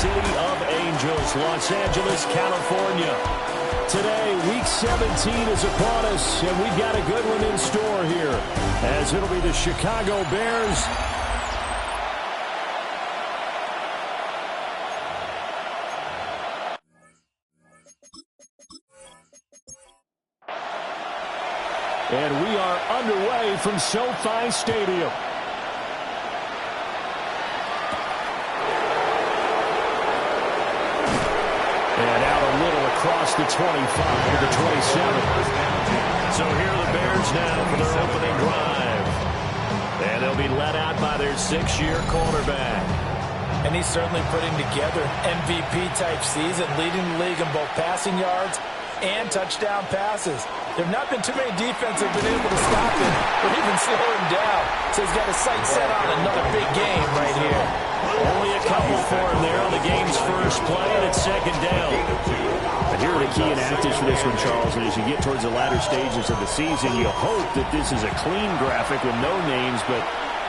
City of Angels, Los Angeles, California. Today, Week 17 is upon us, and we've got a good one in store here, as it'll be the Chicago Bears and we are underway from SoFi Stadium. And out a little across the 25 to the 27. So here are the Bears now for their opening drive. And they'll be led out by their 6-year quarterback. And he's certainly putting together an MVP-type season, leading the league in both passing yards and touchdown passes. There have not been too many defenses that have been able to stop him or even slow him down. So he's got his sights set on another big game right here. Only a couple for him there on the game's first play, and it's second down. But here are the key inactives for this one, Charles. And as you get towards the latter stages of the season, you hope that this is a clean graphic with no names, but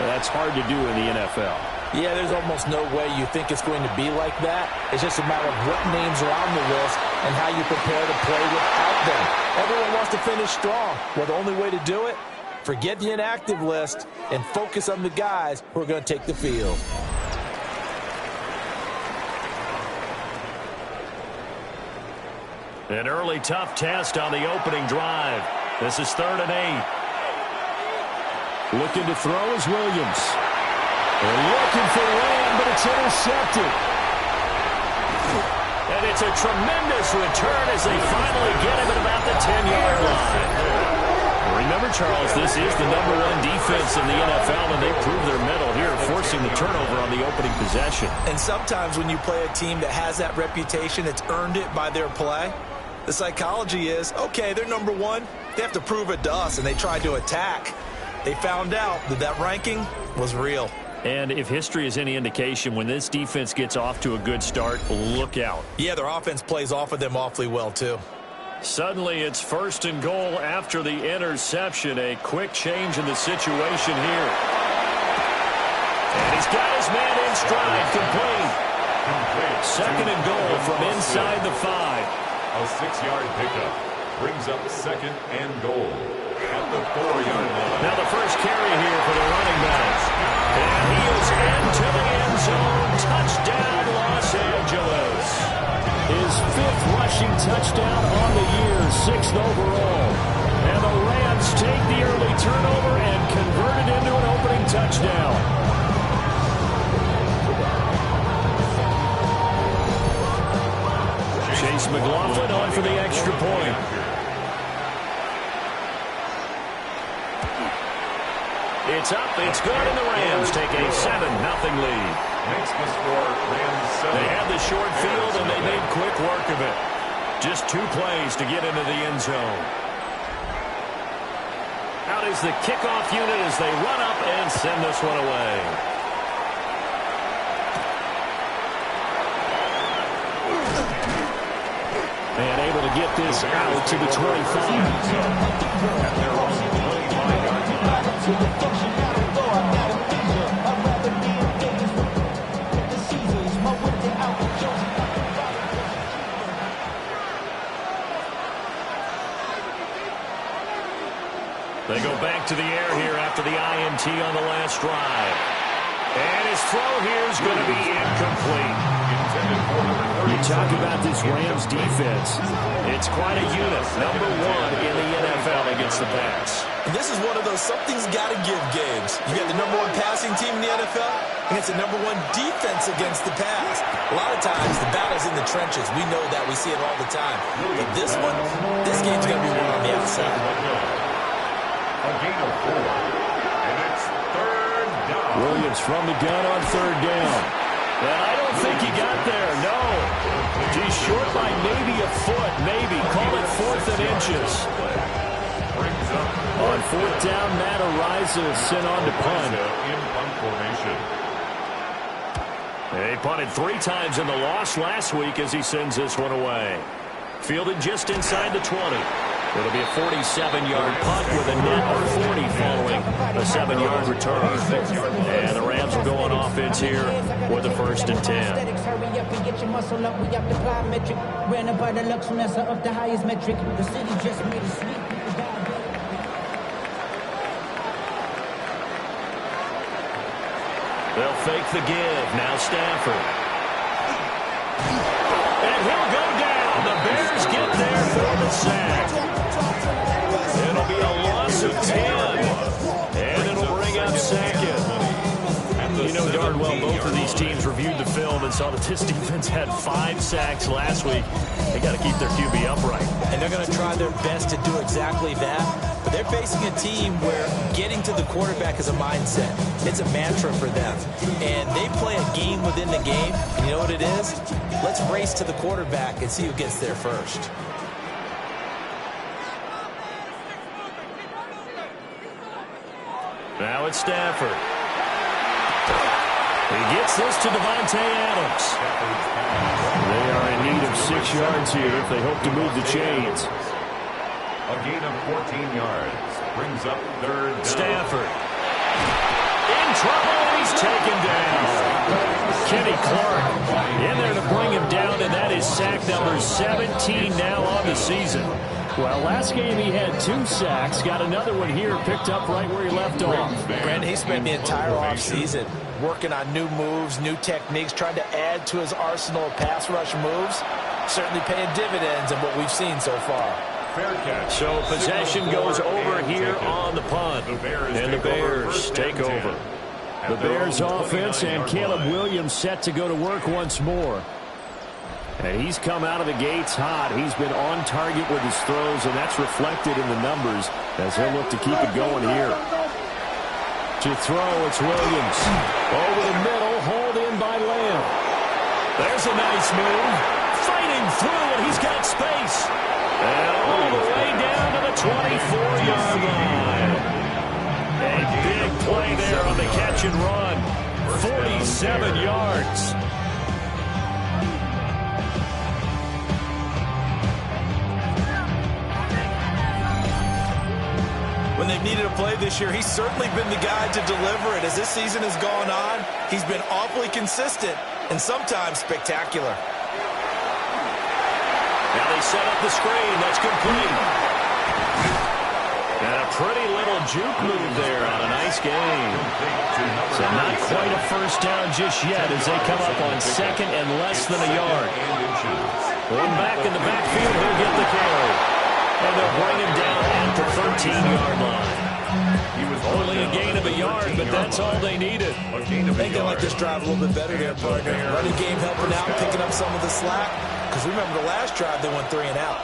that's hard to do in the NFL. Yeah, there's almost no way you think it's going to be like that. It's just a matter of what names are on the list and how you prepare to play without them. Everyone wants to finish strong. Well, the only way to do it, forget the inactive list and focus on the guys who are going to take the field. An early tough test on the opening drive. This is 3rd and 8. Looking to throw is Williams. They're looking for Lamb, but it's intercepted. And it's a tremendous return as they finally get him at about the 10-yard line. Remember, Charles, this is the #1 defense in the NFL, and they prove their mettle here, forcing the turnover on the opening possession. And sometimes when you play a team that has that reputation, it's earned it by their play. The psychology is, okay, they're #1. They have to prove it to us, and they tried to attack. They found out that that ranking was real. And if history is any indication, when this defense gets off to a good start, look out. Yeah, their offense plays off of them awfully well, too. Suddenly, it's 1st and goal after the interception. A quick change in the situation here. And he's got his man in stride, complete. 2nd and goal from inside the 5. A 6-yard pickup brings up 2nd and goal at the 4-yard line. Now the first carry here for the running back. And he is into the end zone. Touchdown, Los Angeles. His 5th rushing touchdown on the year, 6th overall. And the Rams take the early turnover and convert it into an opening touchdown. Chase McLaughlin on for the extra point. It's up, it's good, and the Rams take a 7-0 lead. Makes the score Rams 7. They had the short field, and they made quick work of it. Just 2 plays to get into the end zone. Out is the kickoff unit as they run up and send this one away. And able to get this out to the 25. They go back to the air here after the INT on the last drive. And his throw here is going to be incomplete. You talk about this Rams defense. It's quite a unit. #1 in the NFL against the pass. And this is one of those something's got to give games. You got the #1 passing team in the NFL, and it's the #1 defense against the pass. A lot of times, the battle's in the trenches. We know that. We see it all the time. But this one, this game's going to be won on the outside. A gain of 4. And it's 3rd down. Williams from the gun on 3rd down. And I don't think he got there, no. He's short by maybe a foot, maybe. Call it 4th and inches. On 4th down, Matt Araiza is sent on to punt. In punt formation. They punted 3 times in the loss last week as he sends this one away. Fielded just inside the 20. It'll be a 47-yard punt with a net of 40 following a 7-yard return. And the Rams will go on offense here with a 1st and 10. hurry up and get your muscle up. We got the plyometric. Ran up by the Lux Vanessa up the highest metric. The city just made a sleep. They'll fake the give. Now Stafford. And he'll go down. The Bears get there for the sack. It'll be a loss of 10. And it'll bring up second. You know darn well both of these teams reviewed the film and saw that this defense had 5 sacks last week. They got to keep their QB upright. And they're going to try their best to do exactly that. But they're facing a team where getting to the quarterback is a mindset. It's a mantra for them. And they play a game within the game. And you know what it is? Let's race to the quarterback and see who gets there first. Now it's Stafford. He gets this to Devontae Adams. They are in need of 6 yards here if they hope to move the chains. A gain of 14 yards brings up third down. Stafford. In trouble. He's taken down. Kenny Clark in there to bring him down, and that is sack number 17 now on the season. Well, last game he had 2 sacks. Got another one here, picked up right where he left off. Brandon, he spent the entire offseason working on new moves, new techniques, trying to add to his arsenal of pass rush moves. Certainly paying dividends in what we've seen so far. Fair catch. So possession goes over here on the punt, and the Bears take over. The Bears offense and Caleb Williams set to go to work once more. And he's come out of the gates hot. He's been on target with his throws, and that's reflected in the numbers as he'll look to keep it going here. To throw, it's Williams. Over the middle, hauled in by Lamb. There's a nice move. Fighting through, and he's got space. And all the way down to the 24-yard line. A big play there on the catch and run. 47 yards. When they've needed a play this year, he's certainly been the guy to deliver it. As this season has gone on, he's been awfully consistent and sometimes spectacular. Now they set up the screen. That's complete. And a pretty little juke move there on a nice game. So not quite a first down just yet as they come up on second and less than a yard. One back in the backfield, he'll get the carry. And they'll bring him down at the 13-yard line. He was only a gain of a yard, but that's all they needed. I think they like this drive a little bit better there, partner. Running game helping out, picking up some of the slack. Because remember the last drive, they went 3 and out.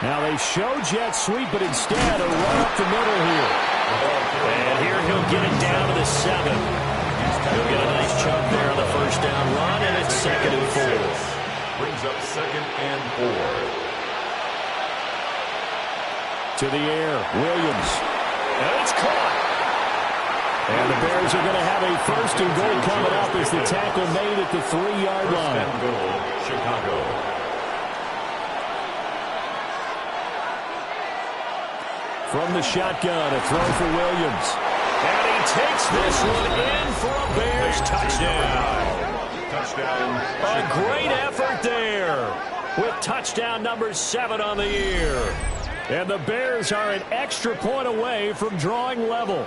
Now they show jet sweep, but instead a run up the middle here. And here he'll get it down to the 7. He'll get a nice chunk there on the first down run, and it's 2nd and 4. Brings up 2nd and 4. To the air, Williams. And it's caught. And the Bears are going to have a 1st and goal coming up as the tackle made at the 3-yard line. 1st and goal, Chicago. From the shotgun, a throw for Williams. And he takes this one in for a Bears touchdown. A great effort there with touchdown number 7 on the year. And the Bears are an extra point away from drawing level.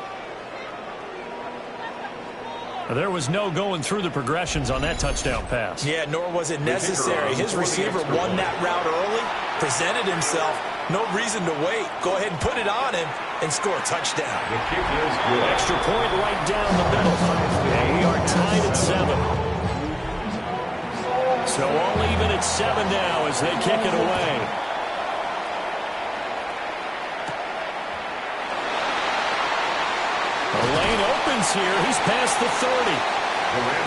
There was no going through the progressions on that touchdown pass. Yeah, nor was it necessary. His receiver won that route early, presented himself. No reason to wait. Go ahead and put it on him and score a touchdown. The kick is good. Extra point right down the middle. And we are tied at 7. So all even at 7 now as they kick it away. The lane opens here. He's past the 30.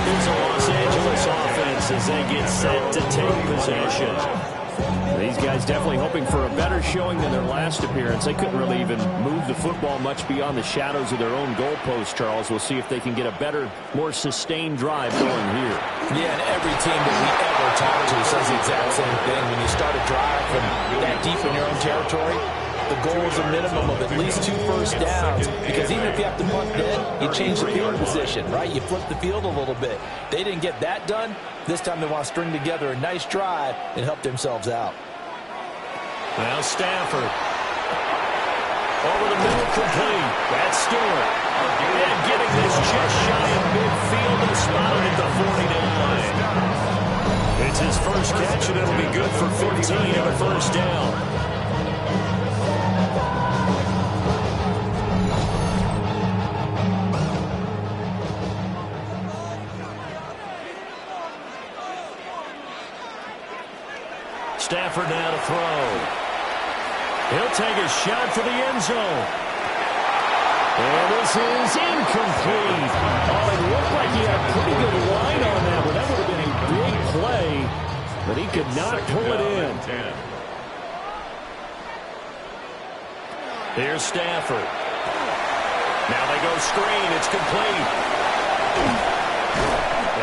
It's a Los Angeles offense as they get set to take possession. These guys definitely hoping for a better showing than their last appearance. They couldn't really even move the football much beyond the shadows of their own goalpost, Charles. We'll see if they can get a better, more sustained drive going here. Yeah, and every team that we ever talk to says the exact same thing. When you start a drive from that deep in your own territory, The goal is a minimum of at least 2 first downs, because even if you have to punt then, you change the field position, right? You flip the field a little bit. They didn't get that done. This time they want to string together a nice drive and help themselves out. Now Stafford. Over the middle, complete. That's Stewart. And getting this just shy of midfield and spotted at the 49. It's his first catch, and it'll be good for 15 and a first down. Stafford now to throw. He'll take a shot for the end zone. And this is incomplete. Oh, it looked like he had a pretty good line on that, but that would have been a big play. But he could not pull it in. Here's Stafford. Now they go screen. It's complete.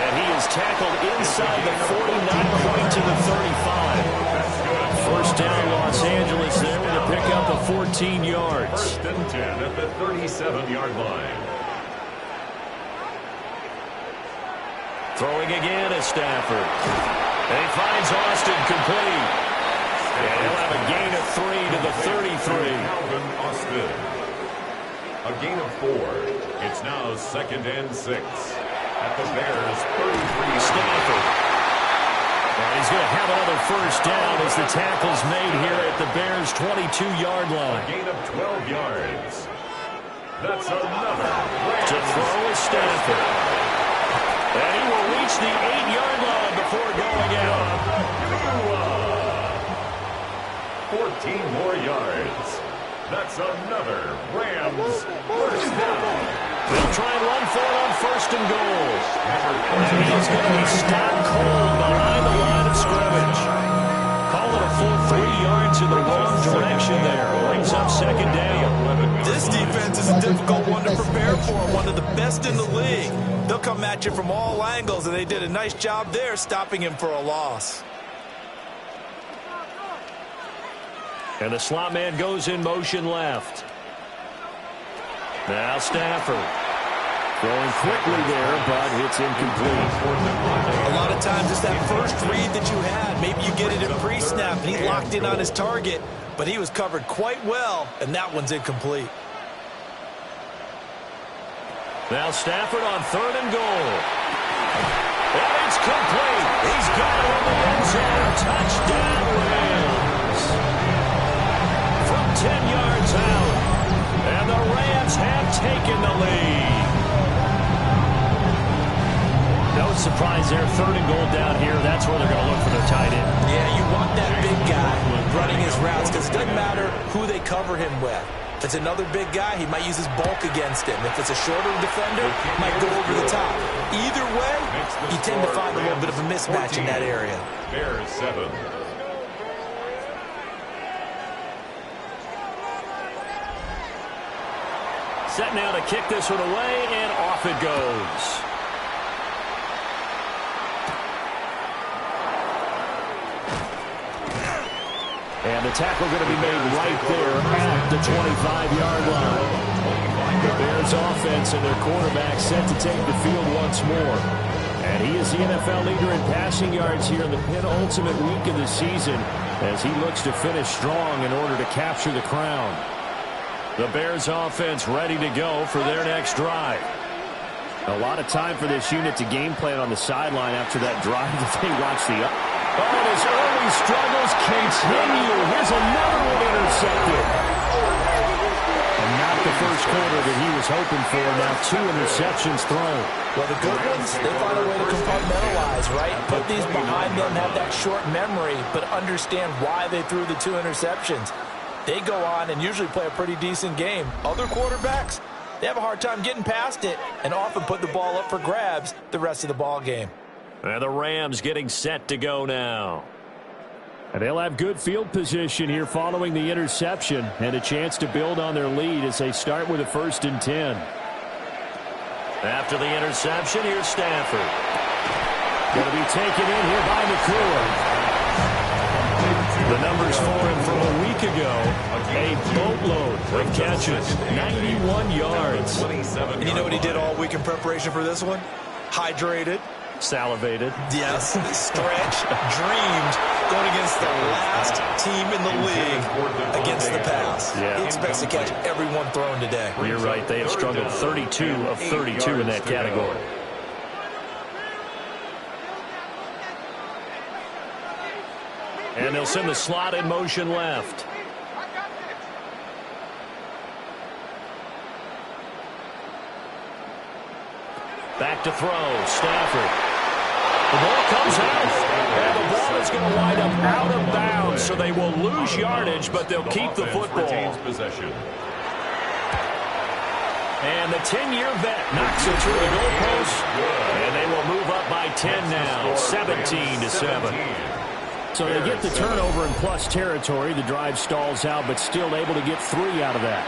And he is tackled inside the 40, not quite to the 35. First down, Los Angeles there with a pickup of 14 yards. First and 10 at the 37-yard line. Throwing again is Stafford. And he finds Austin complete. And he'll have a gain of 3 to the 33. Calvin Austin. A gain of 4. It's now 2nd and 6. At the Bears' 33. Stafford. And he's going to have another first down as the tackle's made here at the Bears' 22-yard line. A gain of 12 yards. That's another. To throw is Stafford. And he will reach the 8-yard line before going out. 14 more yards. That's another Rams first down. They'll try and run for it on first and goal. And he's going to be stopped cold behind the line of scrimmage. Call it a full 3 yards in the wrong direction there. Brings up second down. This defense is a difficult one to prepare for, one of the best in the league. They'll come at you from all angles, and they did a nice job there stopping him for a loss. And the slot man goes in motion left. Now Stafford. Throwing quickly there, but it's incomplete. A lot of times it's that first read that you had. Maybe you get it in pre-snap, and he locked in on his target, but he was covered quite well, and that one's incomplete. Now Stafford on 3rd and goal. And it's complete. He's got it in the end zone. Touchdown, Rams. From 10 yards out. And the Rams have taken the lead. No surprise there. 3rd and goal down here. That's where they're going to look for their tight end. Yeah, you want that big guy running his routes because it doesn't matter who they cover him with. If it's another big guy, he might use his bulk against him. If it's a shorter defender, he might go over the top. Either way, you tend to find a little bit of a mismatch in that area. Bears 7. Set now to kick this one away, and off it goes. And the tackle going to be made right there at the 25-yard line. The Bears offense and their quarterback set to take the field once more. And he is the NFL leader in passing yards here in the penultimate week of the season as he looks to finish strong in order to capture the crown. The Bears offense ready to go for their next drive. A lot of time for this unit to game plan on the sideline after that drive that they watched the Oh, and his early struggles continue. Here's another one intercepted. And not the first quarter that he was hoping for. Now 2 interceptions thrown. Well, the good ones, they find a way to compartmentalize, right? Put these behind them, have that short memory, but understand why they threw the 2 interceptions. They go on and usually play a pretty decent game. Other quarterbacks, they have a hard time getting past it and often put the ball up for grabs the rest of the ball game. And the Rams getting set to go now. And they'll have good field position here following the interception and a chance to build on their lead as they start with a 1st and 10. After the interception, here's Stafford. Going to be taken in here by McClure. The numbers for him from a week ago, a boatload of catches, 91 yards. And you know what he did all week in preparation for this one? Hydrated. Salivated. Yes, stretched, dreamed, going against the last team in the league against the pass. Yeah. He expects to catch everyone thrown today. You're right. They have struggled 32 of 32 in that category. And they'll send the slot in motion left. Back to throw. Stafford. The ball comes out. And the ball is going to wind up out of bounds, so they will lose yardage, but they'll keep the football. And the 10-year vet knocks it through the goalpost. And they will move up by 10 now, 17-7. So they get the turnover in plus territory. The drive stalls out, but still able to get 3 out of that.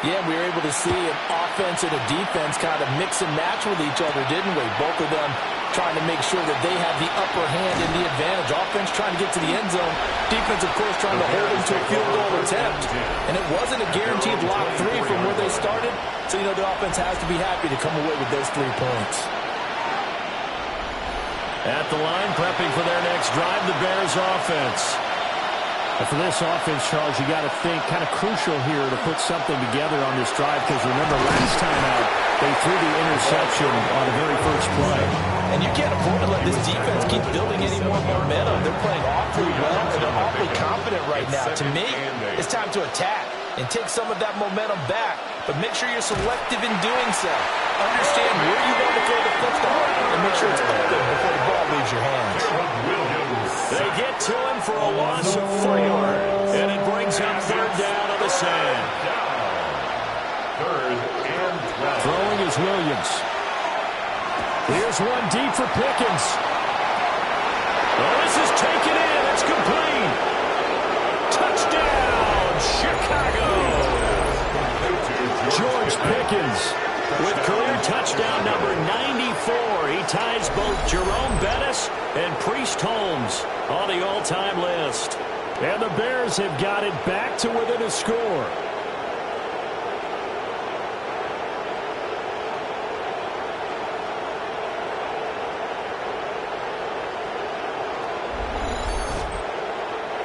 Yeah, we were able to see an offense and a defense kind of mix and match with each other, didn't we? Both of them trying to make sure that they have the upper hand and the advantage. Offense trying to get to the end zone. Defense, of course, trying to hold them to a field goal attempt. And it wasn't a guaranteed lock 3 from where they started. So, you know, the offense has to be happy to come away with those 3 points. At the line, prepping for their next drive, the Bears offense. And for this offense, Charles, you got to think kind of crucial here to put something together on this drive, because remember last time out, they threw the interception on the very first play. And you can't afford to let this defense keep building any more momentum. They're playing awfully well, and they're awfully confident right now. To me, it's time to attack and take some of that momentum back, but make sure you're selective in doing so. Understand where you want to throw the football, and make sure it's open before the ball leaves your hands. They get to him for a loss of 4 yards, and it brings up 3rd down on the sand. Throwing is Williams. Here's one deep for Pickens. Oh, this is taken in. It's complete. Touchdown, Chicago. George Pickens with career touchdown number 94. He ties both Jerome Bettis and Priest Holmes on the all-time list. And the Bears have got it back to within a score.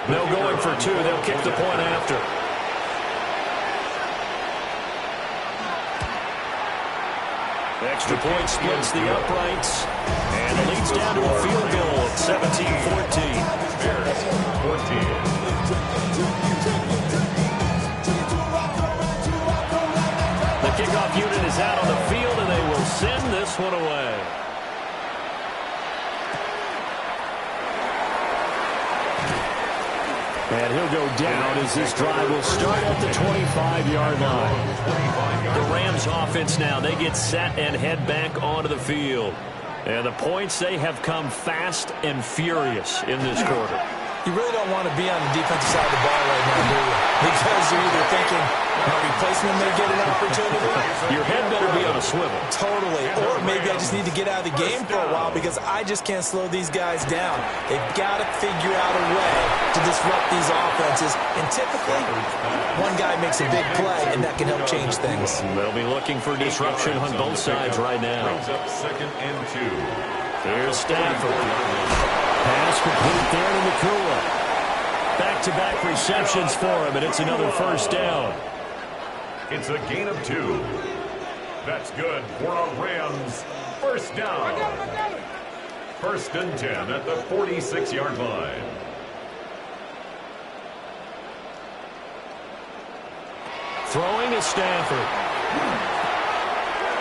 No going for 2. They'll kick the point after. Extra point splits the uprights. And it leads down to a field goal at 17-14. The kickoff unit is out on the field, and they will send this one away. And he'll go down as this drive will start at the 25-yard line. The Rams offense now, they get set and head back onto the field. And the points, they have come fast and furious in this quarter. You really don't want to be on the defensive side of the ball right now, do you? Because you're either thinking, am I replacing them, they get an opportunity? Your head better be on a swivel. Totally. Or maybe I just need to get out of the game for a while because I just can't slow these guys down. They've got to figure out a way to disrupt these offenses. And typically, one guy makes a big play, and that can help change things. They'll be looking for disruption on both sides right now. Brings up 2nd and 2. Here's Stafford. Pass complete there to Nakua. Back-to-back receptions for him, and it's another 1st down. It's a gain of 2. That's good for a Rams 1st down. 1st and 10 at the 46-yard line. Throwing is Stafford.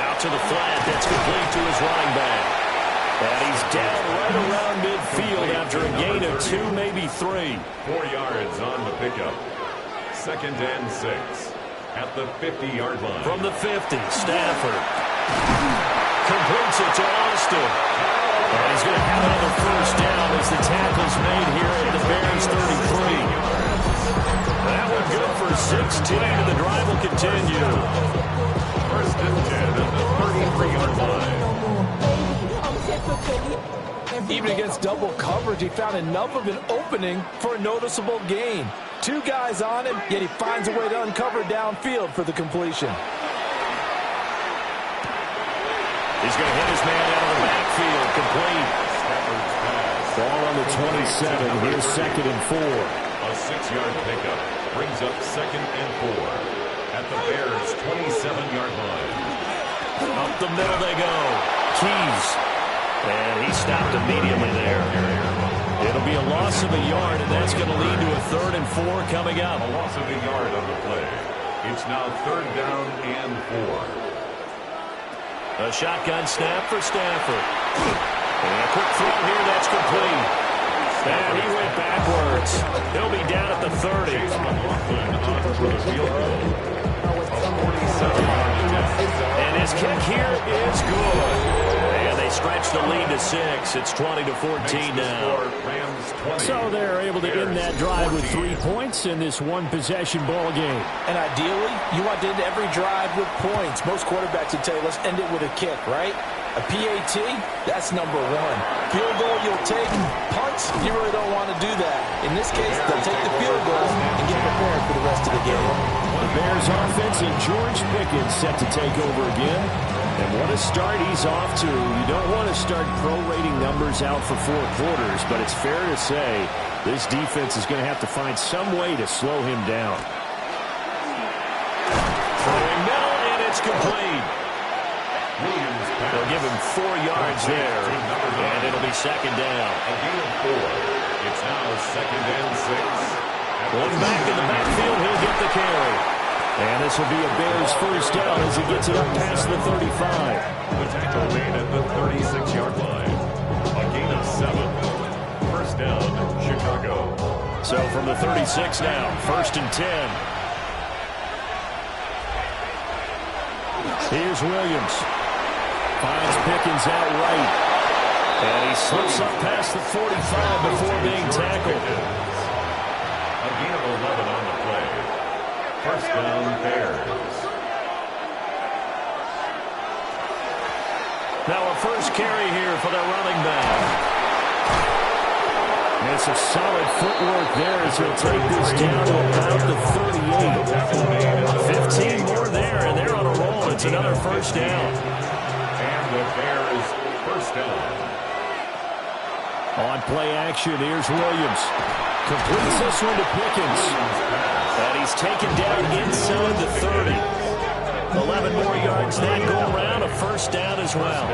Out to the flat. That's complete to his running back. And he's down right around midfield after a gain of 2, maybe 3. 4 yards on the pickup. 2nd and 6 at the 50-yard line. From the 50, Stafford completes it to Austin. And he's going to have another 1st down as the tackle's made here at the Bears 33. That one good for 16, and the drive will continue. 1st and 10 at the 33-yard line. Even against double coverage, he found enough of an opening for a noticeable gain. 2 guys on him, yet he finds a way to uncover downfield for the completion. He's going to hit his man out of the backfield, complete. Ball on the 27. Here's 2nd and 4. A 6-yard pickup brings up 2nd and 4 at the Bears' 27-yard line. Up the middle they go. Keys. And he stopped immediately there. It'll be a loss of a yard, and that's going to lead to a 3rd and 4 coming up. A loss of a yard on the play. It's now 3rd down and 4. A shotgun snap for Stafford. And a quick throw here, that's complete. And he went backwards. He'll be down at the 30. And his kick here is good. And they stretch the lead to 6. It's 20-14 now. So they're able to end that drive with 3 points in this one-possession ball game. And ideally, you want to end every drive with points. Most quarterbacks would tell you, let's end it with a kick, right? A PAT, that's number 1. Field goal you'll take. Punts, you really don't want to do that. In this case, they'll take the field goal and get prepared for the rest of the game. The Bears offense and George Pickens set to take over again. And what a start he's off to. You don't want to start prorating numbers out for 4 quarters, but it's fair to say this defense is going to have to find some way to slow him down. Throwing middle, and it's complete. They'll give him 4 yards there, and it'll be 2nd down. A gain of 4. It's now 2nd and 6. One back in the backfield, he'll get the carry. And this will be a Bears first down as he gets it up past the 35. The tackle made at the 36-yard line. A gain of 7. First down, Chicago. So from the 36 now, 1st and 10. Here's Williams. Finds Pickens out right. And he slips up past the 45 before being tackled. A gain of 11 on the play. First down, Bears. Now a first carry here for the running back. And it's a solid footwork there as he'll take this down to about the 38. 15 more there, and they're on a roll. It's another first down. And the Bears first down. On play action, here's Williams. Completes this one to Pickens. And he's taken down inside the 30. 11 more yards that go around, a first down as well.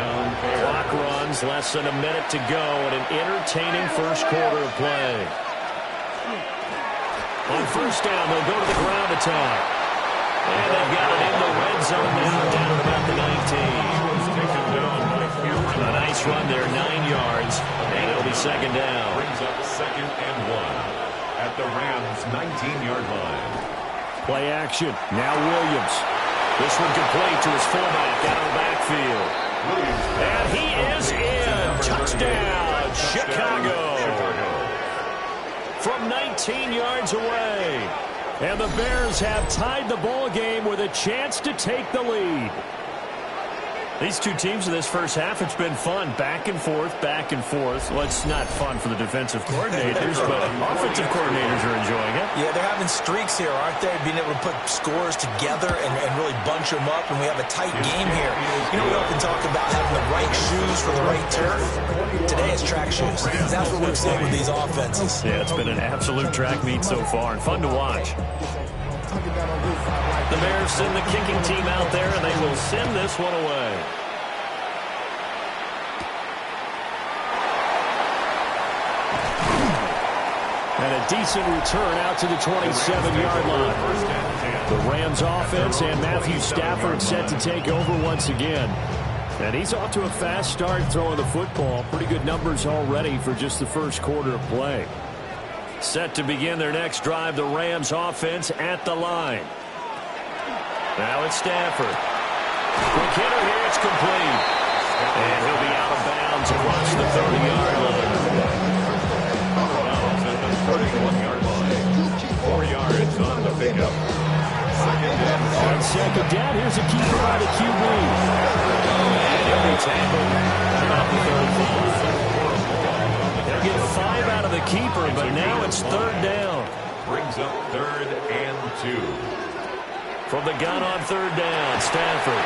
Clock runs, less than a minute to go, and an entertaining first quarter of play. On first down, they'll go to the ground attack. And they've got it in the red zone now, down at about the 19. A nice run there, 9 yards, and it'll be 2nd down. Brings up 2nd and 1 at the Rams' 19-yard line. Play action, now Williams. This one complete to his fullback out of the backfield. And he is in. Touchdown, Chicago. From 19 yards away. And the Bears have tied the ball game with a chance to take the lead. These two teams in this first half, it's been fun. Back and forth, back and forth. Well, it's not fun for the defensive coordinators, but offensive coordinators are enjoying it. Yeah, they're having streaks here, aren't they? Being able to put scores together and really bunch them up, and we have a tight game here. You know, we often talk about having the right shoes for the right turf. Today it's track shoes. That's what we're seeing with these offenses. Yeah, it's been an absolute track meet so far, and fun to watch. The Bears send the kicking team out there, and they will send this one away. And a decent return out to the 27-yard line. The Rams offense and Matthew Stafford set to take over once again. And he's off to a fast start throwing the football. Pretty good numbers already for just the first quarter of play. Set to begin their next drive, the Rams offense at the line. Now it's Stafford. Quick hitter here, it's complete. And he'll be out of bounds across the 30-yard line. At the 31-yard line. 4 yards on the pickup. On 2nd down, here's a keeper by the QB. And he'll be tackled about the 35. keeper, but now it's third down. Brings up 3rd and 2. From the gun on third down, Stafford.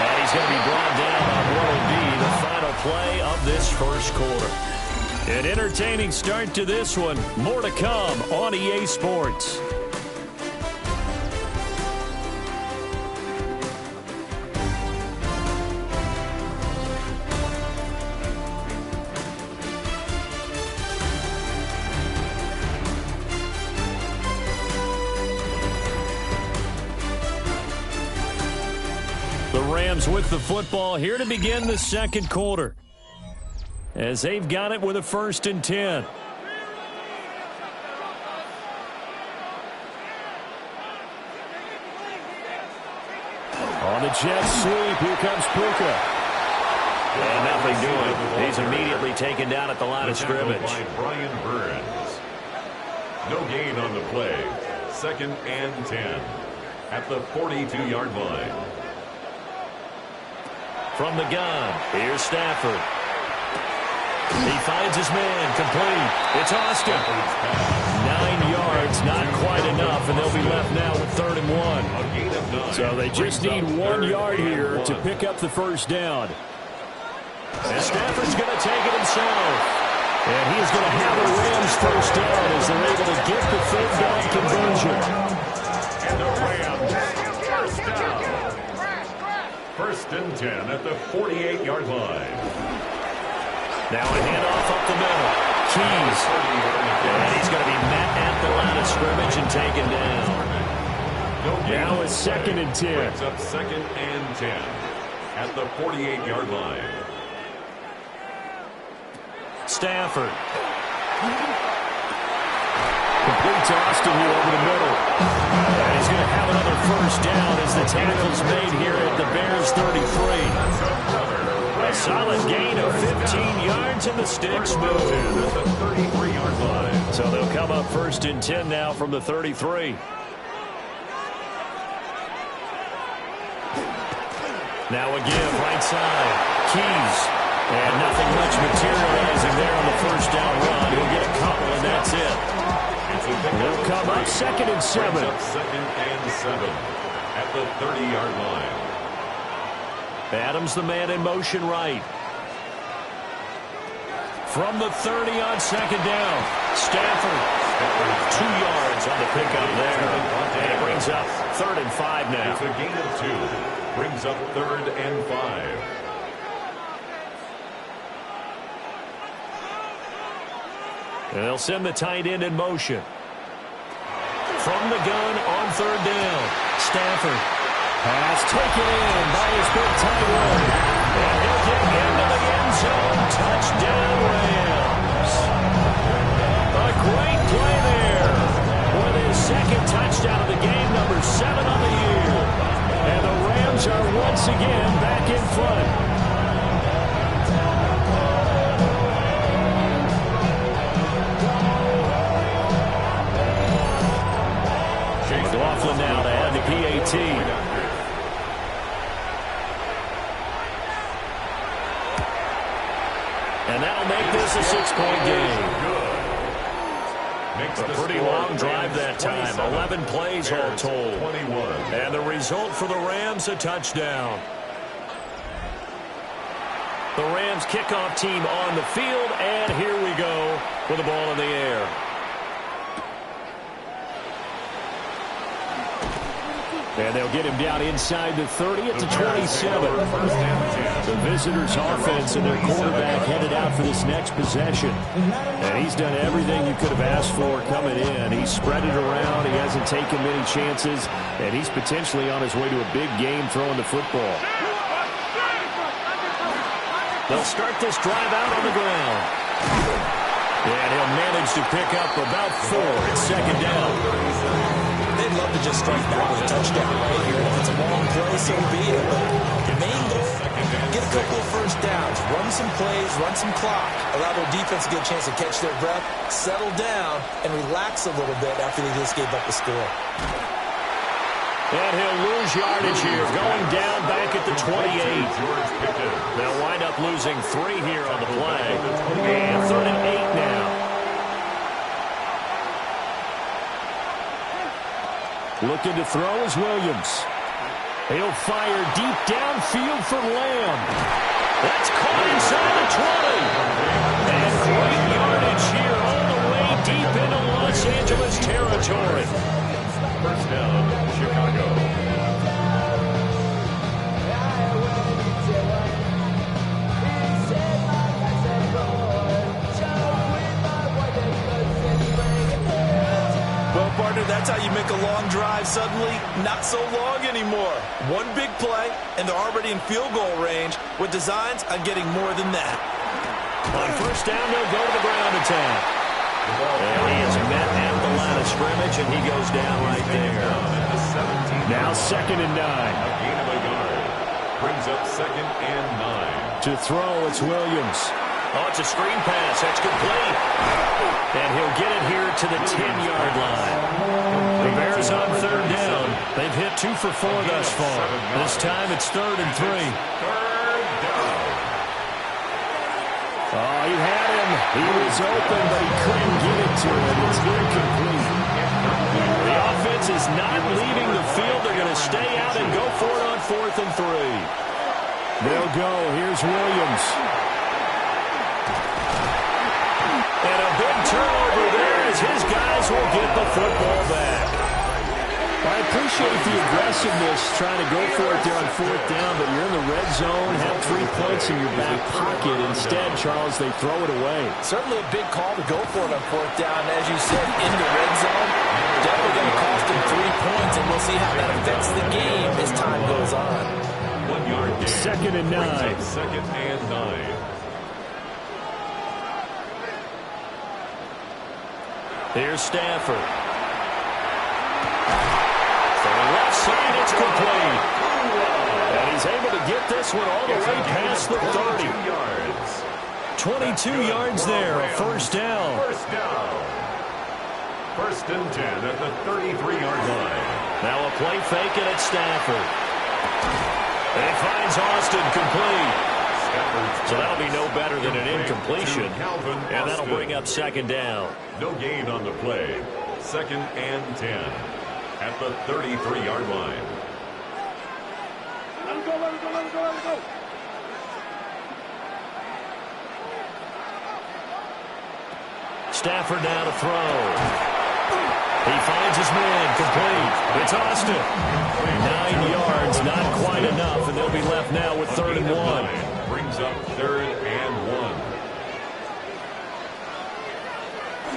And he's going to be brought down on what will be the final play of this first quarter. An entertaining start to this one. More to come on EA Sports. The Rams with the football here to begin the second quarter, as they've got it with a 1st and 10. On the jet sweep, here comes Puka. And nothing doing. He's immediately taken down at the line of scrimmage. By Brian Burns. No gain on the play. 2nd and 10 at the 42-yard line. From the gun, here's Stafford. He finds his man, complete. It's Austin. 9 yards, not quite enough, and they'll be left now with 3rd and 1. So they just need 1 yard here to pick up the first down. And Stafford's going to take it himself. And he is going to have a Rams first down as they're able to get the 3rd down conversion. And the Rams first down. 1st and 10 at the 48-yard line. Now a handoff up the middle. Keys. And he's going to be met at the line of scrimmage and taken down. Now it's 2nd and 10. Brings up 2nd and 10 at the 48-yard line. Stafford. Complete to Austin here over the middle. And he's going to have another first down as the tackle's made here at the Bears 33. A solid gain of 15 yards and the sticks move. At the 33-yard line. So they'll come up 1st and 10 now from the 33. Now again, right side. Keys. And nothing much materializing there on the first down run. He'll get a couple, and that's it. They'll come up 2nd and 7. 2nd and 7 at the 30-yard line. Adams, the man in motion right. From the 30 on 2nd down. Stafford. 2 yards on the pickup there. And it brings up 3rd and 5 now. It's a gain of 2. Brings up 3rd and 5. And they'll send the tight end in motion. From the gun on 3rd down. Stafford. Pass taken in by his big tight end. And he'll get into the end zone. Touchdown Rams. A great play there. With his 2nd touchdown of the game, number 7 on the year. And the Rams are once again back in front. McLaughlin now to add the PAT. And that'll make this a 6-point game. A pretty long drive that time. 11 plays all told. And the result for the Rams, a touchdown. The Rams kickoff team on the field, and here we go with the ball in the air. And they'll get him down inside the 30 at the 27. The visitors' offense and their quarterback headed out for this next possession. And he's done everything you could have asked for coming in. He's spread it around. He hasn't taken many chances. And he's potentially on his way to a big game throwing the football. They'll start this drive out on the ground. And he'll manage to pick up about 4 at 2nd down. They'd love to just strike back with a touchdown right here. If it's a long play, so be it. But the main goal, get a couple of first downs, run some plays, run some clock, allow their defense to get a chance to catch their breath, settle down, and relax a little bit after they just gave up the score. And he'll lose yardage here, going down back at the 28. They'll wind up losing 3 here on the play. And 3rd and 8 now. Looking to throw is Williams. He'll fire deep downfield for Lamb. That's caught inside the 20. And great yardage here all the way deep into Los Angeles territory. First down, Chicago. Well, partner, that's how you make a long drive suddenly not so long anymore. One big play, and they're already in field goal range with designs on getting more than that. On first down, they'll go to the ground attack. And he is met at the line of scrimmage, and he goes down right there. Now 2nd and 9. A gain of a yard. Brings up 2nd and 9. To throw, it's Williams. Oh, it's a screen pass. That's complete. And he'll get it here to the 10-yard line. The Bears on 3rd down. They've hit 2 for 4 thus far. This time it's 3rd and 3. 3rd down. Oh, he had him. He was open, but he couldn't get it to him. It's incomplete. The offense is not leaving the field. They're going to stay out and go for it on 4th and 3. They'll go. Here's Williams. And a big turnover there as his guys will get the football back. I appreciate the aggressiveness trying to go for it there on 4th down, but you're in the red zone, have 3 points in your back pocket. Instead, Charles, they throw it away. Certainly a big call to go for it on 4th down. As you said, in the red zone, definitely going to cost them 3 points, and we'll see how that affects the game as time goes on. 1 yard gain. 2nd and 9. 2nd and 9. Here's Stafford. For the left side, it's complete. And he's able to get this one all the way past the 30. 22 yards there, a first down. First down. 1st and 10 at the 33-yard line. Now a play fake it at Stafford. And he finds Austin complete. So that'll be no better than an incompletion. And that'll bring up 2nd down. No gain on the play. 2nd and 10 at the 33-yard line. Let him go, let him go, let him go, let him go. Stafford now to throw. He finds his man complete. It's Austin. 9 yards, not quite enough, and they'll be left now with 3rd and 1. Brings up 3rd and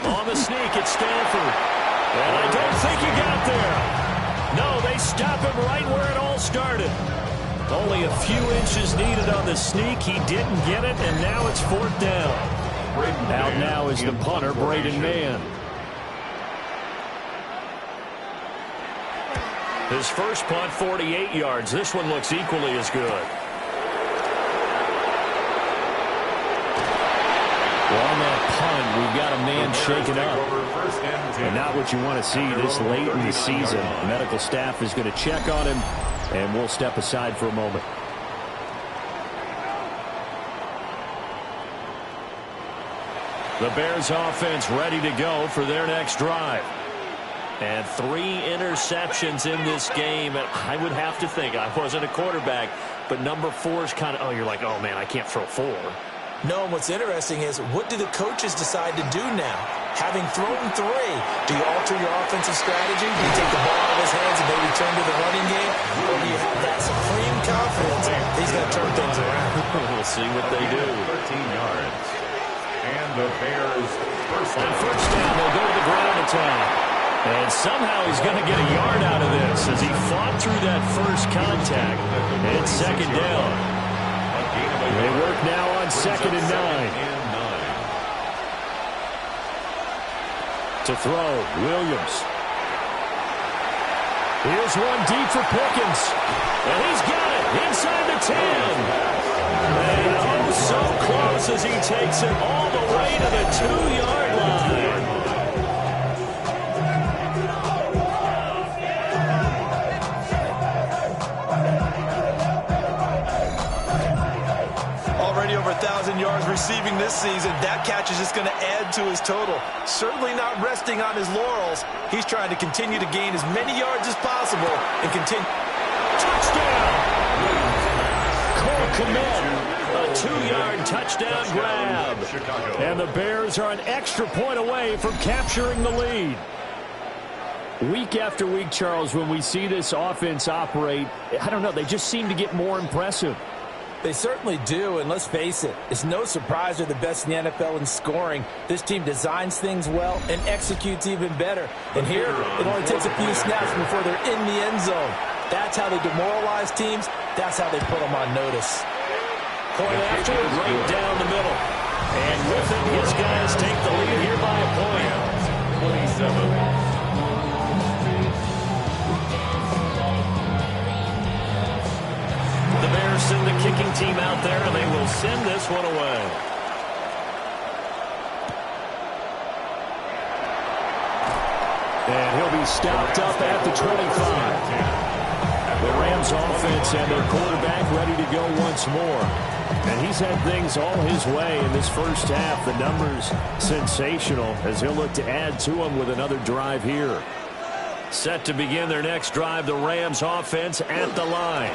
1. On the sneak, it's Stafford. And I don't think he got there. No, they stop him right where it all started. Only a few inches needed on the sneak. He didn't get it, and now it's 4th down. Out now is the punter, Braden Mann. His first punt, 48 yards. This one looks equally as good. Well, on that punt, we've got a man shaken up. And not what you want to see this late in the season. The medical staff is going to check on him, and we'll step aside for a moment. The Bears offense ready to go for their next drive. And 3 interceptions in this game. And I would have to think, I wasn't a quarterback, but number 4 is kind of, oh, you're like, oh, man, I can't throw 4. No, and what's interesting is, what do the coaches decide to do now? Having thrown 3, do you alter your offensive strategy? Do you take the ball out of his hands and maybe turn to the running game? Or do you have that supreme confidence he's going to turn things around? We'll see what they do. 13 yards. And the Bears on first down, they'll go to the ground attack. And somehow he's going to get a yard out of this as he fought through that first contact. And it's 2nd down. They work now on 2nd and 9. To throw, Williams. Here's one deep for Pickens. And he's got it inside the 10. And oh, so close as he takes it all the way to the 2-yard line. Already over 1,000 2,000 yards receiving this season. That catch is just going to add to his total. Certainly not resting on his laurels. He's trying to continue to gain as many yards as possible and continue. Touchdown! Cole Kmet, a 2-yard touchdown grab. And the Bears are an extra point away from capturing the lead. Week after week, Charles, when we see this offense operate, I don't know, they just seem to get more impressive. They certainly do, and let's face it, it's no surprise they're the best in the NFL in scoring. This team designs things well and executes even better. And here, it only takes a few snaps before they're in the end zone. That's how they demoralize teams. That's how they put them on notice. Point after, right down the middle. And with it, his guys take the lead here by a point. 27. The Bears send the kicking team out there, and they will send this one away. And he'll be stopped up at the 25. The Rams offense and their quarterback ready to go once more. And he's had things all his way in this first half. The numbers sensational as he'll look to add to them with another drive here. Set to begin their next drive, the Rams offense at the line.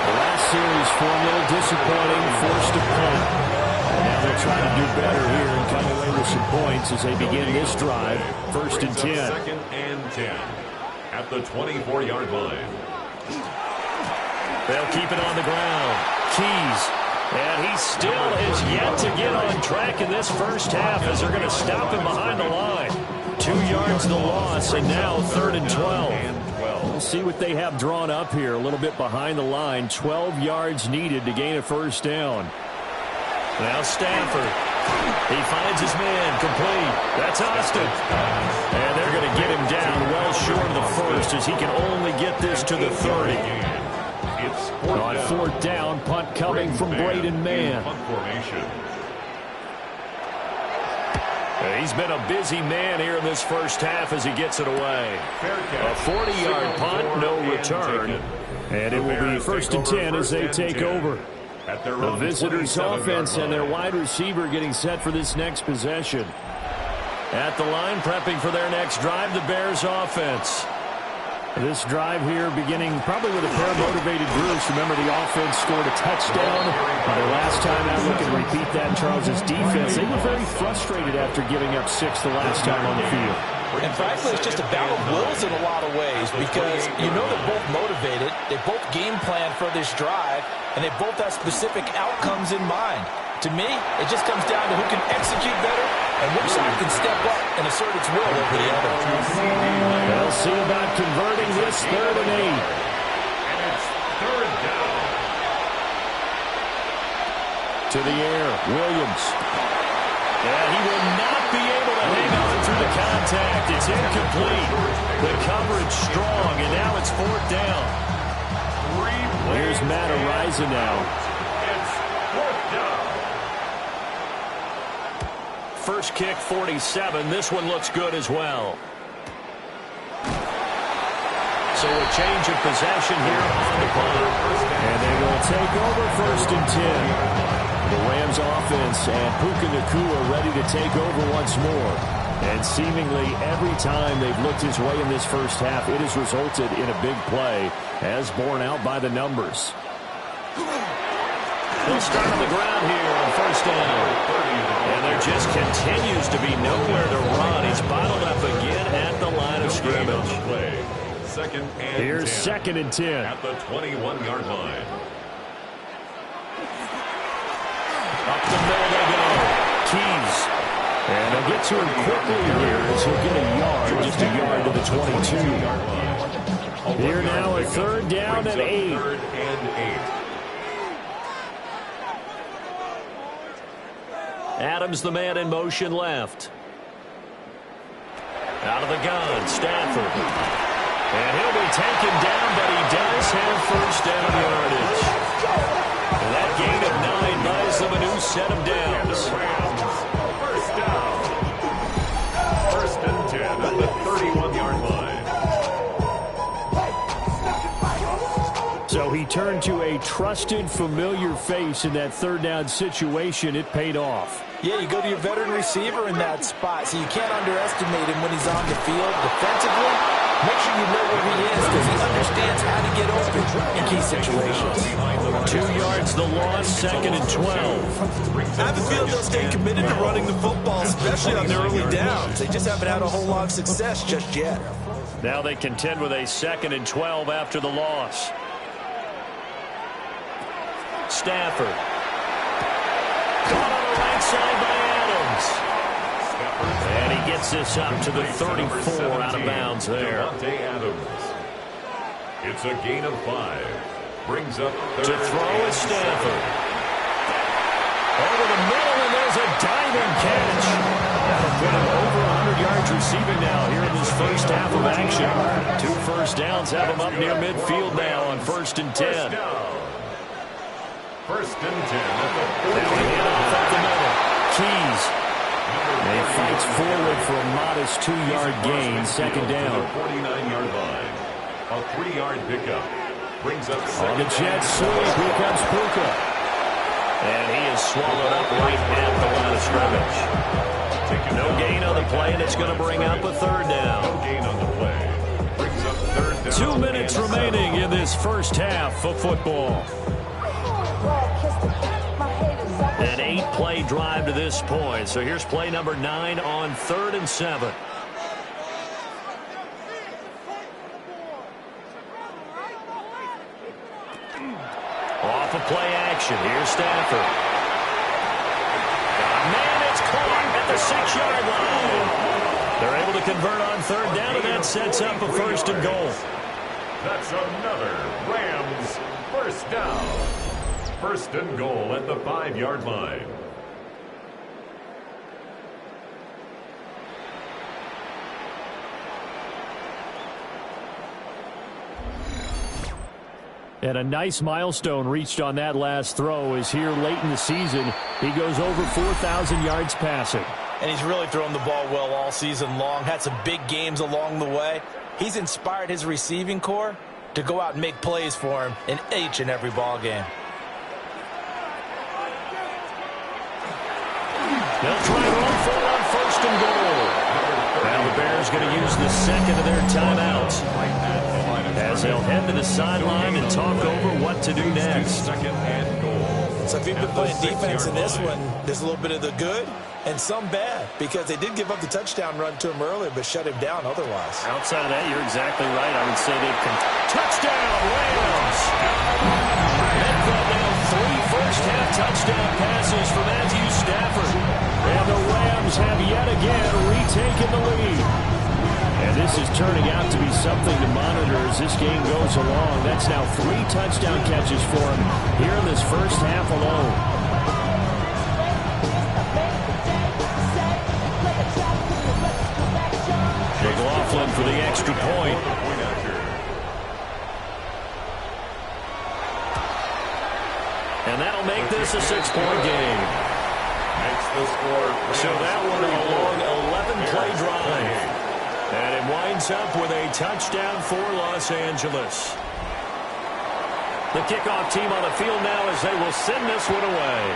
The last series for a little disappointing, forced to punt. And now they'll try to do better here and come away with some points as they begin this drive. First and 10. Second and 10 at the 24-yard line. They'll keep it on the ground. Keys. And he still is yet to get on track in this first half as they're going to stop him behind the line. 2 yards the loss, and now 3rd and 12. We'll see what they have drawn up here. A little bit behind the line. 12 yards needed to gain a first down. Now Stafford. He finds his man complete. That's Austin. And they're going to get him down well short of the first as he can only get this to the 30. It's On 4th down, punt coming from Braden Mann. He's been a busy man here in this first half as he gets it away. A 40-yard punt, no return. And it will be 1st and 10 as they take over. The visitors' offense and their wide receiver getting set for this next possession. At the line, prepping for their next drive, the Bears' offense. This drive here beginning probably with a pair of motivated groups. Remember, the offense scored a touchdown. Their last time out, we can repeat that in Charles's defense. They were very frustrated after giving up 6 the last time on the field. And frankly, it's just a battle of wills in a lot of ways because you know they're both motivated. They both game plan for this drive, and they both have specific outcomes in mind. To me, it just comes down to who can execute better and which side can step up and assert its will over the other. They'll see about converting this 3rd and 8. And it's 3rd down. To the air, Williams. And he will not be able to hang on through the contact. It's incomplete. The coverage strong, and now it's 4th down. Here's Matt Araiza now. It's 4th down. First kick, 47. This one looks good as well. So a change of possession here on the punt. And they will take over 1st and 10. The Rams offense and Puka Nacua ready to take over once more. And seemingly every time they've looked his way in this first half, it has resulted in a big play, as borne out by the numbers. They'll start on the ground here on 1st down. And there just continues to be nowhere to run. He's bottled up again at the line of scrimmage. Here's 2nd and 10. At the 21-yard line. Up the middle they go. Keys. And they'll get to him quickly here as he'll get a yard, just a yard to the 22. Here now a 3rd down and 8. 3rd and 8. Adams, the man in motion left. Out of the gun, Stafford. And he'll be taken down, but he does have 1st down yardage. And that gain of 9 buys them a new set of downs. 1st down. 1st and 10 at the 31-yard line. So he he turned to a trusted, familiar face in that third down situation. It paid off. Yeah, you go to your veteran receiver in that spot, so you can't underestimate him when he's on the field defensively. Make sure you know where he is because he understands how to get open in key situations. 2 yards the loss, 2nd and 12. I have a feeling they'll stay committed to running the football, especially on their early downs. They just haven't had a whole lot of success just yet. Now they contend with a 2nd and 12 after the loss. Stafford. Caught on the right side by Adams. And he gets this up to the 34 out of bounds there. Davante Adams. It's a gain of 5. Brings up To throw is Stafford. Over the middle, and there's a diving catch. That'll put him over 100 yards receiving now here in this first half of action. 2 first downs have him up near midfield now on 1st and 10. First and 10 at the 40. Now he hit off at the middle. Keys. And he fights forward for a modest 2-yard gain, 2nd down. 49-yard line. A 3-yard pickup. Brings up On the jet sweep, here comes Puka. And he is swallowed up right at the line of scrimmage. No gain on the play, and it's going to bring up a 3rd down. No gain on the play. Brings up 3rd down. 2 minutes remaining in this first half of football. An 8-play drive to this point. So here's play number 9 on 3rd and 7. Off of play action. Here's Stafford. Man, it's caught at the 6-yard line. They're able to convert on 3rd down, and that sets up a 1st and goal. That's another Rams first down. 1st and goal at the 5-yard line. And a nice milestone reached on that last throw is here late in the season. He goes over 4,000 yards passing. And he's really thrown the ball well all season long. Had some big games along the way. He's inspired his receiving corps to go out and make plays for him in each and every ball game. They'll try to run for it on 1st and goal. Now the Bears going to use the 2nd of their timeouts as they'll head to the sideline and talk over what to do next. 2nd and goal. So if you've been playing defense in this one, there's a little bit of the good and some bad because they did give up the touchdown run to him earlier but shut him down otherwise. Outside of that, you're exactly right. I would say they've touchdown Rams. They've got now 3 first-half touchdown passes for Matthew Stafford. And the Rams have yet again retaken the lead. And this is turning out to be something to monitor as this game goes along. That's now 3 touchdown catches for him here in this first half alone. McLaughlin for the extra point. And that'll make this a 6-point game. Makes the score. So that one a long 11-play drive. And it winds up with a touchdown for Los Angeles. The kickoff team on the field now as they will send this one away.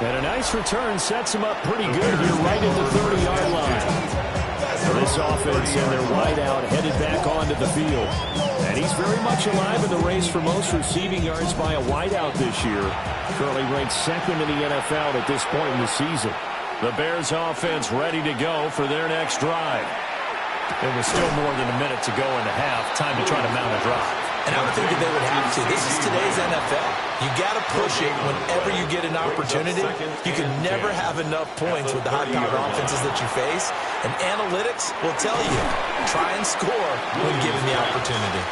And a nice return sets him up pretty good here right at the 30-yard line. This offense and their wideout headed back onto the field. And he's very much alive in the race for most receiving yards by a wideout this year. Currently ranked 2nd in the NFL at this point in the season. The Bears offense ready to go for their next drive. It was still more than a minute to go in the half. Time to try to mount a drive. And I would think that they would have to. This is today's NFL. You got to push it whenever you get an opportunity. You can never have enough points with the high-powered offenses that you face. And analytics will tell you, try and score when given the opportunity.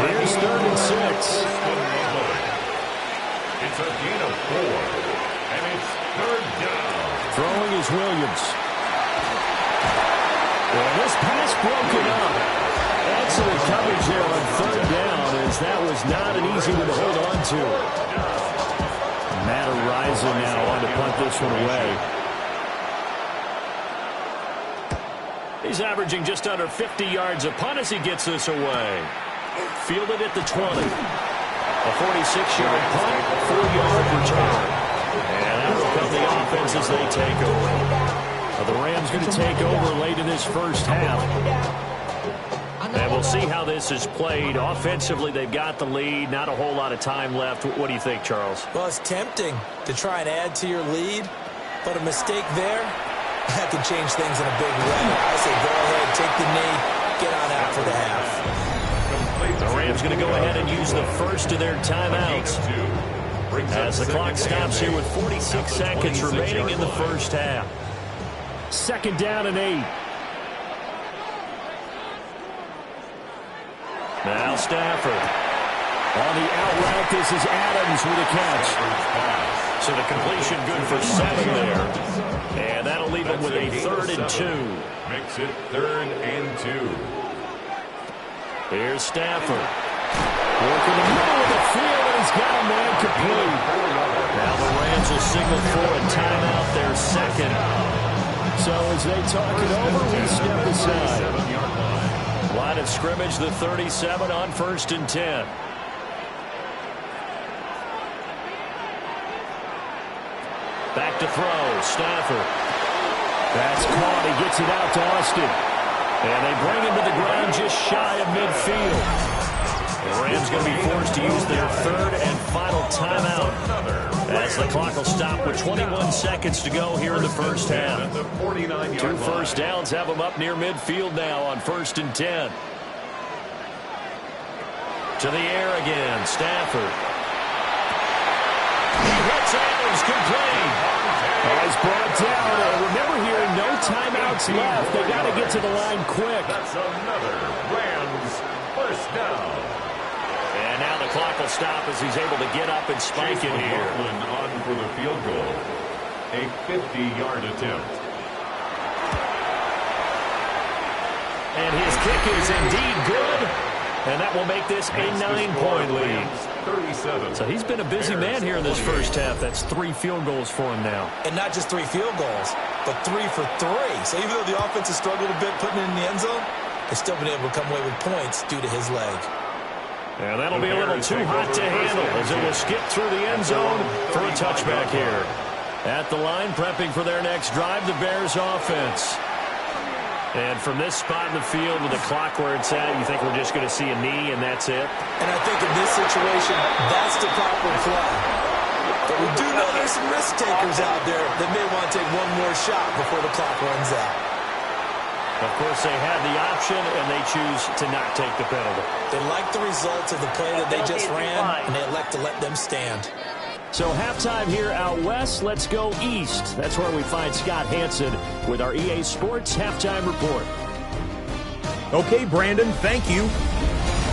Here's 3rd and 6. It's a gain of 4. And it's 3rd down. Throwing is Williams. Well, this pass broken up. Excellent coverage there on 3rd down as that was not an easy one to hold on to. Matt Araiza now on to punt this one away. He's averaging just under 50 yards a punt as he gets this away. Fielded at the 20. A 46-yard punt, 4-yard return. And out will come the offense as they take over. The Rams going to take over late in this first half. And we'll see how this is played. Offensively, they've got the lead. Not a whole lot of time left. What do you think, Charles? Well, it's tempting to try and add to your lead, but a mistake there, that could change things in a big way. I say go ahead, take the knee, get on out for the half. The Rams going to go ahead and use the first of their timeouts as the clock stops here with 46 seconds remaining in the first half. 2nd down and 8. Now Stafford. On the out route, this is Adams with a catch. So the completion good for 7 there. And that'll leave him with a 3rd and 2. Makes it 3rd and 2. Here's Stafford. Working the middle of the field, and he's got a man complete. Now the Rams will signal for a timeout, their 2nd. So as they talk it over, we step aside. Line of scrimmage, the 37 on 1st and 10. Back to throw, Stafford. That's caught, he gets it out to Austin. And they bring him to the ground just shy of midfield. The Rams going to be forced to use their 3rd and final timeout as the clock will stop with 21 seconds to go here in the first half. 2 first downs have them up near midfield now on 1st and 10. To the air again, Stafford. He hits Adams, complete. He's brought down. Remember here, no timeouts left. They got to get to the line quick. That's another Rams first down. And now the clock will stop as he's able to get up and spike it here. McLaughlin on for the field goal. A 50-yard attempt. And his kick is indeed good. And that will make this a 9-point lead. 37. So he's been a busy man here in this first half. That's 3 field goals for him now. And not just 3 field goals, but 3 for 3. So even though the offense has struggled a bit putting it in the end zone, they've still been able to come away with points due to his leg. And that'll be a little too hot to handle as it will skip through the end zone for a touchback here. At the line, prepping for their next drive, the Bears offense. And from this spot in the field with the clock where it's at, you think we're just going to see a knee and that's it? And I think in this situation, that's the proper play. But we do know there's some risk takers out there that may want to take one more shot before the clock runs out. Of course, they had the option, and they choose to not take the penalty. They like the results of the play that they just ran, and they elect to let them stand. So halftime here out west. Let's go east. That's where we find Scott Hanson with our EA Sports Halftime Report. Okay, Brandon, thank you.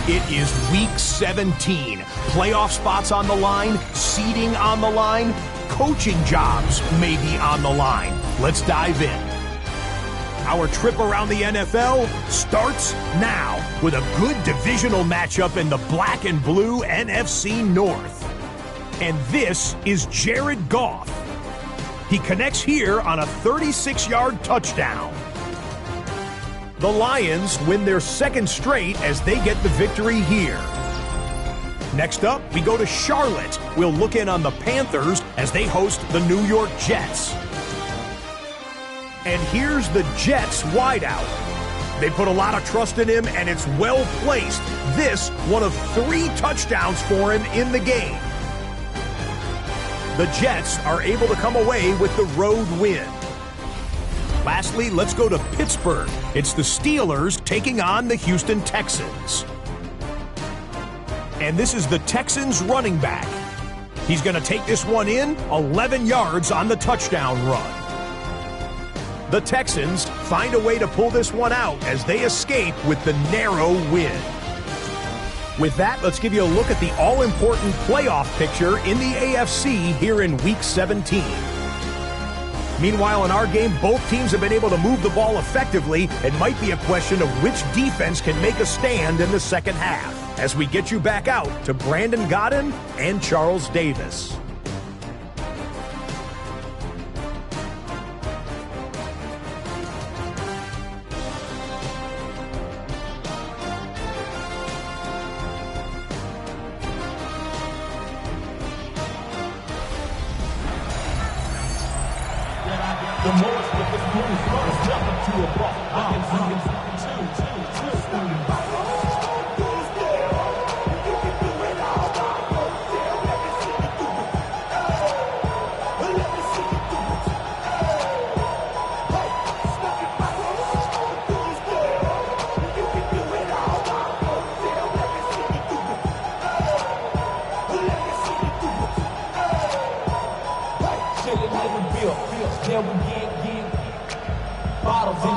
It is Week 17. Playoff spots on the line, seeding on the line, coaching jobs may be on the line. Let's dive in. Our trip around the NFL starts now with a good divisional matchup in the black and blue NFC North. And this is Jared Goff. He connects here on a 36-yard touchdown. The Lions win their 2nd straight as they get the victory here. Next up, we go to Charlotte. We'll look in on the Panthers as they host the New York Jets. And here's the Jets wideout. They put a lot of trust in him, and it's well placed. This, one of 3 touchdowns for him in the game. The Jets are able to come away with the road win. Lastly, let's go to Pittsburgh. It's the Steelers taking on the Houston Texans. And this is the Texans running back. He's going to take this one in, 11 yards on the touchdown run. The Texans find a way to pull this one out as they escape with the narrow win. With that, let's give you a look at the all-important playoff picture in the AFC here in Week 17. Meanwhile, in our game, both teams have been able to move the ball effectively. It might be a question of which defense can make a stand in the second half. As we get you back out to Brandon Godden and Charles Davis. The Lord's with the smooth first, jumping to a ball. I can see it. Two. Yeah, we get bottles in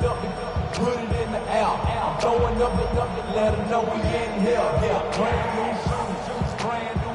up, put it in the air. Throwing up it, let them know we in here. Yeah, brand new shoes, brand new.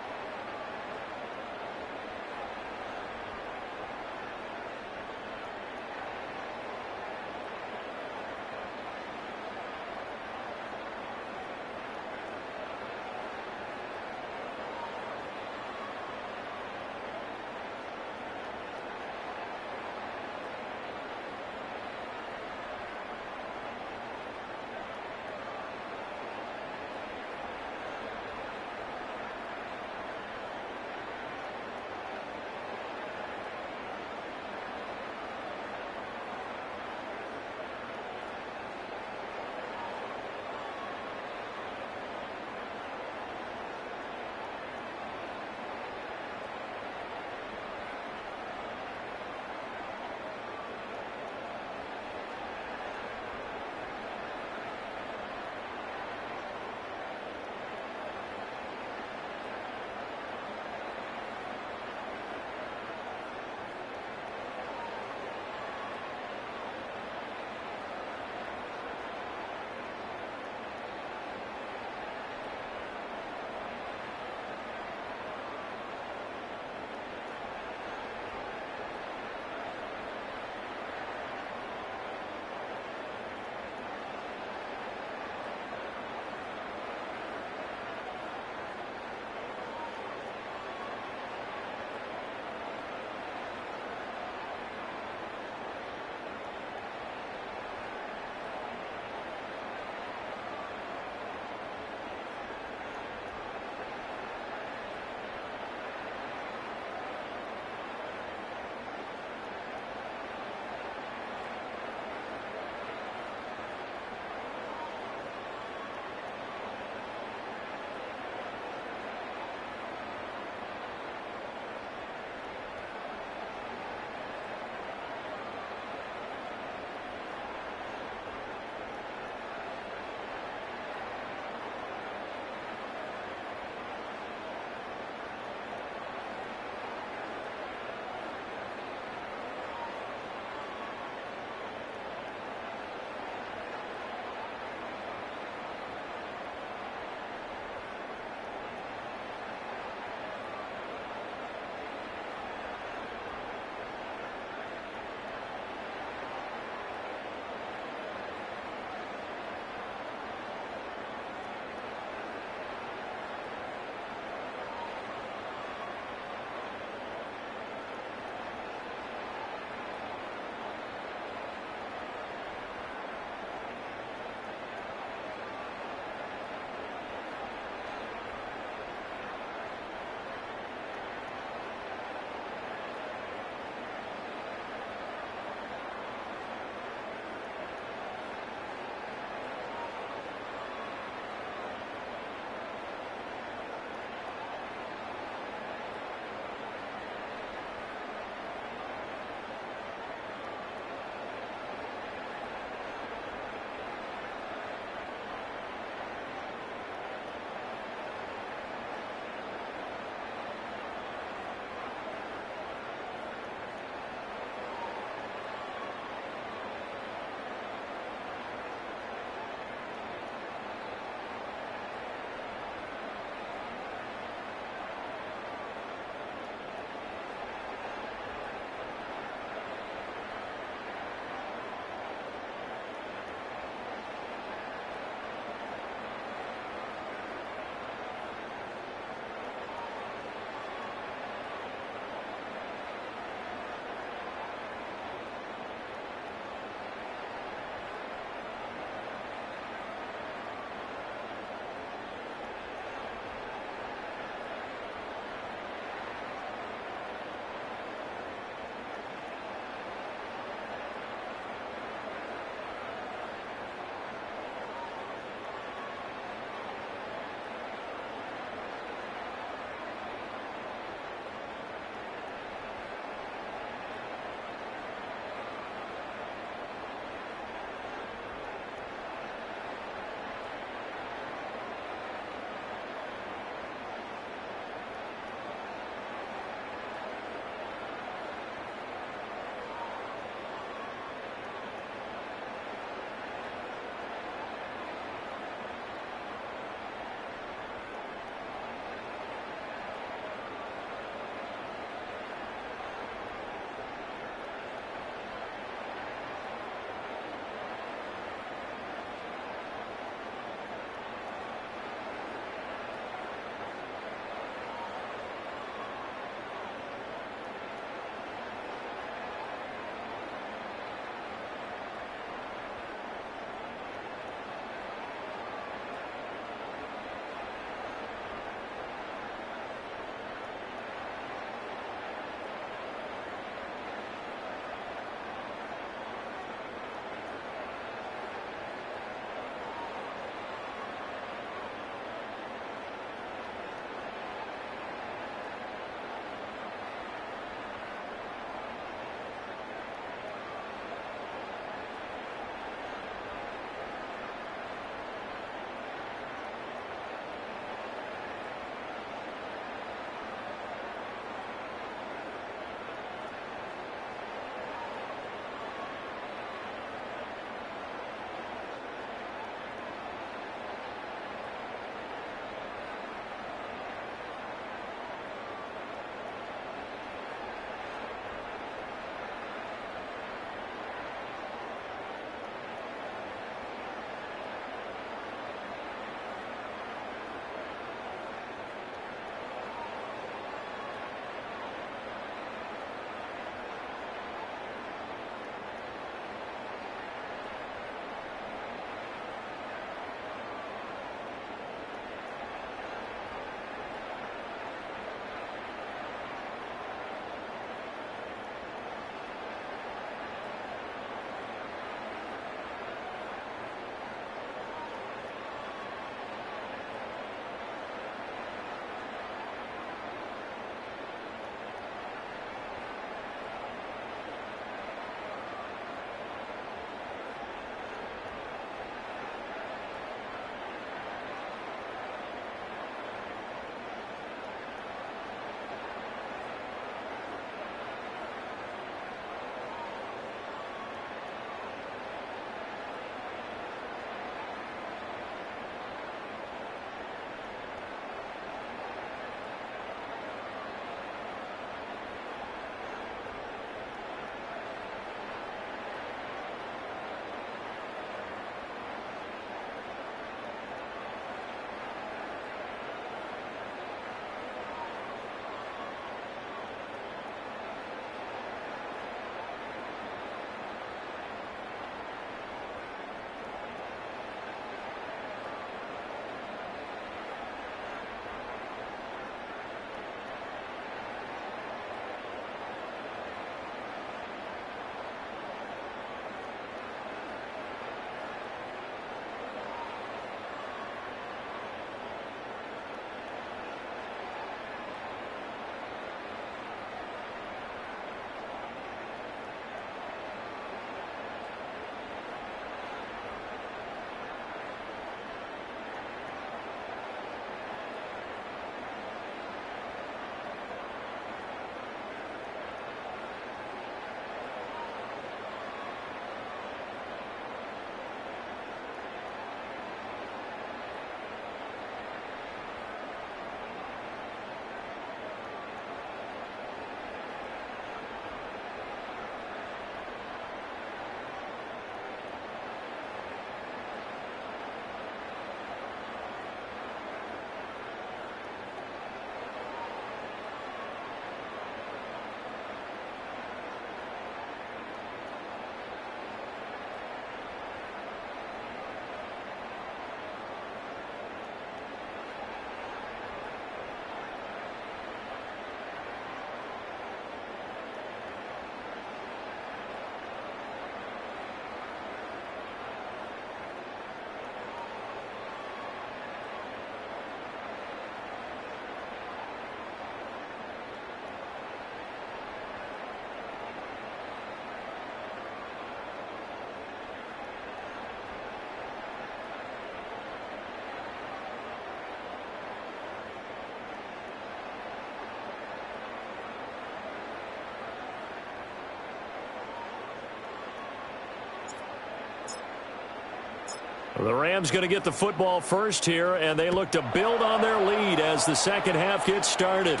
The Rams going to get the football first here, and they look to build on their lead as the second half gets started.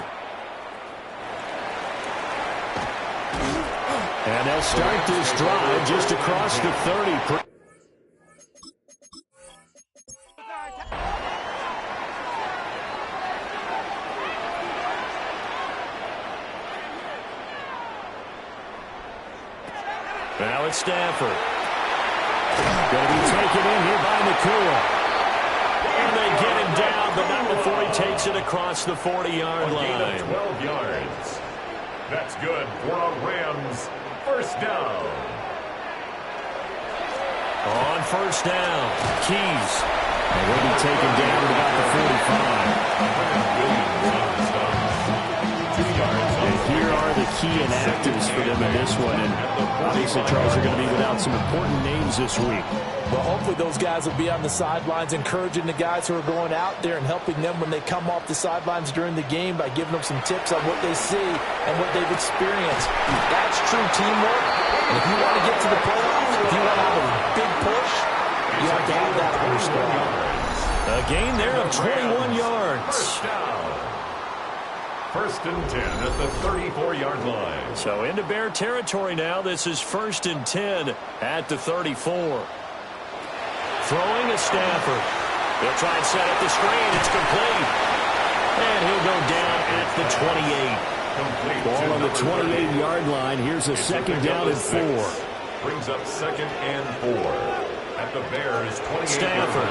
And they'll start this drive just across the 30. Now it's Stafford. Going to be taken in here by Nakua. And they get him down, but not before he takes it across the 40-yard line. A gain of 12 yards. That's good for a Rams first down. On first down, Keys. And he'll be taken down at about the 45. And here are the key inactives for them in this one. And obviously, Charles, are going to be without some important names this week. Well, hopefully those guys will be on the sidelines encouraging the guys who are going out there and helping them when they come off the sidelines during the game by giving them some tips on what they see and what they've experienced. That's true teamwork. And if you want to get to the playoffs, if you want to have a big push, you have to have that on your squad. A gain there of 21 yards. First down. First and 10 at the 34-yard line. So into Bear territory now. This is first and 10 at the 34. Throwing to Stafford. He'll try and set up the screen. It's complete. And he'll go down at the 28. Ball on the 28-yard line. Here's a second down and 4. Brings up second and 4 at the Bears' 28. Stafford.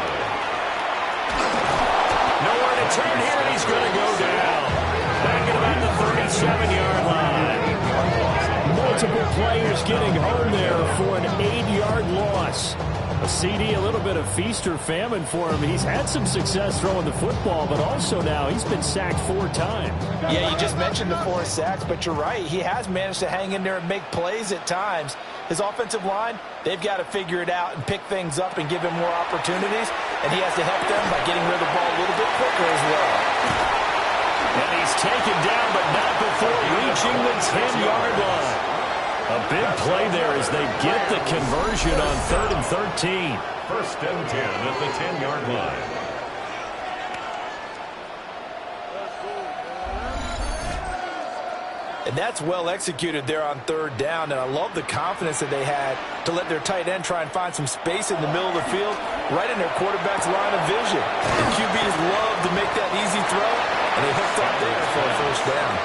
Nowhere to turn here, and he's going to go down. Back at about the 37-yard line. Multiple players getting home there for an 8-yard loss. A CD, a little bit of feast or famine for him. He's had some success throwing the football, but also now he's been sacked 4 times. Yeah, you just mentioned the 4 sacks, but you're right. He has managed to hang in there and make plays at times. His offensive line, they've got to figure it out and pick things up and give him more opportunities, and he has to help them by getting rid of the ball a little bit quicker as well. And he's taken down, but not before reaching the 10-yard line. A big play there as they get the conversion on 3rd and 13. First and 10 at the 10-yard line. And that's well executed there on 3rd down, and I love the confidence that they had to let their tight end try and find some space in the middle of the field, right in their quarterback's line of vision. The QBs love to make that easy throw, and they hooked up there for a first down.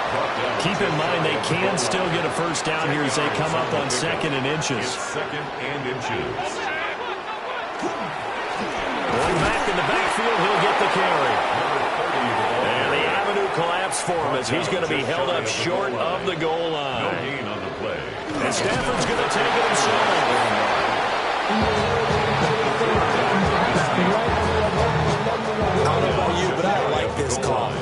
Keep in mind they can still get a first down here as they come up on 2nd and inches. Second and inches. Going back in the backfield, he'll get the carry. And the avenue collapse for him as he's going to be held up short of the goal line. No gain on the play. And Stafford's going to take it himself. I don't know about you, but I like this call.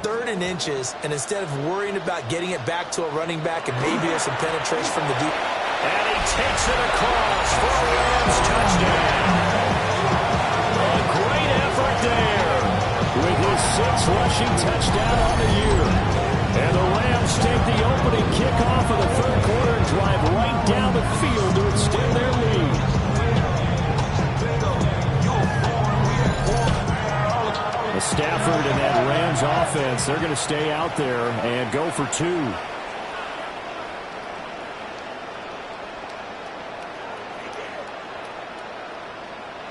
3rd and inches, and instead of worrying about getting it back to a running back and maybe there's some penetration from the deep. And he takes it across for a Rams touchdown. A great effort there with his 6th rushing touchdown on the year. And the Rams take the opening kickoff of the 3rd quarter and drive right down the field to extend their lead. Stafford and that Rams offense, they're going to stay out there and go for 2.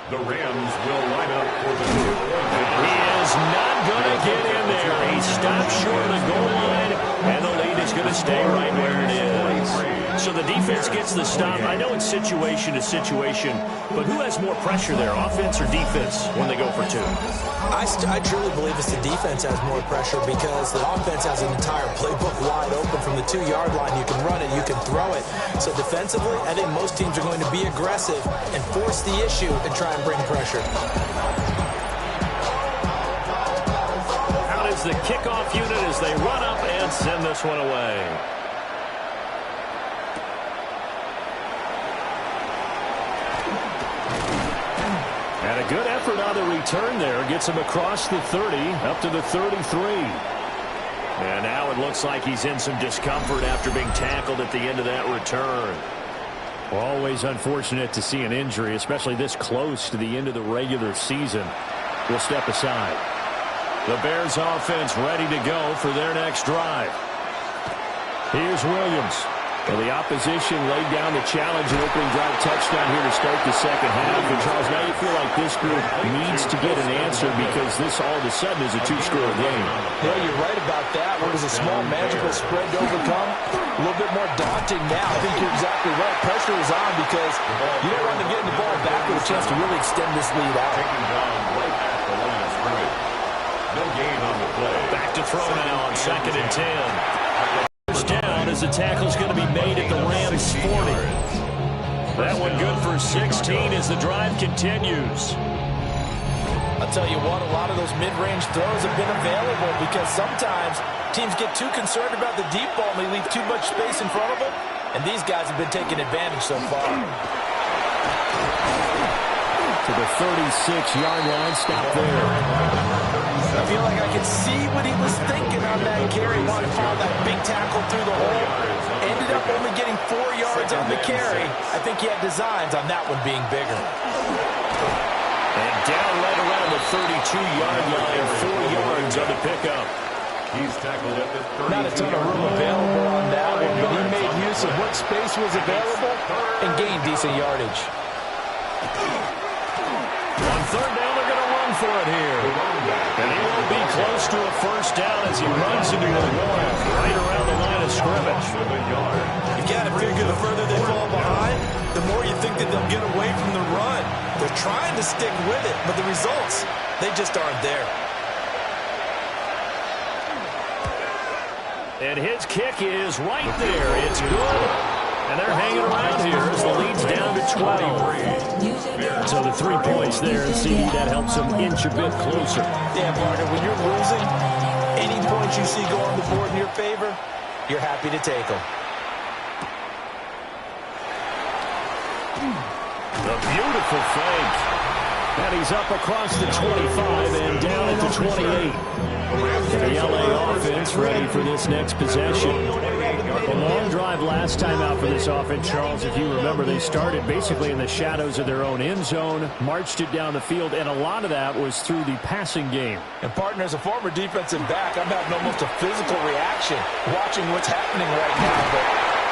The Rams will line up for the 2-point. He is not going to get in there. He stopped short of the goal line, and the lead is going to stay right where it is. So the defense gets the stop. I know it's situation to situation, but who has more pressure there, offense or defense, when they go for 2? I truly believe it's the defense has more pressure because the offense has an entire playbook wide open from the 2-yard line. You can run it, you can throw it. So defensively, I think most teams are going to be aggressive and force the issue and try and bring pressure. Out is the kickoff unit as they run up and send this one away. And a good effort on the return there. Gets him across the 30, up to the 33. And now it looks like he's in some discomfort after being tackled at the end of that return. Always unfortunate to see an injury, especially this close to the end of the regular season. We'll step aside. The Bears offense ready to go for their next drive. Here's Williams. Well, the opposition laid down the challenge and opening drive touchdown here to start the second half. And Charles, now you feel like this group needs to get an answer because this all of a sudden is a two-score game. Yeah, you're right about that. Where there's a small magical spread to overcome, a little bit more daunting now. I think you're exactly right. Pressure is on because you don't want to get the ball back with a chance to really extend this lead out. Taking down right at the line of scrimmage. No gain on the play. Back to throw now on 2nd and 10. Down as the tackle's going to be made at the Rams 40. That one good for 16 as the drive continues. I'll tell you what, a lot of those mid-range throws have been available because sometimes teams get too concerned about the deep ball and they leave too much space in front of them, and these guys have been taking advantage so far. To the 36-yard line, stop there. I feel like I can see what he was thinking on that carry. He wanted to follow that big tackle through the hole. Ended up only getting 4 yards on the carry. I think he had designs on that one being bigger. And down right around the 32-yard line, 4 yards on the pickup. He's tackled at the 32. Not a ton of room available on that one, but he made use of what space was available and gained decent yardage. On 3rd down, they're going to run for it here. And he won't be close to a first down as he runs into a wall right around the line of scrimmage. You got to figure the further they fall behind, the more you think that they'll get away from the run. They're trying to stick with it, but the results, they just aren't there. And his kick is right there. It's good. And they're hanging around here as the lead's down to 12. So the 3 points there, and see that helps them inch a bit closer. Yeah, partner, when you're losing, any points you see go on the board in your favor, you're happy to take them. A beautiful fake. And he's up across the 25 and down at the 28. The LA offense ready for this next possession. A long drive last time out for this offense, Charles. If you remember, they started basically in the shadows of their own end zone, marched it down the field, and a lot of that was through the passing game. And, partner, as a former defensive back, I'm having almost a physical reaction watching what's happening right now. But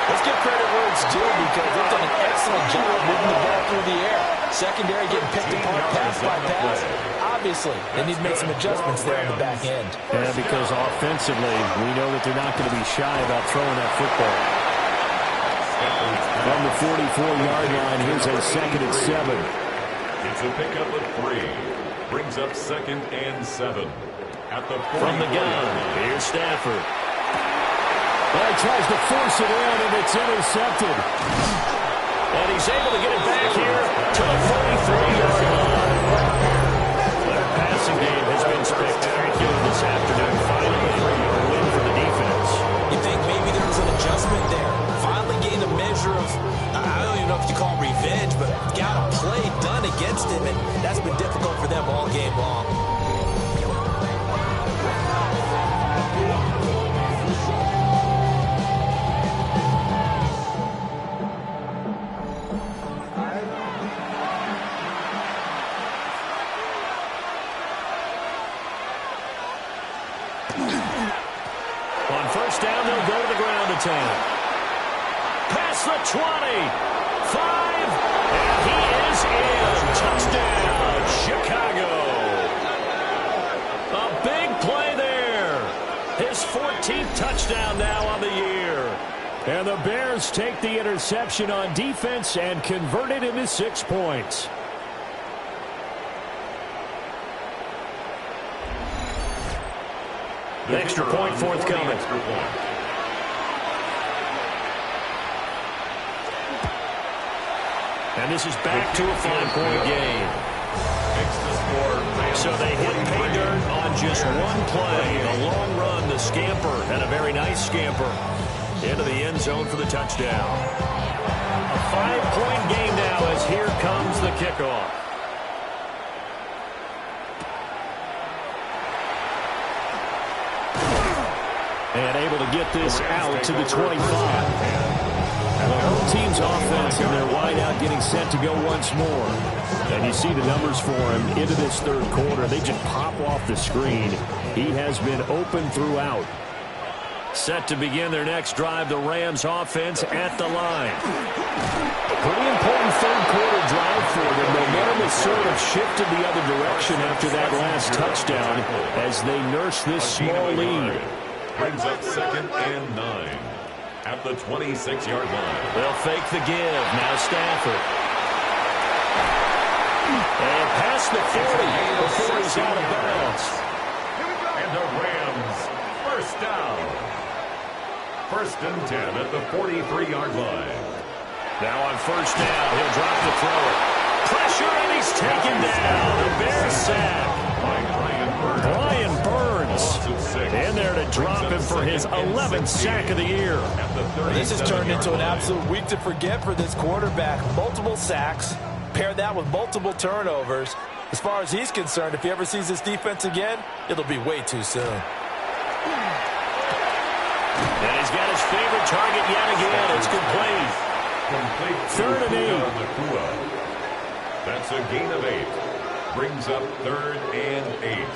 let's give credit where it's due because they've done an excellent job moving the ball through the air. Secondary getting picked apart pass by pass. Obviously, they need to make some adjustments there on the back end. Yeah, because offensively, we know that they're not going to be shy about throwing that football. From the 44-yard line, here's a 2nd and 7. It's a pickup of 3. Brings up 2nd and 7. At the 40. From the gun, here's Stafford. Well, he tries to force it in, and it's intercepted. And he's able to get it back here to the 43-yard line. Their passing game has been spectacular this afternoon. Finally, a win for the defense. You think maybe there was an adjustment there? Finally gained a measure of, I don't even know if you call it revenge, but got a play done against him, and that's been difficult for them all game long. On 1st down, they'll go to the ground attack. Past the 20. 5. And he is in. Touchdown, Chicago. A big play there. His 14th touchdown now on the year. And the Bears take the interception on defense and convert it into 6 points. Extra point forthcoming. And this is back to a 5-point game. So they hit pay dirt on just one play. A long run, the scamper, and a very nice scamper into the end zone for the touchdown. A 5-point game now as here comes the kickoff. And able to get this out to the 25. The home team's offense and their wideout getting set to go once more. And you see the numbers for him into this third quarter. They just pop off the screen. He has been open throughout. Set to begin their next drive, the Rams offense at the line. Pretty important third quarter drive for them. Momentum has sort of shifted the other direction after that last touchdown as they nurse this small lead. Brings up 2nd and 9 at the 26-yard line. They'll fake the give. Now Stafford. And past the 40 before he's out of bounds. And the Rams, first down. 1st and 10 at the 43-yard line. Now on first down, he'll drop the throw. Pressure, and he's taken down. The Bears sack. Brian Burns in there to drop him for his 11th sack of the year. This has turned into an absolute week to forget for this quarterback. Multiple sacks, pair that with multiple turnovers. As far as he's concerned, if he ever sees this defense again, it'll be way too soon. And he's got his favorite target yet again. It's complete. 3rd and 8. That's a gain of 8. Brings up 3rd and 8.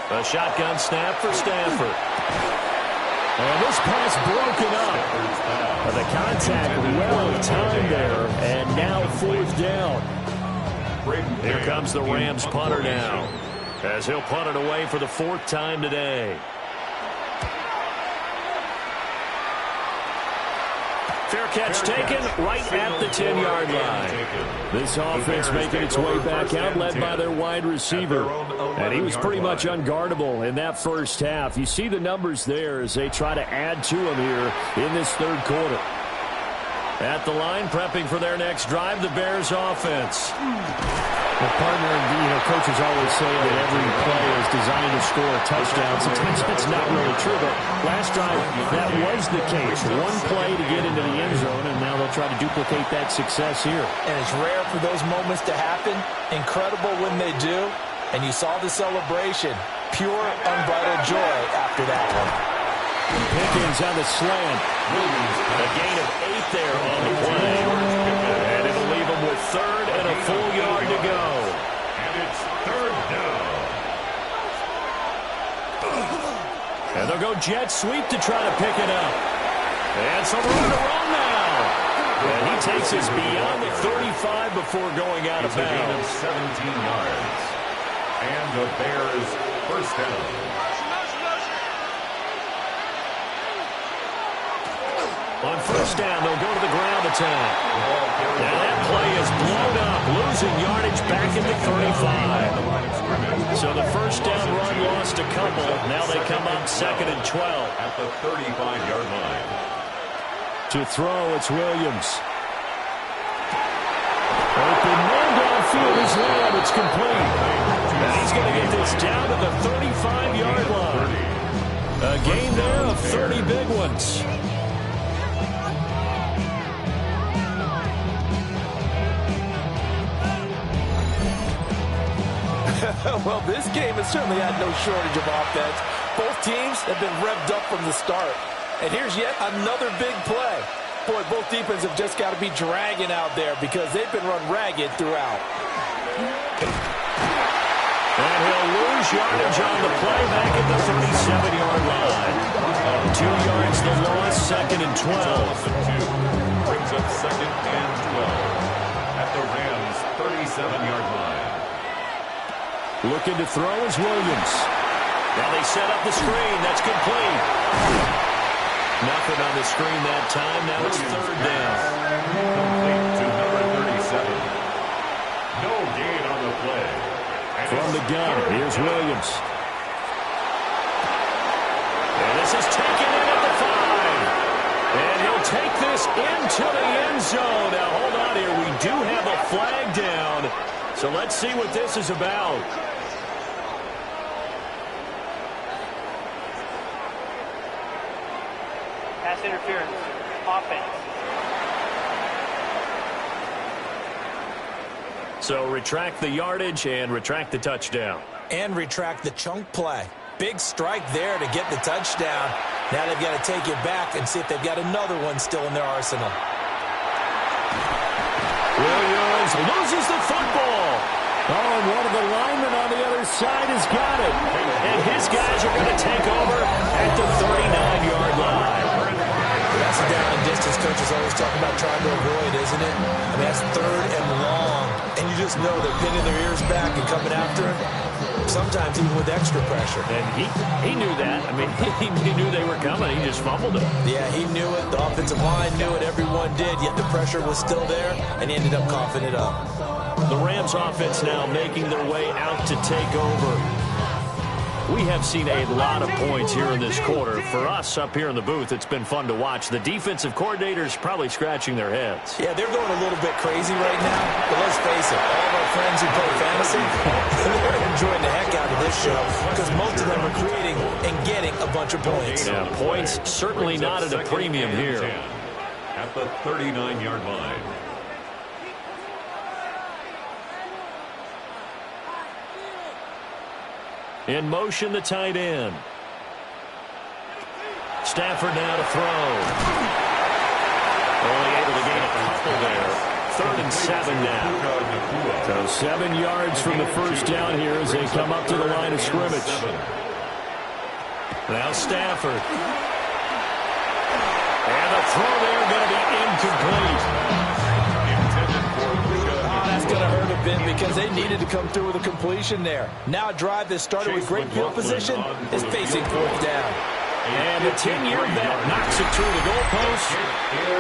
A shotgun snap for Stafford. And this pass broken up. The contact well timed there. And now 4th down. Here comes the Rams punter now, as he'll punt it away for the 4th time today. Fair catch taken right at the 10-yard line. This offense making its way back out, led by their wide receiver. And he was pretty much unguardable in that first half. You see the numbers there as they try to add to him here in this third quarter. At the line, prepping for their next drive, the Bears offense. Well, partner, coaches always say that every play is designed to score a touchdown. Sometimes that's not really true, but last drive, that was the case. One play to get into the end zone, and now they'll try to duplicate that success here. And it's rare for those moments to happen. Incredible when they do. And you saw the celebration. Pure, unbridled joy after that one. Pickens on the slant. A gain of 8 there on the play. And it'll leave him with 3rd and a full yard to go. And it's 3rd down. And they'll go jet sweep to try to pick it up. And some room to run now. And he takes us beyond the 35 before going out of bounds. A gain of 17 yards. And the Bears first down. On first down, they'll go to the ground attack. Now that play is blown up, losing yardage back at the 35. So the first down run lost a couple. Now they come up 2nd and 12. At the 35-yard line. To throw, it's Williams. Open man downfield is Lamb. It's complete. And he's going to get this down to the 35-yard line. A gain there of 30 big ones. Well, this game has certainly had no shortage of offense. Both teams have been revved up from the start. And here's yet another big play. Boy, both defenses have just got to be dragging out there because they've been run ragged throughout. And he'll lose yardage on the play back at the 37-yard line. 2 yards the loss, 2nd and 12. Brings up 2nd and 12 at the Rams' 37-yard line. Looking to throw is Williams. Now they set up the screen. That's complete. Nothing on the screen that time. Now it's 3rd down. Complete to number 37. No gain on the play. And from the gun, here's Williams. And this is taken in at the 5. And he'll take this into the end zone. Now hold on here. We do have a flag down. So let's see what this is about. Pass interference. Offense. So retract the yardage and retract the touchdown. And retract the chunk play. Big strike there to get the touchdown. Now they've got to take it back and see if they've got another one still in their arsenal. Williams loses the football. Oh, and one of the linemen on the other side has got it. And his guys are going to take over at the 39-yard line. That's a down and distance coaches always talk about trying to avoid, isn't it? I mean, that's third and long. And you just know they're pinning their ears back and coming after him, sometimes even with extra pressure. And he knew that. I mean, he knew they were coming. He just fumbled it. Yeah, he knew it. The offensive line knew it. Everyone did. Yet the pressure was still there, and he ended up coughing it up. The Rams offense now making their way out to take over. We have seen a lot of points here in this quarter. For us up here in the booth, it's been fun to watch. The defensive coordinators probably scratching their heads. Yeah, they're going a little bit crazy right now. But let's face it, all of our friends who play fantasy, they're enjoying the heck out of this show because most of them are creating and getting a bunch of points. Yeah, points certainly not at a premium here. At the 39-yard line. In motion, the tight end. Stafford now to throw. Only able to gain a couple there. 3rd and 7 now. So 7 yards from the first down here as they come up to the line of scrimmage. Now Stafford. And the throw there going to be incomplete. That's going to hurt a bit because they needed to come through with a completion there. Now a drive that started with great field position is facing 4th down. And the 10-year bet knocks it through the goalpost.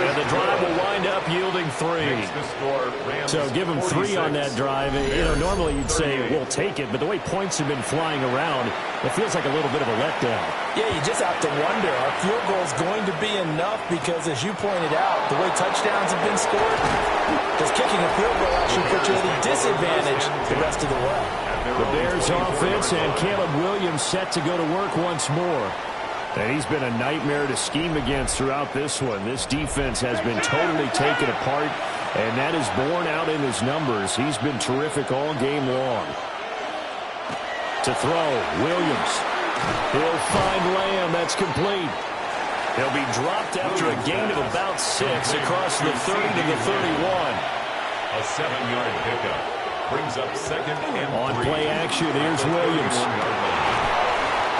And the drive will wind up yielding 3. So give them 3 on that drive. You know, normally you'd say, we'll take it. But the way points have been flying around, it feels like a little bit of a letdown. Yeah, you just have to wonder, are field goals going to be enough? Because as you pointed out, the way touchdowns have been scored, does kicking a field goal actually put you at a disadvantage the rest of the way? The Bears offense and Caleb Williams set to go to work once more. And he's been a nightmare to scheme against throughout this one. This defense has been totally taken apart, and that is borne out in his numbers. He's been terrific all game long. To throw, Williams. He'll find Lamb. That's complete. He'll be dropped after a gain of about 6 across the 30 to the 31. A 7-yard pickup brings up 2nd and 3. On play action, here's Williams.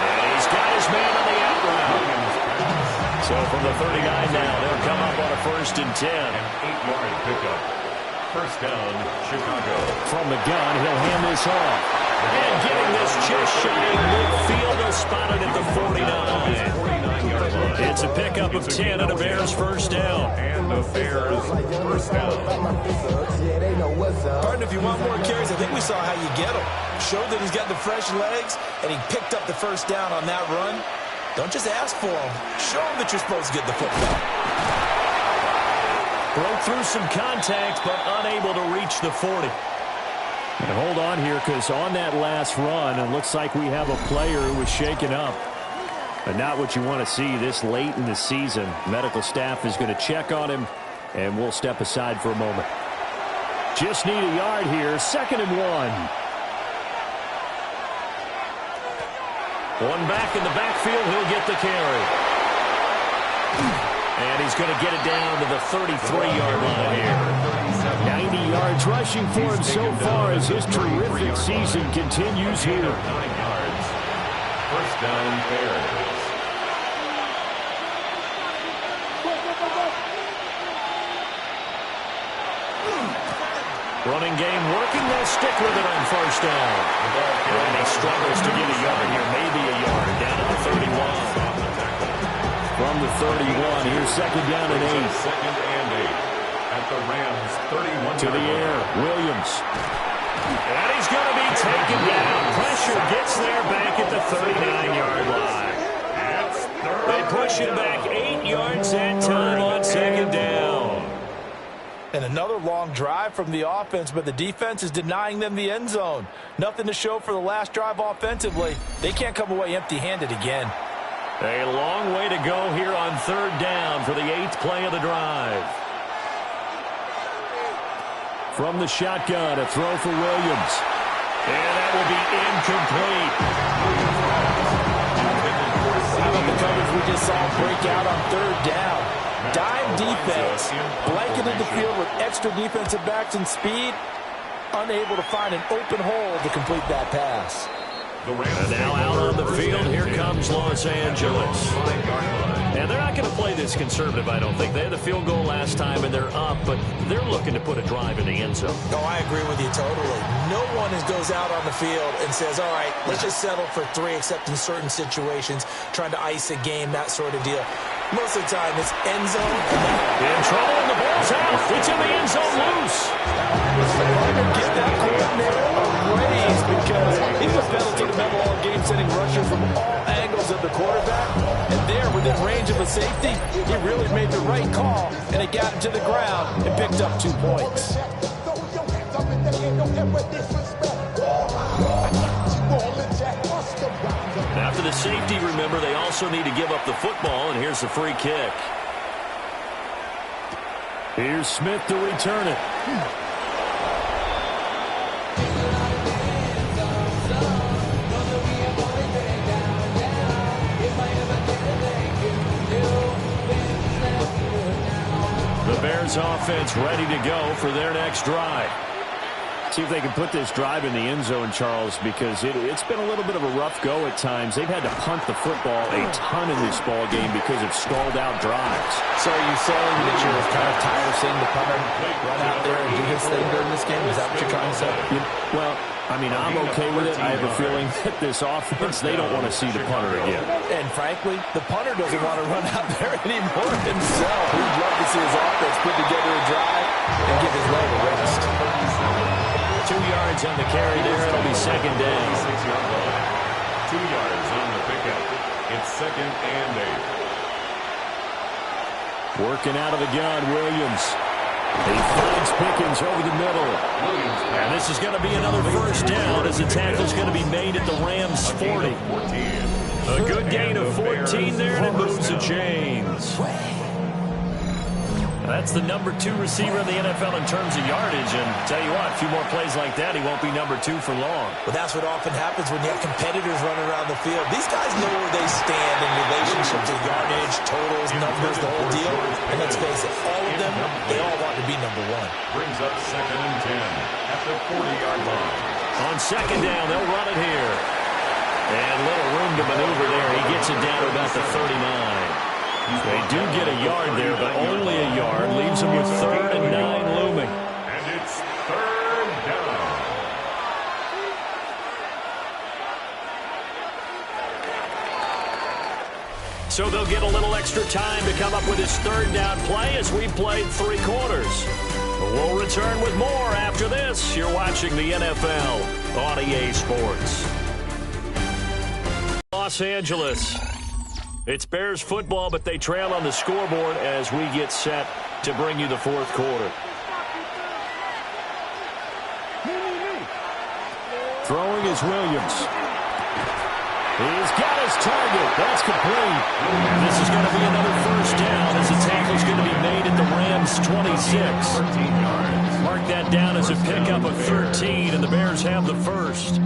And he's got his man on the out route. So from the 39 now, they'll come up on a 1st and 10. An 8-yard pickup. 1st down, Chicago. From the gun, he'll hand this off. And getting this just shy of midfield, they'll spot it at the 49. It's a pickup of 10 and a Bears 1st down. And the Bears 1st down. Pardon, if you want more carries, I think we saw how you get him. Showed that he's got the fresh legs, and he picked up the 1st down on that run. Don't just ask for him. Show him that you're supposed to get the football. Broke through some contact, but unable to reach the 40. And hold on here, because on that last run, it looks like we have a player who was shaken up. But not what you want to see this late in the season. Medical staff is going to check on him, and we'll step aside for a moment. Just need a yard here. 2nd and 1. One back in the backfield. He'll get the carry. And he's going to get it down to the 33-yard line here. 90 yards rushing for him so far as his terrific season continues here. 9 yards. 1st down, Bears. Running game working. They'll stick with it on 1st down. And he struggles to get a yard here. Maybe a yard. Down at the 31. From the 31, here's 2nd down and 8. 2nd and 8. At the Rams, 31. To the air, Williams. And he's going to be taken down. Pressure gets there back at the 39-yard line. They push him back 8 yards that time on 2nd down. And another long drive from the offense, but the defense is denying them the end zone. Nothing to show for the last drive offensively. They can't come away empty-handed again. A long way to go here on 3rd down for the 8th play of the drive. From the shotgun, a throw for Williams. And that will be incomplete. the coverage we just saw break out on third down. Dime defense, blanketed the field with extra defensive backs and speed, unable to find an open hole to complete that pass. And now out on the field, here comes Los Angeles. And they're not going to play this conservative, I don't think. They had the field goal last time, and they're up, but they're looking to put a drive in the end zone. Oh, I agree with you totally. No one goes out on the field and says, all right, let's just settle for 3, except in certain situations, trying to ice a game, that sort of deal. Most of the time, it's end zone. In trouble, and the ball's out. It's in the end zone loose. Give that coordinator a raise because he's a penalty to level all game-setting rusher from all angles of the quarterback. And there, within range of a safety, he really made the right call, and it got him to the ground and picked up 2 points. After the safety, remember, they also need to give up the football, and here's the free kick. Here's Smith to return it. The Bears offense ready to go for their next drive. See if they can put this drive in the end zone, Charles, because it's been a little bit of a rough go at times. They've had to punt the football a ton in this ball game because of stalled out drives. So are you saying that you're kind of tired of seeing the punter run out there and do his thing during this game? Is that what you're trying to say? Well, I mean, I'm okay with it. I have a feeling that this offense, they don't want to see the punter again. And frankly, the punter doesn't want to run out there anymore himself. He'd love to see his offense put together a drive and give his leg a rest. 2 yards on the carry there. It'll be second down. 2 yards on the pickup. It's 2nd and 8. Working out of the gun, Williams. He finds Pickens over the middle. And this is going to be another first down as the tackle's going to be made at the Rams' 40. A good gain of 14 there, and it moves the chains. That's the number 2 receiver in the NFL in terms of yardage. And tell you what, a few more plays like that, he won't be number 2 for long. Well, that's what often happens when you have competitors running around the field. These guys know where they stand in relationship to yardage, totals, numbers, the whole deal. And let's face it, all of them, they all want to be number 1. Brings up 2nd and 10 at the 40-yard line. On second down, they'll run it here. And little room to maneuver there. He gets it down to about the 39. They do get a yard there, but only a yard. Leaves them with 3rd and 9 looming. And it's 3rd down. So they'll get a little extra time to come up with his 3rd down play as we've played 3 quarters. We'll return with more after this. You're watching the NFL on EA Sports. Los Angeles. It's Bears football, but they trail on the scoreboard as we get set to bring you the 4th quarter. Throwing is Williams. He's got his target. That's complete. And this is going to be another first down as the tackle's going to be made at the Rams' 26. Mark that down as a pickup of 13, and the Bears have the first.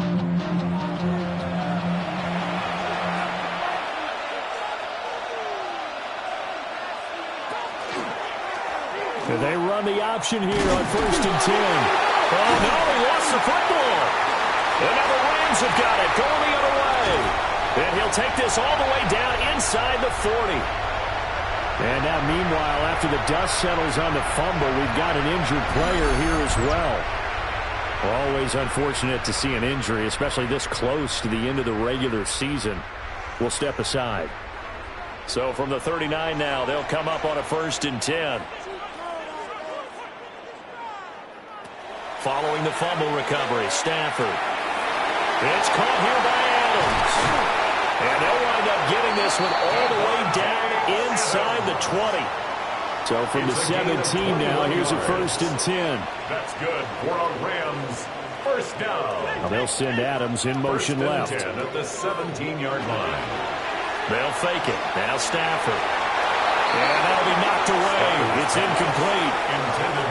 They run the option here on 1st and 10. Oh, no, he lost the football. And now the Rams have got it, going the other way. And he'll take this all the way down inside the 40. And now, meanwhile, after the dust settles on the fumble, we've got an injured player here as well. Always unfortunate to see an injury, especially this close to the end of the regular season. We'll step aside. So from the 39 now, they'll come up on a 1st and 10. Following the fumble recovery, Stafford. It's caught here by Adams. And they'll wind up getting this one all the way down inside the 20. So from the 17 now, here's a 1st and 10. That's good for a Rams. First down. Now they'll send Adams in motion left. 10 at the 17-yard line. They'll fake it. Now Stafford. And that'll be knocked away. It's incomplete.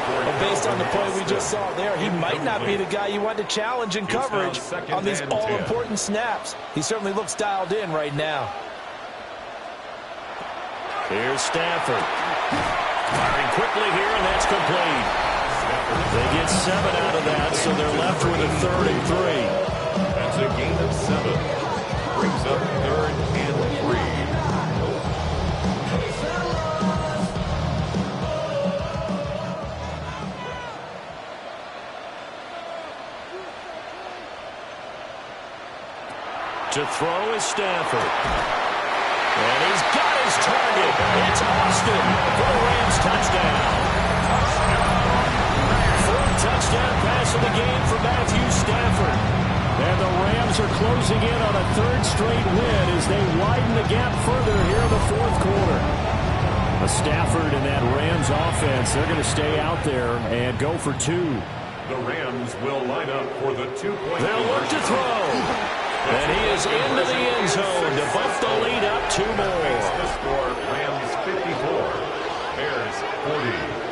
Well, based on the play we just saw there, he might not be the guy you want to challenge in coverage on these all-important snaps. He certainly looks dialed in right now. Here's Stafford. Firing quickly here, and that's complete. They get 7 out of that, so they're left with a 3rd and 3. That's a gain of 7. Brings up 3rd and 3. To throw is Stafford. And he's got his target. It's Austin for the Rams touchdown. 4th touchdown pass of the game for Matthew Stafford. And the Rams are closing in on a 3rd straight win as they widen the gap further here in the 4th quarter. Stafford and that Rams offense, they're going to stay out there and go for 2. The Rams will line up for the 2-point. They'll look to throw. And he is into the end zone to bump the lead up 2 more. The score, Rams 54, Bears 40.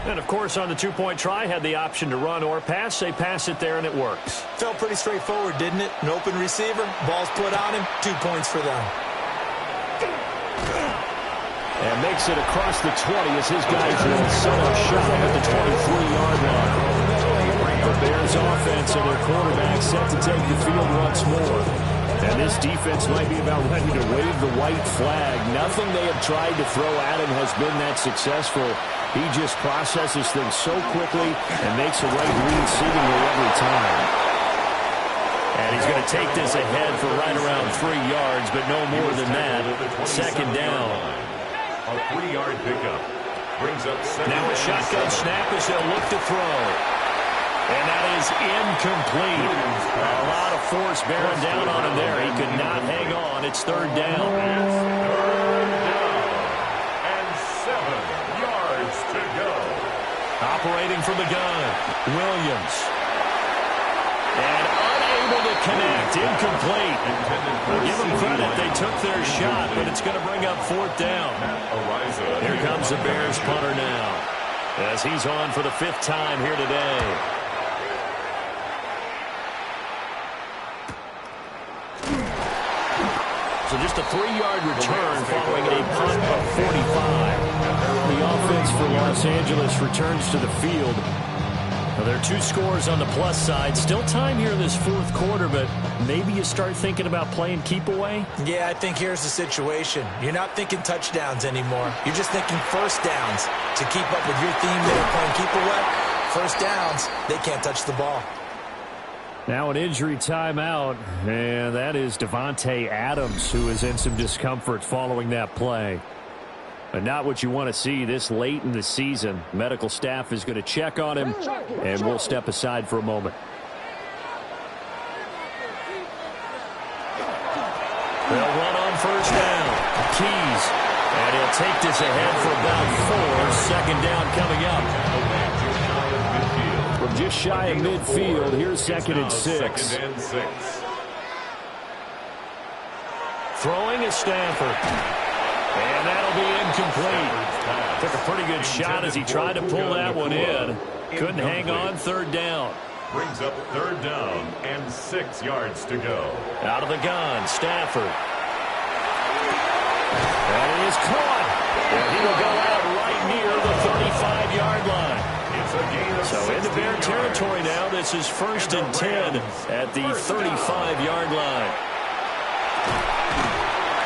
And, of course, on the 2-point try, had the option to run or pass. They pass it there, and it works. Felt pretty straightforward, didn't it? An open receiver, ball's put on him, 2 points for them. And makes it across the 20 as his guys will set up shop at the 23-yard line. The Bears offense and their quarterback set to take the field once more. And this defense might be about ready to wave the white flag. Nothing they have tried to throw at him has been that successful. He just processes things so quickly and makes the right read seemingly every time. And he's going to take this ahead for right around 3 yards, but no more than that. 2nd down. A 3-yard pickup. Brings up 2nd. Now a shotgun snap as they'll look to throw. And that is incomplete. A lot of force bearing down on him there. He could not hang on. It's 3rd down. It's 3rd down. And 7 yards to go. Operating from the gun, Williams. And unable to connect. Incomplete. Give them credit. They took their shot, but it's going to bring up 4th down. Here comes the Bears punter now, as he's on for the 5th time here today. So just a 3-yard return following a punt of 45. The offense for Los Angeles returns to the field. Now, there are 2 scores on the plus side. Still time here in this 4th quarter, but maybe you start thinking about playing keep away? Yeah, I think here's the situation. You're not thinking touchdowns anymore. You're just thinking 1st downs. To keep up with your theme there, playing keep away, 1st downs, they can't touch the ball. Now an injury timeout, and that is Davante Adams, who is in some discomfort following that play. But not what you want to see this late in the season. Medical staff is going to check on him, and we'll step aside for a moment. They'll run on 1st down. Keys, and he'll take this ahead for about 4. 2nd down coming up. From just shy of midfield, here's 2nd and 6. Throwing is Stafford. And that'll be incomplete. Took a pretty good shot as he tried to pull that one in. Couldn't hang on. 3rd down. Brings up 3rd down and 6 yards to go. Out of the gun, Stafford. And it is caught. And he will go out right near the 35-yard line. So into Bear territory now. This is 1st and 10 at the 35-yard line.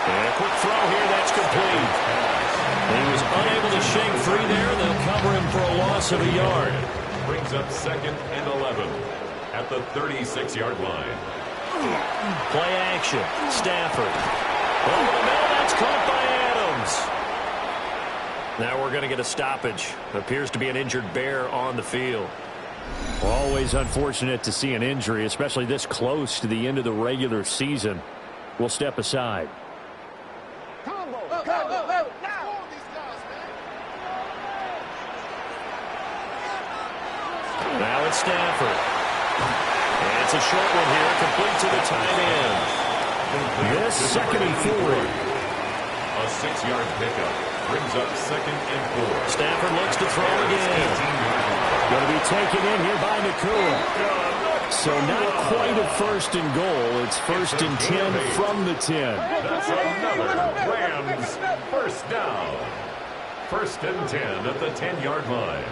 And a quick throw here. That's complete. He was unable to shake free there. They'll cover him for a loss of a yard. Brings up 2nd and 11 at the 36-yard line. Play action. Stafford. Over the middle. That's caught by Adams. Now we're going to get a stoppage. Appears to be an injured Bear on the field. Always unfortunate to see an injury, especially this close to the end of the regular season. We'll step aside. Stafford. And it's a short one here, complete to the tight end. This 2nd and 4. A 6-yard pickup brings up 2nd and 4. Stafford looks to throw again. Going to be taken in here by Nakua. So not quite a 1st and goal. It's 1st and 10 from the 10. That's another Rams first down. 1st and 10 at the 10-yard line.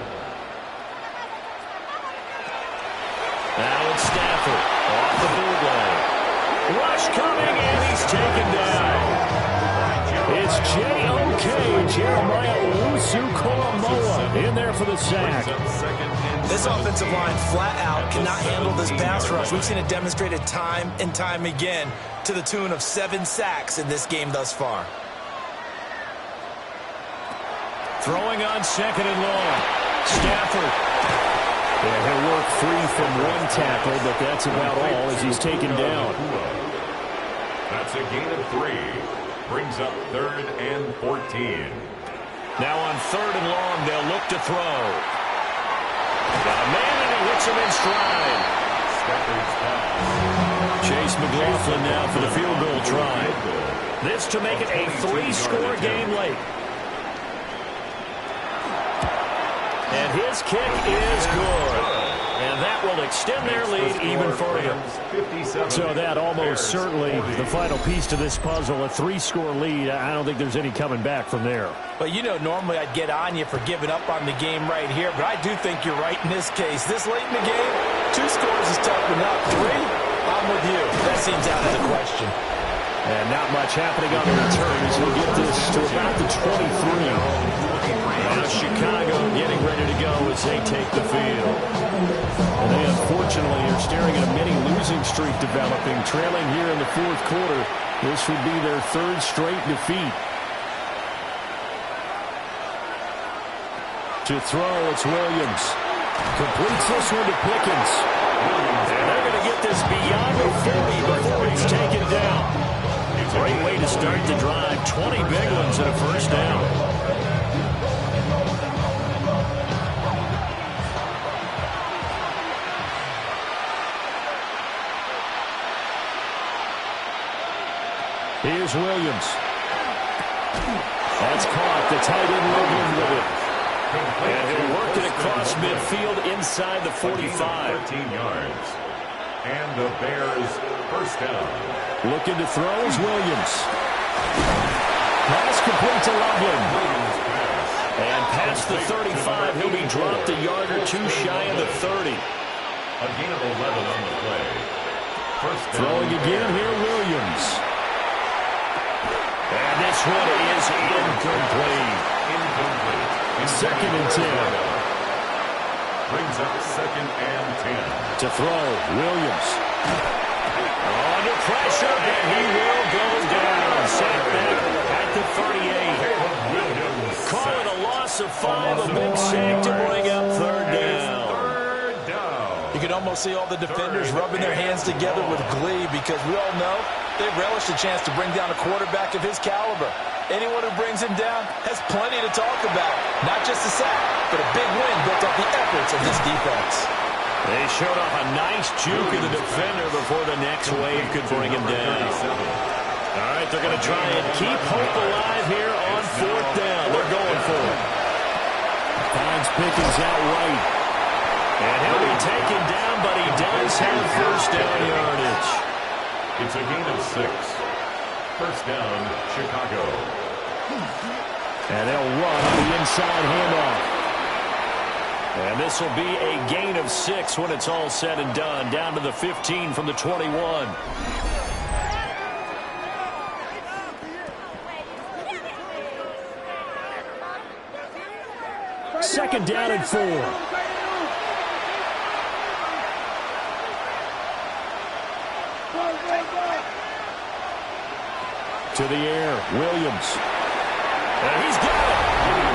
Now it's Stafford off the bootleg. Rush coming, and he's taken down. It's J.O.K. Jeremiah Owusu-Koramoah in there for the sack. This offensive line flat out cannot handle this pass rush. We've seen it demonstrated time and time again to the tune of 7 sacks in this game thus far. Throwing on 2nd and long. Stafford. Yeah, he'll work free from one tackle, but that's about all as he's taken down. That's a gain of 3. Brings up 3rd and 14. Now on 3rd and long, they'll look to throw. Got a man, and he hits him in stride. Chase McLaughlin now for the field goal try. This to make it a 3-score game late. And his kick is good. And that will extend their lead even further. So that almost certainly the final piece to this puzzle, a 3-score lead. I don't think there's any coming back from there. But, you know, normally I'd get on you for giving up on the game right here, but I do think you're right in this case. This late in the game, 2 scores is tough enough. 3, I'm with you. That seems out of the question. And not much happening on the return as we get this to about the 23. Now Chicago getting ready to go as they take the field. And they unfortunately are staring at a mini losing streak developing, trailing here in the 4th quarter. This would be their 3rd straight defeat. To throw, it's Williams. Completes this one to Pickens. And they're going to get this beyond the 40 before he's taken down. Great way to start the drive. 20 big ones and a 1st down. Here's Williams. That's caught. The tight end Logan with it. And he'll work it across midfield inside the 45. 13 yards. And the Bears first down. Looking to throw is Williams. Pass complete to Loveland. And past the 35, he'll be dropped a yard or 2 shy of the 30. A gain of 11 on the play. First down. Throwing again here, Williams. And this one is incomplete. Incomplete. 2nd and 10. Brings up 2nd and 10. To throw, Williams. Under pressure, and he will go down. Sacked back at the 38. Williams. Call it a loss of 5, a big sack to bring up 3rd down. Third down. You can almost see all the defenders rubbing their hands together with glee because we all know they relish the chance to bring down a quarterback of his caliber. Anyone who brings him down has plenty to talk about. Not just a sack, but a big win built off the efforts of this defense. They showed off a nice juke of the defender before the next wave could bring him down. All right, they're going to try and keep hope alive here on 4th down. They're going for it. Finds Pickens out right. And he'll be taken down, but he does have 1st down yardage. It's a gain of 6. First down, Chicago. And they'll run on the inside handoff. And this will be a gain of 6 when it's all said and done. Down to the 15 from the 21. Second down and 4. To the air, Williams. And he's got it.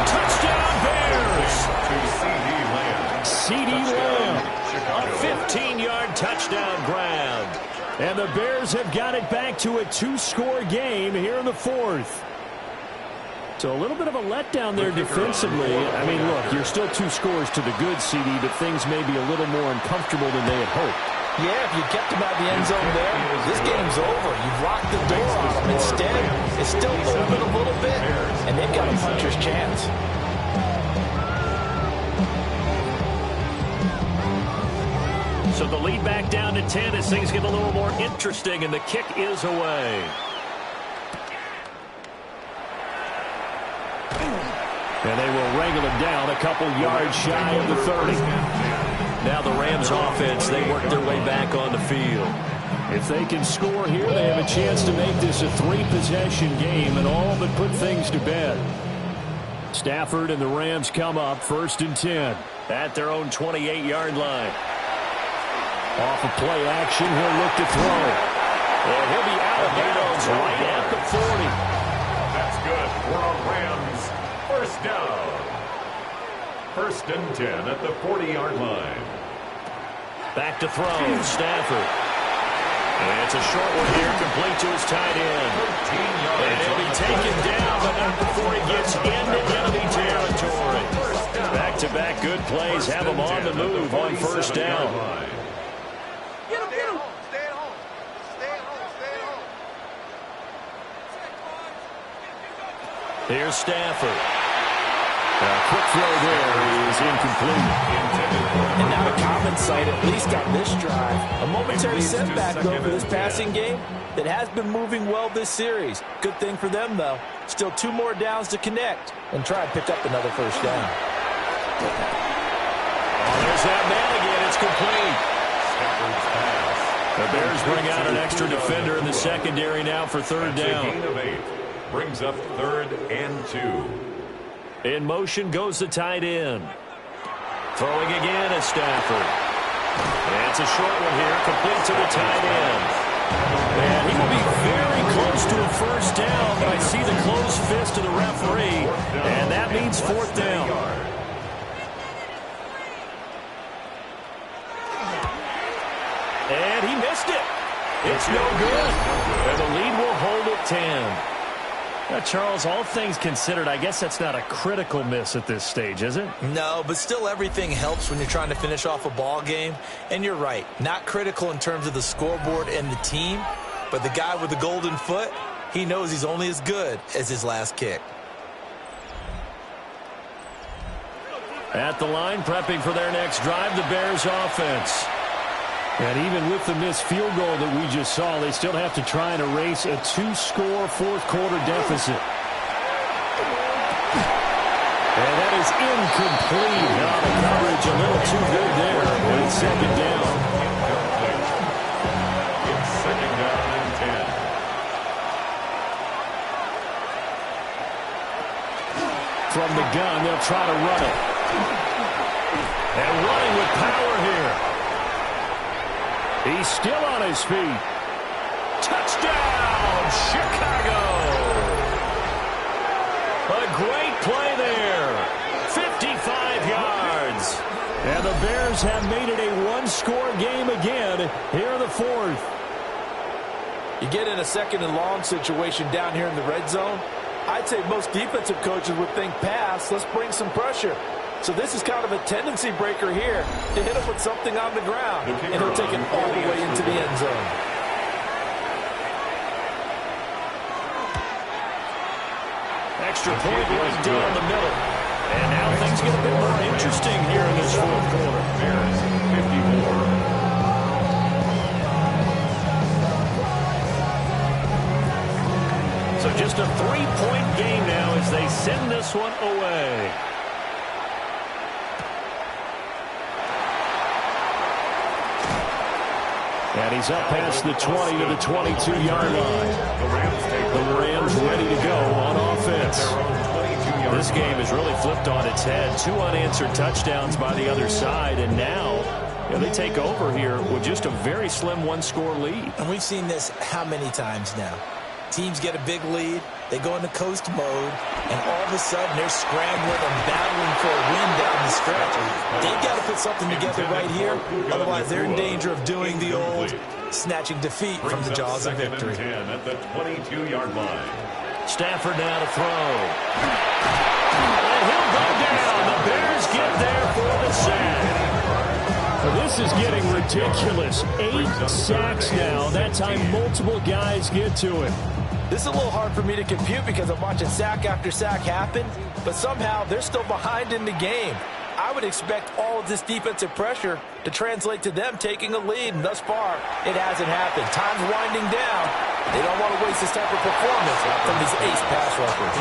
Touchdown, Bears. CeeDee Lamb. A 15-yard touchdown grab. And the Bears have got it back to a 2-score game here in the 4th. So a little bit of a letdown there defensively. I mean, look, you're still 2 scores to the good, CD, but things may be a little more uncomfortable than they had hoped. Yeah, if you kept him out of the end zone there, this game's over. You've locked the door on him. Instead, it's still open a little bit, and they've got a puncher's chance. So the lead back down to 10 as things get a little more interesting, and the kick is away. And they will wrangle him down a couple yards shy of the 30. Now the Rams offense, they work their way back on the field. If they can score here, they have a chance to make this a 3-possession game and all but put things to bed. Stafford and the Rams come up 1st and 10 at their own 28-yard line. Off of play action, he'll look to throw. And he'll be out of bounds right at the 40. That's good for our Rams. 1st down. 1st and 10 at the 40-yard line. Back to throw, Stafford. And it's a short one here, complete to his tight end. And he'll be taken down, but not before he gets into enemy territory. Back-to-back good plays have him on the move on 1st down. Here's Stafford. A quick throw there is incomplete. And now the common sight, at least on this drive. A momentary setback, though, for this passing game that has been moving well this series. Good thing for them, though. Still 2 more downs to connect and try and pick up another 1st down. Oh, there's that man again. It's complete. The Bears bring out an extra defender in the secondary now for 3rd down. Gain of 8. Brings up 3rd and 2. In motion goes the tight end. Throwing again is Stafford. And it's a short one here, complete to the tight end. And he will be very close to a 1st down, but I see the closed fist of the referee, and that means 4th down. And he missed it. It's no good. And the lead will hold at 10. Now, Charles, all things considered, I guess that's not a critical miss at this stage, is it? No, but still everything helps when you're trying to finish off a ball game. And you're right, not critical in terms of the scoreboard and the team, but the guy with the golden foot, he knows he's only as good as his last kick. At the line, prepping for their next drive, the Bears offense. And even with the missed field goal that we just saw, they still have to try and erase a 2-score 4th-quarter deficit. And that is incomplete. Now the coverage a little too good there, but it's 2nd down. It's 2nd down and 10. From the gun, they'll try to run it. And running with power here. He's still on his feet. Touchdown, Chicago! A great play there. 55 yards. And the Bears have made it a 1-score game again here in the 4th. You get in a 2nd and long situation down here in the red zone, I'd say most defensive coaches would think pass, let's bring some pressure. So this is kind of a tendency breaker here to hit him with something on the ground, and he'll take it all the way into the end zone. Extra point right down the middle. And now things get a bit more interesting here in this 4th quarter. Bears 54. So just a 3-point game now as they send this one away. And he's up past the 20 to the 22-yard line. The Rams ready to go on offense. This game has really flipped on its head. 2 unanswered touchdowns by the other side, and now they take over here with just a very slim 1-score lead. And we've seen this how many times now? Teams get a big lead, they go into coast mode, and all of a sudden they're scrambling and battling for a win down the stretch. They've got to put something together right here, otherwise they're in danger of doing the old snatching defeat from the jaws of victory. 10 at the 22-yard line. Stafford now to throw. And he'll go down. The Bears get there for the sack. This is getting ridiculous. 8 sacks now. That time multiple guys get to him. This is a little hard for me to compute because I'm watching sack after sack happen, but somehow they're still behind in the game. I would expect all of this defensive pressure to translate to them taking a lead, and thus far, it hasn't happened. Time's winding down. They don't want to waste this type of performance from these ace pass rushers.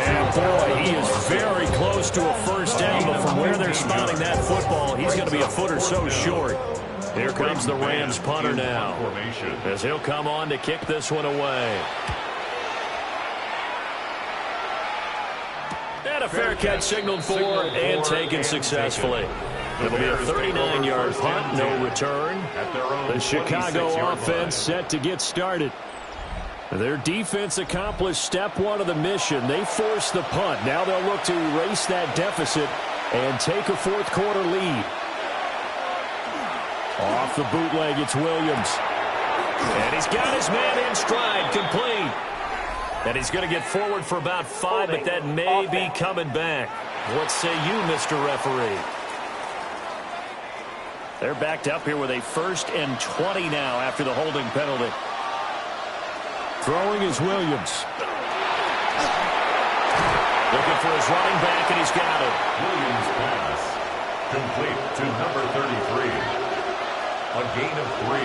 And boy, he is very close to a first down, but from where they're spotting that football, he's going to be a foot or so short. Here comes the Rams punter now, as he'll come on to kick this one away. And a fair catch signaled for and taken successfully. It'll be a 39-yard punt, no return. The Chicago offense set to get started. Their defense accomplished step one of the mission. They forced the punt. Now they'll look to erase that deficit and take a fourth quarter lead. Off the bootleg, it's Williams. And he's got his man in stride, complete. And he's going to get forward for about 5, but that may be coming back. What say you, Mr. Referee? They're backed up here with a 1st and 20 now after the holding penalty. Throwing is Williams. Looking for his running back, and he's got it. Williams pass. Complete to number 33. A gain of 3.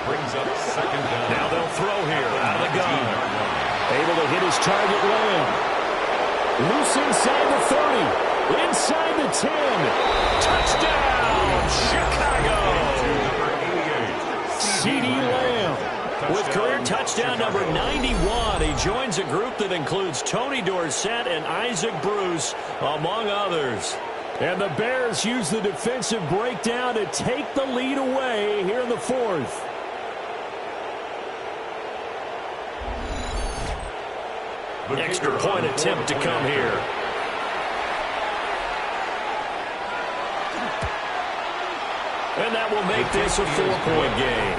Brings up 2nd down. Now they'll throw here out of the gun. Able to hit his target Lamb. Loose inside the 30. Inside the 10. Touchdown, Chicago. CeeDee Lamb with career touchdown number 91. He joins a group that includes Tony Dorsett and Isaac Bruce, among others. And the Bears use the defensive breakdown to take the lead away here in the 4th. Extra point attempt to come here. And that will make this a 4-point game.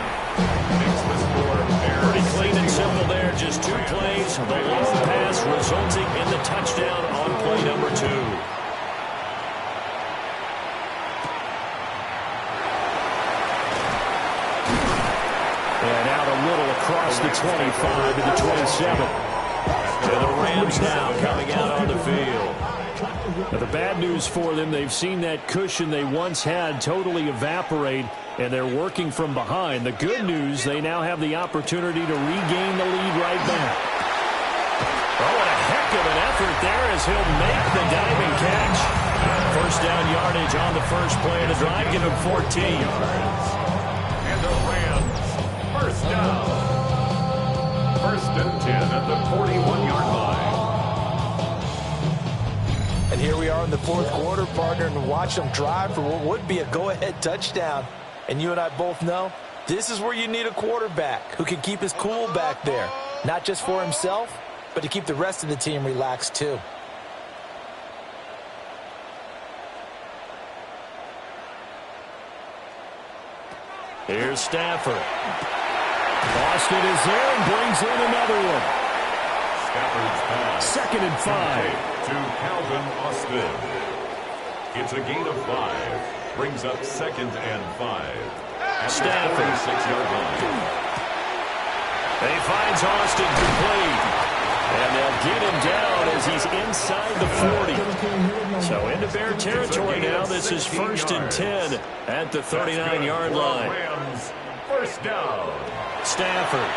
Pretty clean and simple there. Just 2 plays. The long pass resulting in the touchdown on play number 2. And out a little across the 25 to the 27. And the Rams now coming out on the field. Now the bad news for them, they've seen that cushion they once had totally evaporate, and they're working from behind. The good news, they now have the opportunity to regain the lead right back. Oh, what a heck of an effort there as he'll make the diving catch. First down yardage on the first play of the drive, give him 14. And the Rams, first down. 1st and 10 at the 41-yard line. And here we are in the 4th quarter, partner, and watch them drive for what would be a go-ahead touchdown. And you and I both know this is where you need a quarterback who can keep his cool back there. Not just for himself, but to keep the rest of the team relaxed too. Here's Stafford. Austin is there and brings in another one. Stafford's pass. 2nd and 5. To Calvin Austin. It's a gain of 5. Brings up 2nd and 5. At Stafford. the 46-yard line. He finds Austin complete. And they'll get him down as he's inside the 40. So into Bear territory now. This is 1st and 10 at the 39-yard line. Rams, first down. Stafford.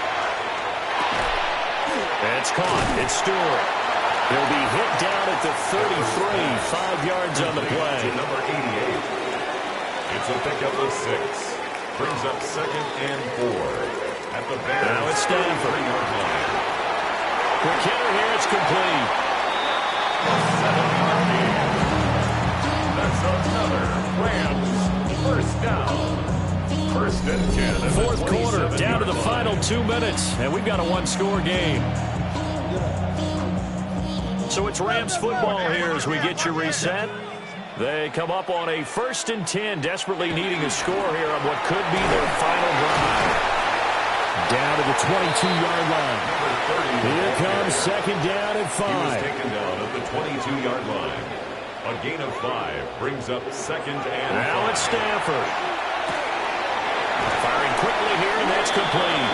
It's caught. It's Stewart. He'll be hit down at the 33. 5 yards on the play. To number 88. It's a pickup of 6. Brings up 2nd and 4. At the Bears. Now it's Stafford. 3-yard line. Quick hitter here. It's complete. 7-yard gain. That's another Rams first down. 1st and 10. 4th quarter, down to the final 2 minutes, and we've got a 1-score game. So it's Rams football here as we get you reset. They come up on a 1st and 10, desperately needing a score here on what could be their final drive. Down to the 22-yard line. Here comes second down and 5. He was taken down at the 22-yard line. A gain of 5 brings up second and now 5. it's Stafford. Firing quickly here, and that's complete.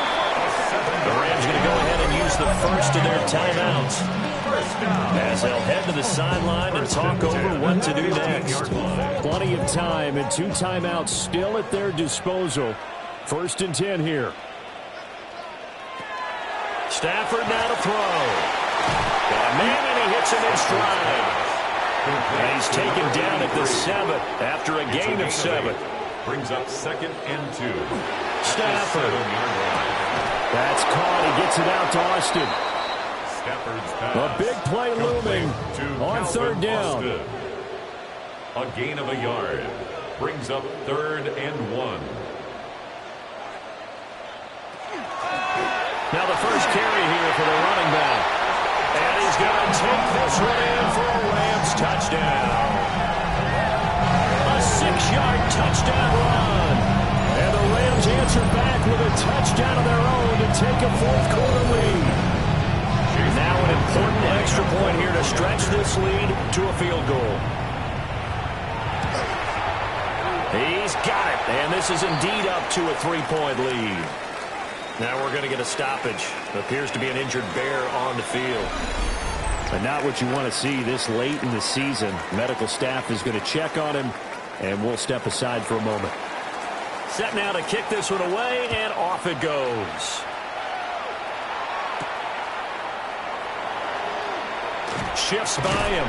The Rams going to go ahead and use the first of their timeouts, as they'll head to the sideline and talk over what to do next. Plenty of time and 2 timeouts still at their disposal. 1st and 10 here. Stafford now to throw. Got a man, and he hits him in stride. And he's taken down at the 7 after a gain of 7. Brings up second and 2. Stafford. That's caught. He gets it out to Austin. Stafford's pass. A big play looming on 3rd down. Austin. A gain of a yard. Brings up 3rd and 1. Now the first carry here for the running back. And he's going to take this one in for a Rams touchdown. A 6-yard touchdown run. And the Rams answer back with a touchdown of their own to take a 4th quarter lead. Now an important extra point here to stretch this lead to a field goal. He's got it. And this is indeed up to a 3-point lead. Now we're going to get a stoppage. Appears to be an injured Bear on the field. But not what you want to see this late in the season. Medical staff is going to check on him, and we'll step aside for a moment. Set now to kick this one away, and off it goes. Shifts by him.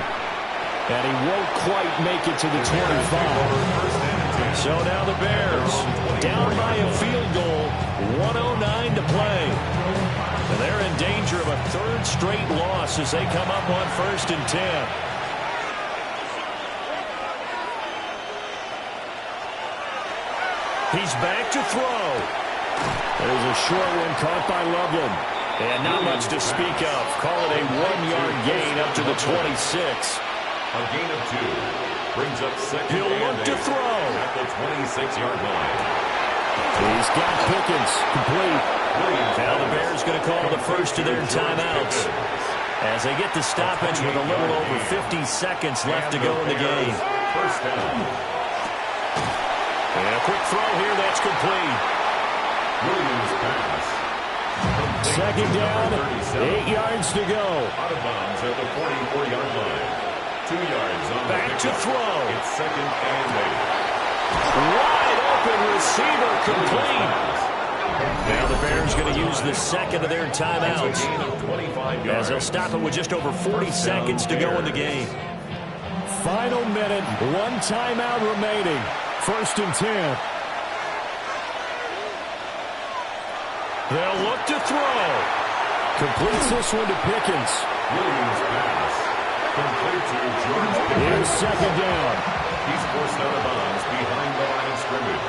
And he won't quite make it to the 25. So now the Bears down by a field goal. 1:09 to play. And they're in danger of a 3rd straight loss as they come up on 1st and 10. He's back to throw. There's a short one caught by Loveland. And not much to speak of. Call it a 1-yard gain up to the 26. A gain of 2. Brings up second He'll look and to 8 throw. at the 26-yard line. He's got Pickens complete. Now the Bears going to call the first of their timeouts as they get the stoppage with a little over 50 seconds left to go in the game. First down. And a quick throw here, that's complete. Williams pass. Second down, 8 yards to go. Out of bounds at the 44-yard line. 2 yards on Back the to throw. It's second and 8. Wide open receiver complete. Now the Bears going to use the second of their timeouts as they'll stop it with just over 40 seconds to go in the game. Final minute, 1 timeout remaining. 1st and 10. They'll look to throw. Completes this one to Pickens. Williams pass. Complete to George Pickens. Here's second down. He's forced out of bounds behind the line of scrimmage.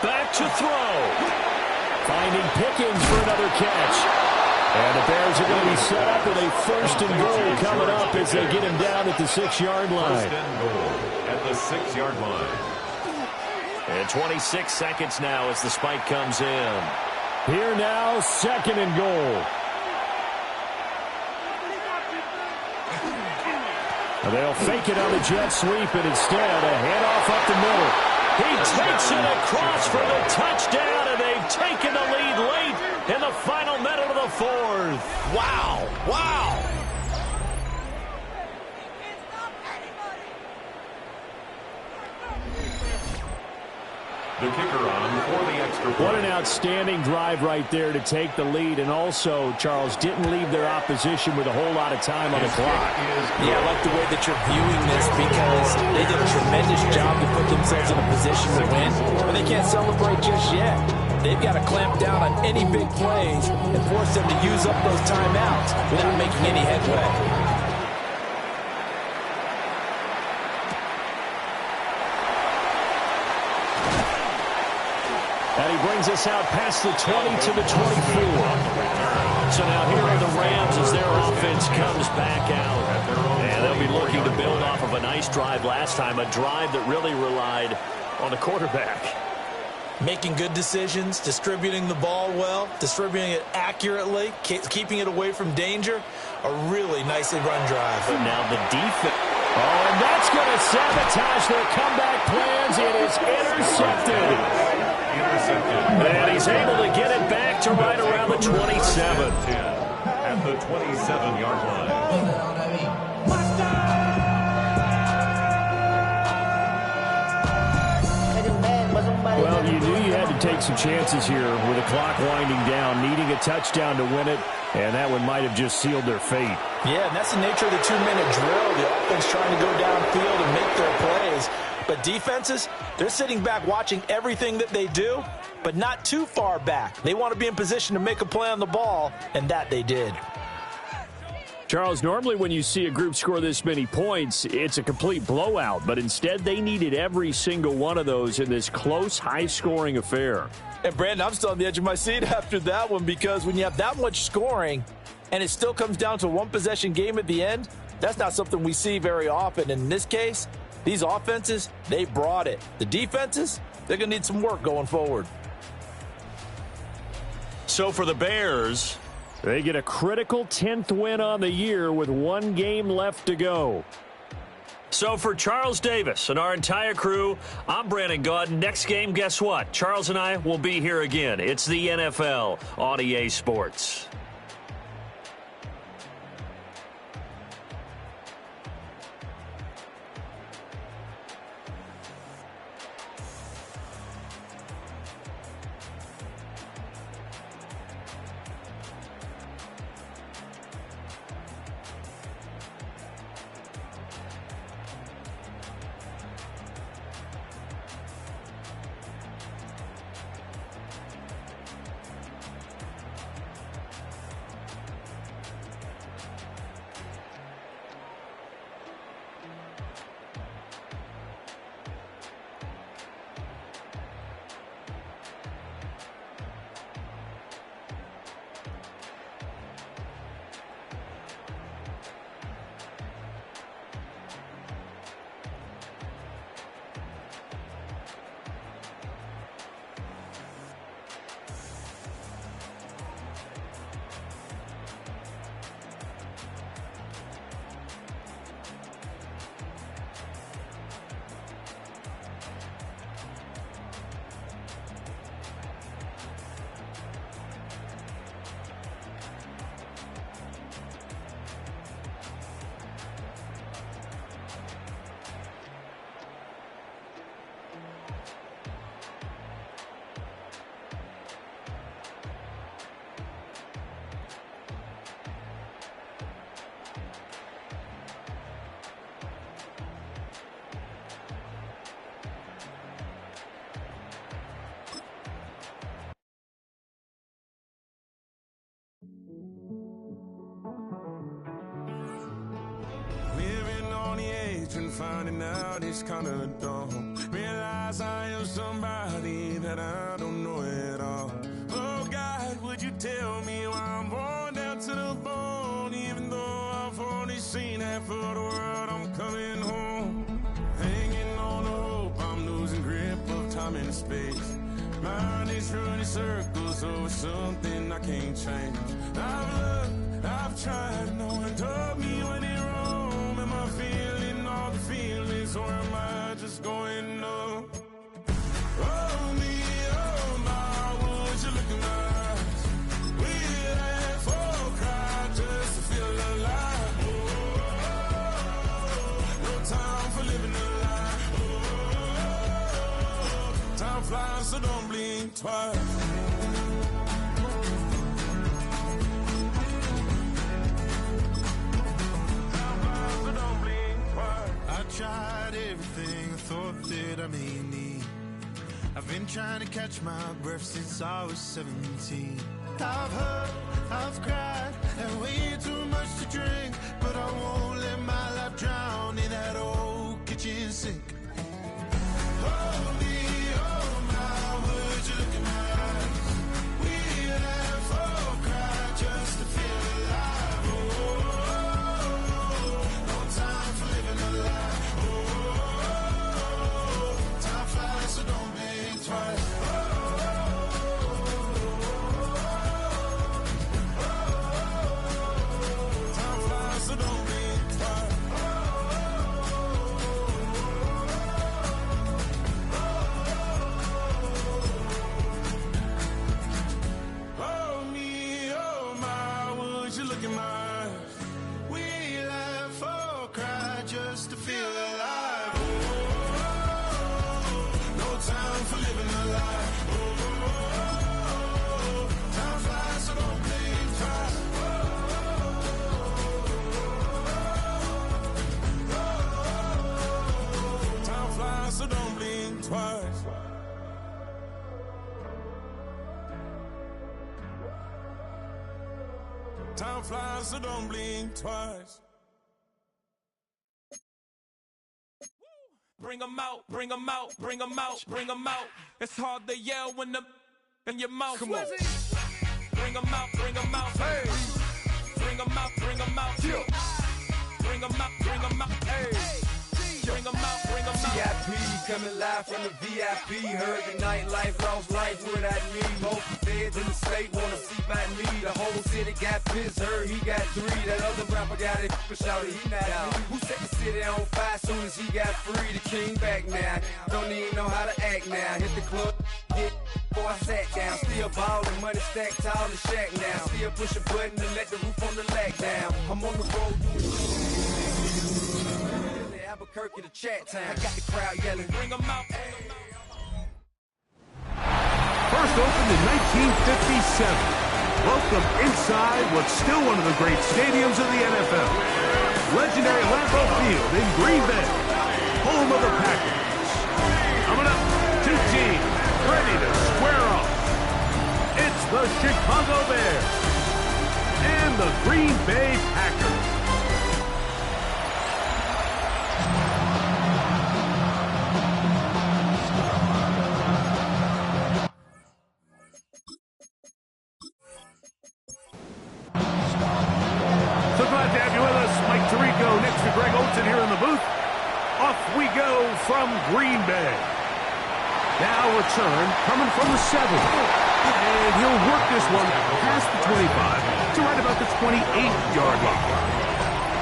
Back to throw. Finding Pickens for another catch. And the Bears are going to be set up with a 1st and goal coming up as they get him down at the 6-yard line. 1st and goal at the 6-yard line. And 26 seconds now as the spike comes in. Here now, 2nd and goal. They'll fake it on the jet sweep, and instead a handoff up the middle. He takes it across for the touchdown, and they've taken the lead late in the final minute of the 4th. Wow. Wow. The kicker on for the extra point. What an outstanding drive right there to take the lead, and also, Charles, didn't leave their opposition with a whole lot of time on the clock. Yeah, I like the way that you're viewing this because they did a tremendous job to put themselves in a position to win, but they can't celebrate just yet. They've got to clamp down on any big plays and force them to use up those timeouts without making any headway. And he brings us out past the 20 to the 24. So now here are the Rams as their offense comes back out. And they'll be looking to build off of a nice drive last time, a drive that really relied on the quarterback. Making good decisions, distributing the ball well, distributing it accurately, keeping it away from danger. A really nicely run drive. But now the defense. Oh, and that's going to sabotage their comeback plans. It is intercepted. And he's able to get it back to right around the 27. At the 27-yard line. Well, you knew you had to take some chances here with the clock winding down, needing a touchdown to win it, and that one might have just sealed their fate. Yeah, and that's the nature of the 2-minute drill. The offense trying to go downfield and make their plays. But defenses, they're sitting back watching everything that they do, but not too far back. They want to be in position to make a play on the ball, and that they did. Charles, normally when you see a group score this many points, it's a complete blowout. But instead, they needed every single one of those in this close, high-scoring affair. And, Brandon, I'm still on the edge of my seat after that one because when you have that much scoring and it still comes down to a one-possession game at the end, that's not something we see very often. And in this case, these offenses, they brought it. The defenses, they're going to need some work going forward. So for the Bears, they get a critical 10th win on the year with one game left to go. So for Charles Davis and our entire crew, I'm Brandon Gaudin. Next game, guess what? Charles and I will be here again. It's the NFL on EA Sports. And finding out it's kind of dumb. Realize I am somebody that I don't know at all. Oh God, would you tell me why I'm worn down to the bone? Even though I've only seen half of the world, I'm coming home. Hanging on the hope, I'm losing grip of time and space. Mind is running circles over something I can't change. I've looked, I've tried, no one told me when it wrong. Am I feeling all the feelings, or am I just going numb? Oh me, oh my, would you look in my eyes? We laugh or cry just to feel alive. Oh, no time for living a lie. Oh, time flies, so don't blink twice. Tried everything I thought that I may need. I've been trying to catch my breath since I was 17. I've hurt, I've cried, and way too much to drink, but I won't let my life drown in that old kitchen sink. Oh me, oh my, would you look in my eyes? We'd have all cried just to Time flies, so don't blink twice. Bring 'em out, bring 'em out, bring 'em out, bring 'em out. It's hard to yell when the in your mouth. Come on. Bring 'em out, bring 'em out. Hey. Bring 'em out, bring 'em out. Yeah. Bring 'em out, bring 'em out. Hey. Bring 'em out, bring 'em out. VIP coming live from the VIP. Heard the nightlife, lost life without me. Most feds in the state wanna see by me. The whole city got pissed, heard he got 3. That other rapper got it, but shouted he not out. Who set the city on fire soon as he got free? The king back now, don't even know how to act now. Hit the club, hit before I sat down. Still ballin', money stacked tall in the shack now. Still push a button to let the roof on the lag down. I'm on the road. Albuquerque to chat time. I got the crowd yelling, bring 'em out. First opened in 1957. Welcome inside what's still one of the great stadiums of the NFL. Legendary Lambeau Field in Green Bay, home of the Packers. Coming up, 2 teams ready to square off. It's the Chicago Bears and the Green Bay Packers. So glad to have you with us. Mike Tirico next to Greg Olsen here in the booth. Off we go from Green Bay. Now return coming from the 7. And he'll work this one past the 25 to right about the 28-yard line.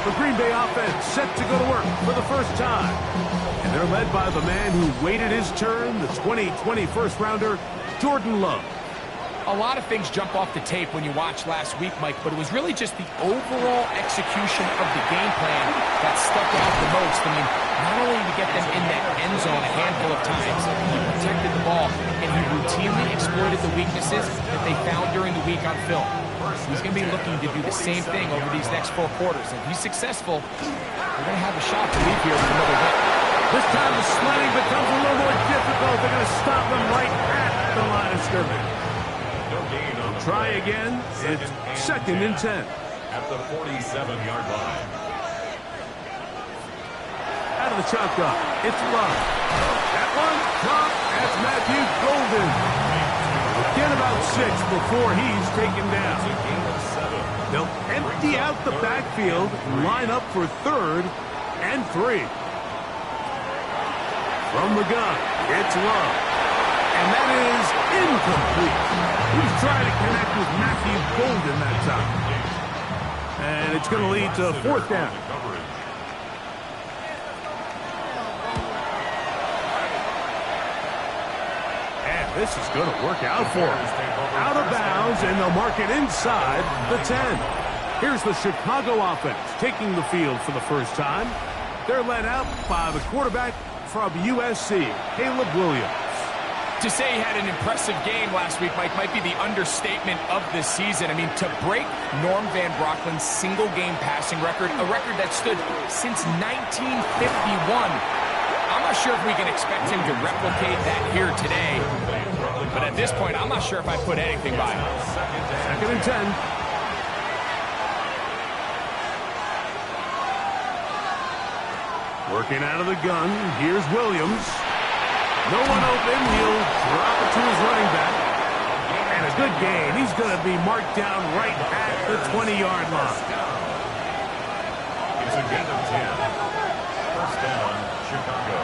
The Green Bay offense set to go to work for the first time. And they're led by the man who waited his turn, the 2020 first-rounder, Jordan Love. A lot of things jump off the tape when you watch last week, Mike, but it was really just the overall execution of the game plan that stuck out the most. I mean, not only did he get them in that end zone a handful of times, he protected the ball, and he routinely exploited the weaknesses that they found during the week on film. He's going to be looking to do the same thing over these next 4 quarters. If he's successful, they're going to have a shot to leave here with another win. This time the sledding becomes a little more difficult. They're going to stop them right at the line of scrimmage. Try again. It's 2nd and 10. At the 47-yard line. Out of the shotgun. It's Love. That one dropped. That's Matthew Golden. Again about 6 before he's taken down. They'll empty out the backfield, line up for 3rd and 3. From the gun, it's Love. And that is incomplete. He's trying to connect with Matthew Golden that time. And it's going to lead to 4th down. And this is going to work out for him. Out of bounds, and they'll mark it inside the 10. Here's the Chicago offense taking the field for the first time. They're led out by the quarterback from USC, Caleb Williams. To say he had an impressive game last week, Mike, might be the understatement of this season. I mean, to break Norm Van Brocklin's single-game passing record, a record that stood since 1951, I'm not sure if we can expect him to replicate that here today. But at this point, I'm not sure if I put anything by him. 2nd and 10. Working out of the gun, here's Williams. No one open, he'll drop it to his running back. And a good gain. He's going to be marked down right at the 20-yard line. It's a gain of 10. First down, Chicago.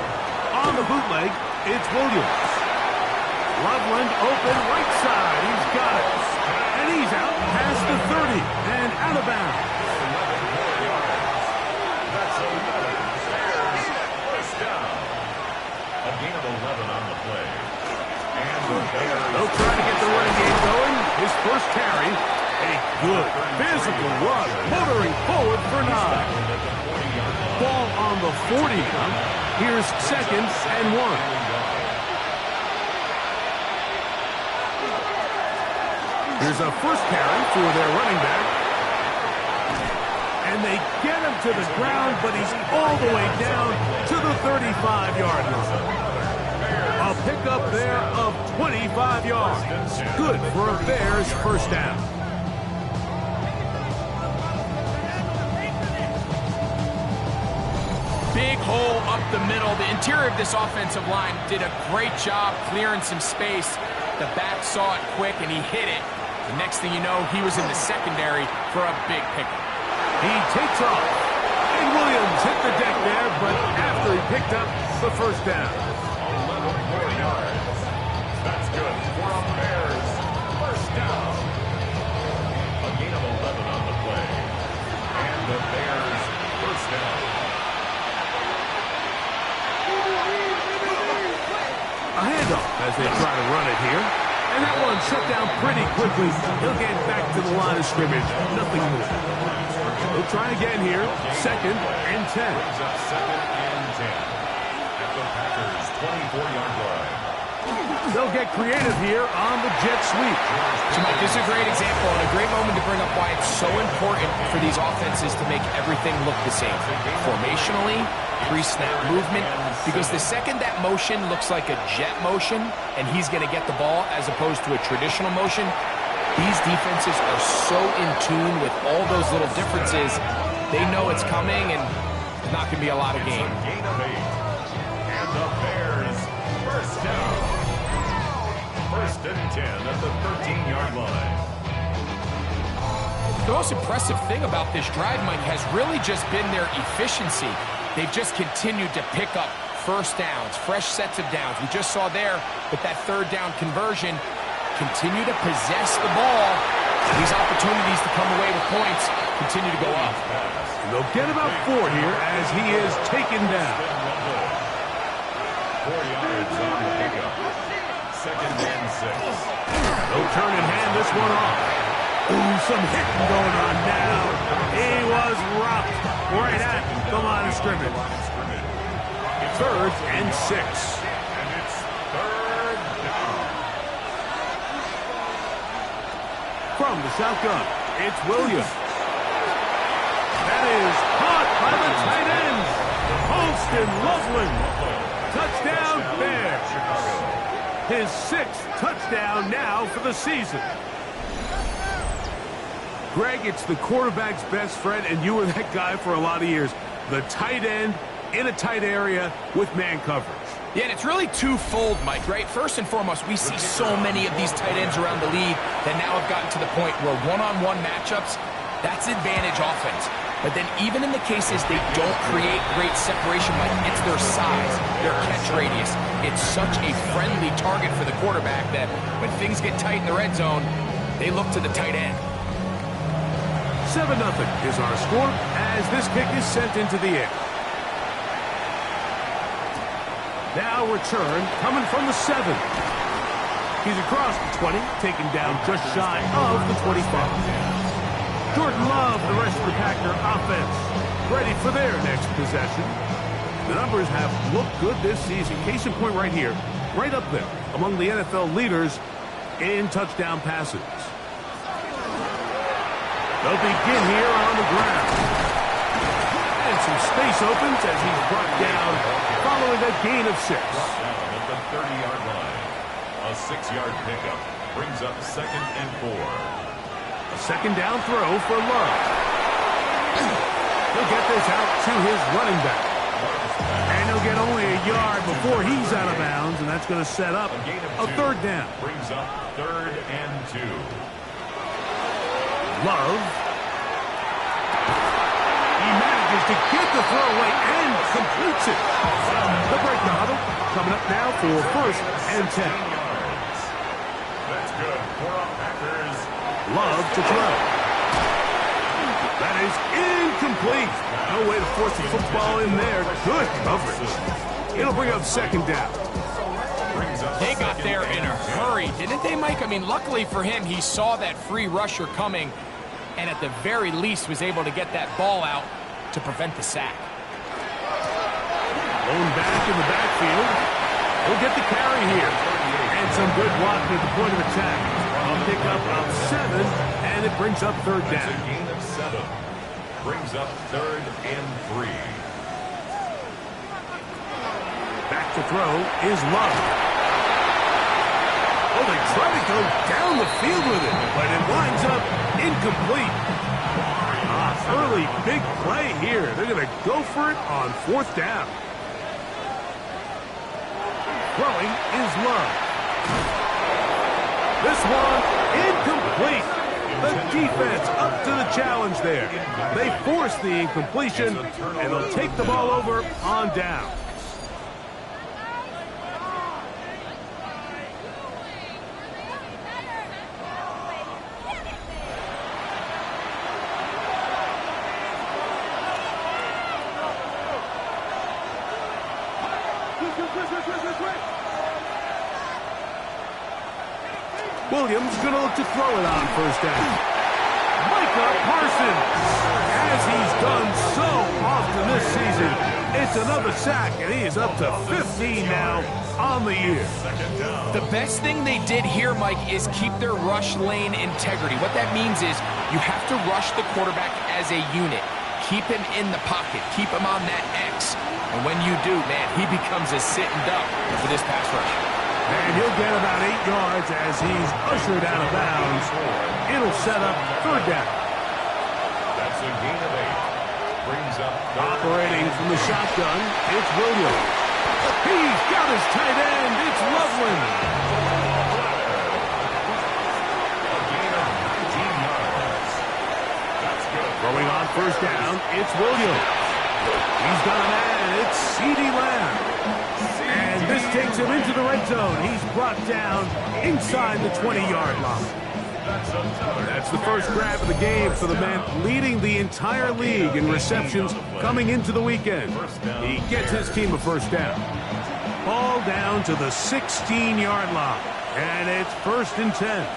On the bootleg, it's Williams. Loveland open right side. He's got it. And he's out past the 30 and out of bounds. That's 11. First down. A gain of 11 on the play. And the Bears. They'll try to get the running game going. His first carry, a good physical run, motoring forward for 9. Ball on the 40 now. Here's 2nd and 1. Here's a first carry for their running back. And they get him to the ground, but he's all the way down to the 35-yard line. A pickup there of 25 yards. Good for a Bears first down. big hole up the middle. The interior of this offensive line did a great job clearing some space. The back saw it quick, and he hit it. The next thing you know, he was in the secondary for a big pickup. He takes off. And Williams hit the deck there, but after he picked up the first down. 11 more yards. That's good for a Bears first down. A gain of 11 on the play. And the Bears first down. A handoff as they try to run it here. And that one shut down pretty quickly. He'll get back to the line of scrimmage. Nothing more. He'll try again here. 2nd and 10. Brings up 2nd and 10. At the Packers' 24-yard line. They'll get creative here on the jet sweep. So, Mike, this is a great example and a great moment to bring up why it's so important for these offenses to make everything look the same. Formationally, pre-snap movement, because the second that motion looks like a jet motion and he's going to get the ball as opposed to a traditional motion, these defenses are so in tune with all those little differences. They know it's coming, and there's not going to be a lot of game. Gain of 8. And the Bears first down. 1st and 10 at the 13-yard line. The most impressive thing about this drive, Mike, has really just been their efficiency. They've just continued to pick up first downs, fresh sets of downs. We just saw there with that 3rd down conversion, continue to possess the ball. These opportunities to come away with points continue to go up. And they'll get about 4 here as he is taken down. 4 yards on the pickup. 2nd and 6. They'll turn and hand this one off. Ooh, some hitting going on now. He was rocked right at the line of scrimmage. 3rd and 6. And it's 3rd down. From the shotgun, it's Williams. That is caught by the tight end, Holston Loveland. Touchdown, Bears. His 6th touchdown now for the season. Greg, it's the quarterback's best friend, and you were that guy for a lot of years. The tight end in a tight area with man coverage. Yeah, and it's really twofold, Mike, right? First and foremost, we see so many of these tight ends around the league that now have gotten to the point where one-on-one matchups, that's advantage offense. But then even in the cases they don't create great separation, Mike, it's their size, their catch radius. It's such a friendly target for the quarterback that when things get tight in the red zone, they look to the tight end. 7-0 is our score as this kick is sent into the air. Now return coming from the 7. He's across the 20, taken down just shy of the 25. Jordan Love, the rest of the Packer offense, ready for their next possession. The numbers have looked good this season. Case in point right here, right up there among the NFL leaders in touchdown passes. They'll begin here on the ground. And some space opens as he's brought down following a gain of 6. Down at the 30-yard line. A 6-yard pickup brings up 2nd and 4. A 2nd down throw for Love. He'll get this out to his running back. And he'll get only a yard before he's out of bounds, and that's going to set up a 3rd down. Brings up 3rd and 2. Love. He manages to get the throw away and completes it. The break the huddle coming up now for 1st and 10. That's good for a Packers. Love to throw. That is incomplete. No way to force the football in there. Good coverage. It'll bring up 2nd down. They got there in a hurry, didn't they, Mike? I mean, luckily for him, he saw that free rusher coming and at the very least was able to get that ball out to prevent the sack. Blown back in the backfield. He'll get the carry here. And some good blocking at the point of attack. A pickup of 7, and it brings up 3rd down. That's a gain of 7. Brings up 3rd and 3. Back to throw is Love. Oh, they try to go down the field with it, but it winds up incomplete. Early big play here. They're going to go for it on 4th down. Throwing is Love. This one incomplete. The defense up to the challenge there. They force the incompletion, and they'll take the ball over on down. Williams going to look to throw it on 1st down. Micah Parsons, as he's done so often this season, it's another sack, and he is up to 15 now on the year. The best thing they did here, Mike, is keep their rush lane integrity. What that means is you have to rush the quarterback as a unit. Keep him in the pocket. Keep him on that X. And when you do, man, he becomes a sitting duck for this pass rush. And he'll get about 8 yards as he's ushered out of bounds. It'll set up 3rd down. That's a gain of 8. Brings up operating from the shotgun, it's Williams. He's got his tight end. It's Loveland. A gain of 19 yards. That's good. Throwing on 1st down, it's Williams. He's got a man. It's CeeDee Lamb. And this takes him into the red zone. He's brought down inside the 20-yard line. That's the first grab of the game for the man leading the entire league in receptions coming into the weekend. He gets his team a 1st down. Ball down to the 16-yard line. And it's 1st and 10.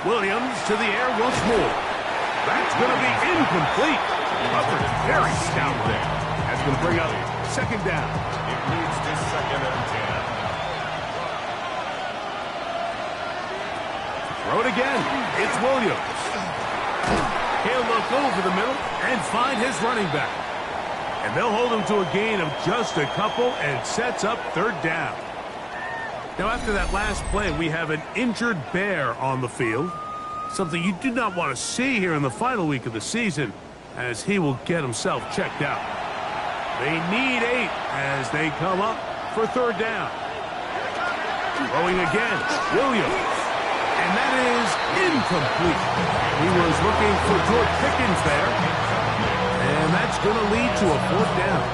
Williams to the air once more. That's going to be incomplete. Hubbard very stout there. That's going to bring up 2nd down. It leads to 2nd and 10. Throw it again. It's Williams. He'll look over the middle and find his running back. And they'll hold him to a gain of just a couple and sets up 3rd down. Now, after that last play, we have an injured Bear on the field. Something you do not want to see here in the final week of the season, as he will get himself checked out. They need 8 as they come up for 3rd down. Throwing again, Williams. And that is incomplete. He was looking for George Pickens there. And that's going to lead to a 4th down.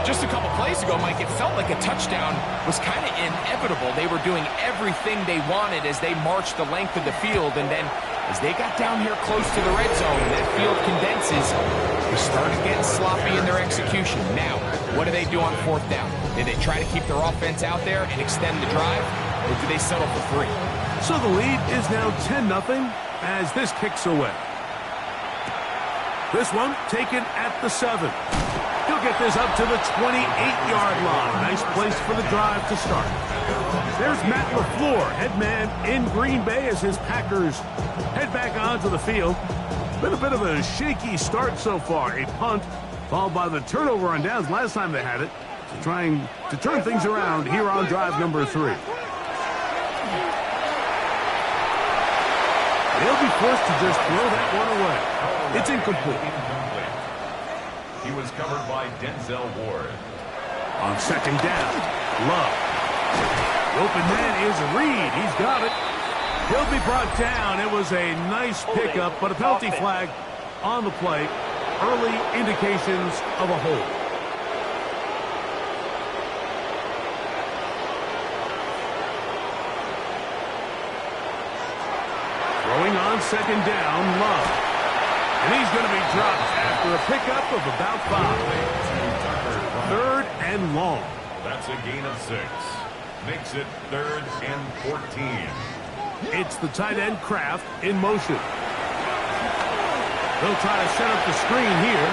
Just a couple plays ago, Mike, it felt like a touchdown was kind of inevitable. They were doing everything they wanted as they marched the length of the field, and then as they got down here close to the red zone and that field condenses, they started getting sloppy in their execution. Now, what do they do on 4th down? Did they try to keep their offense out there and extend the drive, or do they settle for 3? So the lead is now 10-0 as this kicks away. This one taken at the 7. He'll get this up to the 28-yard line. Nice place for the drive to start. There's Matt LaFleur, head man in Green Bay as his Packers head back onto the field. Been a bit of a shaky start so far. A punt followed by the turnover on downs last time they had it. So trying to turn things around here on drive number 3. They'll be forced to just throw that one away. It's incomplete. He was covered by Denzel Ward. On 2nd down, Love. The open man is Reed. He's got it. He'll be brought down. It was a nice pickup, but a penalty flag on the play. Early indications of a hold. Throwing on 2nd down, Love. And he's going to be dropped after a pickup of about 5. 3rd and long. That's a gain of 6. Makes it 3rd and 14. It's the tight end Kraft in motion. They'll try to set up the screen here.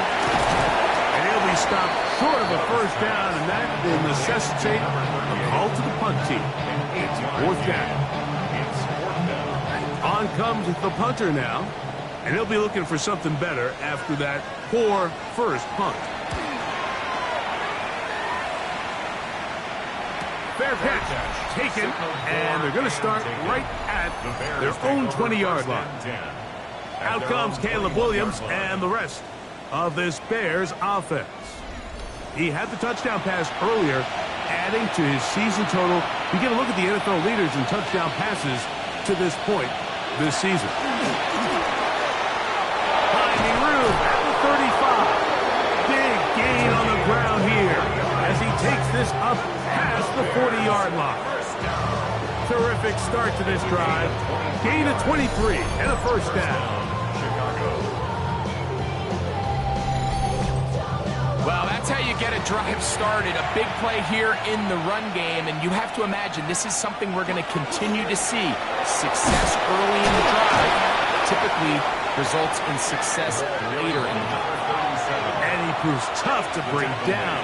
And he'll be stopped short of a 1st down, and that will necessitate a call to the punt team. It's 4th down. On comes the punter now. And he'll be looking for something better after that poor first punt. Fair catch taken, and they're going to start right at their own 20-yard line. Out comes Caleb Williams and the rest of this Bears offense. He had the touchdown pass earlier, adding to his season total. You get a look at the NFL leaders in touchdown passes to this point this season. Finding room at the 35. Big gain on the ground here as he takes this up past the 40-yard line. Terrific start to this drive. Gain of 23 and a first down. Well, that's how you get a drive started. A big play here in the run game, and you have to imagine this is something we're going to continue to see. Success early in the drive typically results in success later in the drive. And he proves tough to bring down.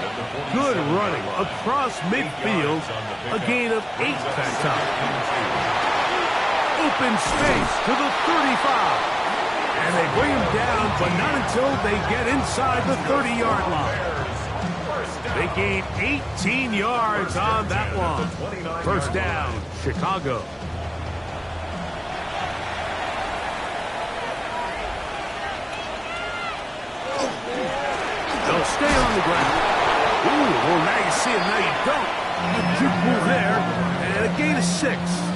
Good running across midfield. A gain of 8 that time. Open space to the 35. And they bring him down, but not until they get inside the 30-yard line. They gain 18 yards on that one. First down, Chicago. They'll stay on the ground. Ooh, well, now you see him, now you don't. Good juke move there, and a gain of 6.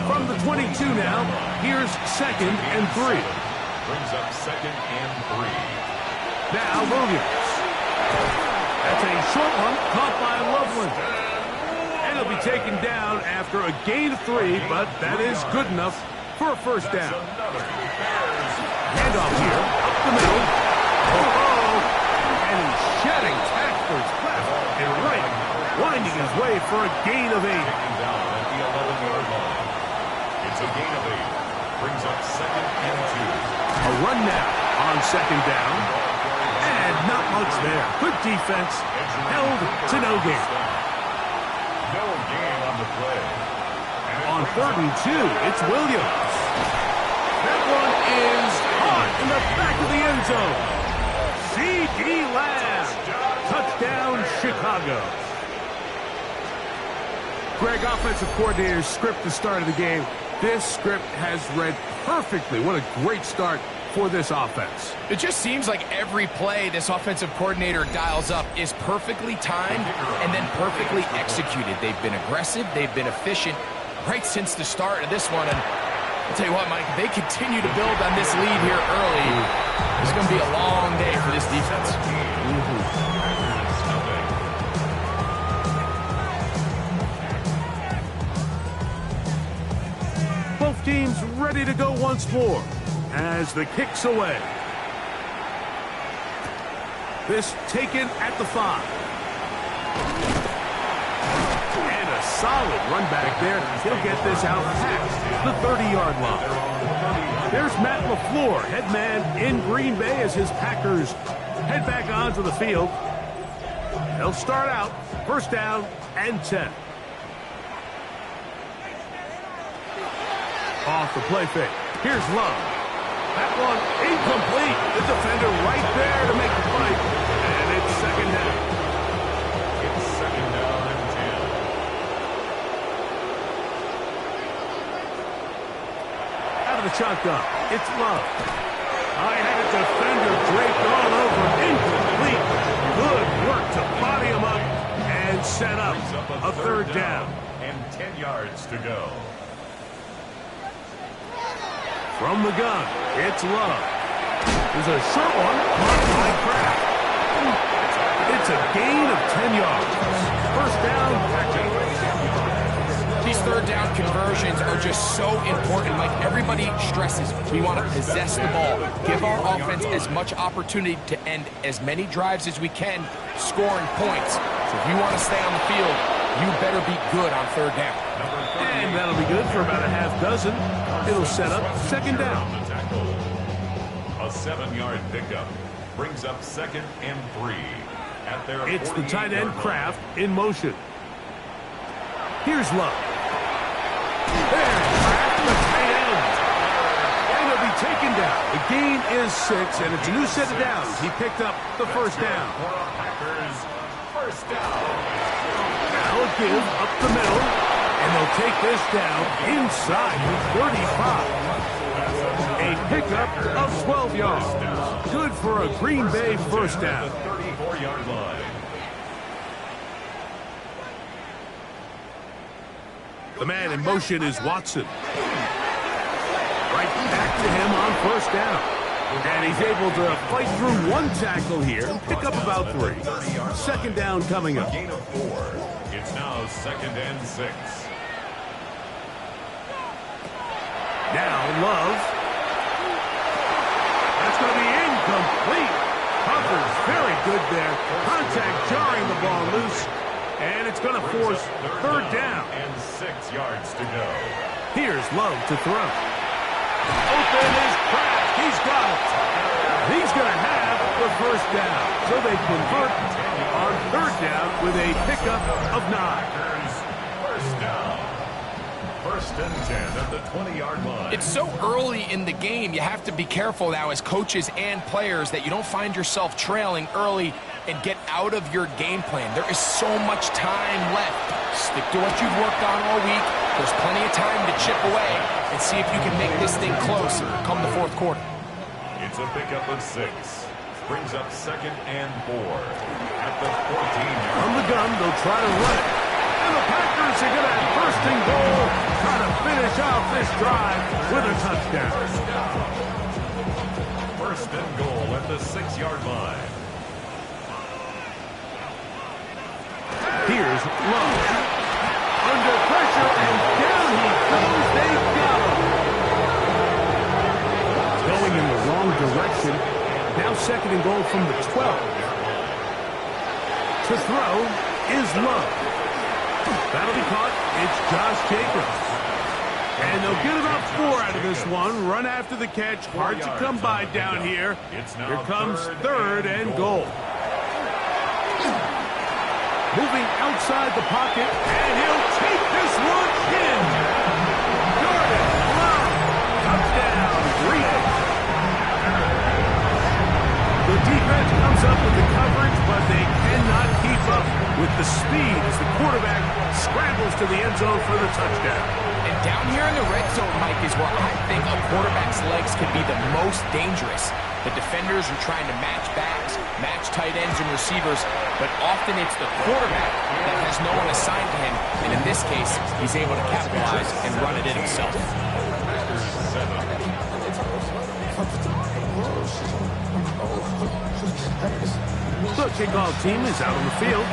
From the 22 now, here's 2nd and 3. Brings up 2nd and 3. Now Williams. That's a short one caught by Loveland. And he'll be taken down after a gain of 3, but that is good enough for a first down. Handoff here, up the middle. And he's shedding tacklers left and right, winding his way for a gain of 8. It's a gain of 8. Brings up 2nd and 2. A run now on 2nd down. And not much there. Good defense. Held to no gain. No gain on the play. On 3rd and 2, it's Williams. That one is caught in the back of the end zone. C.D. Lamb. Touchdown, Chicago. Greg, offensive coordinator's script the start of the game. This script has read perfectly. What a great start for this offense. It just seems like every play this offensive coordinator dials up is perfectly timed and then perfectly executed. They've been aggressive. They've been efficient right since the start of this one. And I'll tell you what, Mike, they continue to build on this lead here early. It's going to be a long day for this defense. Both teams ready to go once more as the kick's away. This taken at the 5. And a solid run back there. He'll get this out past the 30-yard line. There's Matt LaFleur, head man in Green Bay as his Packers head back onto the field. They'll start out first down and 10. Off the play fake. Here's Love. That one incomplete. The defender right there to make the fight. And it's 2nd down. It's 2nd down and 10. Out of the shotgun. It's Love. I had a defender draped all over. Incomplete. Good work to body him up and set up a 3rd down. And 10 yards to go. From the gun, it's Love. There's a short one caught by Kraft. It's a gain of 10 yards. First down, Packers. These 3rd down conversions are just so important. Like everybody stresses, we want to possess the ball, give our offense as much opportunity to end as many drives as we can, scoring points. So if you want to stay on the field, you better be good on 3rd down. And that'll be good for about a half dozen. It'll set up 2nd down. A 7-yard pickup brings up 2nd and 3. At their It's the tight end Kraft in motion. Here's Love. There's Kraft, the tight end. And he'll be taken down. The gain is 6, and it's a new set of downs. He picked up the first down. Packers, first down. Now a give up the middle. And they'll take this down inside the 35. A pickup of 12 yards. Good for a Green Bay first down. 34-yard line. The man in motion is Watson. Right back to him on first down. And he's able to fight through one tackle here, pick up about 3. Second down coming up. Gain of 4. It's now 2nd and 6. Now Love. That's going to be incomplete. Huffers very good there. Contact jarring the ball loose. And it's going to force third down. And 6 yards to go. Here's Love to throw. Open is cracked. He's got it. He's going to have the first down. So they convert on third down with a pickup of 9. First down. 1st and 10 at the 20-yard line. It's so early in the game, you have to be careful now as coaches and players that you don't find yourself trailing early and get out of your game plan. There is so much time left. Stick to what you've worked on all week. There's plenty of time to chip away and see if you can make this thing close come the fourth quarter. It's a pickup of 6. Brings up 2nd and 4 at the 14-yard. From the gun, they'll try to run it. And the Packers are going to have 1st and goal. Try to finish off this drive with a touchdown. 1st and goal at the 6-yard line. Here's Love. Under pressure, and down he goes. They got him. Going in the wrong direction. Now 2nd and goal from the 12. To throw is Love. That'll be caught. It's Josh Jacobs. And they'll get about 4 out of this one. Run after the catch. Hard to come by down here. Here comes 3rd and goal. Moving outside the pocket, and he'll take this one in. Jordan Love, touchdown, Green. The defense comes up with the coverage, but they cannot keep up with the speed as the quarterback scrambles to the end zone for the touchdown. And down here in the red zone, Mike, is where I think a quarterback's legs can be the most dangerous. The defenders are trying to match backs, match tight ends and receivers, but often it's the quarterback that has no one assigned to him, and in this case, he's able to capitalize and run it in himself. The kickoff team is out on the field,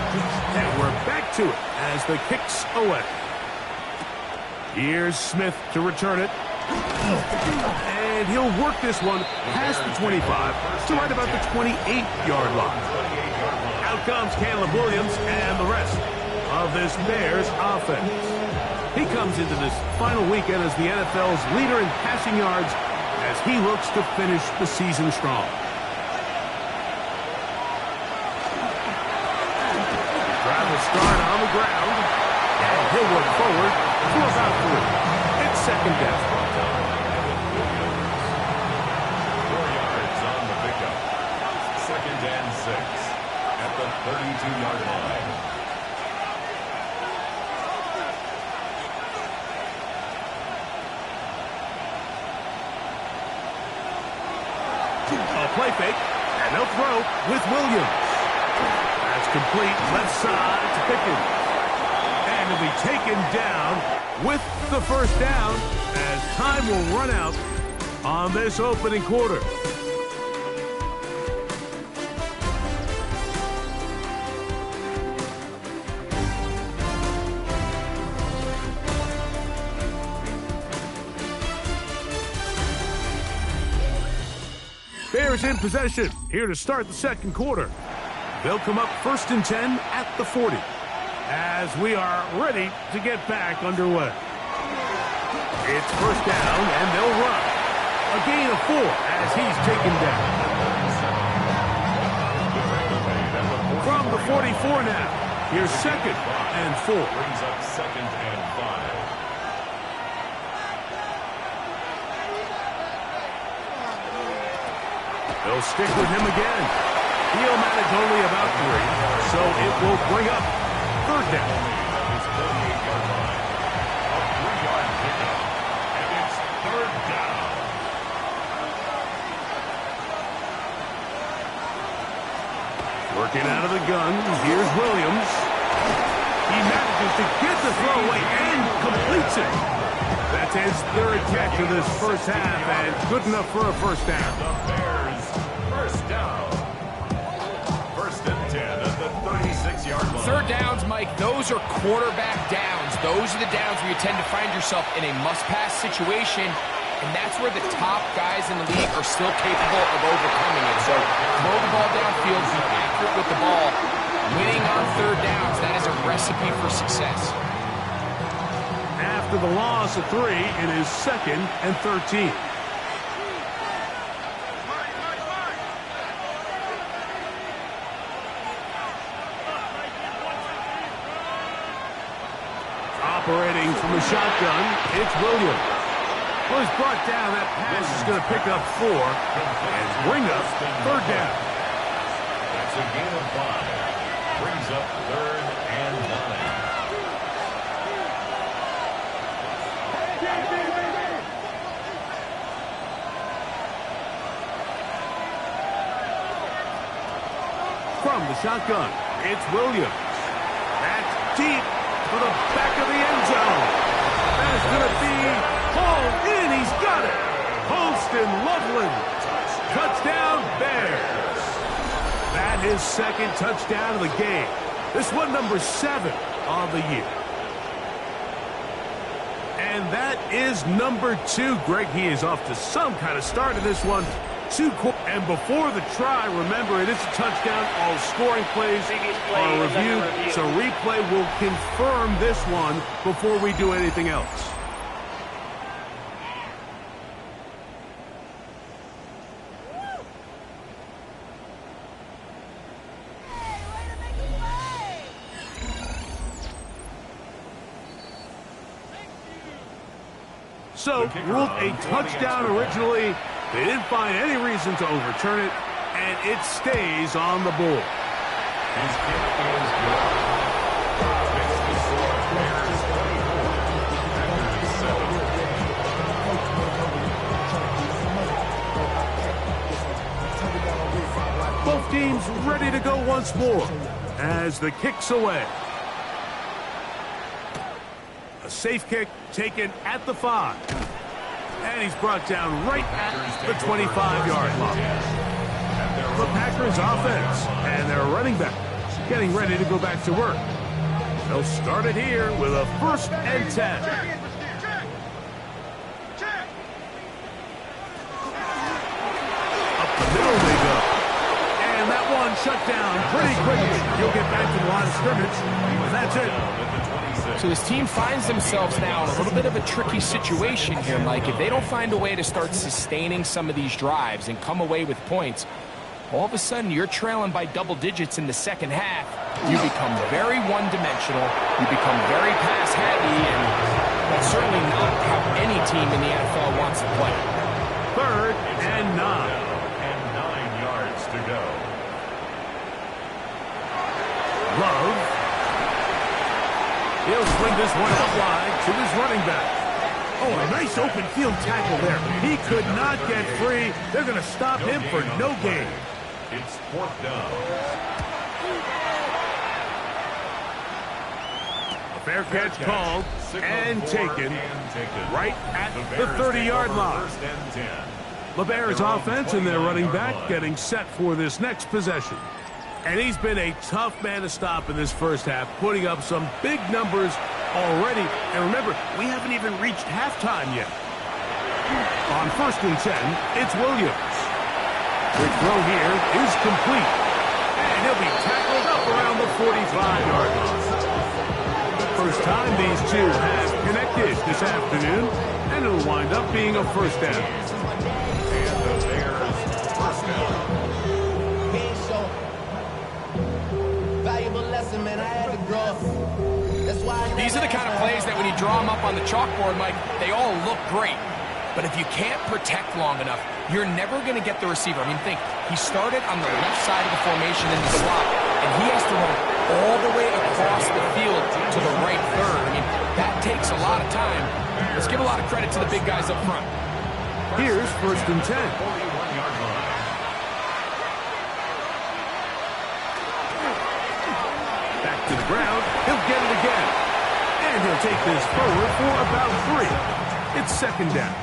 and we're back to it as the kick's away. Here's Smith to return it. And he'll work this one past the 25 to right about the 28-yard line. Out comes Caleb Williams and the rest of this Bears offense. He comes into this final weekend as the NFL's leader in passing yards as he looks to finish the season strong. Drive will start on the ground, and he'll work forward to about 3. It's 2nd down. 4 yards on the pickup. 2nd and 6 at the 32-yard line. A play fake, and they'll throw with Williams. That's complete, left side to Pickens. And he'll be taken down with the first down as time will run out on this opening quarter. Bears in possession, here to start the second quarter. They'll come up 1st and 10 at the 40 as we are ready to get back underway. It's first down, and they'll run. A gain of 4 as he's taken down. From the 44 now, here's 2nd and 4. Brings up 2nd and 5. They'll stick with him again. He'll manage only about 3, so it will bring up 3rd down. His 38-yard line. A 3-yard pickup. And it's 3rd down. Working out of the gun, here's Williams. He manages to get the throw away and completes it. That's his third catch of this first half, and good enough for a first down. The Bears, first down. First and 10 at the 36-yard line. Third downs, Mike, those are quarterback downs. Those are the downs where you tend to find yourself in a must-pass situation, and that's where the top guys in the league are still capable of overcoming it. So throw the ball downfield, be accurate with the ball. Winning on third downs, that is a recipe for success. After the loss of 3, it is 2nd and 13. Operating from the shotgun, it's Williams. Well, he's brought down. That pass is going to pick up 4 and bring up third down. That's a gain of 5. Brings up 3rd and 9. From the shotgun, it's Williams. That's deep for the back of the end zone. That is going to be hauled in. He's got it. Holston Loveland. Touchdown, Bears. That is 2nd touchdown of the game. This one number 7 on the year. And that is number 2. Greg, he is off to some kind of start in this one. And before the try, remember, it is a touchdown. All scoring plays are reviewed, so replay will confirm this one before we do anything else. So, ruled a touchdown originally. They didn't find any reason to overturn it, and it stays on the board. His kick is good. Makes the score Bears 24, Both teams ready to go once more as the kick's away. A safe kick taken at the 5. And he's brought down right at the 25-yard line. The Packers offense and their running back getting ready to go back to work. They'll start it here with a 1st and 10. Up the middle they go. And that one shut down pretty quickly. You'll get back to the line of scrimmage. And that's it. So this team finds themselves now in a little bit of a tricky situation here, Mike. If they don't find a way to start sustaining some of these drives and come away with points, all of a sudden you're trailing by double digits in the second half. You become very one-dimensional. You become very pass-heavy, and that's certainly not how any team in the NFL wants to play. 3rd and 9. And 9 yards to go. Love. He'll swing this one out wide to his running back. Oh, a nice open field tackle there. He could not get free. They're going to stop him for no gain. It's 4th down. A fair catch called and taken right at the 30-yard line. 1st and 10. The Bears offense and their running back getting set for this next possession. And he's been a tough man to stop in this first half, putting up some big numbers already. And remember, we haven't even reached halftime yet. On 1st and 10, it's Williams. Quick throw here is complete. And he'll be tackled up around the 45-yard line. First time these two have connected this afternoon, and it'll wind up being a first down. And the Bears first down. These are the kind of plays that when you draw them up on the chalkboard, Mike, they all look great. But if you can't protect long enough, you're never going to get the receiver. I mean, think, he started on the left side of the formation in the slot, and he has to run all the way across the field to the right third. I mean, that takes a lot of time. Let's give a lot of credit to the big guys up front. Here's 1st and 10. They'll take this forward for about 3. It's second down.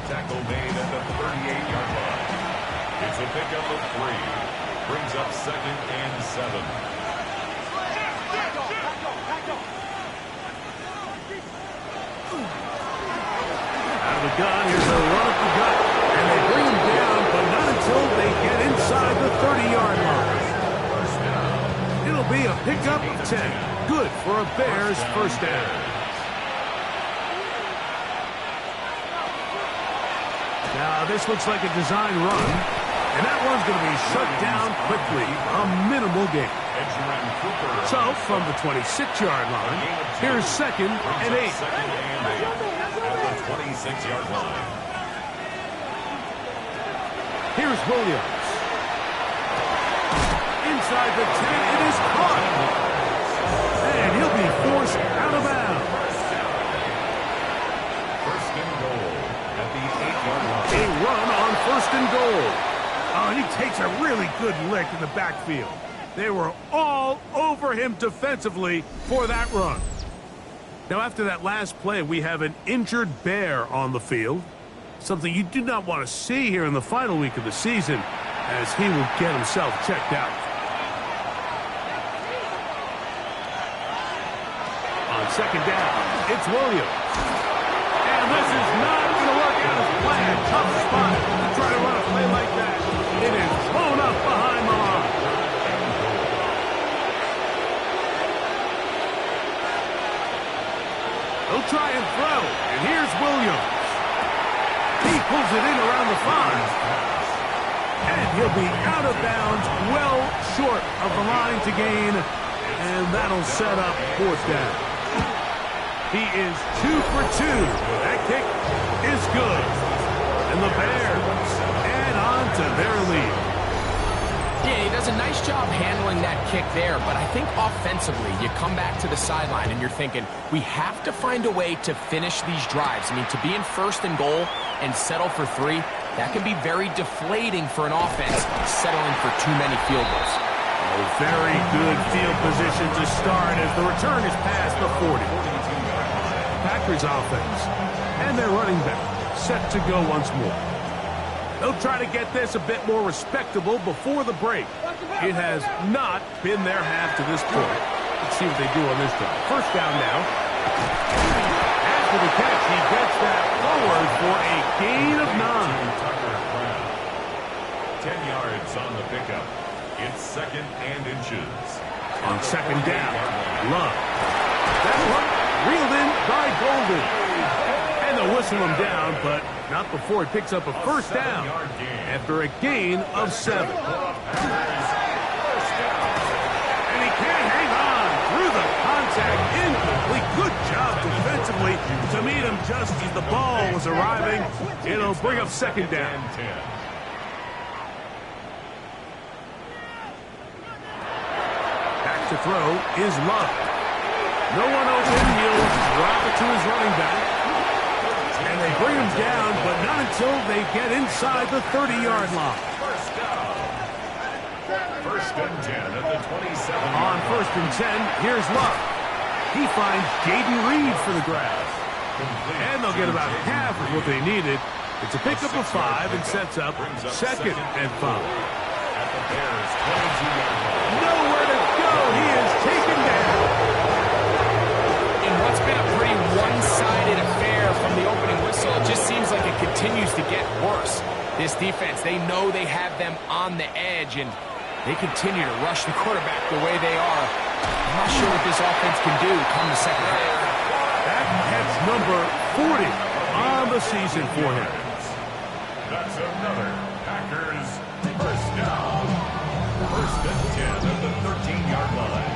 Tackle made at the 38-yard line. It's a pickup of 3. Brings up second and 7. Out of the gun, here's a run up the gut. And they bring him down, but not until they get inside the 30-yard line. It'll be a pickup of 10. Good for a Bears first down. Now, this looks like a design run, and that one's going to be shut down quickly. A minimal gain. So, from the 26-yard line, here's second and 8. Second and 8 at the 26-yard line. Here's Williams. Inside the 10, it is caught. And he'll be forced out of bounds. First and goal at the 8-yard line. A run on first and goal. Oh, and he takes a really good lick in the backfield. They were all over him defensively for that run. Now, after that last play, we have an injured Bear on the field. Something you do not want to see here in the final week of the season, as he will get himself checked out. On second down, it's Williams. And this is not going to work out as planned. Tough spot to try to run a play like that. It is thrown up behind the line. They'll try and throw, and here's Williams. He pulls it in around the 5. And he'll be out of bounds, well short of the line to gain, and that'll set up fourth down. He is 2 for 2. That kick is good. And the Bears add on to their lead. Yeah, he does a nice job handling that kick there, but I think offensively, you come back to the sideline and you're thinking, we have to find a way to finish these drives. I mean, to be in first and goal and settle for 3, that can be very deflating for an offense settling for too many field goals. A very good field position to start as the return is past the 40. Packers offense and their running back set to go once more. They'll try to get this a bit more respectable before the break. It has not been their half to this point. Let's see what they do on this drive. First down now. After the catch, he gets that forward for a gain of 9. 10 yards on the pickup. It's second and inches. On second down, Love. That one reeled in by Golden. And they'll whistle him down, but not before he picks up a first down after a gain of 7. And he can't hang on through the contact. Incomplete. Good job defensively to meet him just as the ball was arriving. It'll bring up second down. Back to throw is Love. No one open. He'll drop it to his running back. And they bring him down, but not until they get inside the 30-yard line. First and 10 at the 27. On first and 10, here's Love. He finds Jaden Reed for the grab. And they'll get about half of what they needed. It's a pickup of 5 and sets up second and 5. At the Bears' 22-yard line. Nowhere to go. He is taken down. In what's been a pretty one-sided affair from the opening whistle, it just seems like it continues to get worse. This defense, they know they have them on the edge, and they continue to rush the quarterback the way they are. I'm not sure what this offense can do come the second half. That's number 40 on the season for him. That's another Packers first down. First and 10 at the 13-yard line.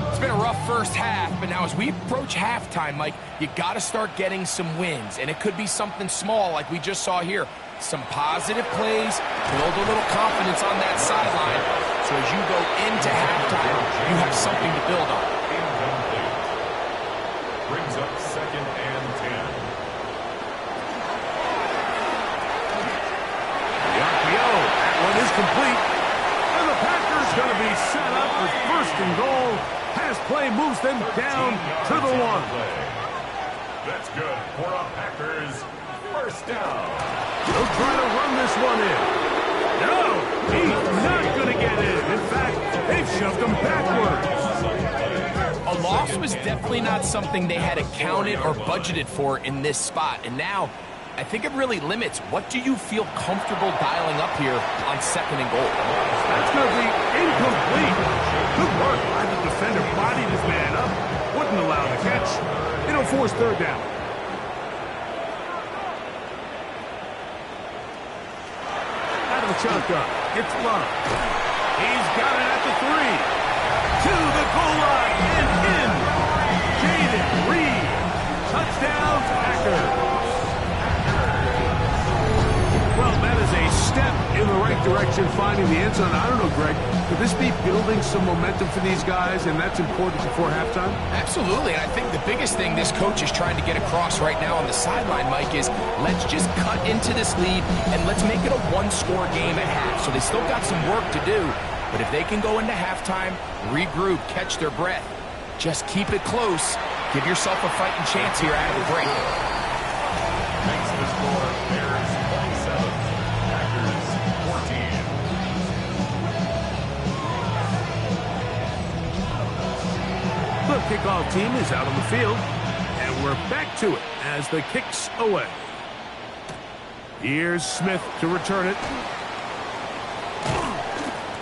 It's been a rough first half, but now as we approach halftime, Mike, you got to start getting some wins, and it could be something small like we just saw here. Some positive plays, build a little confidence on that sideline, so as you go into halftime, you have something to build on. Incomplete. Brings up second and 10. The RPO, that one is complete. them down to the 1. That's good for a Packers first down. They'll try to run this one in. No, he's not going to get in. In fact, they've shoved him backwards. A loss was definitely not something they had accounted or budgeted for in this spot. And now, I think it really limits what do you feel comfortable dialing up here on 2nd and goal. That's going to be incomplete. Good work by the defender. Bodied his man up. Wouldn't allow the catch. It'll force 3rd down. Out of the shotgun. It's Love. He's got it at the 3. To the goal line and in. Jaden Reed. Touchdown, Packers. Well, that is a step in the right direction, finding the end zone. I don't know, Greg, could this be building some momentum for these guys, and that's important before halftime? Absolutely, and I think the biggest thing this coach is trying to get across right now on the sideline, Mike, is let's just cut into this lead, and let's make it a one-score game at half. So they still got some work to do, but if they can go into halftime, regroup, catch their breath, just keep it close, give yourself a fighting chance here out of the break. Makes the score Bears 27, Packers 14. The kickoff team is out on the field, and we're back to it as the kick's away. Here's Smith to return it.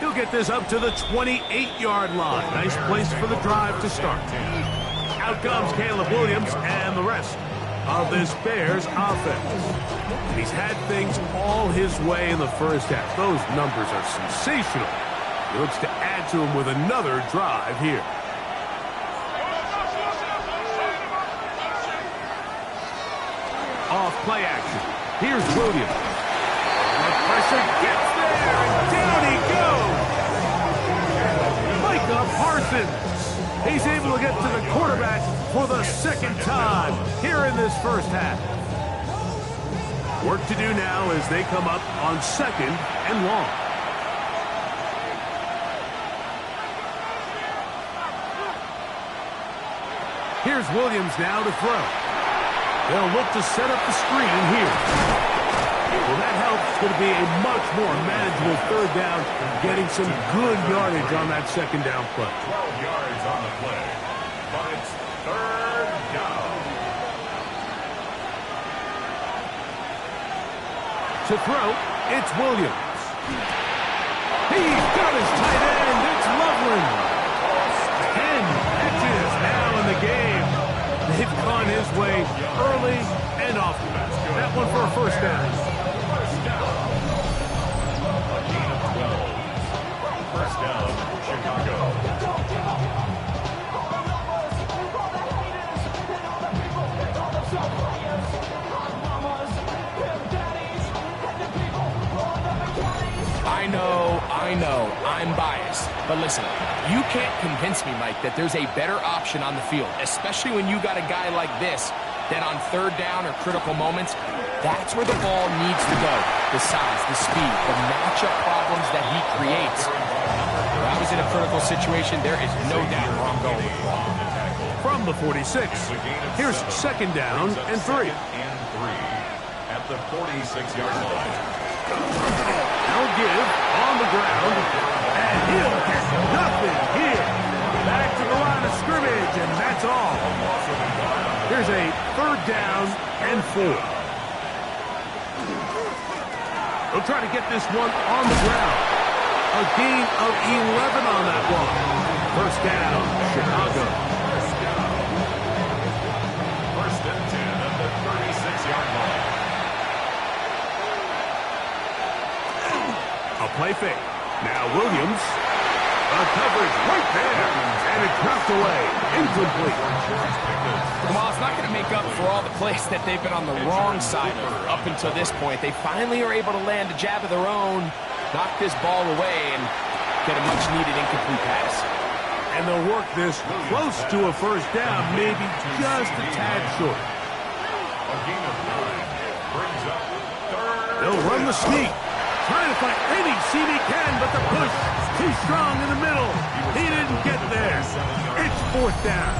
He'll get this up to the 28-yard line. Nice place for the drive to start. Out comes Caleb Williams and the rest of this Bears offense. He's had things all his way in the first half. Those numbers are sensational. He looks to add to them with another drive here. Off play action. Here's Williams. The pressure gets there, and down he goes. Micah Parsons. He's able to get to the quarterback for the 2nd time here in this first half. Work to do now as they come up on 2nd and long. Here's Williams now to throw. They'll look to set up the screen here. Well, that helps. It's going to be a much more manageable 3rd down, getting some good yardage on that 2nd down play. 12 yards on the play, but it's 3rd down. To throw, it's Williams. He's got his tight end. It's Loveland. 10 catches now in the game. They've gone his way early and often. That one for a 1st down. First down. A gain of 12. First down, Chicago. I know, I'm biased. But listen, you can't convince me, Mike, that there's a better option on the field, especially when you got a guy like this that on 3rd down or critical moments, that's where the ball needs to go. The size, the speed, the matchup problems that he creates. If I was in a critical situation, there is no doubt where I'm going. From the 46, here's 2nd down and 3. At the 46-yard line. They'll give on the ground, and he'll get nothing here. Back to the line of scrimmage, and that's all. Here's a 3rd down and 4. They'll try to get this one on the ground. A gain of 11 on that one. 1st down, Chicago. First and 10 at the 36-yard line. A play fake. Now Williams. A coverage right there. And it's knocked away. Incomplete. Well, it's not going to make up for all the plays that they've been on the wrong side of up until this point. They finally are able to land a jab of their own, knock this ball away, and get a much-needed incomplete pass. And they'll work this close to a 1st down, maybe just a tad short. A gain of 9 brings up 3rd. They'll run the sneak. trying to find any seam he can, but the push too strong in the middle. He didn't get there. It's fourth down.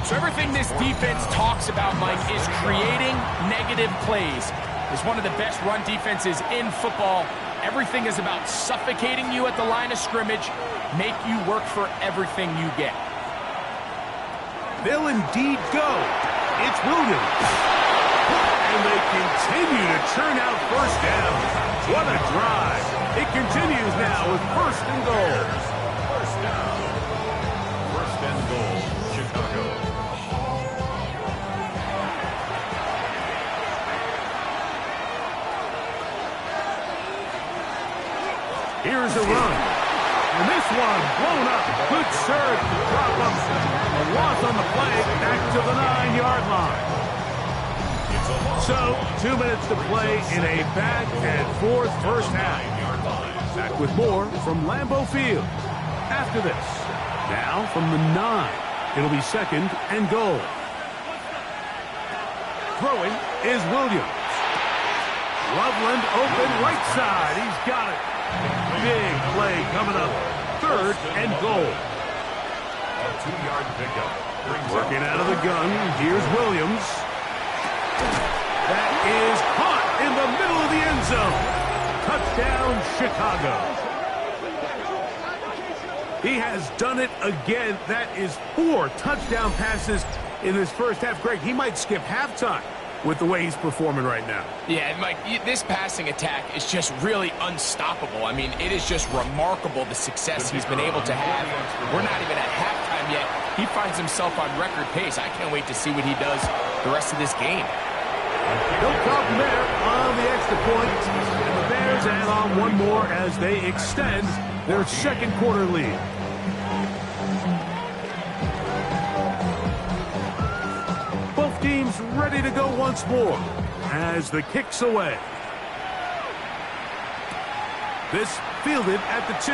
So everything this defense talks about, Mike, is creating negative plays. It's one of the best run defenses in football. Everything is about suffocating you at the line of scrimmage, make you work for everything you get. They'll indeed go. It's Williams. And they continue to churn out first down. What a drive. It continues now with first and goal. First down. First and goal, Chicago. Here's a run. And this one blown up. Good serve to drop him. A loss on the play back to the 9-yard line. So, 2 minutes to play in a back-and-forth first half. Back with more from Lambeau Field. After this, now from the 9, it'll be second and goal. Throwing is Williams. Loveland open right side. He's got it. Big play coming up. Third and goal. A 2-yard pickup. Working out of the gun. Here's Williams. That is caught in the middle of the end zone. Touchdown, Chicago. He has done it again. That is 4 touchdown passes in this first half. Greg, he might skip halftime with the way he's performing right now. Yeah, Mike, this passing attack is just really unstoppable. I mean, it is just remarkable the success he's been able to have. We're not even at halftime yet. He finds himself on record pace. I can't wait to see what he does the rest of this game. No problem there on the extra point. And the Bears add on one more as they extend their second quarter lead. Both teams ready to go once more as the kick's away. This fielded at the 2.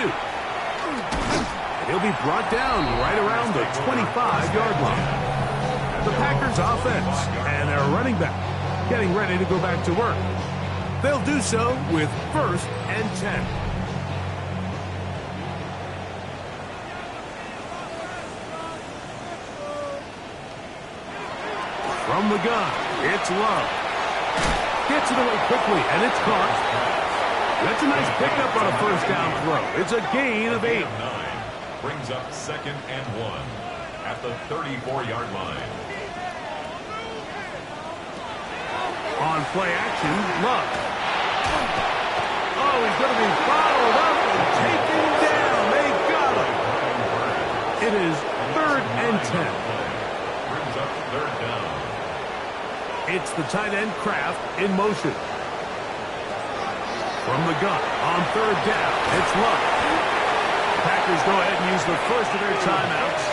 He'll be brought down right around the 25-yard line. The Packers offense and their running back getting ready to go back to work. They'll do so with first and 10. From the gun, it's Love. Gets it away quickly, and it's caught. That's a nice pickup on a first down throw. It's a gain of 8. 9 brings up second and 1 at the 34-yard line. On play action, Love. Oh, he's going to be followed up and taken down. They got him. It is third and 10. Brings up third down. It's the tight end Kraft in motion. From the gun, on third down, it's Love. Packers go ahead and use the first of their timeouts.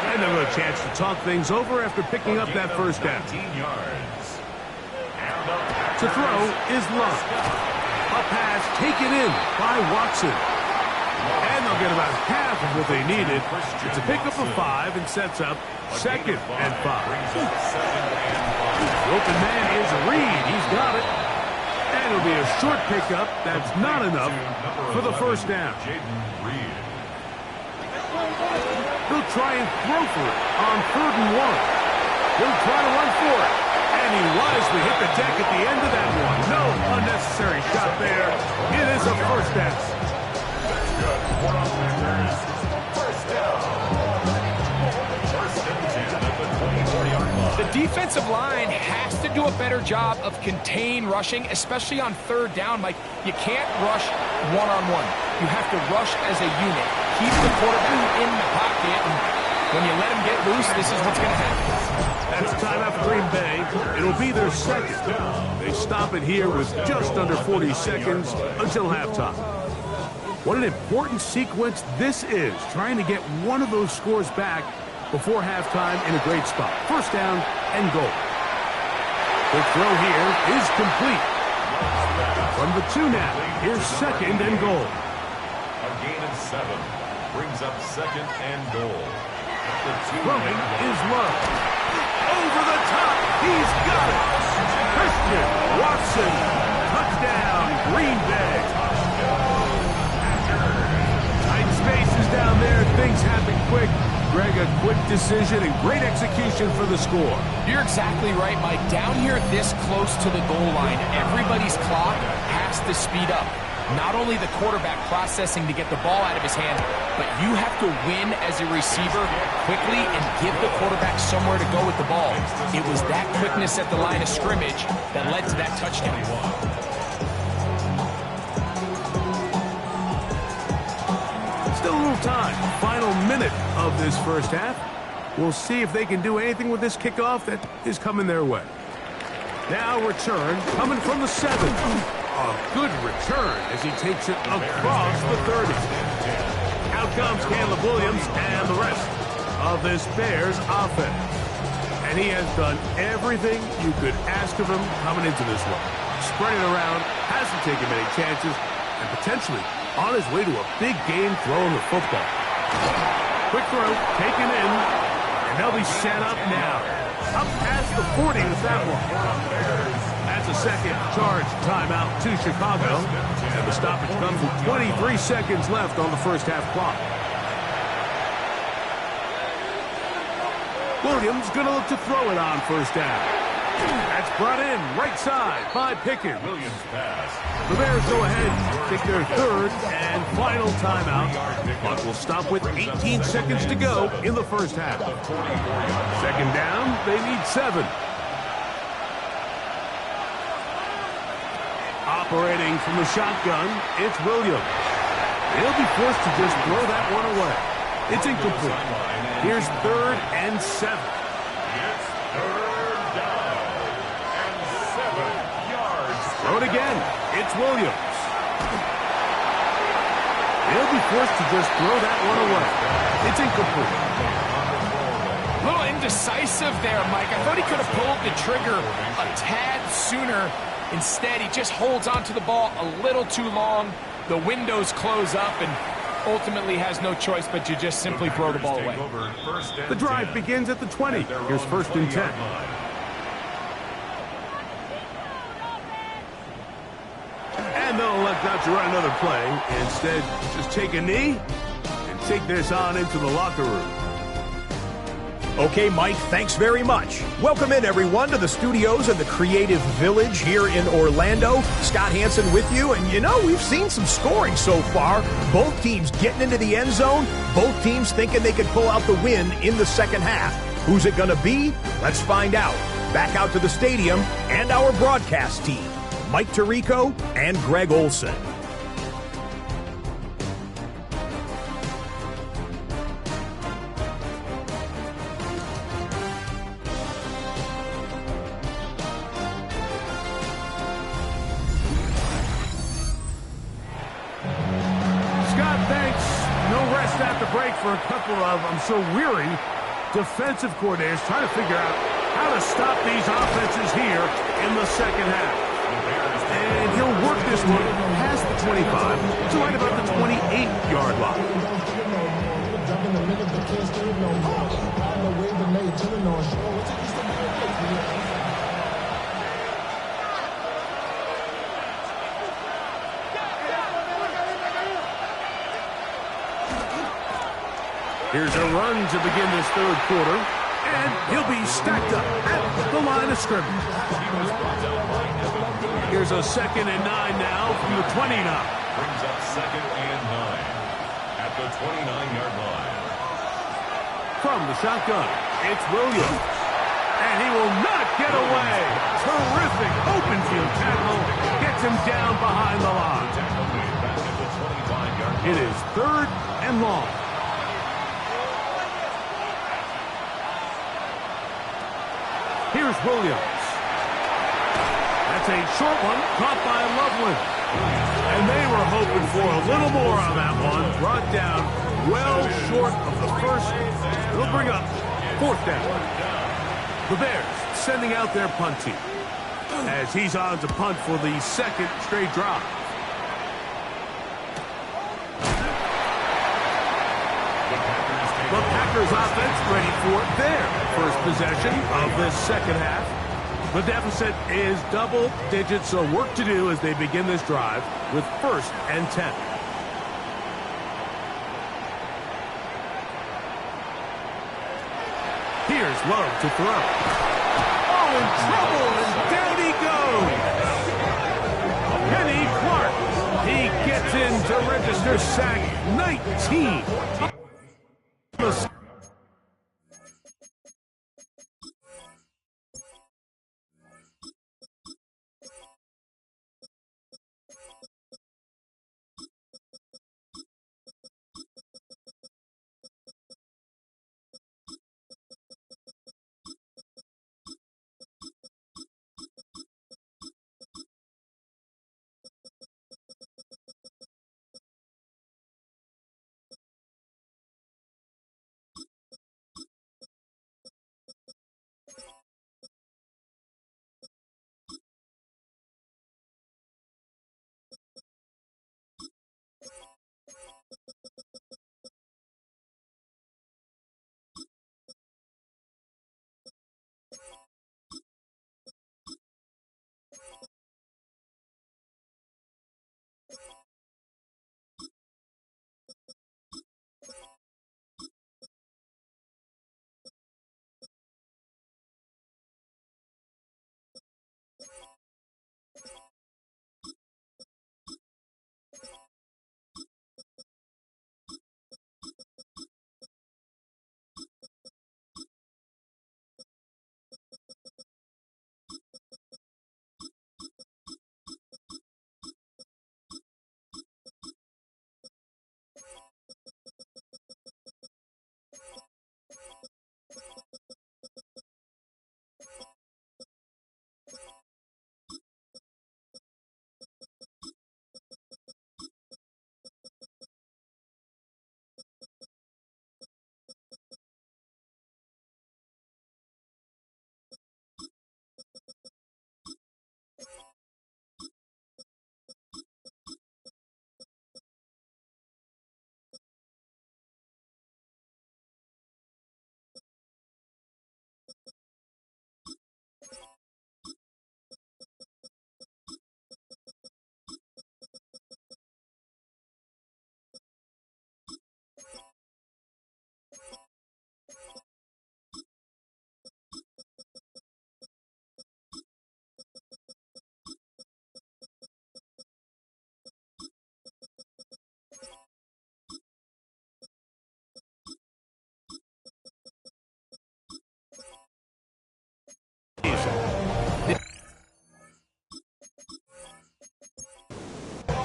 And they'll have a chance to talk things over after picking up that first down. 19 yards. To throw is Love. A pass taken in by Watson. And they'll get about half of what they needed. It's a pickup of 5 and sets up second and 5. The open man is Reed. He's got it. And it'll be a short pickup. That's not enough for the first down. They'll try and throw for it on third and 1. He'll try to run for it. And he wisely hit the deck at the end of that one. No unnecessary shot there. It is a first down. That's good. First down. First and 10 at the 24-yard line. The defensive line has to do a better job of contain rushing, especially on third down. Mike, you can't rush one-on-one. You have to rush as a unit. Keep the quarterback in the pocket, and when you let him get loose, this is what's going to happen. That's time out for Green Bay. It'll be their second. They stop it here with just under 40 seconds until halftime. What an important sequence this is, trying to get one of those scores back before halftime in a great spot. First down and goal. The throw here is complete. From the 2 now, here's second and goal. A gain of 7 brings up second and goal. Throwing is Love. Over the top, he's got it. Christian Watson, touchdown, Green Bay. Tight spaces down there. Things happen quick. Greg, a quick decision and great execution for the score. You're exactly right, Mike. Down here this close to the goal line, everybody's clock has to speed up. Not only the quarterback processing to get the ball out of his hand, but you have to win as a receiver quickly and give the quarterback somewhere to go with the ball. It was that quickness at the line of scrimmage that led to that touchdown. Still a little time. Final minute of this first half. We'll see if they can do anything with this kickoff that is coming their way. Now return coming from the 7. A good return as he takes it across the 30. Out comes Caleb Williams and the rest of this Bears offense. And he has done everything you could ask of him coming into this one. Spreading around, hasn't taken many chances, and potentially on his way to a big game throwing the football. Quick throw, taken in, and they'll be set up now. Up past the 40 with that one. That's a second charge timeout to Chicago. And the stoppage comes with 23 seconds left on the first half clock. Williams going to look to throw it on first down. That's brought in right side by Pickens. The Bears go ahead, take their third and final timeout. But will stop with 18 seconds to go in the first half. Second down, they need 7. Operating from the shotgun, it's Williams. He'll be forced to just throw that one away. It's incomplete. Here's 3rd and 7. It's 3rd down and 7 yards. Throw it again. It's Williams. He'll be forced to just throw that one away. It's incomplete. A little indecisive there, Mike. I thought he could have pulled the trigger a tad sooner. Instead, he just holds onto the ball a little too long. The windows close up and ultimately has no choice but to just simply throw the ball away. The drive begins at the 20. Here's 1st and 10. And they'll elect not to run another play. Instead, just take a knee and take this on into the locker room. Okay, Mike, thanks very much. Welcome in, everyone, to the studios of the Creative Village here in Orlando. Scott Hansen with you, and you know, we've seen some scoring so far. Both teams getting into the end zone, both teams thinking they could pull out the win in the second half. Who's it going to be? Let's find out. Back out to the stadium and our broadcast team, Mike Tirico and Greg Olson. For a couple of, I'm sure, weary defensive coordinators trying to figure out how to stop these offenses here in the second half. And he'll work this one past the 25 to right about the 28-yard line. Here's a run to begin this third quarter, and he'll be stacked up at the line of scrimmage. Here's a 2nd and 9 now from the 29. Brings up 2nd and 9 at the 29-yard line. From the shotgun, it's Williams, and he will not get away. Terrific open field tackle, gets him down behind the line. It is 3rd and long. Here's Williams. That's a short one, caught by Loveland. And they were hoping for a little more on that one. Brought down well short of the first. It'll bring up 4th down. The Bears sending out their punt team as he's on to punt for the 2nd straight drive. The Packers offense ready for their first possession of this second half. The deficit is double digits, so work to do as they begin this drive with 1st and 10. Here's Love to throw. Oh, in trouble, and down he goes. Kenny Clark. He gets in to register sack 19.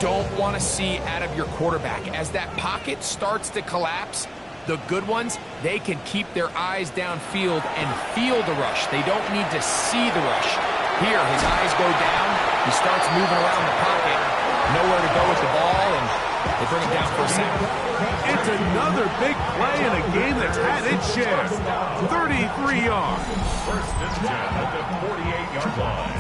Don't want to see out of your quarterback. As that pocket starts to collapse, the good ones, they can keep their eyes downfield and feel the rush. They don't need to see the rush. Here, his eyes go down. He starts moving around the pocket. Nowhere to go with the ball, and they bring him down for a sack. It's another big play in a game that's had its share. 33 yards. 1st and 10 at the 48-yard line.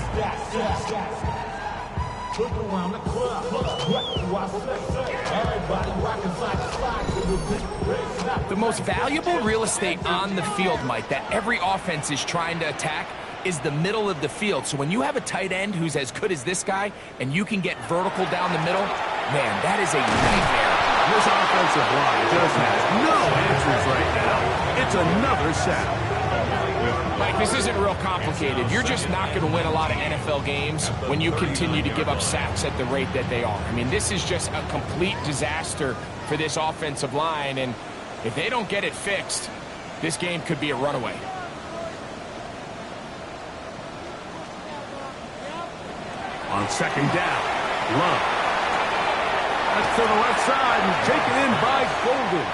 The most valuable real estate on the field, Mike, that every offense is trying to attack is the middle of the field. So when you have a tight end who's as good as this guy and you can get vertical down the middle, man, that is a nightmare. This offensive line just has no answers right now. It's another sack. Mike, this isn't real complicated. You're just not going to win a lot of NFL games when you continue to give up sacks at the rate that they are. I mean, this is just a complete disaster for this offensive line, and if they don't get it fixed, this game could be a runaway. On 2nd down, Love. That's to the left side and taken in by Golden.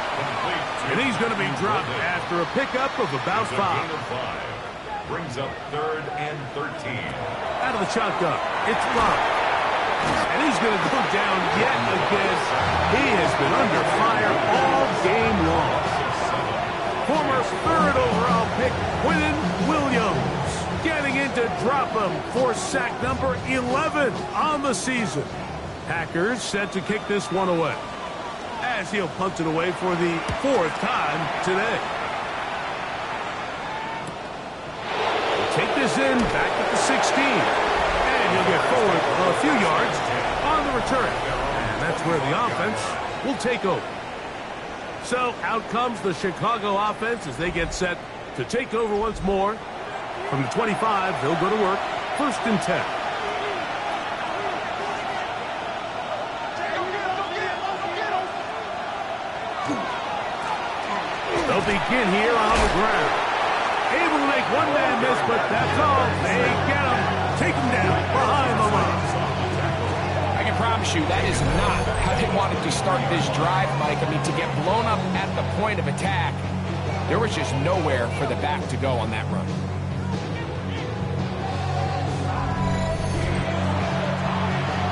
And he's going to be dropped after a pickup of about 5. Brings up 3rd and 13. Out of the shotgun, it's Love. And he's going to go down yet again. He has been under fire all game long. Former 3rd overall pick, Quinnen Williams, getting in to drop him for sack number 11 on the season. Packers set to kick this one away, as he'll punt it away for the 4th time today. Take this in in, back at the 16. And he'll get forward a few yards on the return. And that's where the offense will take over. So out comes the Chicago offense as they get set to take over once more. From the 25, they'll go to work. 1st and 10. They'll begin here on the ground. Able to make one man miss, but that's all. They get him. Take him down behind the line. I can promise you that is not how they wanted to start this drive, Mike. I mean, to get blown up at the point of attack, there was just nowhere for the back to go on that run.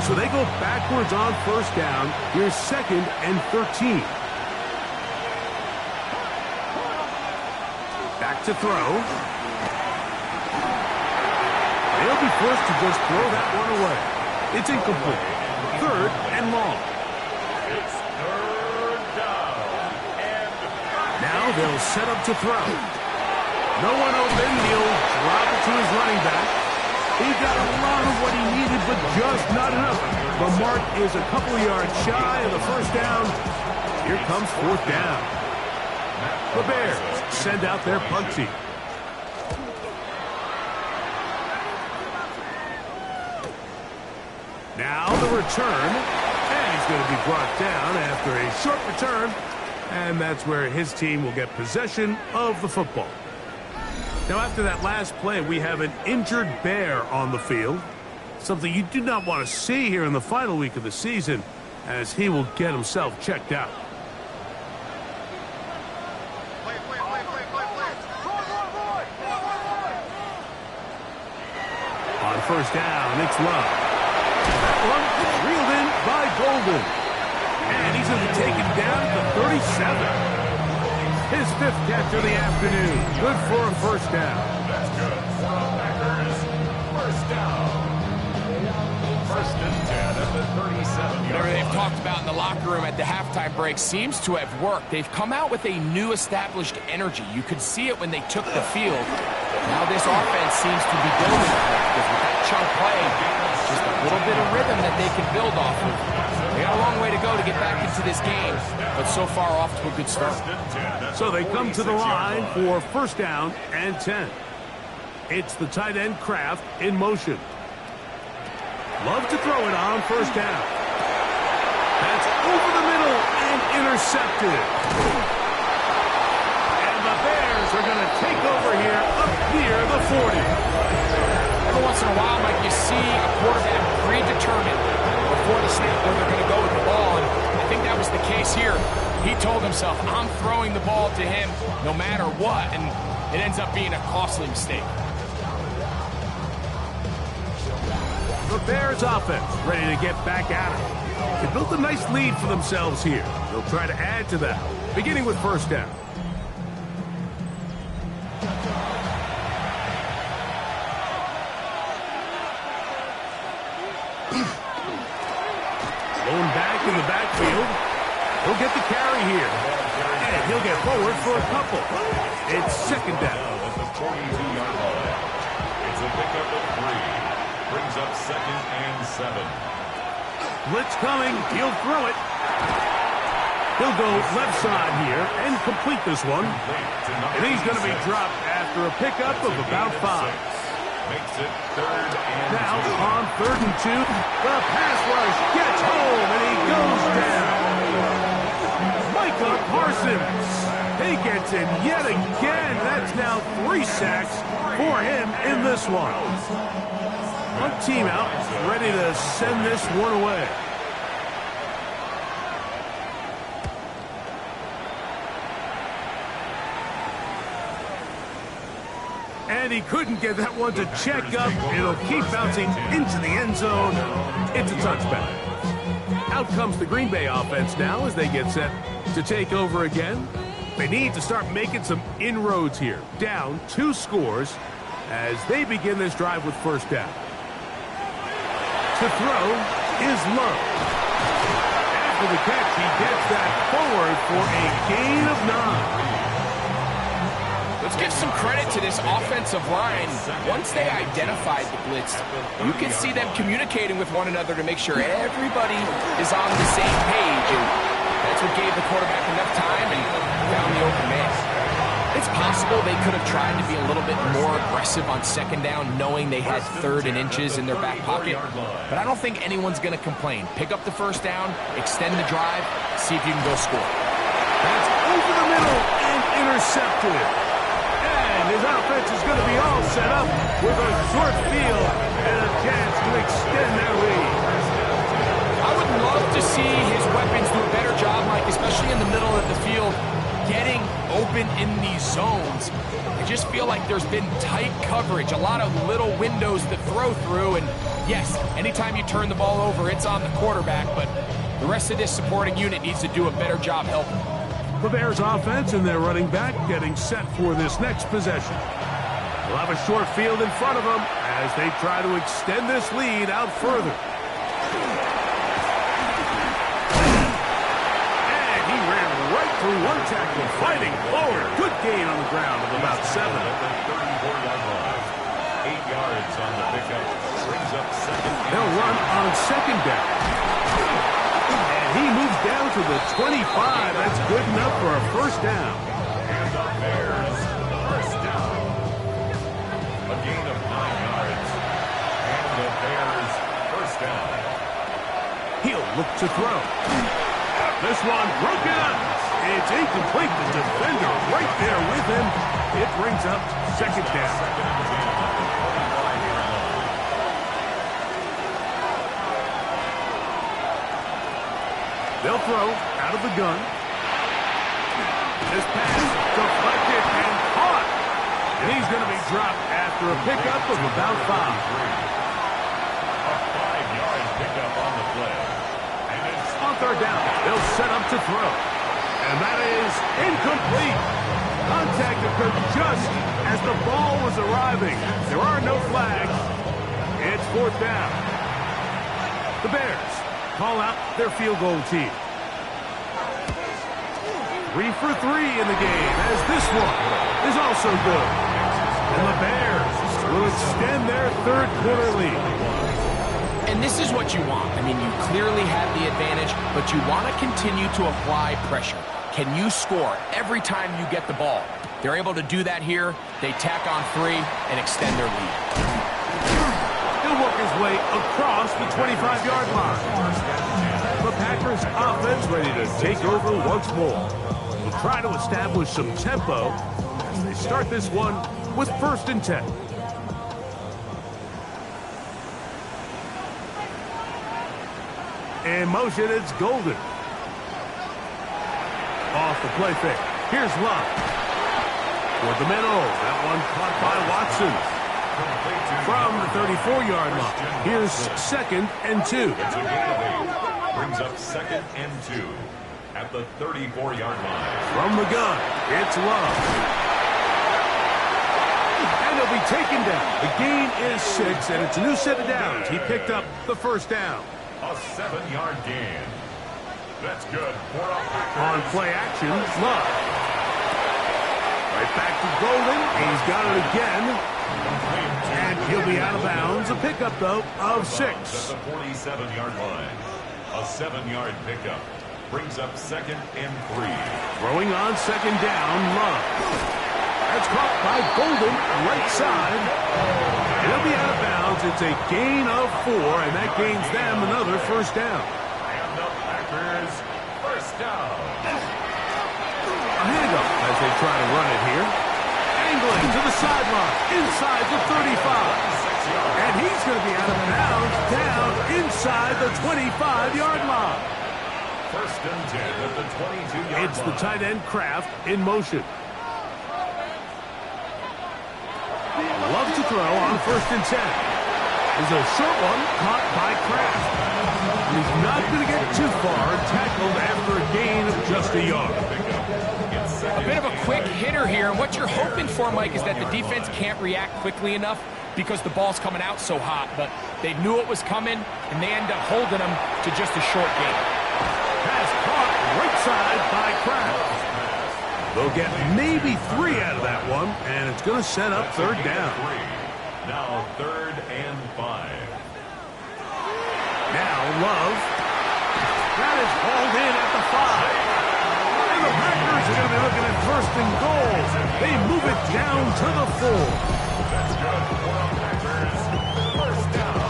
So they go backwards on 1st down. Here's 2nd and 13. Back to throw. They'll be forced to just throw that one away. It's incomplete. 3rd and long. It's 3rd down. And now they'll set up to throw. No one open. He'll drop it to his running back. He got a lot of what he needed, but just not enough. The mark is a couple of yards shy of the 1st down. Here comes 4th down. The Bears send out their punt team. Now the return, and he's going to be brought down after a short return, and that's where his team will get possession of the football. Now after that last play, we have an injured Bear on the field, something you do not want to see here in the final week of the season, as he will get himself checked out. On 1st down, it's Love. That one is reeled in by Golden. And he's going to be taken down at the 37. His 5th catch of the afternoon. Good for a 1st down. that's good. For the Packers, 1st down. 1st and 10 at the 37-yard Whatever they've line. talked about in the locker room at the halftime break seems to have worked. They've come out with a new established energy. You could see it when they took the field. Now this offense seems to be building on it, because with that chunk play, just a little bit of rhythm that they can build off of. They got a long way to go to get back into this game, but so far off to a good start. So they come to the line for 1st down and 10. It's the tight end Kraft in motion. Love to throw it on 1st down. That's over the middle and intercepted. And the Bears are going to take over here up near the 40. Every once in a while, Mike, you see a quarterback predetermined before the snap where they're going to go with the ball, and I think that was the case here. He told himself, I'm throwing the ball to him no matter what, and it ends up being a costly mistake. The Bears offense ready to get back at it. They built a nice lead for themselves here. They'll try to add to that, beginning with 1st down. Going back in the backfield. He'll get the carry here. And he'll get forward for a couple. It's 2nd down. At the 42-yard line. It's a pickup of 3. Brings up 2nd and 7. Blitz coming. He'll throw it. He'll go left side here and complete this one. And he's going to be dropped after a pickup of about 5. Makes it 3rd and Now 2. on 3rd and 2, the pass rush gets home and he goes down. Micah Parsons. He gets in yet again. That's now 3 sacks for him in this one. One team out, ready to send this one away. And he couldn't get that one to check up. It'll keep bouncing into the end zone. It's a touchback. Out comes the Green Bay offense now as they get set to take over again. They need to start making some inroads here. Down 2 scores as they begin this drive with 1st down. To throw is Love. After the catch, he gets that forward for a gain of 9. Let's give some credit to this offensive line. Once they identified the blitz, you can see them communicating with one another to make sure everybody is on the same page. And that's what gave the quarterback enough time and found the open man. It's possible they could have tried to be a little bit more aggressive on second down, knowing they had 3rd and inches in their back pocket. But I don't think anyone's going to complain. Pick up the first down, extend the drive, see if you can go score. That's over the middle and intercepted. And his offense is going to be all set up with a short field and a chance to extend their lead. I would love to see his weapons do a better job, Mike, especially in the middle of the field, getting open in these zones. I just feel like there's been tight coverage, a lot of little windows to throw through, and yes, anytime you turn the ball over, it's on the quarterback, but the rest of this supporting unit needs to do a better job helping. The Bears offense and their running back getting set for this next possession. They'll have a short field in front of them as they try to extend this lead out further. Through one tackle, fighting forward. Good gain on the ground of about 7. 34-yard line. 8 yards on the pickup. Brings up second. They'll run on second down. And he moves down to the 25. That's good enough for a first down. And the Bears, first down. A gain of 9 yards. And the Bears, first down. He'll look to throw. This one broken up. It's incomplete. The defender right there with him. It brings up second down. They'll throw out of the gun. This pass deflected and caught. And he's going to be dropped after a pickup of about 5. A 5-yard pickup on the play. And it's on third down. They'll set up to throw. And that is incomplete. Contact occurred just as the ball was arriving. There are no flags. It's fourth down. The Bears call out their field goal team. 3 for 3 in the game, as this one is also good. And the Bears will extend their third quarter lead. And this is what you want. I mean, you clearly have the advantage, but you want to continue to apply pressure. Can you score every time you get the ball? They're able to do that here. They tack on 3 and extend their lead. He'll work his way across the 25-yard line. The Packers offense ready to take over once more. We'll try to establish some tempo as they start this one with 1st and 10. In motion, it's Golden. Off the play fake. Here's Love. Toward the middle. That one caught by Watson. From the 34-yard line. Here's 2nd and 2. It's a gain of 8. Brings up 2nd and 2 at the 34-yard line. From the gun, it's Love. And he'll be taken down. The gain is 6, and it's a new set of downs. He picked up the first down. A 7-yard gain. That's good. On play action, Love. Right back to Golden. He's got it again. And he'll be out of bounds. A pickup, though, of 6. At the 47-yard line. A 7-yard pickup. Brings up 2nd and 3. Throwing on second down, Love. That's caught by Golden, right side. He'll be out of bounds. It's a gain of 4, and that gains them another first down. And the Packers, first down. A handoff as they try to run it here. Angling to the sideline, inside the 35. And he's going to be out of bounds, down inside the 25-yard line. First and 10 at the 22-yard line. It's the tight end Kraft in motion. Love to throw on 1st and 10. There's a short one caught by Kraft. He's not going to get too far, tackled after a gain of just a yard. A bit of a quick hitter here, and what you're hoping for, Mike, is that the defense can't react quickly enough because the ball's coming out so hot, but they knew it was coming, and they end up holding them to just a short gain. Pass caught right side by Kraft. They'll get maybe 3 out of that one, and it's going to set up third down. Now 3rd and 5. Now Love. That is hauled in at the 5. And the Packers are going to be looking at 1st and goal. They move it down to the 4. That's good for the Packers. 1st down.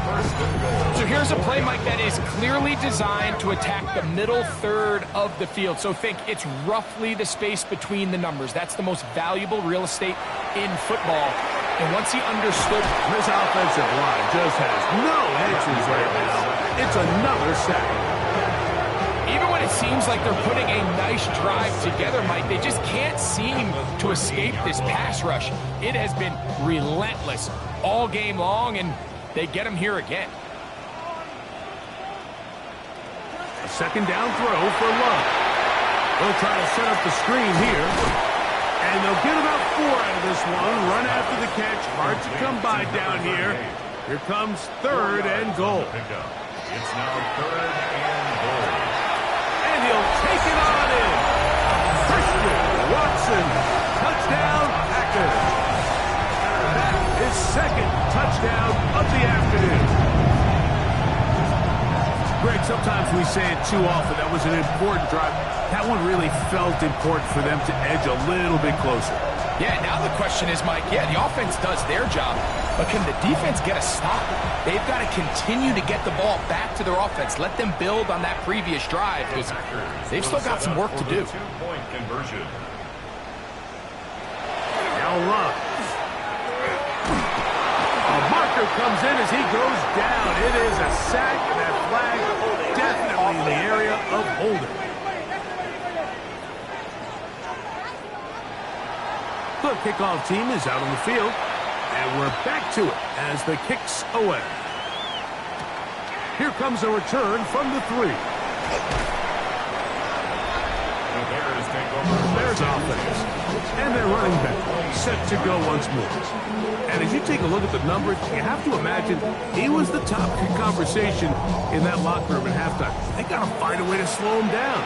1st and goal. So here's a play, Mike, that is clearly designed to attack the middle third of the field. So think it's roughly the space between the numbers. That's the most valuable real estate in football. And once he understood, this offensive line just has no answers right now. It's another sack. Even when it seems like they're putting a nice drive together, Mike, they just can't seem to escape this pass rush. It has been relentless all game long, and they get him here again. A 2nd down throw for Love. They'll try to set up the screen here. And they'll get about 4 out of this one. Run after the catch. Hard to come by down here. Here comes 3rd and goal. It's now 3rd and goal. And he'll take it on in. Christian Watson. Touchdown, Packers. That is 2nd touchdown of the afternoon. Greg, sometimes we say it too often. That was an important drive. That one really felt important for them to edge a little bit closer. Yeah, now the question is, Mike, the offense does their job, but can the defense get a stop? They've got to continue to get the ball back to their offense. Let them build on that previous drive, because they've still got some work to do. 2-point conversion. Now Love. A marker comes in as he goes down. It is a sack, and that flag definitely in the area of holding. The kickoff team is out on the field, and we're back to it as the kick's away. Here comes a return from the 3. The Bears take over. Bears offense, and they're running back, set to go once more. And as you take a look at the numbers, you have to imagine he was the top conversation in that locker room at halftime. They got to find a way to slow him down.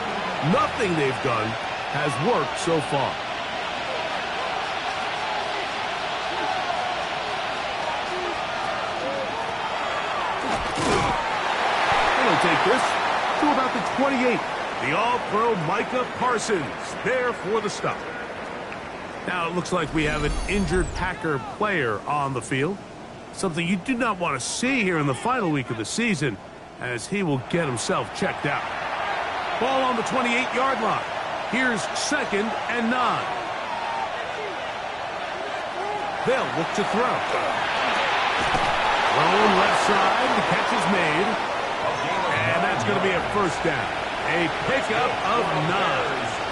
Nothing they've done has worked so far. They'll take this to about the 28. The All-Pro Micah Parsons there for the stop. Now it looks like we have an injured Packer player on the field. Something you do not want to see here in the final week of the season, as he will get himself checked out. Ball on the 28-yard line. Here's 2nd and 9. They'll look to throw. Thrown left side. The catch is made. And that's going to be a 1st down. A pickup of 9.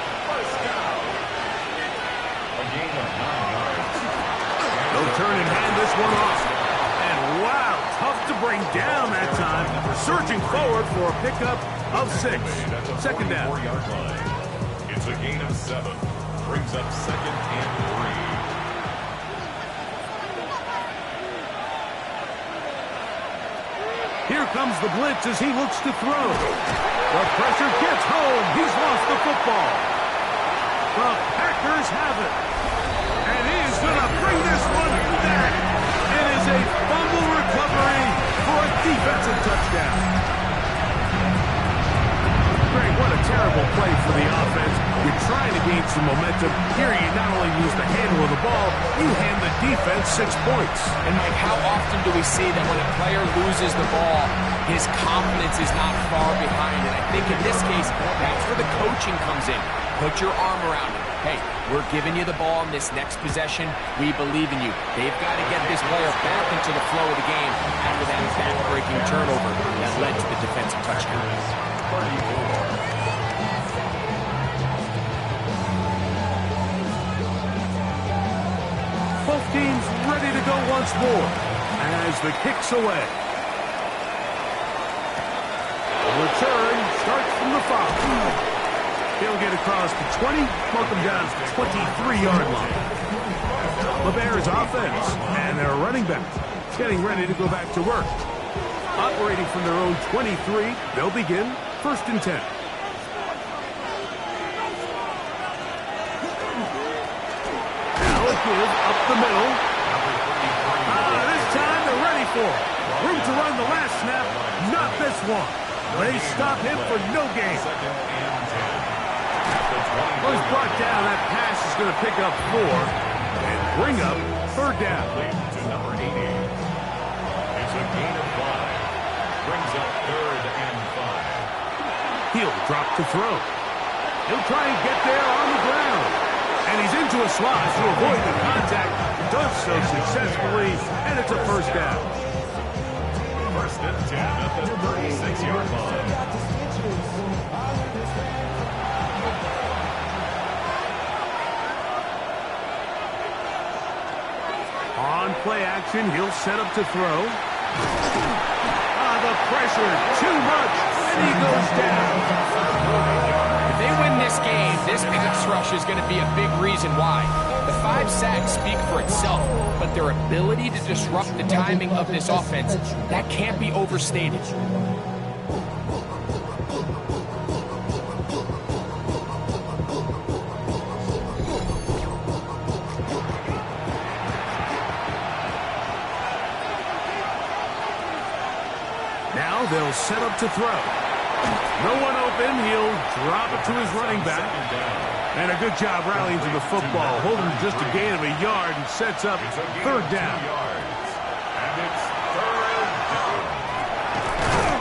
They'll turn and hand this one off. And wow, tough to bring down that time. Surging forward for a pickup of 6. 2nd down. It's a gain of 7. Brings up 2nd and 3. Here comes the blitz as he looks to throw. The pressure gets home. He's lost the football. The Packers have it. And he's going to bring this one back. It is a fumble recovery for a defensive touchdown. Greg, what a terrible play for the offense. You're trying to gain some momentum. Here you not only lose the handle of the ball, you hand the defense 6 points. And Mike, how often do we see that when a player loses the ball, his confidence is not far behind? And I think in this case, that's where the coaching comes in. Put your arm around him. Hey, we're giving you the ball in this next possession. We believe in you. They've got to get this player back into the flow of the game after that back-breaking turnover that led to the defensive touchdown. 34. Both teams ready to go once more as the kick's away. The return starts from the 5. He'll get across the 20, mark him down to the 23-yard line. The Bears offense and their running back getting ready to go back to work. Operating from their own 23, they'll begin 1st and 10. give up the middle. This time they're ready for it. Room to run the last snap, not this one. They stop him for no gain. Well, he's brought down. That pass is going to pick up 4 and bring up third down. To number 80. It's a gain of 5. Brings up 3rd and 5. He'll drop to throw. He'll try and get there on the ground. And he's into a slot to avoid the contact. Does so successfully, and it's a first down. First and 10 at the 36-yard line. On play action, he'll set up to throw. The pressure, too much, and he goes down. If they win this game, this pass rush is going to be a big reason why. The 5 sacks speak for itself, but their ability to disrupt the timing of this offense, that can't be overstated. Now they'll set up to throw. No one open. He'll drop it to his running back. And a good job rallying to the football. Holding just a gain of a yard and sets up third down. And it's 3rd down.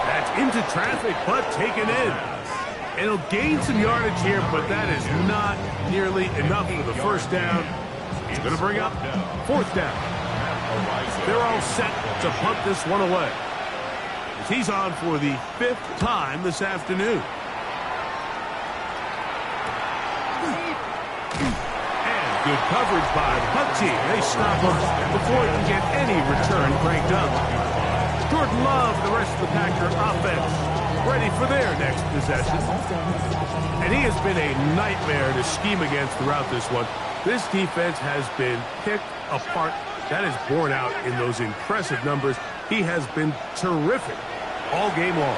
That's into traffic, but taken in. And he'll gain some yardage here, but that is not nearly enough for the first down. It's going to bring up fourth down. They're all set to punt this one away. He's on for the 5th time this afternoon. And good coverage by the punt team. They stop him before he can get any return cranked up. Jordan Love, the rest of the Packer offense, ready for their next possession. And he has been a nightmare to scheme against throughout this one. This defense has been picked apart. That is borne out in those impressive numbers. He has been terrific all game long.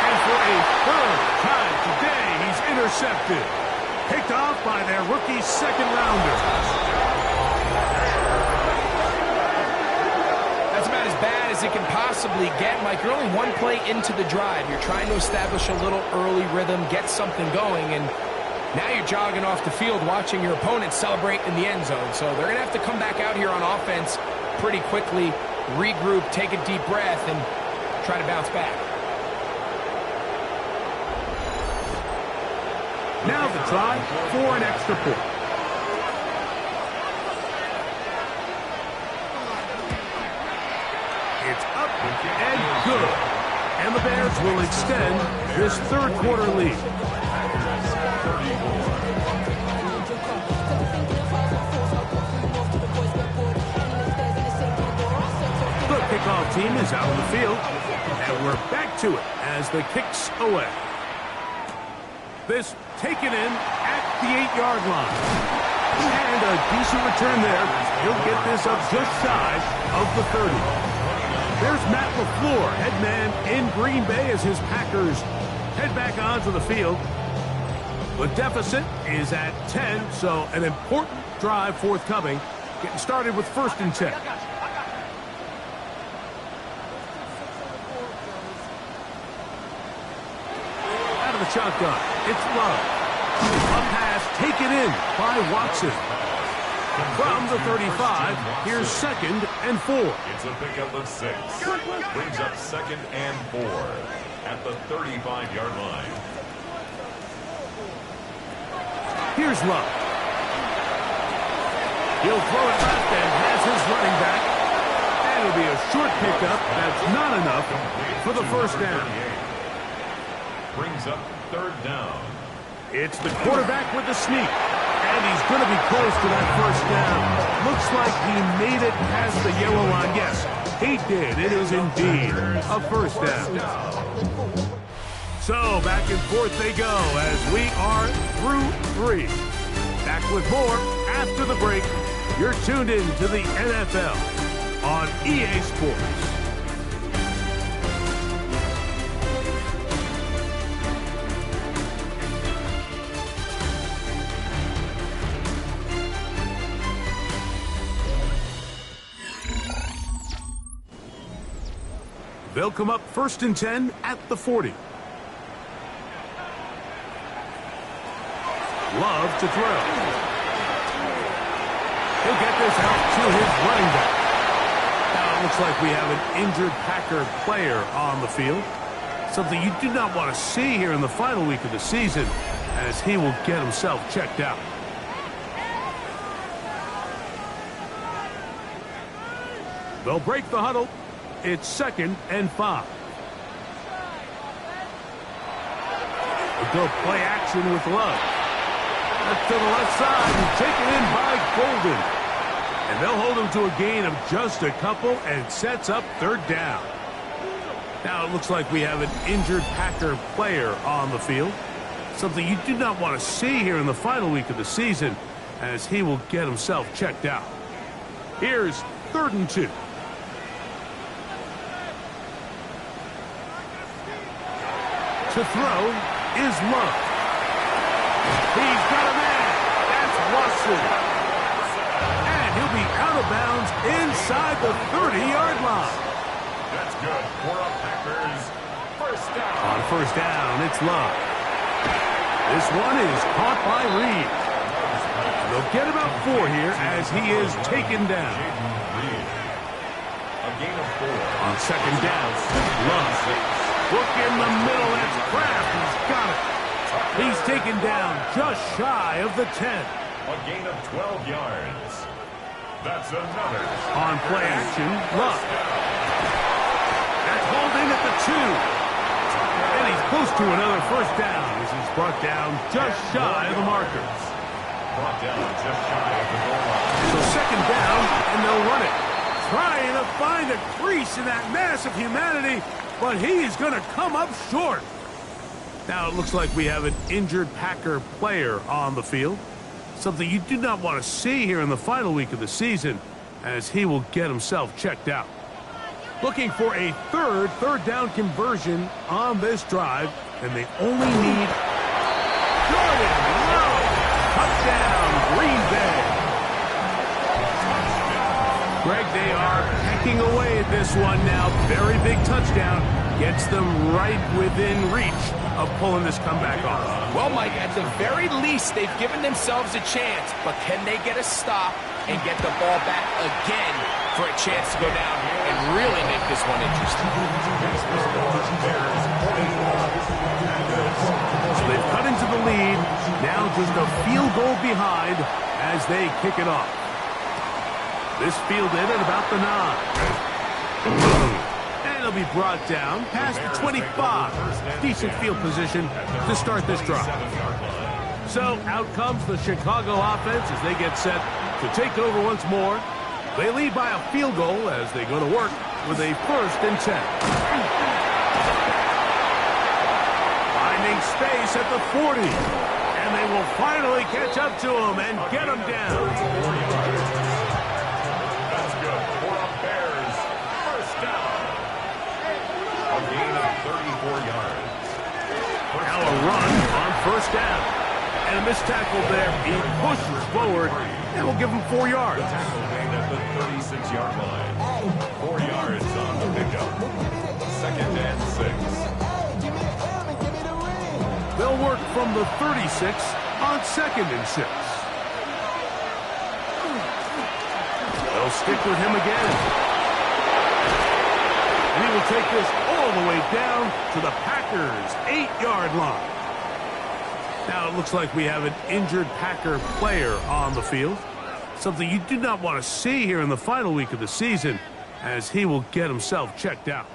And for a third time today, he's intercepted. Picked off by their rookie second-rounder. That's about as bad as it can possibly get, Mike. You're only one play into the drive. You're trying to establish a little early rhythm, get something going, and now you're jogging off the field watching your opponent celebrate in the end zone. So they're going to have to come back out here on offense pretty quickly, regroup, take a deep breath, and try to bounce back. Now the try for an extra point. It's up and good. And the Bears will extend this third quarter lead. The kickoff team is out on the field, and we're back to it as the kick's away. This taken in at the 8-yard line. And a decent return there. He'll get this up just shy of the 30. There's Matt LaFleur, head man in Green Bay as his Packers head back onto the field. The deficit is at 10, so an important drive forthcoming. Getting started with 1st and 10. Out of the shotgun, it's Love. A pass taken in by Watson. From the 35, here's 2nd and 4. It's a pickup of 6. Brings up 2nd and 4 at the 35-yard line. Here's Love. He'll throw it left and has his running back. And it'll be a short pickup. That's not enough for the first down. Brings up 3rd down. It's the quarterback with the sneak. And he's going to be close to that first down. Looks like he made it past the yellow line. Yes, he did. It is indeed a first down. So back and forth they go as we are through 3. Back with more after the break. You're tuned in to the NFL on EA Sports. They'll come up 1st and 10 at the 40. Love to throw. He'll get this out to his running back. Now it looks like we have an injured Packer player on the field. Something you do not want to see here in the final week of the season, as he will get himself checked out. They'll break the huddle. It's 2nd and 5. They'll go play action with Love. That's to the left side and taken in by Golden. And they'll hold him to a gain of just a couple and sets up 3rd down. Now it looks like we have an injured Packer player on the field. Something you do not want to see here in the final week of the season, as he will get himself checked out. Here's 3rd and 2. To throw is Love. He's got a man. That's Watson. And he'll be out of bounds inside the 30-yard line. That's good for a Packers first down. On 1st down, it's Love. This one is caught by Reed. They'll get about 4 here as he is taken down. A gain of 4. On 2nd down, Love. Look in the middle, that's Kraft. He's got it. He's taken down just shy of the 10. A gain of 12 yards. That's another. On play action, Love. That's holding at the 2. And he's close to another 1st down as he's brought down just shy of the markers. Brought down just shy of the goal line. So 2nd down, and they'll run it. Trying to find a crease in that mass of humanity, but he's going to come up short. Now it looks like we have an injured Packer player on the field. Something you do not want to see here in the final week of the season, as he will get himself checked out. Looking for a third down conversion on this drive, and they only need Jordan Love. Touchdown, Green Bay. Greg, they are pecking away at this one now. Very big touchdown. Gets them right within reach of pulling this comeback off. Well, Mike, at the very least, they've given themselves a chance, but can they get a stop and get the ball back again for a chance to go down and really make this one interesting? So they've cut into the lead. Now just a field goal behind as they kick it off. This fielded at about the 9. And it'll be brought down past the 25. Decent field position to start this drive. So out comes the Chicago offense as they get set to take over once more. They lead by a field goal as they go to work with a 1st and 10. Finding space at the 40. And they will finally catch up to him and get him down. That's good for a Bears first down. A gain of 34 yards. Now a run on 1st down. And a missed tackle there. He pushes forward and will give him 4 yards. The tackle made at the 36-yard line. 4 yards on the pickup. 2nd and 6. They'll work from the 36 on 2nd and 6. They'll stick with him again. And he will take this all the way down to the Packers' 8-yard line. Now it looks like we have an injured Packer player on the field. Something you do not want to see here in the final week of the season, as he will get himself checked out.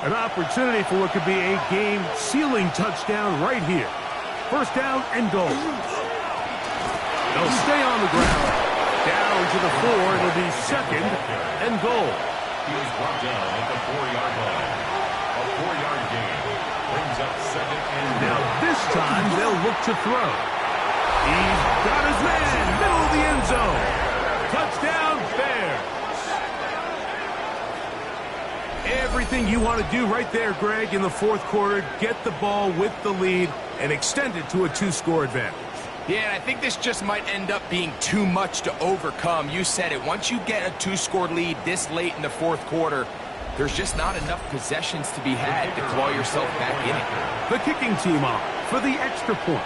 An opportunity for what could be a game-sealing touchdown right here. 1st down and goal. They'll stay on the ground. Down to the 4. It'll be 2nd and goal. He was brought down at the 4-yard line. A 4-yard gain brings up 2nd and goal. Now this time they'll look to throw. He's got his man, middle of the end zone. Touchdown, Bears. Everything you want to do right there, Greg, in the 4th quarter. Get the ball with the lead and extend it to a 2-score advantage. Yeah, and I think this just might end up being too much to overcome. You said it. Once you get a 2-score lead this late in the 4th quarter, there's just not enough possessions to be had to claw yourself back in it. The kicking team on for the extra point.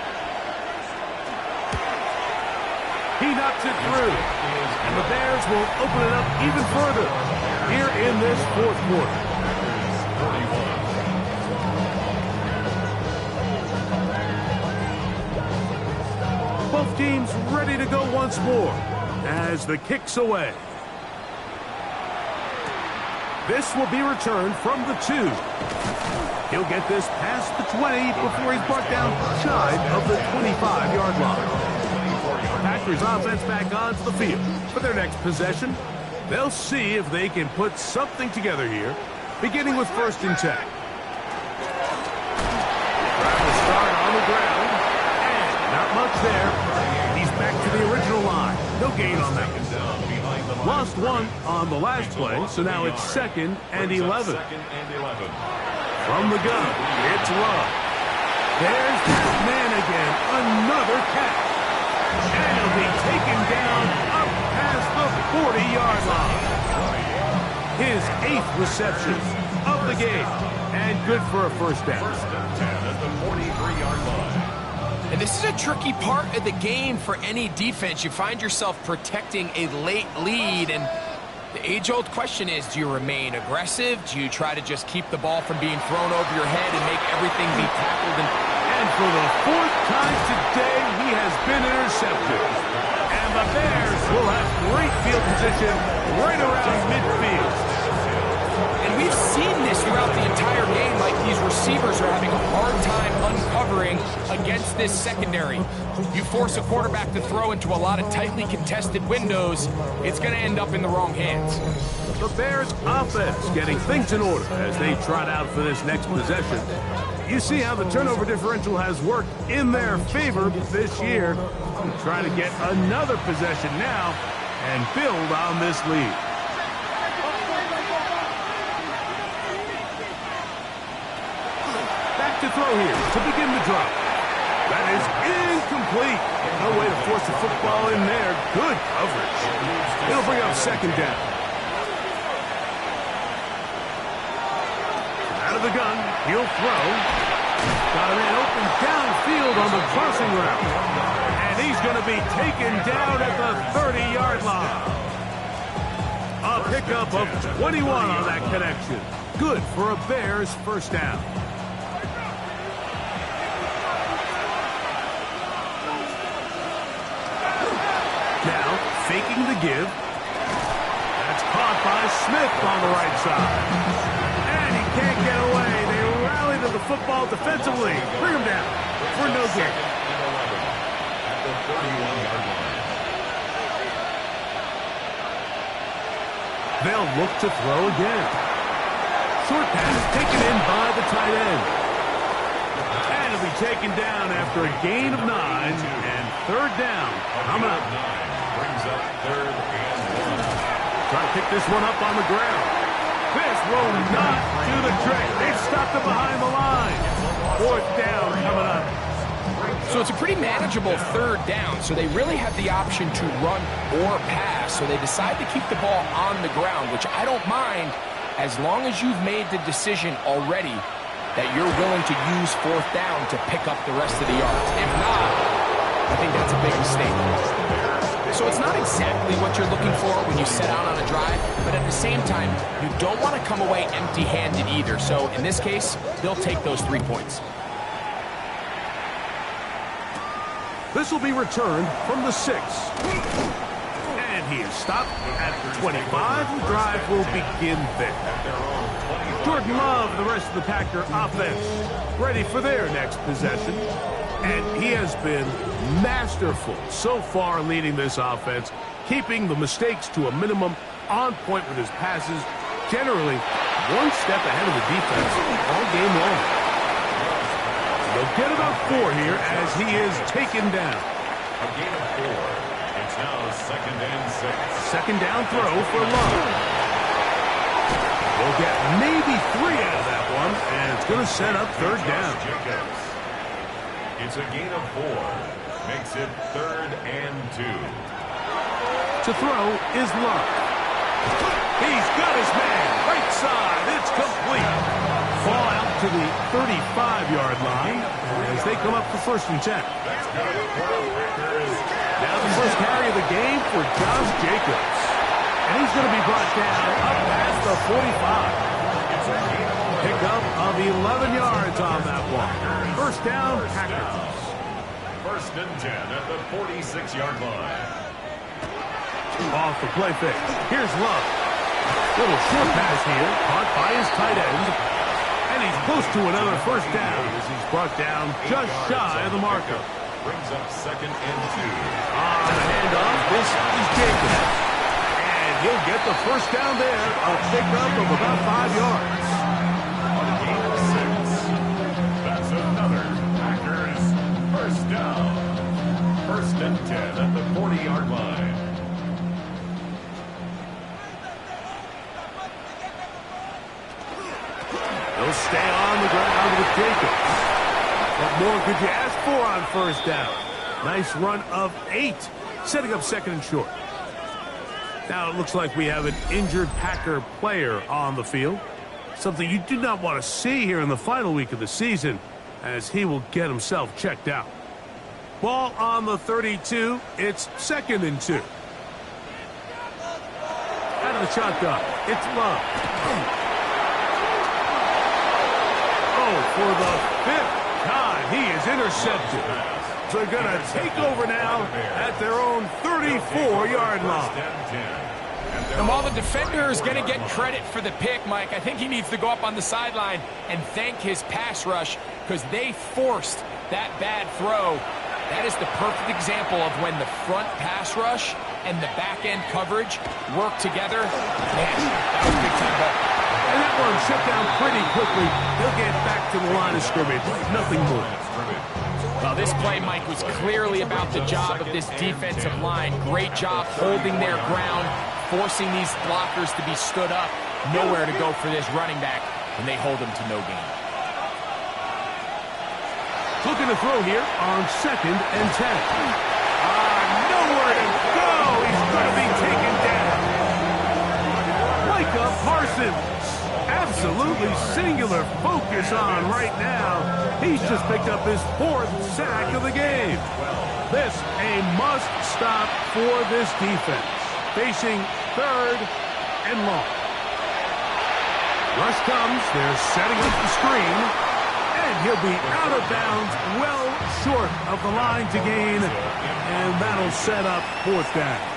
He knocks it through, and the Bears will open it up even further here in this fourth quarter. Both teams ready to go once more as the kick's away. This will be returned from the 2. He'll get this past the 20 before he's brought down shy of the 25-yard line. Packers offense back onto the field for their next possession. They'll see if they can put something together here, beginning with 1st and 10. Will start on the ground, and not much there. He's back to the original line. No gain on that one. Lost 1 on the last play, so now it's 2nd and 11. From the gun, it's Love. There's that man again, another catch. And he'll be taken down up past the 40-yard line. His 8th reception of the game, and good for a first down. At the 43-yard line. And this is a tricky part of the game for any defense. You find yourself protecting a late lead, and the age-old question is, do you remain aggressive? Do you try to just keep the ball from being thrown over your head and make everything be tackled? And for the 4th time today, he has been intercepted. And the Bears will have great field position right around midfield. And we've seen this throughout the entire game, like these receivers are having a hard time uncovering against this secondary. You force a quarterback to throw into a lot of tightly contested windows, it's going to end up in the wrong hands. The Bears offense getting things in order as they trot out for this next possession. You see how the turnover differential has worked in their favor this year. Try to get another possession now and build on this lead. Back to throw here to begin the drive. That is incomplete. No way to force the football in there. Good coverage. It'll bring up 2nd down. Out of the gun, he'll throw. Got a man open downfield on the crossing route. And he's going to be taken down at the 30-yard line. A pickup of 21 on that connection. Good for a Bears first down. Now, faking the give. That's caught by Smith on the right side. And he can't get away. They rally to the football defensively. Bring him down for no gain. At the 31-yard line. They'll look to throw again. Short pass taken in by the tight end. And it'll be taken down after a gain of 9 and 3rd down. Coming up. Brings up 3rd and 1. Try to pick this one up on the ground. This will not do the trick. They've stopped it behind the line. 4th down coming up. So it's a pretty manageable 3rd down, so they really have the option to run or pass. So they decide to keep the ball on the ground, which I don't mind as long as you've made the decision already that you're willing to use 4th down to pick up the rest of the yards. If not, I think that's a big mistake. So it's not exactly what you're looking for when you set out on a drive, but at the same time, you don't want to come away empty-handed either. So in this case, they'll take those 3 points. This will be returned from the 6. And he is stopped at the 25. The drive will begin there. Jordan Love, the rest of the Packer offense, ready for their next possession. And he has been masterful so far leading this offense, keeping the mistakes to a minimum, on point with his passes, generally one step ahead of the defense all game long. They'll get about 4 here as he is taken down. A gain of 4. It's now 2nd and 6. 2nd down throw for Love. They'll get maybe 3 out of that one, and it's going to set up 3rd down. It's a gain of 4. Makes it 3rd and 2. To throw is Love. He's got his man. Right side. It's complete. Ball out to the 35-yard line as they come up for 1st and 10. Now the first carry of the game for Josh Jacobs. And he's going to be brought down up past the 45. Pickup of 11 yards on that one. 1st down, Packers. 1st and 10 at the 46-yard line. Off the play fake. Here's Love. Little short pass here, caught by his tight end. And he's close to another 1st down as he's brought down just shy of the marker. Brings up 2nd and 2. On the handoff, this is Jacobs. And he'll get the 1st down there, a pickup of about 5 yards. On gain of 6. That's another Packers 1st down. 1st and 10 at the 40-yard line. They'll stay on the ground with Jacobs. What more could you ask for on 1st down? Nice run of 8, setting up 2nd and short. Now it looks like we have an injured Packer player on the field. Something you do not want to see here in the final week of the season, as he will get himself checked out. Ball on the 32. It's 2nd and 2. Out of the shotgun, it's Love. For the 5th time, he is intercepted. So they're going to take over now at their own 34-yard line. And while the defender is going to get credit for the pick, Mike, I think he needs to go up on the sideline and thank his pass rush because they forced that bad throw. That is the perfect example of when the front pass rush and the back-end coverage work together. Man, that was a big-time ball. And that one shut down pretty quickly. He'll get back to the line of scrimmage. Nothing more. Well, this play, Mike, was clearly about the job of this defensive line. Great job holding their ground, forcing these blockers to be stood up. Nowhere to go for this running back, and they hold him to no gain. Looking to throw here on 2nd and 10. Nowhere to go. He's going to be taken down. Micah Parsons. Absolutely singular focus on right now. He's just picked up his 4th sack of the game. This a must-stop for this defense. Facing 3rd and long. Rush comes. They're setting up the screen. And he'll be out of bounds, well short of the line to gain. And that'll set up 4th down.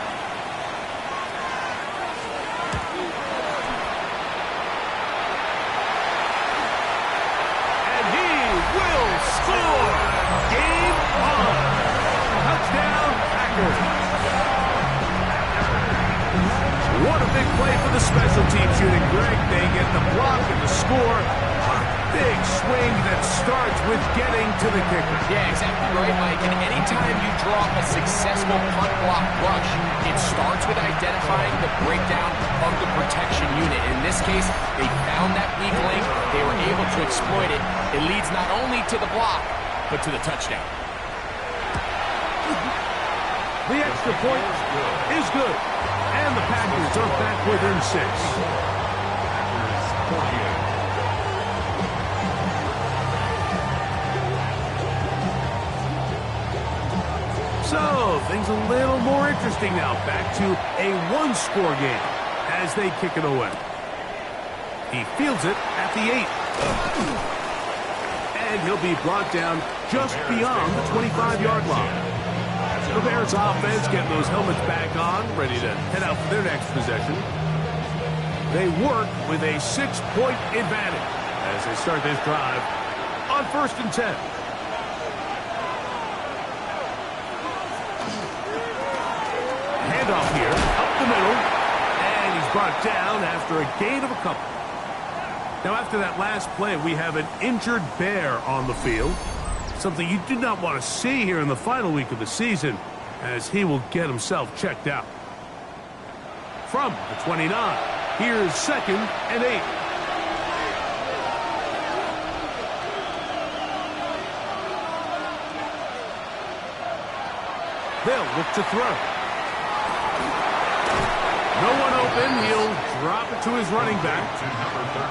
What a big play for the special teams unit, Greg. They get the block and the score. A big swing that starts with getting to the kicker. Yeah, exactly right, Mike. And anytime you draw a successful punt block rush, it starts with identifying the breakdown of the protection unit. In this case, they found that weak link. They were able to exploit it. It leads not only to the block, but to the touchdown. The extra point is good. And the Packers are back within 6. So, things a little more interesting now. Back to a 1-score game as they kick it away. He fields it at the 8. And he'll be brought down just beyond the 25-yard line. The Bears offense getting those helmets back on, ready to head out for their next possession. They work with a 6-point advantage as they start this drive on 1st and 10. Handoff here, up the middle, and he's brought down after a gain of a couple. Now after that last play, we have an injured Bear on the field. Something you do not want to see here in the final week of the season, as he will get himself checked out. From the 29, here's 2nd and 8. They'll look to throw. No one open. He'll drop it to his running back.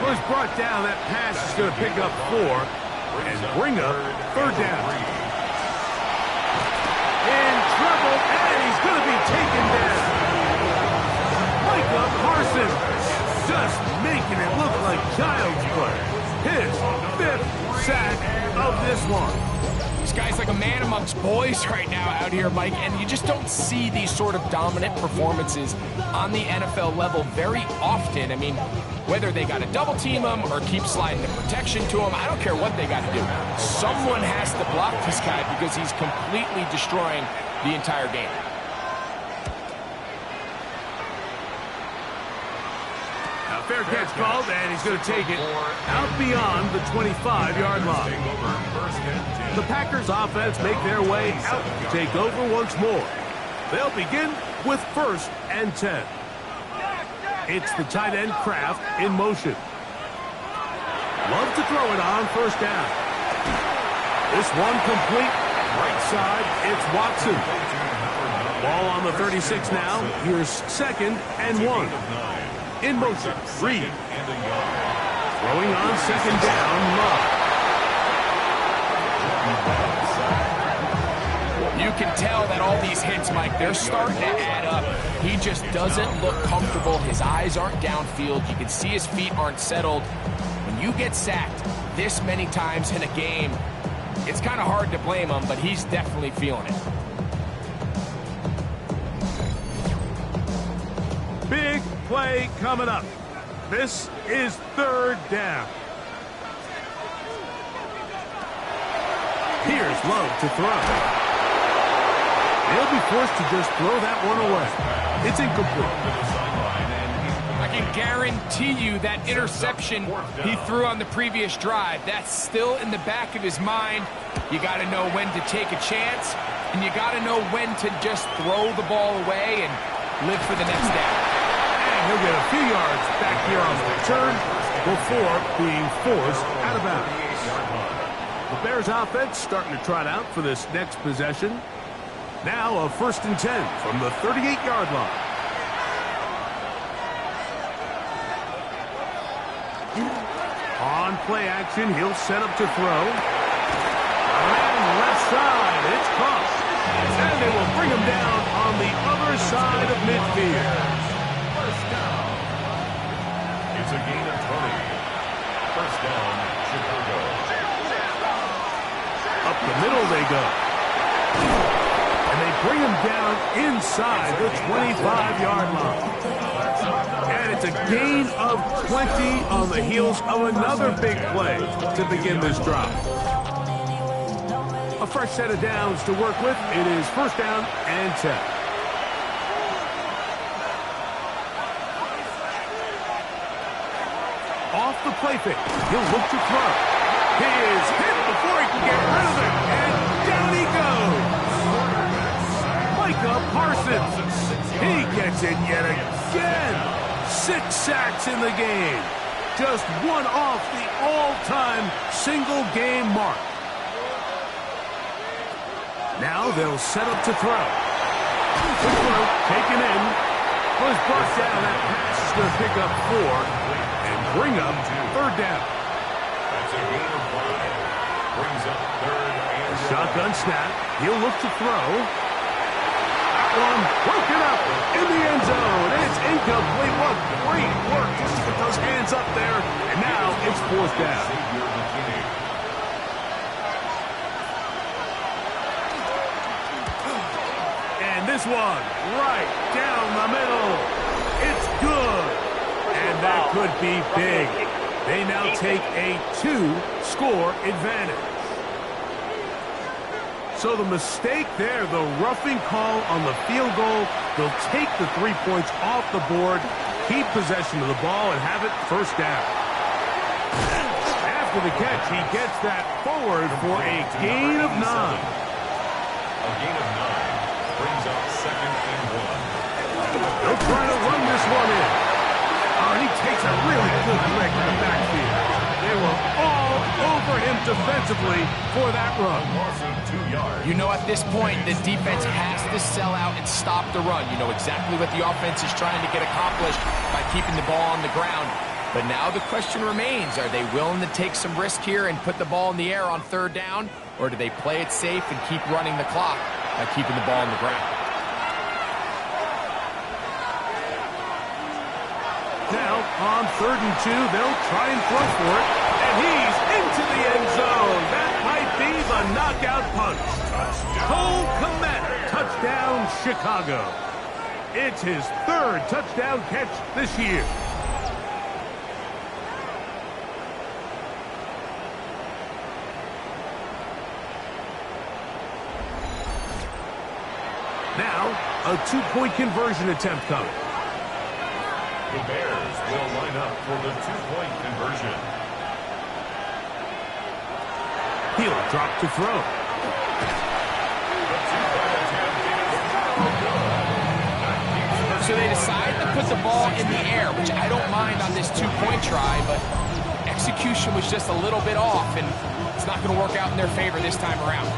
Was brought down. That pass is going to pick up 4 and bring up 3rd down. In trouble, and he's going to be taken down. Micah Parsons just making it look like child's play. His 5th sack of this one. This guy's like a man amongst boys right now out here, Mike, and you just don't see these sort of dominant performances on the NFL level very often. I mean, whether they got to double team him or keep sliding the protection to him, I don't care what they got to do. Someone has to block this guy because he's completely destroying the entire game. Fair catch called, and he's going to take it out beyond the 25-yard line. The Packers offense make their way out to take over once more. They'll begin with 1st and 10. It's the tight end Kraft in motion. Love to throw it on 1st down. This one complete. Right side, it's Watson. Ball on the 36 now. Here's 2nd and 1. In motion, Reed. Throwing on 2nd down, Love. You can tell that all these hits, Mike, they're starting to add up. He just doesn't look comfortable. His eyes aren't downfield. You can see his feet aren't settled. When you get sacked this many times in a game, it's kind of hard to blame him, but he's definitely feeling it. Big play coming up. This is 3rd down. Here's Love to throw. They'll be forced to just throw that one away. It's incomplete. I can guarantee you that interception he threw on the previous drive, that's still in the back of his mind. You got to know when to take a chance, and you got to know when to just throw the ball away and live for the next down. He'll get a few yards back here on the return before being forced out of bounds. The Bears offense starting to trot out for this next possession. Now a 1st and 10 from the 38-yard line. On play action, he'll set up to throw. And left side, it's caught. And they will bring him down on the other side of midfield. It's a gain of 20. 1st down, Chicago. Up the middle they go. And they bring him down inside the 25-yard line. And it's a gain of 20 on the heels of another big play to begin this drive. A fresh set of downs to work with. It is 1st down and 10. Off the play fake. He'll look to throw. He is hit before he can get rid of it. And down he goes. Micah Parsons. He gets it yet again. 6 sacks in the game. Just one off the all-time single-game mark. Now they'll set up to throw. The throw taken in. Was brought down. That pass is going to pick up 4 and bring up 3rd down. That's a gain of 5. Brings up 3rd and Shotgun snap. He'll look to throw. That one broken up in the end zone. And it's incomplete. What great work just to get those hands up there. And now it's 4th down. And this one right down the middle. It's good. And that could be big. They now take a 2-score advantage. So the mistake there, the roughing call on the field goal, they'll take the 3 points off the board, keep possession of the ball, and have it 1st down. After the catch, he gets that forward for a gain of 9. A gain of 9 brings up 2nd and 1. They'll try to run this one in. Oh, and he takes a really good lick in the backfield. They were all over for him defensively for that run. Loss of 2 yards. You know, at this point, the defense has to sell out and stop the run. You know exactly what the offense is trying to get accomplished by keeping the ball on the ground. But now the question remains, are they willing to take some risk here and put the ball in the air on 3rd down? Or do they play it safe and keep running the clock by keeping the ball on the ground? Now, on 3rd and 2, they'll try and throw for it. And he's into the end zone. That might be the knockout punch. Cole Kmet, touchdown Chicago. It's his 3rd touchdown catch this year. Now, a 2-point conversion attempt coming. The Bears will line up for the 2-point conversion. He'll drop to throw. So they decide to put the ball in the air, which I don't mind on this 2-point try, but execution was just a little bit off, and it's not going to work out in their favor this time around.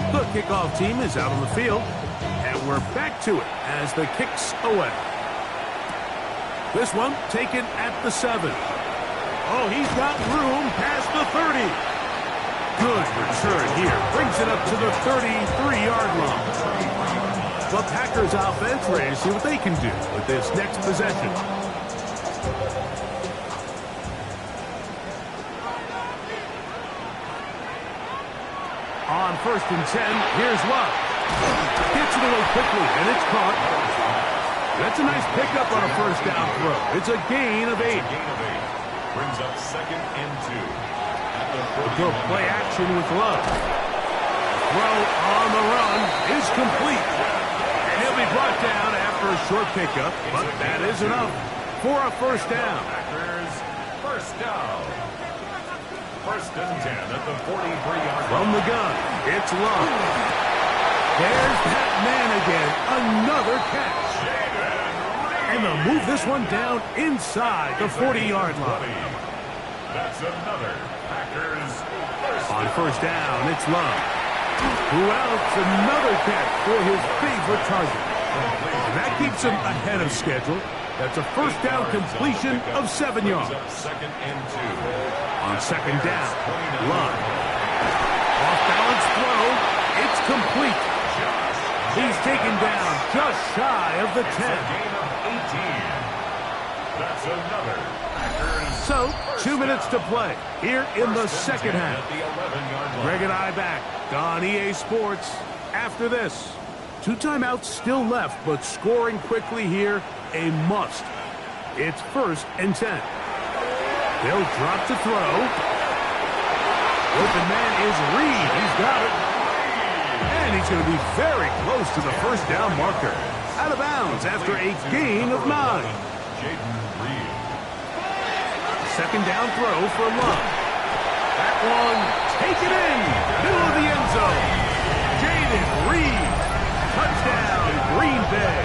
The kickoff team is out on the field, and we're back to it as the kick's away. This one taken at the 7. Oh, he's got room past the 30. Good return here. Brings it up to the 33-yard line. The Packers offense ready to see what they can do with this next possession. On 1st and 10, here's Love. Gets it away quickly, and it's caught. That's a nice pickup on a 1st down throw. It's a gain of 8. Brings up 2nd and 2. Go play action with Love. Throw on the run is complete. And he'll be brought down after a short pickup, but that is enough for a 1st down. Packers, 1st down. 1st and 10 at the 43-yard line. From the gun, it's Love. There's that man again. Another catch. And they'll move this one down inside the 40-yard line. That's another Packers first. On 1st down, it's Love. Who else? Another catch for his favorite target. And that keeps him ahead of schedule. That's a 1st down completion of 7 yards. 2nd and 2. On 2nd down, Love. Off-balance throw. It's complete. He's taken down just shy of the 10. Gain of 18. That's another Packers. So, 2 minutes to play here in the 2nd half. At the 11-yard line. Greg and I back on EA Sports after this. 2 timeouts still left, but scoring quickly here, a must. It's 1st and 10. They'll drop to throw. Open man is Reed. He's got it. And he's going to be very close to the 1st down marker. Out of bounds after a gain of 9. Jaden Reed. 2nd down throw for Love. That one taken in. Middle of the end zone. Jaden Reed. Touchdown, Green Bay.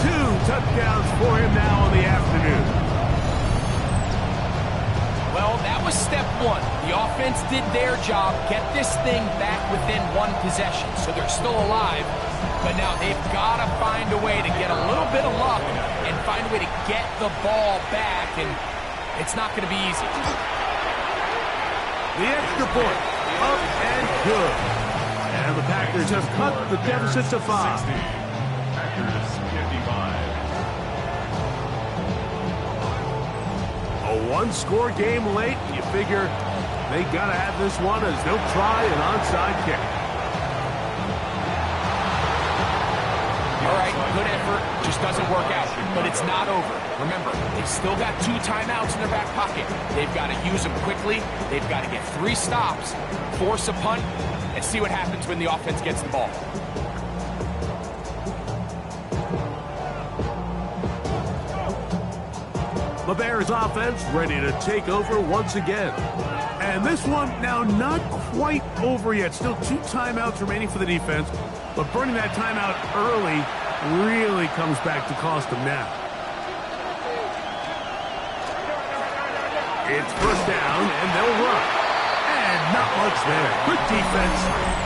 2 touchdowns for him now in the afternoon. Well, that was step 1. The offense did their job, get this thing back within 1 possession, so they're still alive. But now they've got to find a way to get a little bit of luck and find a way to get the ball back, and it's not going to be easy. The extra point, up and good. And the Packers have cut the deficit to 5. Packers 55. A 1-score game late. You figure they got to have this one as they'll try an onside kick. All right, good effort. Just doesn't work out. But it's not over. Remember, they've still got 2 timeouts in their back pocket. They've got to use them quickly. They've got to get 3 stops, force a punt, and see what happens when the offense gets the ball. The Bears offense ready to take over once again. And this one now not quite over yet. Still 2 timeouts remaining for the defense. But burning that timeout early really comes back to cost them now. It's first down, and they'll run. And not much there. Good defense.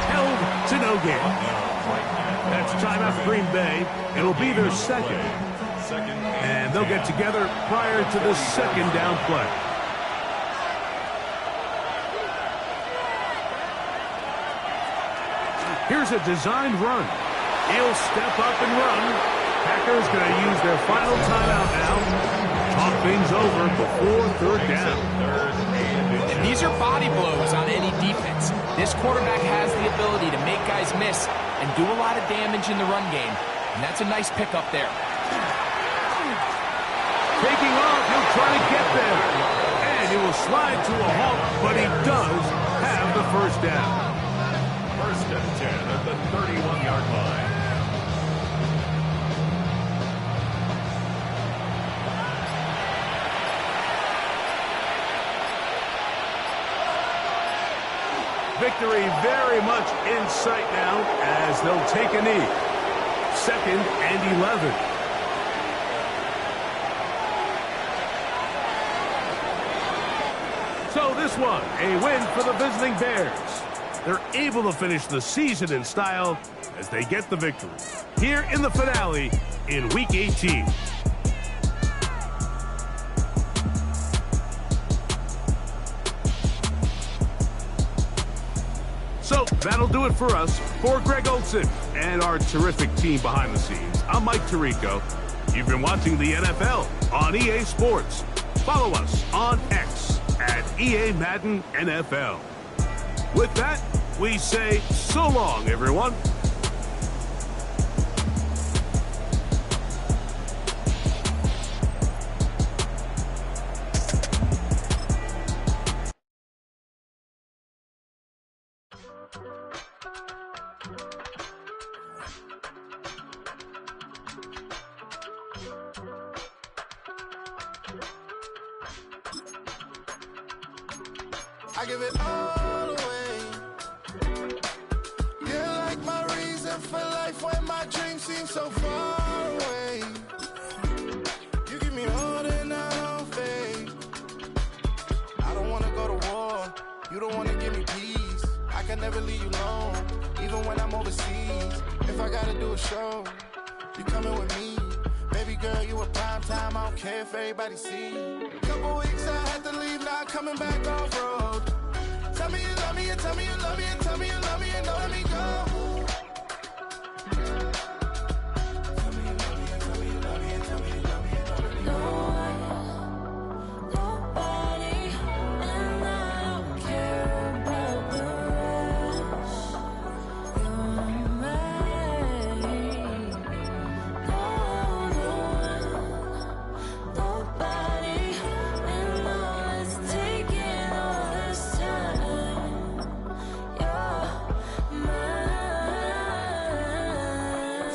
Held to no gain. That's timeout for Green Bay. It'll be their second. And they'll get together prior to the second down play. Here's a designed run. He'll step up and run. Packers going to use their final timeout now. Talk things over before third down. And these are body blows on any defense. This quarterback has the ability to make guys miss and do a lot of damage in the run game. And that's a nice pickup there. Taking off, he'll try to get there. And he will slide to a halt, but he does have the first down. First and 10 at the 31-yard line. Victory very much in sight now as they'll take a knee. 2nd and 11. So this one, a win for the visiting Bears. They're able to finish the season in style as they get the victory here in the finale in Week 18. So that'll do it for us. For Greg Olsen and our terrific team behind the scenes, I'm Mike Tirico. You've been watching the NFL on EA Sports. Follow us on X at EA Madden NFL. With that, we say so long, everyone. I give it all away. You're like my reason for life when my dreams seem so far away. You give me all that I don't fade. I don't wanna go to war. You don't wanna give me peace. I can never leave you alone, even when I'm overseas. If I gotta do a show, you coming with me. Baby girl, you a prime time. I don't care if everybody see. Couple weeks I had to leave, now coming back off road. Tell me you love me, and tell me you love me, and tell me you love me, and don't let me go. Tell me you love me, and tell me you love me, and tell me you love me, and don't let me go. Nobody, and I don't care about the rest. You're mine. Nobody, and all it's taking all this time. You're mine.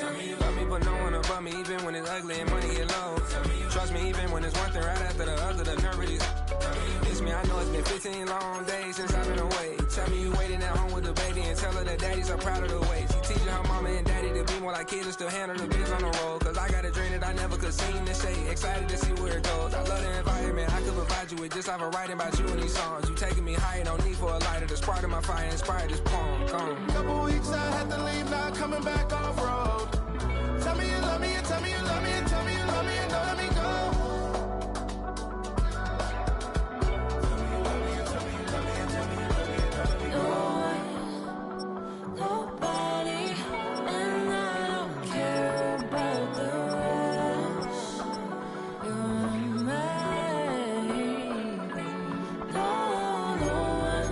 Tell me you love me, but no one above me, even when it's ugly and money get low. Trust me, even when it's one thing right after the other, the nerve really. It's me, I know it's been 15 long days since I've been away. Tell me you waiting at home with the baby and tell her that daddy's so proud of the way. She teaching her mama and daddy to be more like kids and still handle the biz on the road. Cause I got a dream that I never could sing this shade. Excited to see where it goes. I love the environment. I could provide you with just like a writing about you in these songs. You taking me higher, no need for a lighter. The spark of my fire inspired this poem. Come. Couple weeks I had to leave, now coming back off road. Tell me you love me, and tell me you love me, and tell me you love me, and don't let me go. Nobody, and I don't care about the rest. You're mine. No one,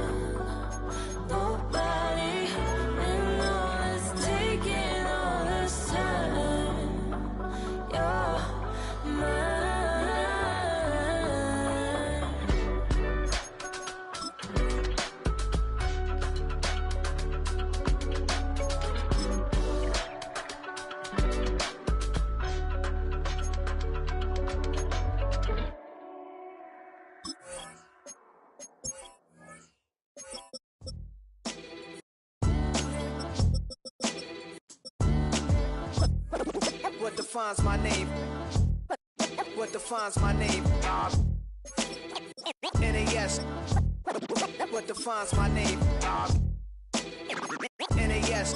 defines my name? What defines my name? NAS. What defines my name? NAS.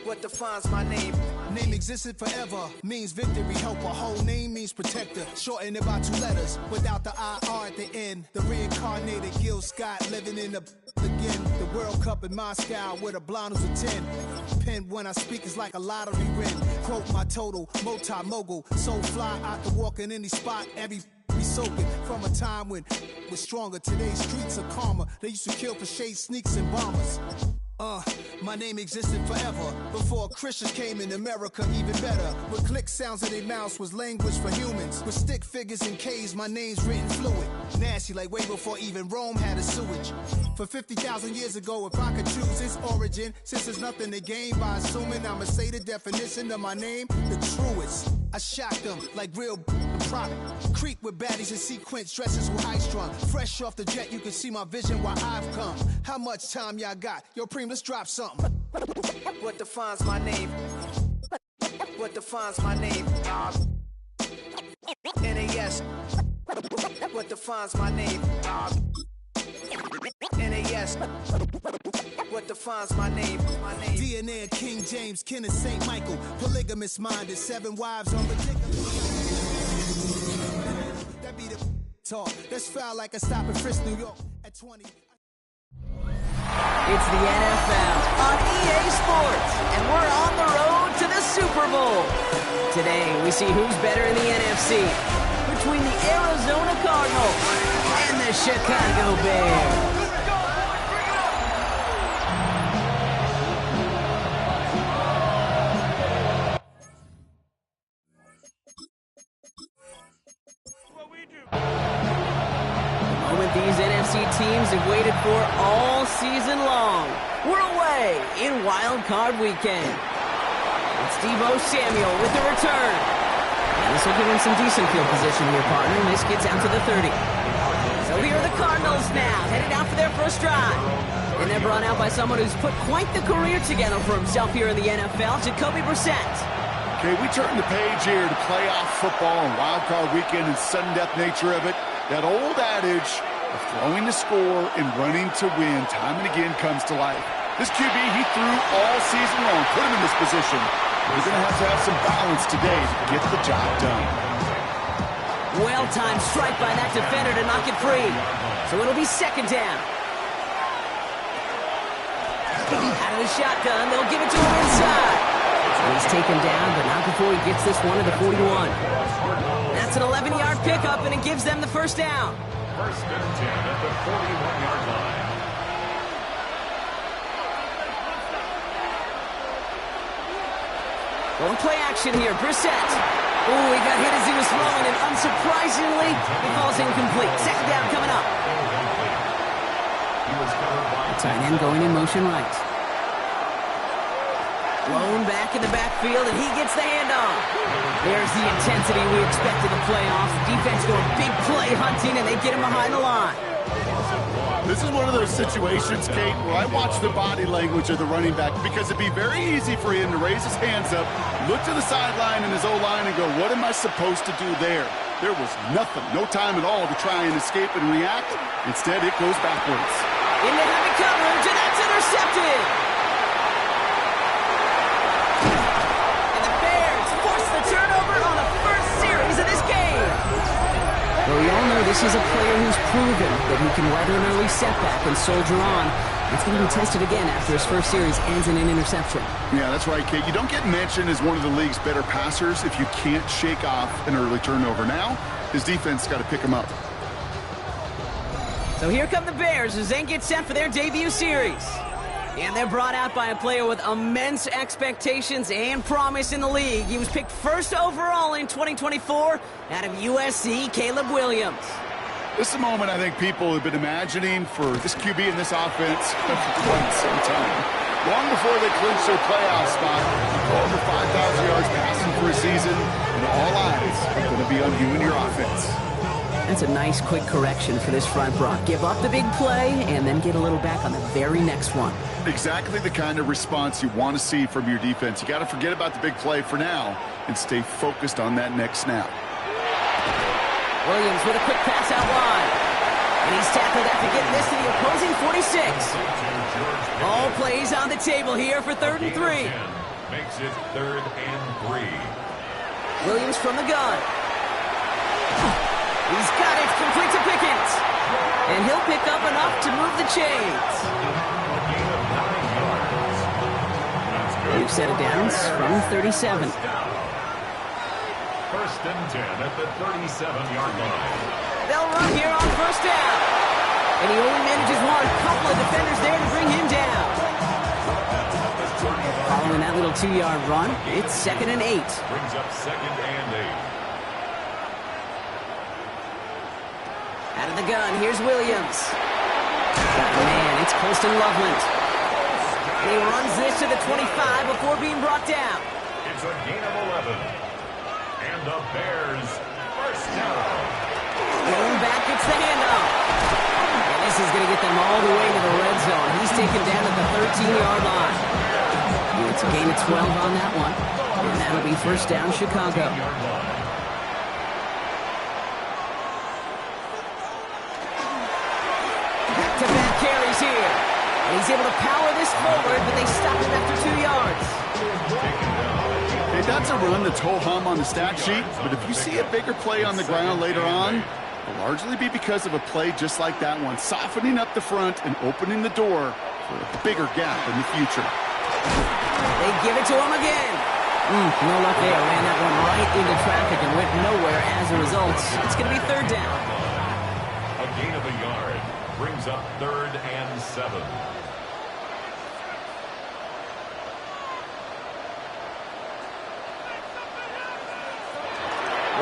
What defines my name? Name existed forever, means victory, helper. Whole name means protector. Shortened it by 2 letters, without the IR at the end. The reincarnated Gil Scott living in the again. The World Cup in Moscow with a blonde who's a 10. Pen when I speak is like a lottery win. Quote my total, multi-mogul. So fly, I can walk in any spot, every be soaking from a time when was stronger. Today's streets are calmer. They used to kill for shade sneaks and bombers. My name existed forever before Christians came in America, even better. With click sounds in their mouths was language for humans. With stick figures and K's, my name's written fluid. Nasty like way before even Rome had a sewage. For 50,000 years ago, if I could choose its origin, since there's nothing to gain by assuming I'ma say the definition of my name, the truest. I shocked them like real prop. Creep with baddies in sequence, dresses with high strung. Fresh off the jet, you can see my vision where I've come. How much time y'all got? Yo, Preem, let's drop something. What defines my name? What defines my name? NAS. What defines my name? NAS. What defines my name? DNA of King James, kin of St. Michael. Polygamous minded, 7 wives on the dick. That be the talk. That's foul like a stop in Frisk, New York at 20. It's the NFL on EA Sports, and we're on the road to the Super Bowl. Today, we see who's better in the NFC between the Arizona Cardinals and the Chicago Bears. These NFC teams have waited for all season long. We're away in Wild Card Weekend. It's Deebo Samuel with the return. And this will give him some decent field position here, partner. And this gets out to the 30. So here are the Cardinals now, headed out for their first drive. And they're brought out by someone who's put quite the career together for himself here in the NFL, Jacoby Brissett. Okay, we turn the page here to playoff football and Wild Card Weekend and sudden death nature of it. That old adage of throwing to score and running to win time and again comes to life. This QB, he threw all season long, put him in this position. We're going to have some balance today to get the job done. Well-timed strike by that defender to knock it free. So it'll be second down. Out of the shotgun, they'll give it to him inside. So he's taken down, but not before he gets this one to the 41. That's an 11-yard pickup, and it gives them the first down. First and 10 at the 41-yard line. Going play action here, Brissett. Oh, he got hit as he was throwing, and unsurprisingly, he falls incomplete. Second down coming up. The tight end going in motion right. Blown back in the backfield, and he gets the handoff. There's the intensity we expect in the playoffs. Defense going big play hunting, and they get him behind the line. This is one of those situations, Kate, where I watch the body language of the running back because it'd be very easy for him to raise his hands up, look to the sideline and his O-line and go, what am I supposed to do there? There was nothing, no time at all to try and escape and react. Instead, it goes backwards. Into heavy coverage, and that's intercepted. Turnover on the first series of this game. Well, we all know this is a player who's proven that he can weather an early setback and soldier on. It's going to be tested again after his first series ends in an interception. Yeah, that's right, Kate. You don't get mentioned as one of the league's better passers if you can't shake off an early turnover. Now, his defense got to pick him up. So here come the Bears as they get set for their debut series. And they're brought out by a player with immense expectations and promise in the league. He was picked first overall in 2024 out of USC, Caleb Williams. This is a moment I think people have been imagining for this QB and this offense for quite some time. Long before they clinched their playoff spot, over 5,000 yards passing for a season, and all eyes are going to be on you and your offense. That's a nice, quick correction for this front, Brock. Give up the big play and then get a little back on the very next one. Exactly the kind of response you want to see from your defense. You got to forget about the big play for now and stay focused on that next snap. Williams with a quick pass out wide. And he's tackled after getting this to the opposing 46. All plays on the table here for 3rd and 3. Makes it 3rd and 3. Williams from the gun. He's got it, complete to Pickens. And he'll pick up enough to move the chains. New set of downs from 37. 1st and 10 at the 37-yard line. They'll run here on 1st down. And he only manages one. A couple of defenders there to bring him down. Following that little 2-yard run, it's 2nd and 8. Brings up 2nd and 8. Out of the gun, here's Williams. Man, it's Colston Loveland. And he runs this to the 25 before being brought down. It's a gain of 11. And the Bears 1st down. Going back, it's the handoff. And this is going to get them all the way to the red zone. He's taken down at the 13-yard line. And it's a gain of 12 on that one. And that'll be 1st down, Chicago. Back-to-back carries here. And he's able to power this forward, but they stop him after 2 yards. Hey, that's a run that's ho-hum on the stat sheet, but if you see a bigger play on the ground later on, it'll largely be because of a play just like that one, softening up the front and opening the door for a bigger gap in the future. They give it to him again. No luck there. Ran that one right into traffic and went nowhere as a result. It's going to be 3rd down. A gain of a yard. Brings up 3rd and 7.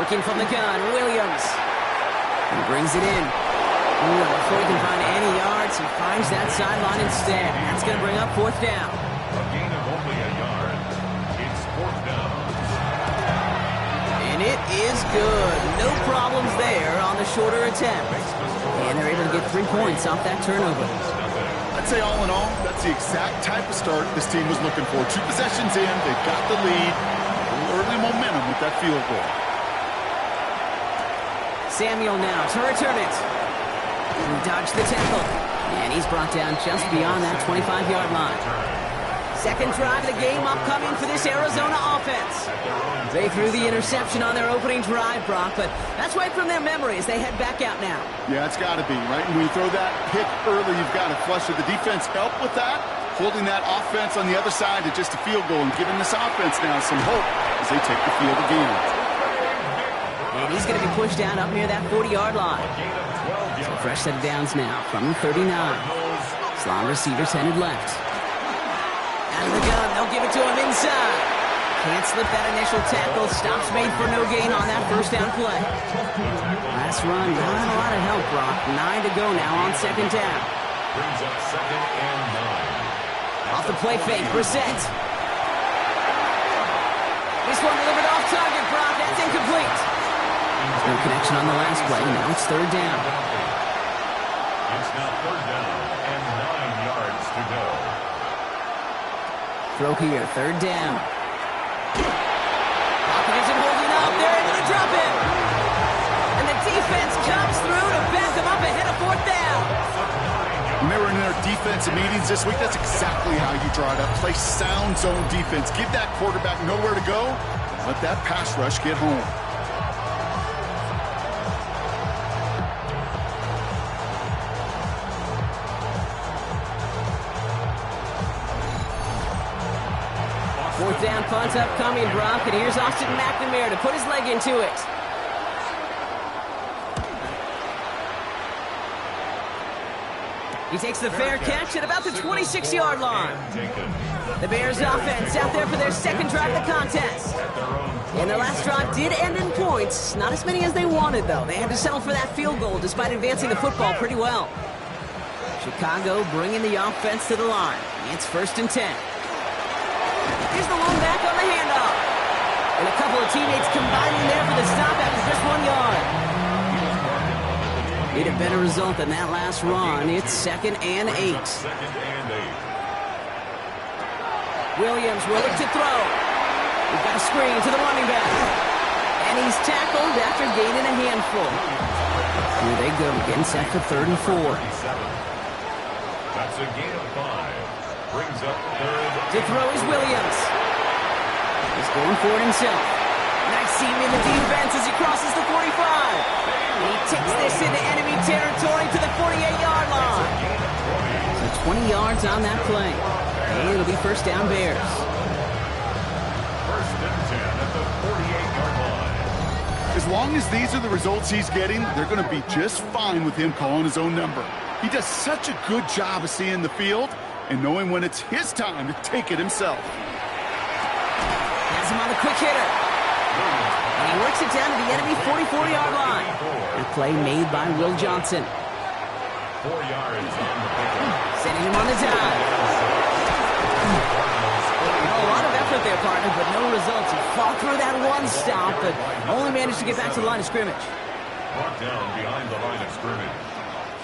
Working from the gun, Williams. He brings it in. Before he can find any yards, he finds that sideline instead. That's going to bring up 4th down. A gain of only a yard. It's 4th down. And it is good. No problems there on the shorter attempt. And they're able to get 3 points off that turnover. I'd say all in all, that's the exact type of start this team was looking for. 2 possessions in, they've got the lead. A little early momentum with that field goal. Samuel now to return it. He dodged the tackle. And he's brought down just beyond that 25-yard line. 2nd drive of the game upcoming for this Arizona offense. They threw the interception on their opening drive, Brock, but that's right from their memory as they head back out now. Yeah, it's got to be, right? And when you throw that pick early, you've got to flush it. The defense help with that, holding that offense on the other side to just a field goal and giving this offense now some hope as they take the field again. And he's going to be pushed down up near that 40-yard line. So fresh set of downs now from 39. Slot receivers headed left. Out of the gun, they'll give it to him inside. Can't slip that initial tackle. Stops made for no gain on that 1st down play. Last run, not a lot of help, Brock. 9 to go now on 2nd down. Brings up 2nd and 9. Off the play fake, Brissett. This one delivered off target, Brock. That's incomplete. No connection on the last play. Now it's 3rd down. It's now 3rd down and 9 yards to go. Throw here, 3rd down. Hawkins isn't holding up. They're able to drop him. And the defense comes through to back them up ahead of 4th down. When they were in their defensive meetings this week, that's exactly how you draw it up. Play sound zone defense. Give that quarterback nowhere to go. Let that pass rush get home. Fourth down punt upcoming, Brock, and here's Austin McNamara to put his leg into it. He takes the fair catch at about the 26-yard line. The Bears offense out there for their 2nd drive of the contest. And their last drive did end in points. Not as many as they wanted, though. They had to settle for that field goal despite advancing the football pretty well. Chicago bringing the offense to the line. It's 1st and 10. Here's the lone back on the handoff. And a couple of teammates combining there for the stop after just 1 yard. Need a better result than that last run. It's 2nd and 8. Williams willing to throw. We've got a screen to the running back. And he's tackled after gaining a handful. Here they go, getting set for 3rd and 4. That's a gain of 5. Brings up 3rd. To throw is Williams. He's going for it himself. Nice seam in the defense as he crosses the 45. And he takes this into enemy territory to the 48-yard line. So 20 yards on that play. And it'll be first down Bears. First and 10 at the 48-yard line. As long as these are the results he's getting, they're going to be just fine with him calling his own number. He does such a good job of seeing the field and knowing when it's his time to take it himself. Has him on a quick hitter. And he works it down to the enemy 44-yard line. A play made by Will Johnson. 4 yards on the pickup. Sending him on the dive. A lot of effort there, partner, but no results. He fought through that one stop, but only managed to get back to the line of scrimmage. Brought down behind the line of scrimmage.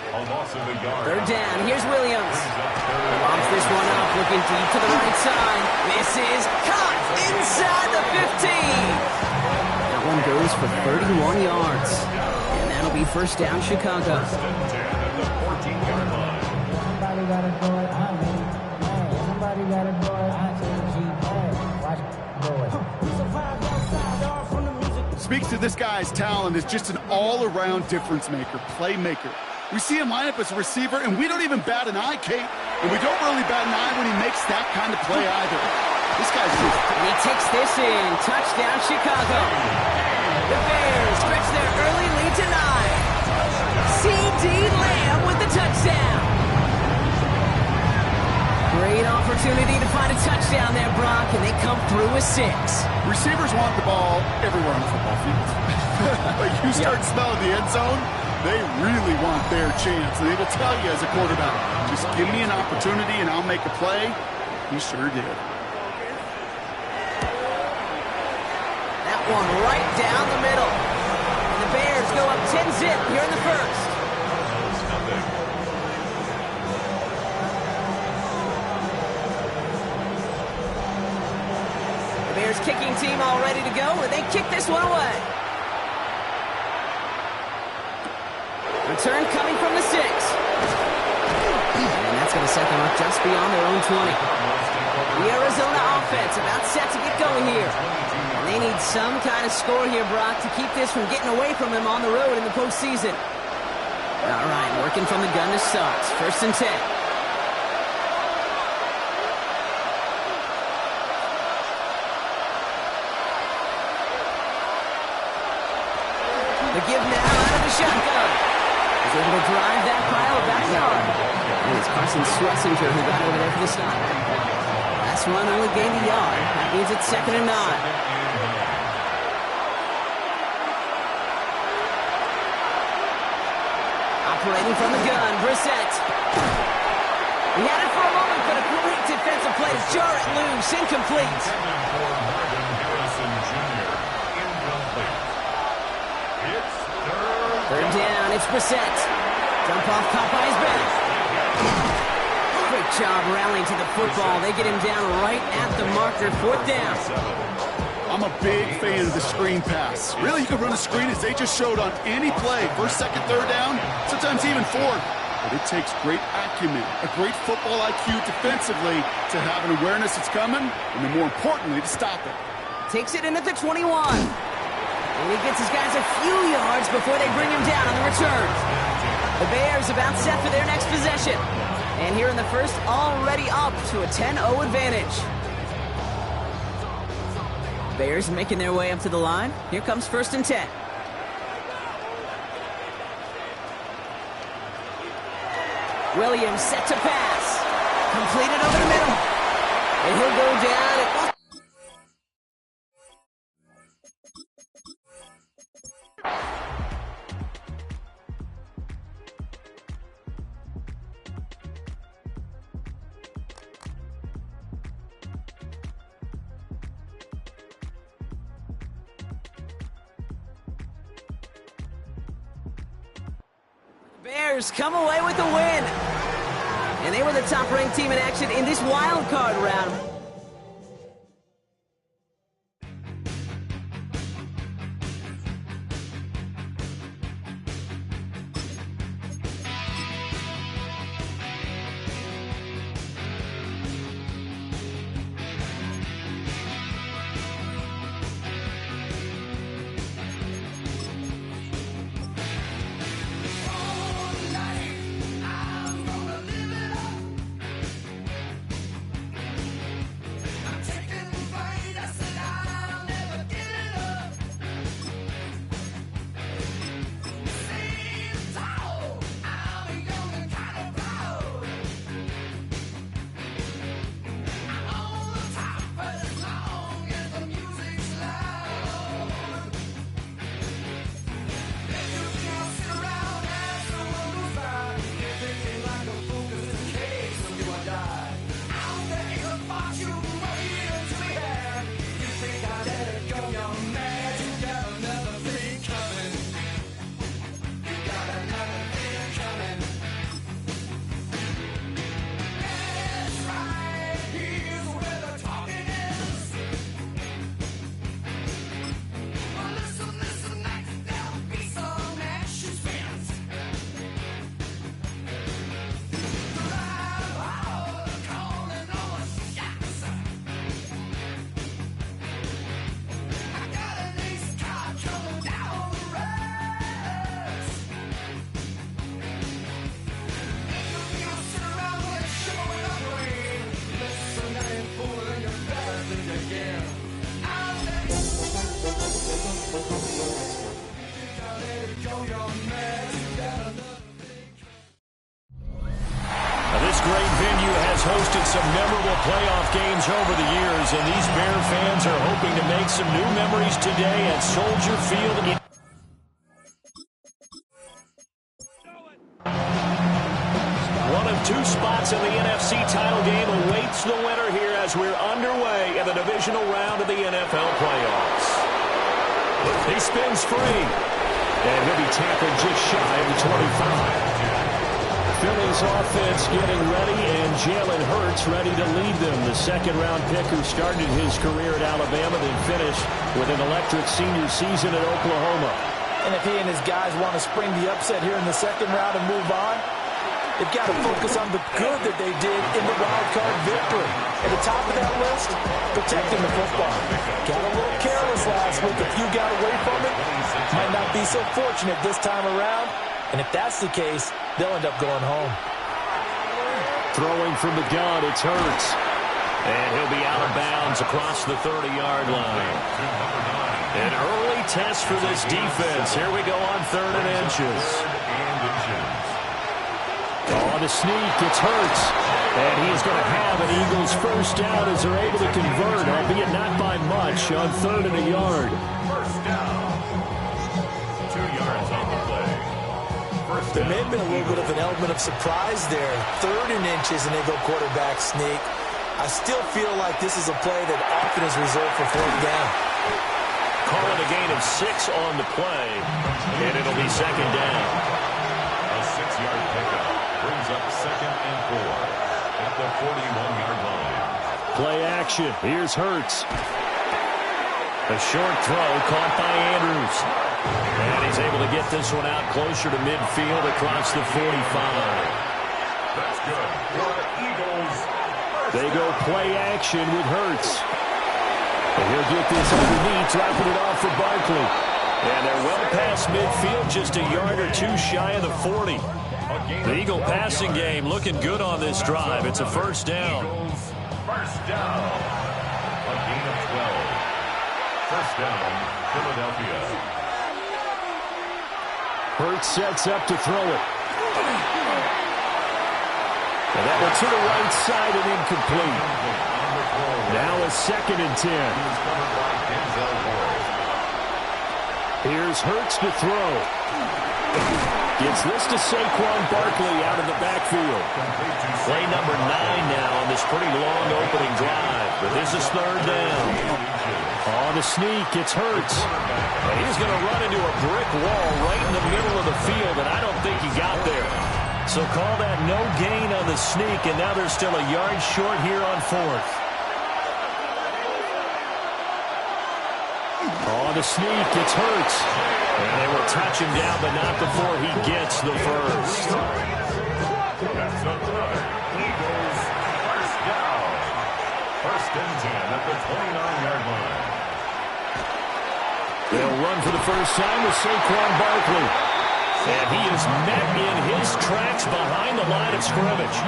A loss of a yard. 3rd down. Here's Williams. Bumps this one up, looking deep to the right side. This is caught inside the 15. That one goes for 31 yards. And that'll be first down, Chicago. First and 10 at the 14-yard line. Somebody gotta do it, I mean, hey, somebody gotta do it, I say, G, hey, watch do it. Speaks to this guy's talent as just an all-around difference maker, playmaker. We see him line up as a receiver, and we don't even bat an eye, Kate. And we don't really bat an eye when he makes that kind of play either. This guy's just... And he takes this in. Touchdown, Chicago. The Bears stretch their early lead to 9. C.D. Lamb with the touchdown. Great opportunity to find a touchdown there, Brock, and they come through with 6. Receivers want the ball everywhere on the football field. Like you start smelling the end zone, they really want their chance. And they will tell you as a quarterback, just give me an opportunity and I'll make a play. He sure did. That one right down the middle. And the Bears go up 10-zip here in the first. The Bears kicking team all ready to go, and they kick this one away. Return coming from the 6. And that's going to set them up just beyond their own 20. The Arizona offense about set to get going here. And they need some kind of score here, Brock, to keep this from getting away from them on the road in the postseason. All right, working from the gun to start. First and 10. The give now out of the shotgun. He's able to drive that pile backyard. And it's Carson Schlesinger who got over there for the stop. Last run only gained a yard. That means it's 2nd and 9. Operating from the gun, Brissett. He had it for a moment, but a great defensive play to jar it loose, incomplete. Harrison Jr. incomplete. It's 3rd down, it's Brissett. Jump off Popeye's back. Great job rallying to the football. They get him down right at the marker. 4th down. I'm a big fan of the screen pass. Really, you can run a screen as they just showed on any play. 1st, 2nd, 3rd down, sometimes even 4th. But it takes great acumen, a great football IQ defensively to have an awareness it's coming, and then more importantly, to stop it. Takes it in at the 21. And he gets his guys a few yards before they bring him down on the return. The Bears about set for their next possession. And here in the first, already up to a 10-0 advantage. Bears making their way up to the line. Here comes 1st and 10. Williams set to pass. Completed over the middle. And he'll go down at... Bears come away with the win. And they were the top-ranked team in action in this wild card round. venue has hosted some memorable playoff games over the years, and these Bear fans are hoping to make some new memories today at Soldier Field. One of two spots in the NFC title game awaits the winner here as we're underway in the divisional round of the NFL playoffs. He spins free, and he'll be tackled just shy of the 25. Philly's offense getting ready, and Jalen Hurts ready to lead them. The second-round pick who started his career at Alabama then finished with an electric senior season at Oklahoma. And if he and his guys want to spring the upset here in the second round and move on, they've got to focus on the good that they did in the wild card victory. At the top of that list, protecting the football. Got a little careless last week. If you got away from it, might not be so fortunate this time around. And if that's the case, they'll end up going home. Throwing from the gun, it's Hurts. And he'll be out of bounds across the 30-yard line. An early test for this defense. Here we go on 3rd and inches. On the sneak, it's Hurts. And he's going to have an Eagles first down as they're able to convert, albeit not by much, on 3rd and a yard. First down. 2 yards on the play. There may have been a little bit of an element of surprise there. 3rd and inches, and they go quarterback sneak. I still feel like this is a play that often is reserved for 4th down. Calling a gain of 6 on the play, and it'll be 2nd down. A 6-yard pickup brings up 2nd and 4 at the 41-yard line. Play action. Here's Hurts. A short throw caught by Andrews. And he's able to get this one out closer to midfield across the 45. That's good for the Eagles. They go play action with Hurts. And he'll get this underneath, dropping it off for Barkley. And they're well past midfield, just a yard or two shy of the 40. The Eagle passing game looking good on this drive. It's a first down. Eagles, first down. A gain of 12. First down, Philadelphia. Hurts sets up to throw it. And that one to the right side and incomplete. Now a 2nd and 10. Here's Hurts to throw. Gets this to Saquon Barkley out of the backfield. Play number 9 now on this pretty long opening drive. But this is 3rd down. On the sneak, it's Hurts. And he's going to run into a brick wall right in the middle of the field, and I don't think he got there. So call that no gain on the sneak, and now they're still a yard short here on 4th. On the sneak, it's Hurts. And they will touch him down, but not before he gets the first. That's a good. Eagles, first down. 1st and 10 at the 29-yard line. They'll run for the first time with Saquon Barkley. And he is met in his tracks behind the line of scrimmage.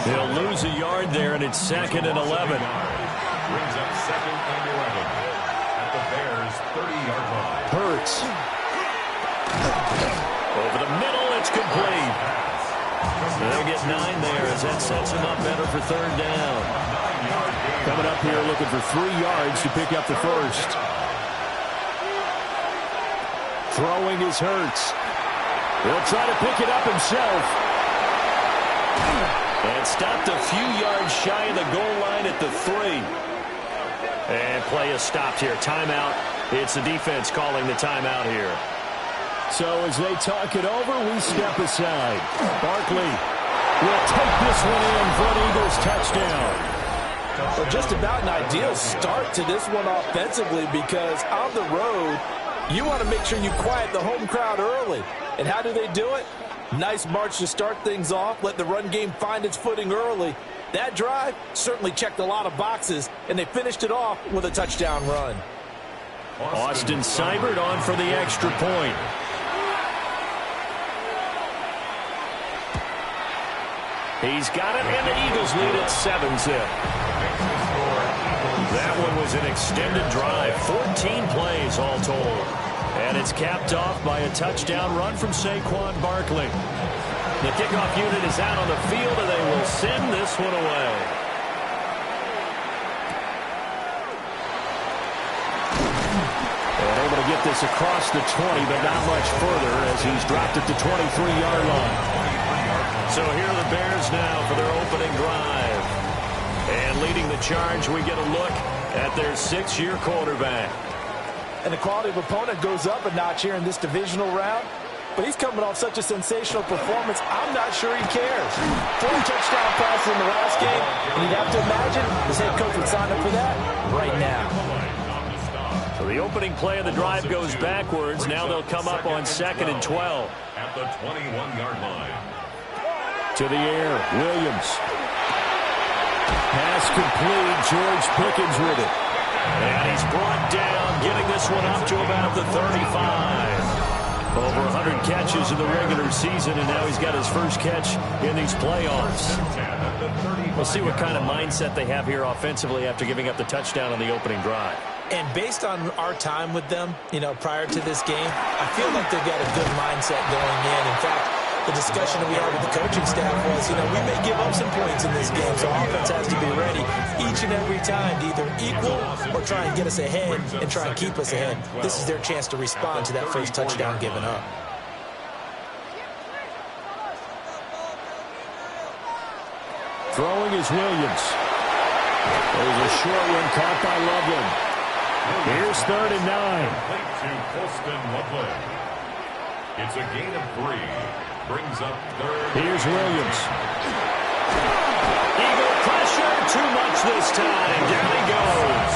They'll lose a yard there, and it's 2nd and 11. Brings up 2nd and 11 at the Bears' 30-yard line. Hurts. Over the middle, it's complete. They'll get 9 there as that sets him up better for 3rd down. Coming up here looking for 3 yards to pick up the first. Throwing is Hurts. He'll try to pick it up himself. And stopped a few yards shy of the goal line at the 3. And play is stopped here. Timeout. It's the defense calling the timeout here. So as they talk it over, we step aside. Barkley will take this one in for an Eagles touchdown. Well, just about an ideal start to this one offensively, because on the road, you want to make sure you quiet the home crowd early. And how do they do it? Nice march to start things off, let the run game find its footing early. That drive certainly checked a lot of boxes, and they finished it off with a touchdown run. Austin Seibert on for the extra point. He's got it, and the Eagles lead at 7-zip. That one was an extended drive, 14 plays all told. And it's capped off by a touchdown run from Saquon Barkley. The kickoff unit is out on the field, and they will will send this one away. And able to get this across the 20, but not much further as he's dropped it to 23-yard line. So here are the Bears now for their opening drive. And leading the charge, we get a look at their 6-year quarterback. And the quality of opponent goes up a notch here in this divisional round. But he's coming off such a sensational performance, I'm not sure he cares. 4 touchdown passes in the last game, and you'd have to imagine his head coach would sign up for that right now. So the opening play of the drive goes backwards. Now they'll come up on 2nd and 12. At the 21-yard line. To the air, Williams. Pass complete, George Pickens with it. And he's brought down, getting this one up to about the 35. Over 100 catches in the regular season, and now he's got his first catch in these playoffs. We'll see what kind of mindset they have here offensively after giving up the touchdown on the opening drive. And based on our time with them, prior to this game, I feel like they've got a good mindset going in. In fact, the discussion that we had with the coaching staff was, we may give up some points in this game, so offense has to be ready each and every time to either equal or try and get us ahead and try and keep us ahead. This is their chance to respond to that first touchdown given up. Throwing is Williams. There's a short one caught by Loveland. Here's 3rd and 9. To Colston Loveland. It's a gain of 3. Brings up 3rd. Here's Williams. Eagle pressure, too much this time. Down he goes.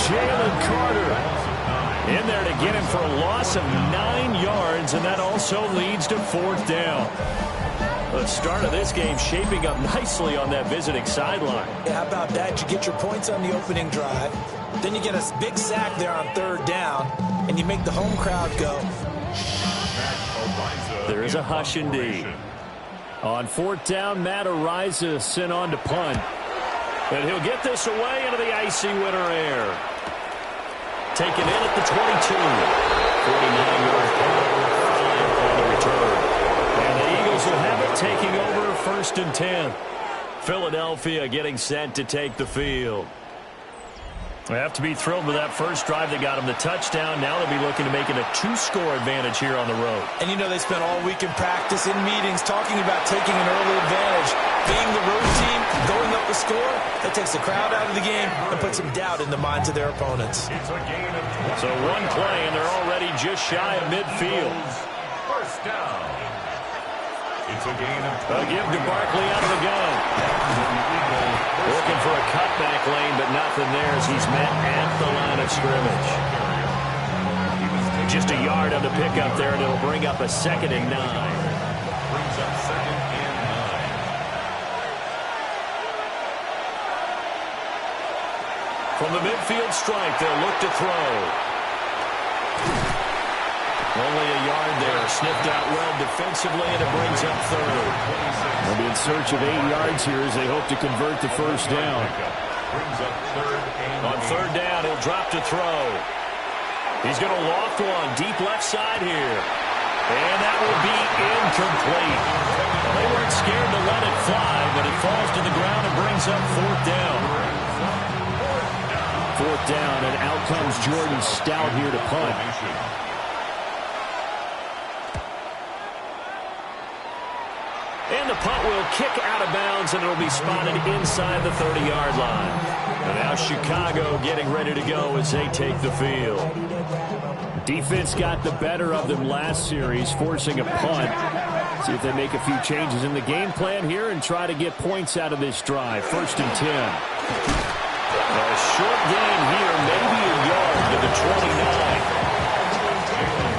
Jalen Carter in there to get him for a loss of 9 yards, and that also leads to 4th down. The start of this game shaping up nicely on that visiting sideline. Yeah, how about that? You get your points on the opening drive, then you get a big sack there on 3rd down, and you make the home crowd go. There is a hush indeed. On 4th down, Matt Araiza sent on to punt. And he'll get this away into the icy winter air. Taken in at the 22. 49-yard punt on the return. And the Eagles will have it, taking over 1st and 10. Philadelphia getting set to take the field. They have to be thrilled with that first drive that got them the touchdown. Now they'll be looking to make it a 2-score advantage here on the road. And they spent all week in practice, in meetings, talking about taking an early advantage. Being the road team, going up the score, that takes the crowd out of the game and puts some doubt in the minds of their opponents. So one play, and they're already just shy of midfield. First down. It's a gain of 2. A give to Barkley out of the gun. Looking for a cutback lane, but nothing there as he's met at the line of scrimmage. Just a yard on the pickup there, and it'll bring up a 2nd and 9. Brings up 2nd and 9. From the midfield stripe, they'll look to throw. Only a yard there, sniffed out well defensively, and it brings up 3rd. They'll be in search of 8 yards here as they hope to convert the first down. On 3rd down, he'll drop to throw. He's going to loft one deep left side here. And that will be incomplete. Well, they weren't scared to let it fly, but it falls to the ground and brings up 4th down. 4th down, and out comes Jordan Stout here to punt. And the punt will kick out of bounds, and it'll be spotted inside the 30-yard line. And now Chicago getting ready to go as they take the field. Defense got the better of them last series, forcing a punt. See if they make a few changes in the game plan here and try to get points out of this drive. 1st and 10. A short gain here, maybe a yard to the 29.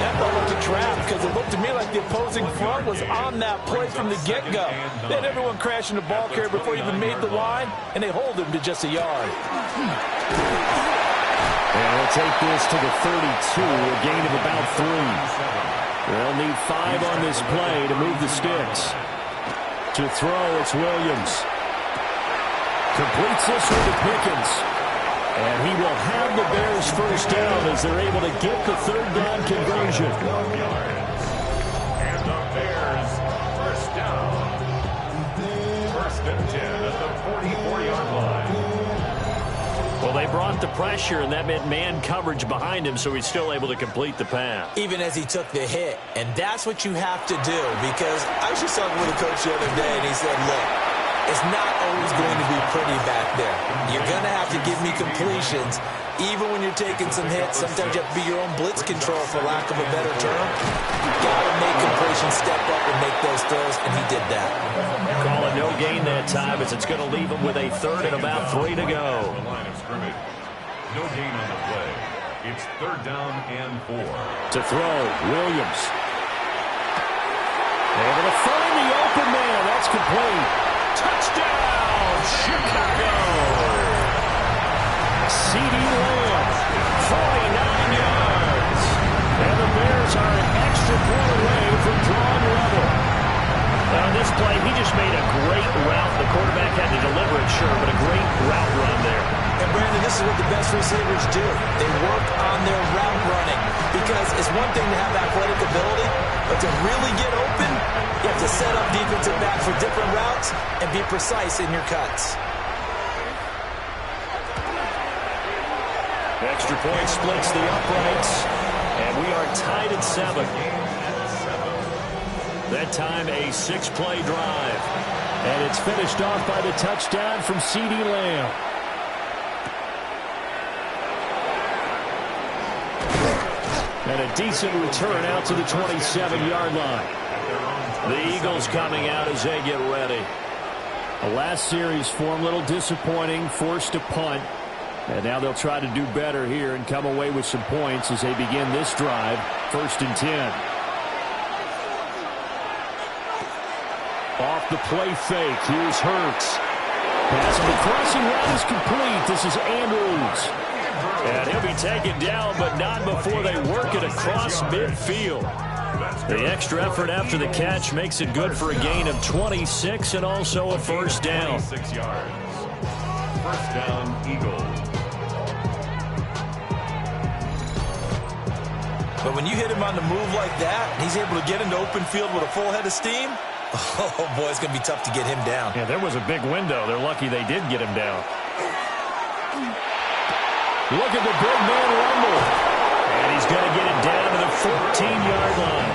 That ball looked a trap because it looked to me like the opposing front was on that play from the get-go. They had everyone crashing the ball carrier before he even made the line, and they hold him to just a yard. And we'll take this to the 32, a gain of about 3. They'll need 5 on this play to move the sticks. To throw, it's Williams. Completes this one to Pickens. And he will have the Bears first down as they're able to get the 3rd down conversion. And the Bears first down. and 10 at the 44-yard line. Well, they brought the pressure, and that meant man coverage behind him, so he's still able to complete the pass. Even as he took the hit. And that's what you have to do, because I was just talking with a coach the other day, and he said, look, it's not always going to be pretty back there. You're going to have to give me completions. Even when you're taking some hits, sometimes you have to be your own blitz control, for lack of a better term. You've got to make completions, step up and make those throws, and he did that. Call it no gain that time, as it's going to leave him with a third and about 3 to go. The line of scrimmage. No gain on the play. It's 3rd down and 4. To throw, Williams. Able to find the open man. That's complete. Touchdown, Chicago! CeeDee Lamb, 49 yards. And the Bears are an extra point away from drawing level. On this play, he just made a great route. The quarterback had to deliver it, sure, but a great route run there. And, Brandon, this is what the best receivers do. They work on their route running, because it's one thing to have athletic ability, but to really get open, you have to set up defensive back for different routes and be precise in your cuts. Extra point splits the uprights, and we are tied at 7. That time a 6-play drive, and it's finished off by the touchdown from CeeDee Lamb. And a decent return out to the 27-yard line. The Eagles coming out as they get ready. The last series form a little disappointing, forced a punt. And now they'll try to do better here and come away with some points as they begin this drive. 1st and 10. Off the play fake. Here's Hurts. Pass of the crossing route is complete. This is Andrews. And he'll be taken down, but not before they work it across midfield. The extra effort after the catch makes it good for a gain of 26 and also a 1st down. 6 yards. 1st down, Eagles. But when you hit him on the move like that, he's able to get into open field with a full head of steam. Oh, boy, it's going to be tough to get him down. Yeah, there was a big window. They're lucky they did get him down. Look at the big man rumble. And he's going to get it down to the 14-yard line.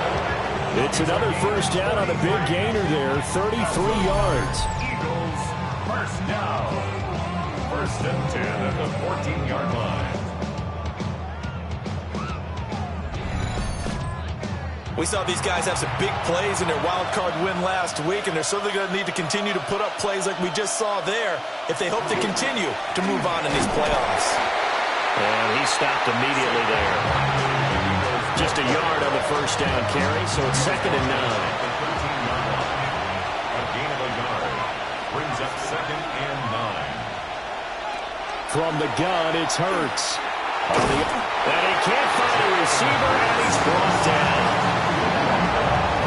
It's another 1st down on a big gainer there, 33 yards. Eagles, 1st down. 1st and 10 at the 14-yard line. We saw these guys have some big plays in their wild card win last week, and they're certainly going to need to continue to put up plays like we just saw there if they hope to continue to move on in these playoffs. And he stopped immediately there. Just a yard on the 1st down carry, so it's 2nd and 9. A gain of a yard brings up 2nd and 9. From the gun, it's Hurts. And he can't find a receiver, and he's brought down.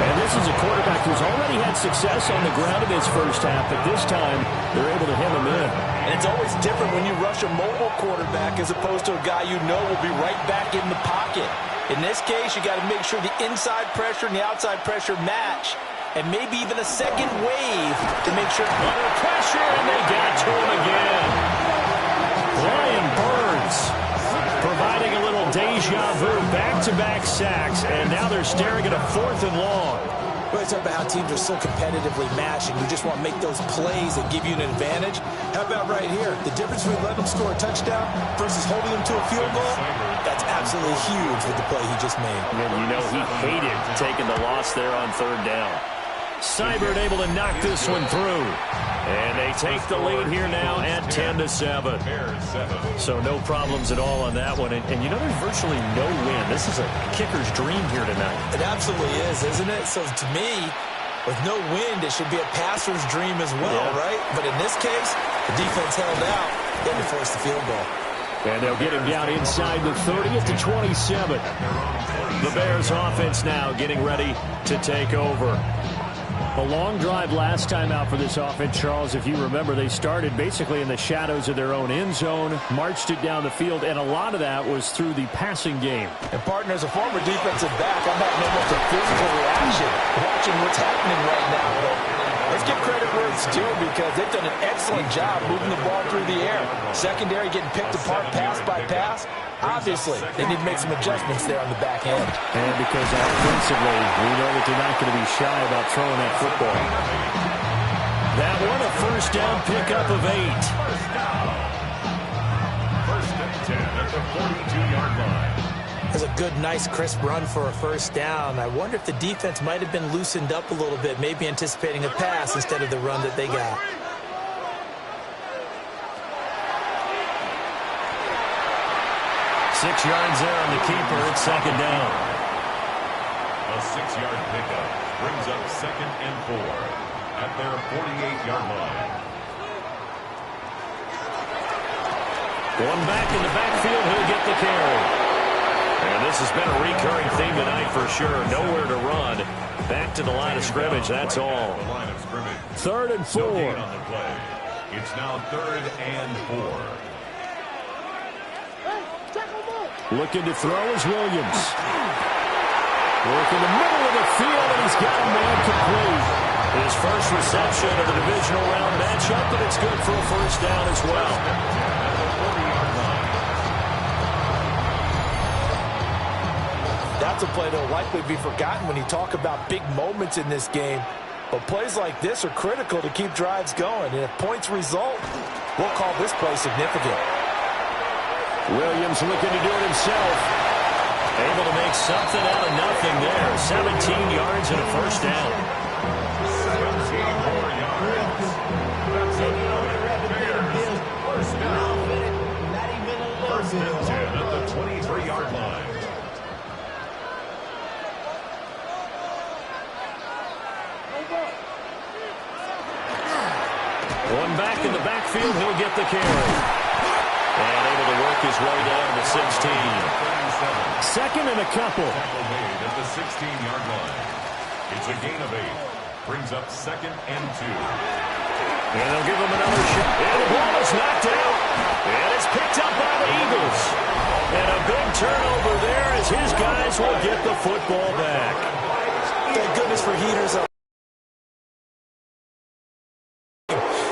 And this is a quarterback who's already had success on the ground in his 1st half, but this time they're able to hem him in. And it's always different when you rush a mobile quarterback as opposed to a guy you know will be right back in the pocket. In this case, you got to make sure the inside pressure and the outside pressure match, and maybe even a second wave to make sure. Under pressure, and they got to him again. Brian Burns providing a little deja vu, back-to-back sacks, and now they're staring at a 4th and long. We talk about how teams are so competitively matched, and you just want to make those plays that give you an advantage. How about right here? The difference between letting them score a touchdown versus holding them to a field goal, that's absolutely huge with the play he just made. And you know he hated taking the loss there on 3rd down. Seibert able to knock this one through. And they take the lead here now at 10-7. So no problems at all on that one. And you know, there's virtually no win. This is a kicker's dream here tonight. It absolutely is, isn't it? So to me, with no wind, it should be a passer's dream as well, right? But in this case, the defense held out. They had to force the field goal. And they'll get him down inside the 30 at the 27. The Bears offense now getting ready to take over. A long drive last time out for this offense, Charles. If you remember, they started basically in the shadows of their own end zone, marched it down the field, and a lot of that was through the passing game. And, partner, as a former defensive back, I'm having almost a physical reaction watching what's happening right now. Let's give credit where it's due because they've done an excellent job moving the ball through the air. Secondary getting picked apart pass by pass. Obviously, they need to make some adjustments there on the back end. And because offensively, we know that they're not going to be shy about throwing that football. That one a first down pickup of 8. First and 10 at the 42-yard line. That's a good, nice, crisp run for a first down. I wonder if the defense might have been loosened up a little bit, maybe anticipating a pass instead of the run that they got. Six yards there on the keeper. It's second down. A 6-yard pickup brings up 2nd and 4 at their 48-yard line. One back in the backfield. He'll get the carry. And this has been a recurring theme tonight for sure. Nowhere to run. Back to the line of scrimmage. That's all. The line of scrimmage. 3rd and 4. No gain on the play. It's now 3rd and 4. Looking to throw is Williams. Work in the middle of the field, and he's got a man complete. His first reception of the divisional round matchup, but it's good for a first down as well. That's a play that will likely be forgotten when you talk about big moments in this game. But plays like this are critical to keep drives going. And if points result, we'll call this play significant. Williams looking to do it himself. Able to make something out of nothing there. 17 yards and a first down. 17 more yards. That's another Bears first down. First and 10 at the 23-yard line. One back in the backfield. He'll get the carry. And able to work his way down to the 16. 2nd and a couple. Tackle made at the 16-yard line. It's a gain of 8. Brings up 2nd and 2. And they'll give him another shot. And the ball is knocked out. And it's picked up by the Eagles. And a big turnover there as his guys will get the football back. Thank goodness for heaters up.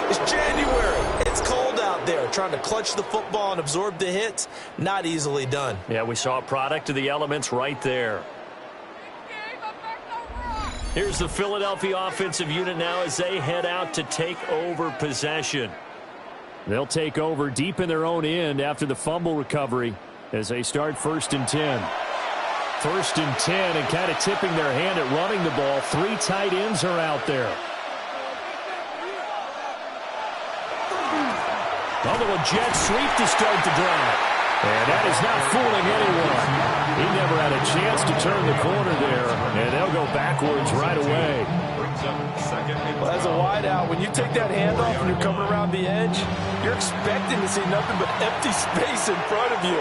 It's January. It's cold out there. Trying to clutch the football and absorb the hits, not easily done. Yeah, we saw a product of the elements right there. Here's the Philadelphia offensive unit now as they head out to take over possession. They'll take over deep in their own end after the fumble recovery as they start 1st and 10. 1st and 10 and kind of tipping their hand at running the ball. 3 tight ends are out there. A little jet sweep to start the drive. And that is not fooling anyone. He never had a chance to turn the corner there. And they'll go backwards right away. Well, as a wideout, when you take that handoff and you're coming around the edge, you're expecting to see nothing but empty space in front of you.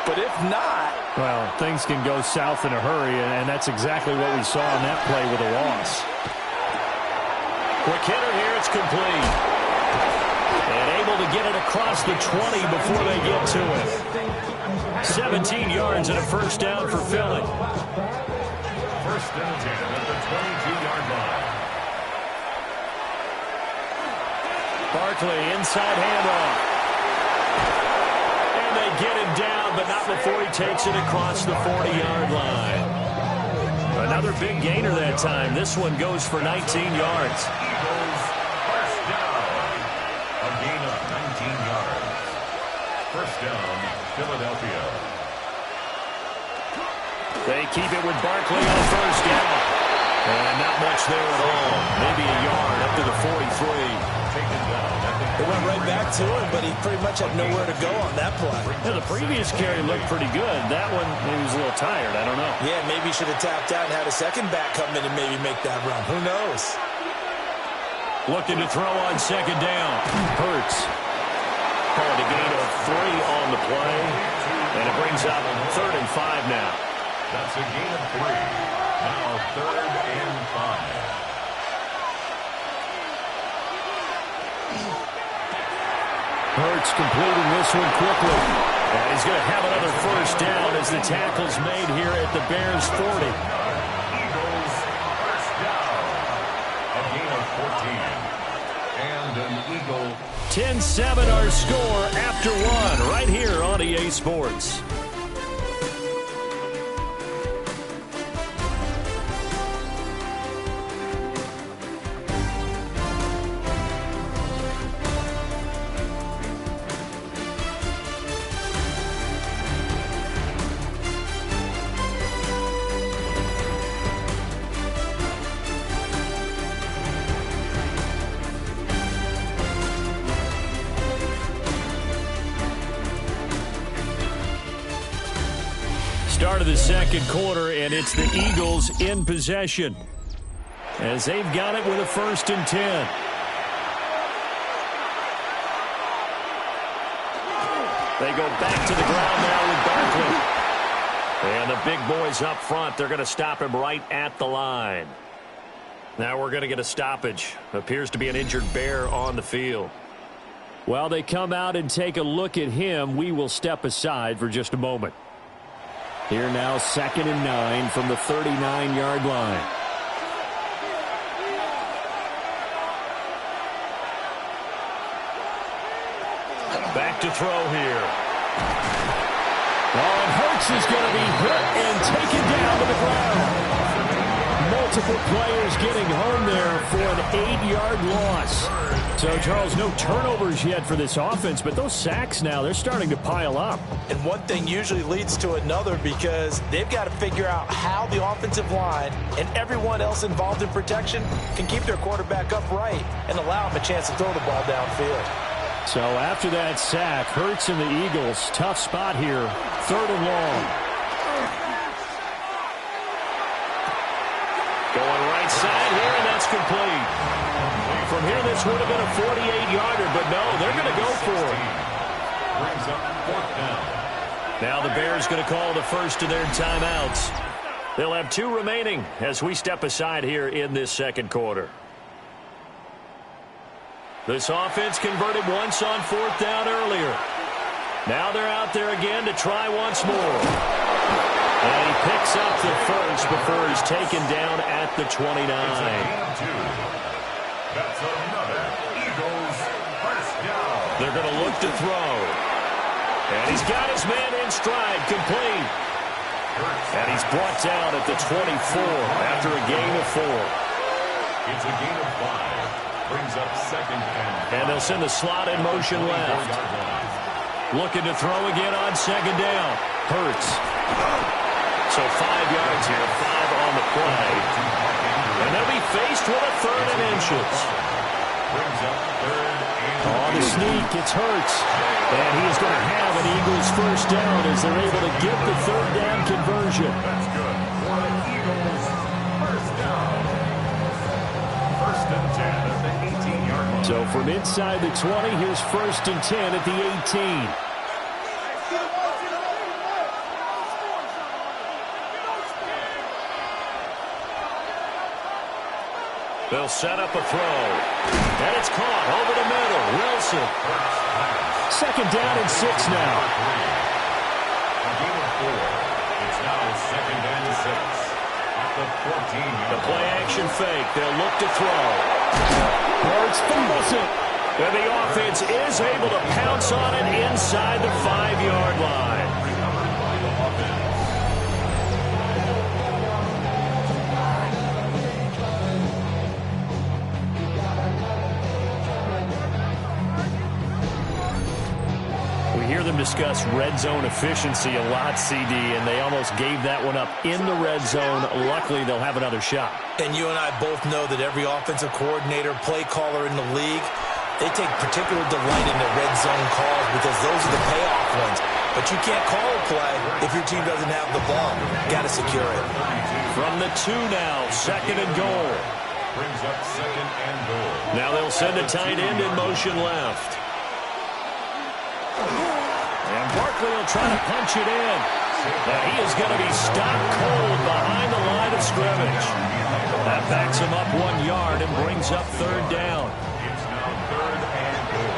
But if not... Well, things can go south in a hurry, and that's exactly what we saw on that play with a loss. Quick hitter here, it's complete. And able to get it across the 20 before they get to it. 17 yards and a first down for Philly. First and 10 at the 22-yard line. Barkley, inside handoff. And they get him down, but not before he takes it across the 40-yard line. Another big gainer that time. This one goes for 19 yards. Eagles first down. A gain of 19 yards. First down, Philadelphia. They keep it with Barkley on first down. And not much there at all. Maybe a yard up to the 43. Taken down. It went right back to him, but he pretty much had nowhere to go on that play. Yeah, the previous carry looked pretty good. That one, maybe he was a little tired. I don't know. Yeah, maybe he should have tapped out and had a second back come in and maybe make that run. Who knows? Looking to throw on second down. Hurts. Called a gain of 3 on the play. And it brings up 3rd and 5 now. That's a gain of 3. Now 3rd and 5. Hurts completing this one quickly. And he's going to have another first down as the tackle's made here at the Bears 40. Eagles first down. A gain of 14. 10-7 our score after one right here on EA Sports. Start of the second quarter, and it's the Eagles in possession as they've got it with a 1st and 10. They go back to the ground now with Barkley. And the big boys up front, they're going to stop him right at the line. Now we're going to get a stoppage. Appears to be an injured Bear on the field. While they come out and take a look at him, we will step aside for just a moment. Here now, 2nd and 9 from the 39-yard line. Back to throw here. Oh, and Hurts is going to be hit and taken down to the ground. Multiple players getting home there for an 8-yard loss. So, Charles, no turnovers yet for this offense, but those sacks now, they're starting to pile up. And one thing usually leads to another because they've got to figure out how the offensive line and everyone else involved in protection can keep their quarterback upright and allow him a chance to throw the ball downfield. So after that sack, Hurts and the Eagles, tough spot here, 3rd and long. Going right side here, and that's complete. From here, this would have been a 48-yarder, but no, they're going to go for it. Brings up 4th down. Now the Bears going to call the first of their timeouts. They'll have 2 remaining as we step aside here in this second quarter. This offense converted once on 4th down earlier. Now they're out there again to try once more. And he picks up the first before he's taken down at the 29. That's another Eagles first down. They're going to look to throw. And he's got his man in stride, complete. And he's brought down at the 24 after a gain of 4. It's a gain of 5. Brings up 2nd and 5. And they'll send the slot in motion left. Looking to throw again on 2nd down. Hurts. So 5 yards here, 5 on the play. And they'll be faced with a 3rd and inches. Brings up 3rd and on the sneak, it's Hurts. And he is going to have an Eagles first down as they're able to get the 3rd down conversion. That's good. For the Eagles first down. 1st and 10 at the 18-yard line. So from inside the 20, here's 1st and 10 at the 18. They'll set up a throw. And it's caught over the middle. Wilson. 2nd down and 6 now. A gain of 4. It's now 2nd and 6. At the 14-yard The play action fake. They'll look to throw. Hurts fumbles it. And the offense is able to pounce on it inside the 5-yard line. Discuss red zone efficiency a lot, CD, and they almost gave that one up in the red zone. Luckily, they'll have another shot. And you and I both know that every offensive coordinator, play caller in the league, they take particular delight in the red zone calls because those are the payoff ones. But you can't call a play if your team doesn't have the ball. Got to secure it. From the 2 now, 2nd and goal. Brings up 2nd and goal. Now they'll send a tight end in motion left. And Barkley will try to punch it in. Now he is going to be stopped cold behind the line of scrimmage. That backs him up 1 yard and brings up 3rd down. It's now 3rd and goal.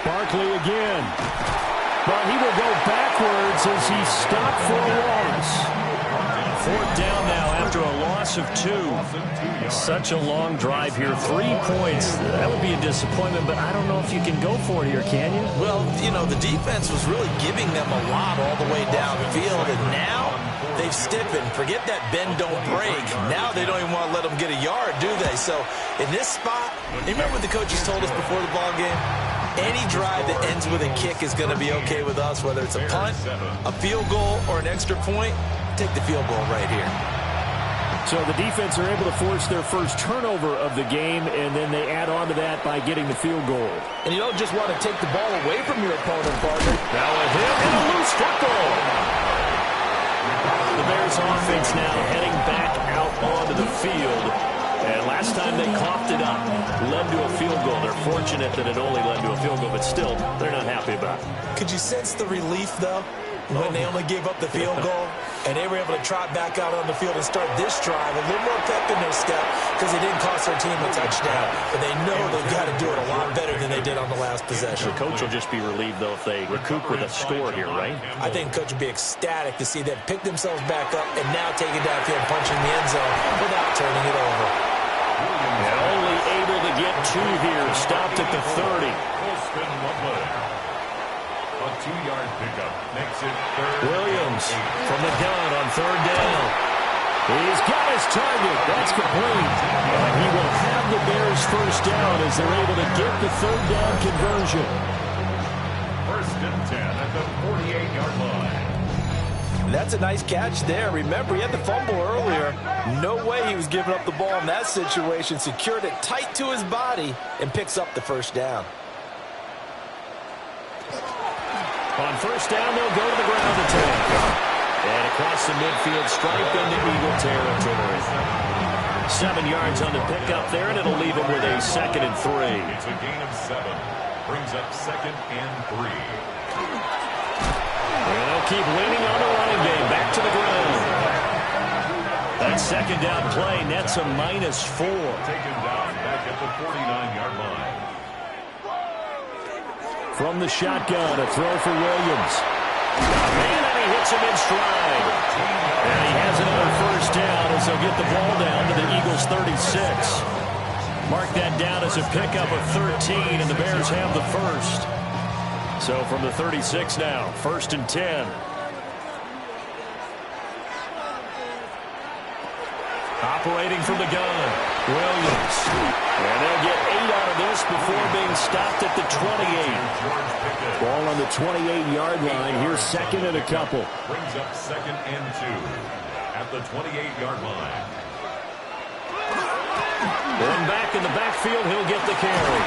Barkley again. But he will go backwards as he's stopped for a loss. 4th down now after a loss of 2. Such a long drive here. 3 points. That would be a disappointment, but I don't know if you can go for it here, can you? Well, you know, the defense was really giving them a lot all the way downfield, and now they've stiffened. Forget that bend, don't break. Now they don't even want to let them get a yard, do they? So in this spot, you remember what the coaches told us before the ball game? Any drive that ends with a kick is going to be okay with us, whether it's a punt, a field goal, or an extra point. Take the field goal right here. So the defense are able to force their first turnover of the game, and then they add on to that by getting the field goal. And you don't just want to take the ball away from your opponent, partner. Now a hit and a loose football. The Bears offense now heading back out onto the field. And last time they coughed it up, led to a field goal. They're fortunate that it only led to a field goal, but still, they're not happy about it. Could you sense the relief, though, when they only gave up the field goal and they were able to trot back out on the field and start this drive a little more pep in their step because they didn't cost their team a touchdown, but they know they've got to do it a lot better than they did on the last possession. The coach will just be relieved, though, if they recoup with a score here, right? I think coach would be ecstatic to see them pick themselves back up and now take it downfield, punching the end zone without turning it over. And only able to get 2 here. Stopped at the 30. A 2-yard pickup makes it third. Williams from the gun on 3rd down. He's got his target. That's complete. And he will have the Bears first down as they're able to get the 3rd down conversion. 1st and 10 at the 48-yard line. That's a nice catch there. Remember, he had the fumble earlier. No way he was giving up the ball in that situation. Secured it tight to his body and picks up the 1st down. On 1st down, they'll go to the ground attack. And across the midfield, stripe into Eagle territory. 7 yards on the pickup there, and it'll leave him with a 2nd and 3. It's a gain of 7. Brings up 2nd and 3. And they'll keep leaning on the running game. Back to the ground. That 2nd down play nets a -4. Taken down back at the 49-yard line. From the shotgun, a throw for Williams. And he hits him in stride. And he has another 1st down as they'll get the ball down to the Eagles' 36. Mark that down as a pickup of 13, and the Bears have the 1st. So from the 36 now, 1st and 10. Operating from the gun, Williams. And they'll get 8 out of this before being stopped at the 28. Ball on the 28-yard line. Here's 2nd and a couple. Brings up 2nd and 2 at the 28-yard line. One back in the backfield, he'll get the carry.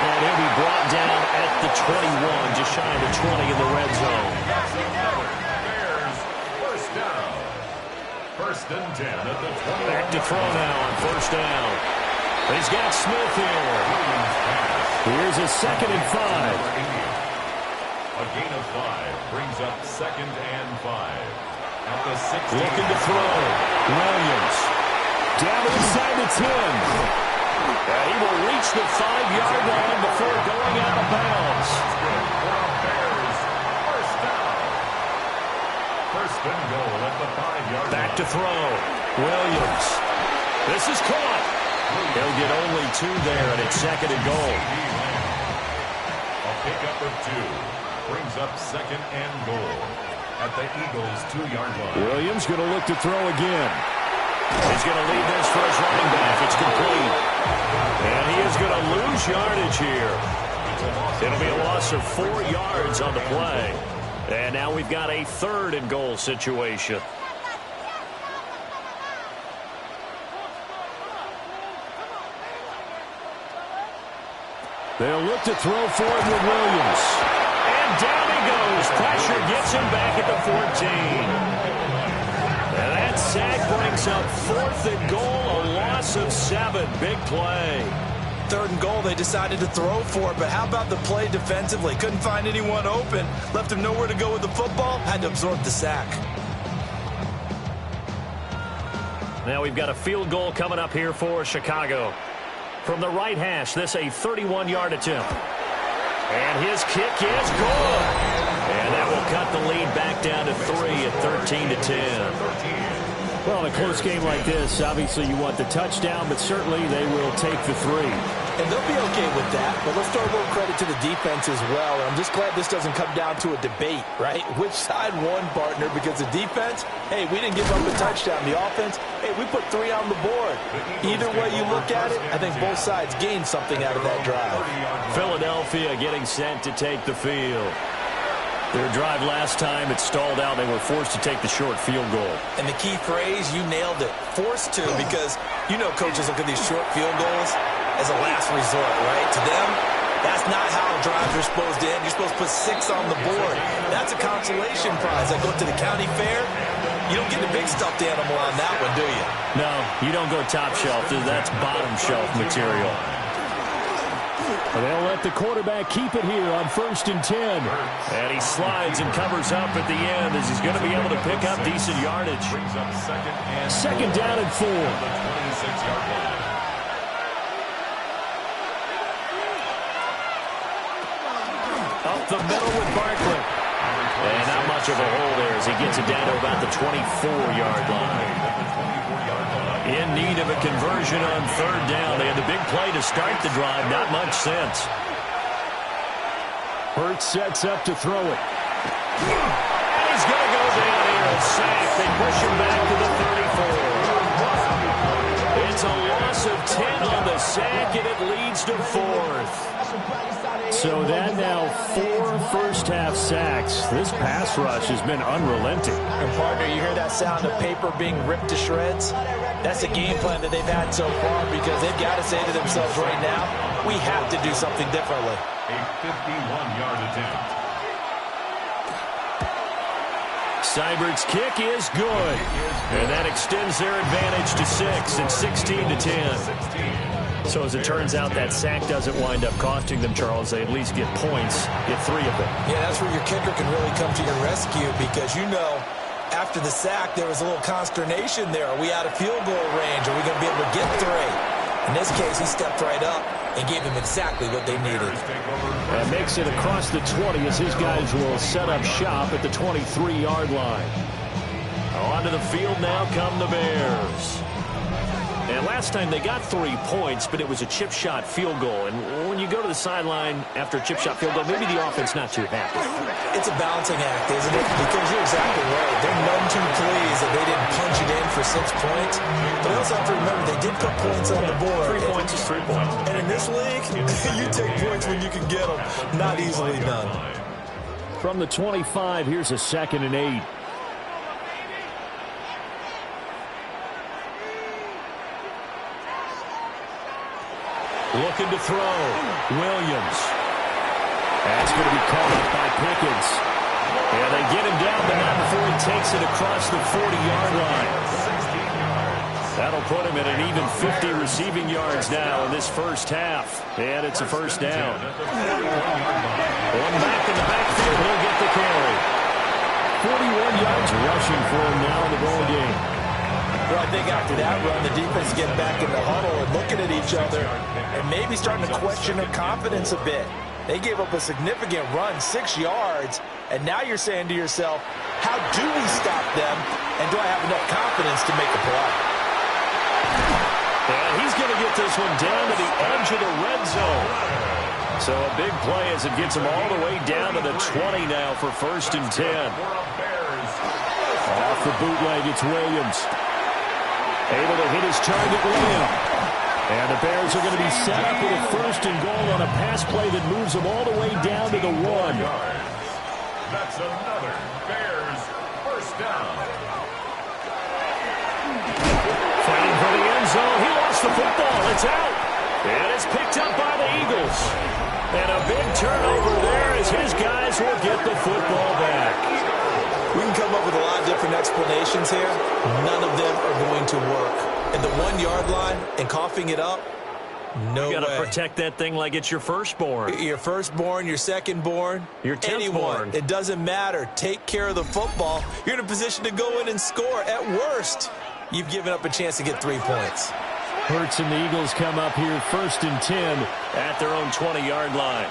And he'll be brought down at the 21, just shy of the 20 in the red zone. Bears, 1st down. 1st and 10 at the 20. Back to throw now on 1st down. He's got Smith here. Here's a 2nd and 5. A gain of 5 brings up 2nd and 5 at the 16. Looking to throw. Williams. Down inside the 10. He will reach the 5-yard line before going out of bounds. Bears, 1st down. 1st and goal at the 5-yard line. Back to throw. Williams. This is caught. He'll get only 2 there, and it's 2nd and goal. A pickup of 2 brings up 2nd and goal at the Eagles' 2-yard line. Williams going to look to throw again. He's going to lead this for his running back. It's complete. And he is going to lose yardage here. It'll be a loss of 4 yards on the play. And now we've got a 3rd and goal situation. They'll look to throw for it with Williams. And down he goes. Pressure gets him back at the 14. And that sack brings up 4th and goal, a loss of 7. Big play. 3rd and goal, they decided to throw for it, but how about the play defensively? Couldn't find anyone open. Left him nowhere to go with the football. Had to absorb the sack. Now we've got a field goal coming up here for Chicago. From the right hash, this a 31-yard attempt. And his kick is good. And that will cut the lead back down to 3 at 13-10. Well, in a close game like this, obviously you want the touchdown, but certainly they will take the 3. And they'll be okay with that, but let's throw a little credit to the defense as well. And I'm just glad this doesn't come down to a debate, right? Which side won, partner? Because the defense, hey, we didn't give up a touchdown. The offense, hey, we put 3 on the board. Either way you look at it, I think both sides gained something out of that drive. Philadelphia getting sent to take the field. Their drive last time, it stalled out. They were forced to take the short field goal. And the key phrase, you nailed it. Forced to, because you know coaches look at these short field goals as a last resort, right? To them, that's not how drives are supposed to end. You're supposed to put 6 on the board. That's a consolation prize. I go to the county fair, you don't get the big stuffed animal on that one, do you? No, you don't go top shelf. That's bottom shelf material. They'll let the quarterback keep it here on 1st and 10. And he slides and covers up at the end as he's going to be able to pick up decent yardage. Second down and 4. Up the middle with Barkley. And not much of a hole there as he gets it down to about the 24-yard line. In need of a conversion on 3rd down. They had the big play to start the drive. Not much sense. Hurts sets up to throw it. And he's going to go down here and sack. They push him back to the 34. It's a loss of 10 on the sack, and it leads to 4th. So that now 4 first-half sacks. This pass rush has been unrelenting. And, partner, you hear that sound of paper being ripped to shreds? That's the game plan that they've had so far because they've got to say to themselves right now, we have to do something differently. A 51-yard attempt. Seibert's kick is good. And that extends their advantage to 6 and 16-10. So as it turns out, that sack doesn't wind up costing them, Charles. They at least get points, get 3 of them. Yeah, that's where your kicker can really come to your rescue because you know after the sack there was a little consternation there. Are we out of field goal range? Are we going to be able to get 3? In this case, he stepped right up and gave them exactly what they needed. That makes it across the 20 as his guys will set up shop at the 23-yard line. Onto the field now come the Bears. And last time they got 3 points, but it was a chip shot field goal. And when you go to the sideline after a chip shot field goal, maybe the offense not too happy. It's a balancing act, isn't it? Because you're exactly right. They're none too pleased that they didn't punch it in for 6 points. But they also have to remember they did put points on the board. 3 points is 3 points. And in this league, you take points when you can get them. Not easily done. From the 25, here's a 2nd and 8. Looking to throw. Williams. That's going to be caught up by Pickens. And they get him down, but not before he takes it across the 40-yard line. That'll put him at an even 50 receiving yards now in this first half. And it's a first down. One back in the backfield. He'll get the carry. 41 yards rushing for him now in the ball game. Well, I think after that run, the defense getting back in the huddle and looking at each other and maybe starting to question their confidence a bit. They gave up a significant run, 6 yards, and now you're saying to yourself, how do we stop them, and do I have enough confidence to make a play? And he's going to get this one down to the edge of the red zone. So a big play as it gets him all the way down to the 20 now for 1st and 10. Off the bootleg, it's Williams. Able to hit his target Lamb. And the Bears are going to be set up with a 1st and goal on a pass play that moves them all the way down to the 1. That's another Bears first down. Fighting for the end zone. He lost the football. It's out. And it's picked up by the Eagles. And a big turnover there as his guys will get the football back. We can come up with a lot of different explanations here. None of them are going to work. At the 1-yard line and coughing it up, no way. You got to protect that thing like it's your firstborn. Your firstborn, your secondborn, your 10th anyone. born. It doesn't matter. Take care of the football. You're in a position to go in and score. At worst, you've given up a chance to get 3 points. Hurts and the Eagles come up here 1st and 10 at their own 20-yard line.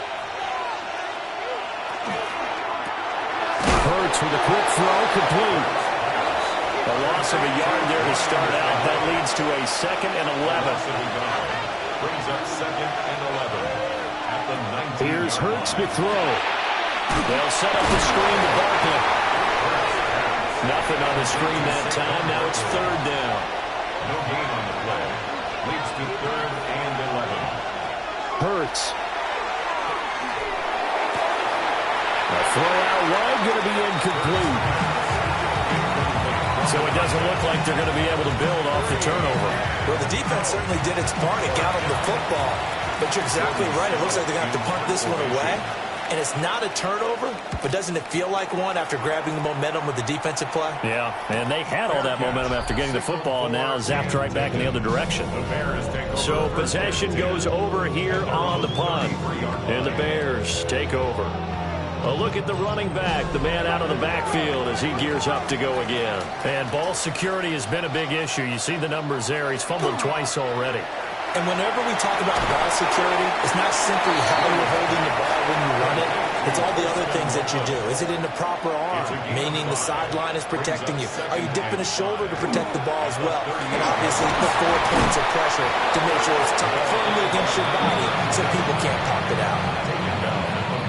Hurts with a quick throw, complete. A loss of a yard there to start out. That leads to a 2nd and 11. Brings up 2nd and 11 at the 19. Here's Hurts to throw. They'll set up the screen to Barkley. Nothing on the screen that time. Now it's 3rd down. No gain on the play. Leads to 3rd and 11. Hurts. A throw out wide, going to be incomplete. So it doesn't look like they're going to be able to build off the turnover. Well, the defense certainly did its part. It got them the football. But you're exactly right. It looks like they're going to have to punt this one away. And it's not a turnover, but doesn't it feel like one after grabbing the momentum with the defensive play? Yeah, and they had all that momentum after getting the football, and now zapped right back in the other direction. So possession goes over here on the punt, and the Bears take over. A look at the running back, the man out of the backfield as he gears up to go again. And ball security has been a big issue. You see the numbers there. He's fumbled twice already. And whenever we talk about ball security, it's not simply how you're holding the ball when you run it. It's all the other things that you do. Is it in the proper arm, meaning the sideline is protecting you? Are you dipping a shoulder to protect the ball as well? And obviously the 4 points of pressure to make sure it's tucked firmly against your body so people can't pop it out.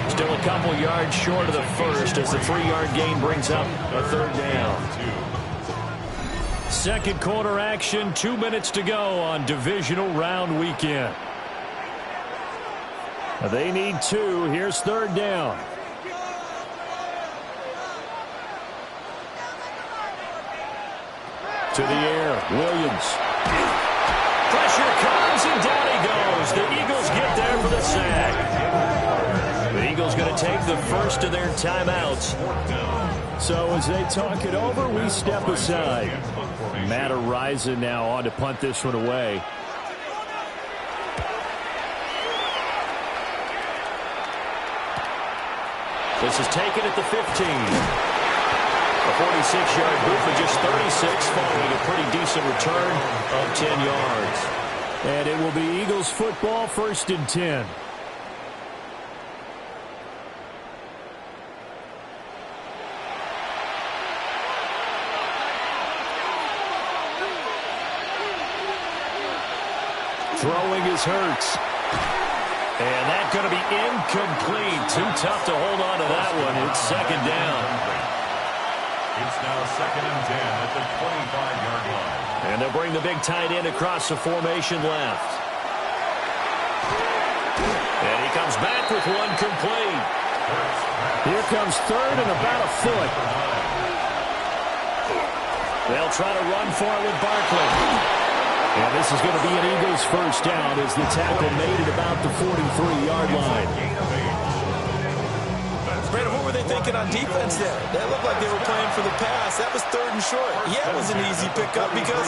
Still a couple yards short of the first as the 3-yard gain brings up a 3rd down. Second quarter action, 2 minutes to go on divisional round weekend. They need 2. Here's 3rd down. To the air, Williams. Pressure comes and down he goes. The Eagles get there for the sack. The Eagles going to take the first of their timeouts. So as they talk it over, we step aside. Matt Araiza now on to punt this one away. This is taken at the 15. A 46-yard boot for just 36 following a pretty decent return of 10 yards. And it will be Eagles football, 1st and 10. Throwing is Hurts. And that's going to be incomplete. Too tough to hold on to that one. It's 2nd down. It's now 2nd and 10 at the 25-yard line. And they'll bring the big tight end across the formation left. And he comes back with one complete. Here comes 3rd and about a foot. They'll try to run for it with Barkley. And this is going to be an Eagles first down as the tackle made it about the 43-yard line. Brandon, what were they thinking on defense there? That looked like they were playing for the pass. That was 3rd and short. Yeah, it was an easy pickup because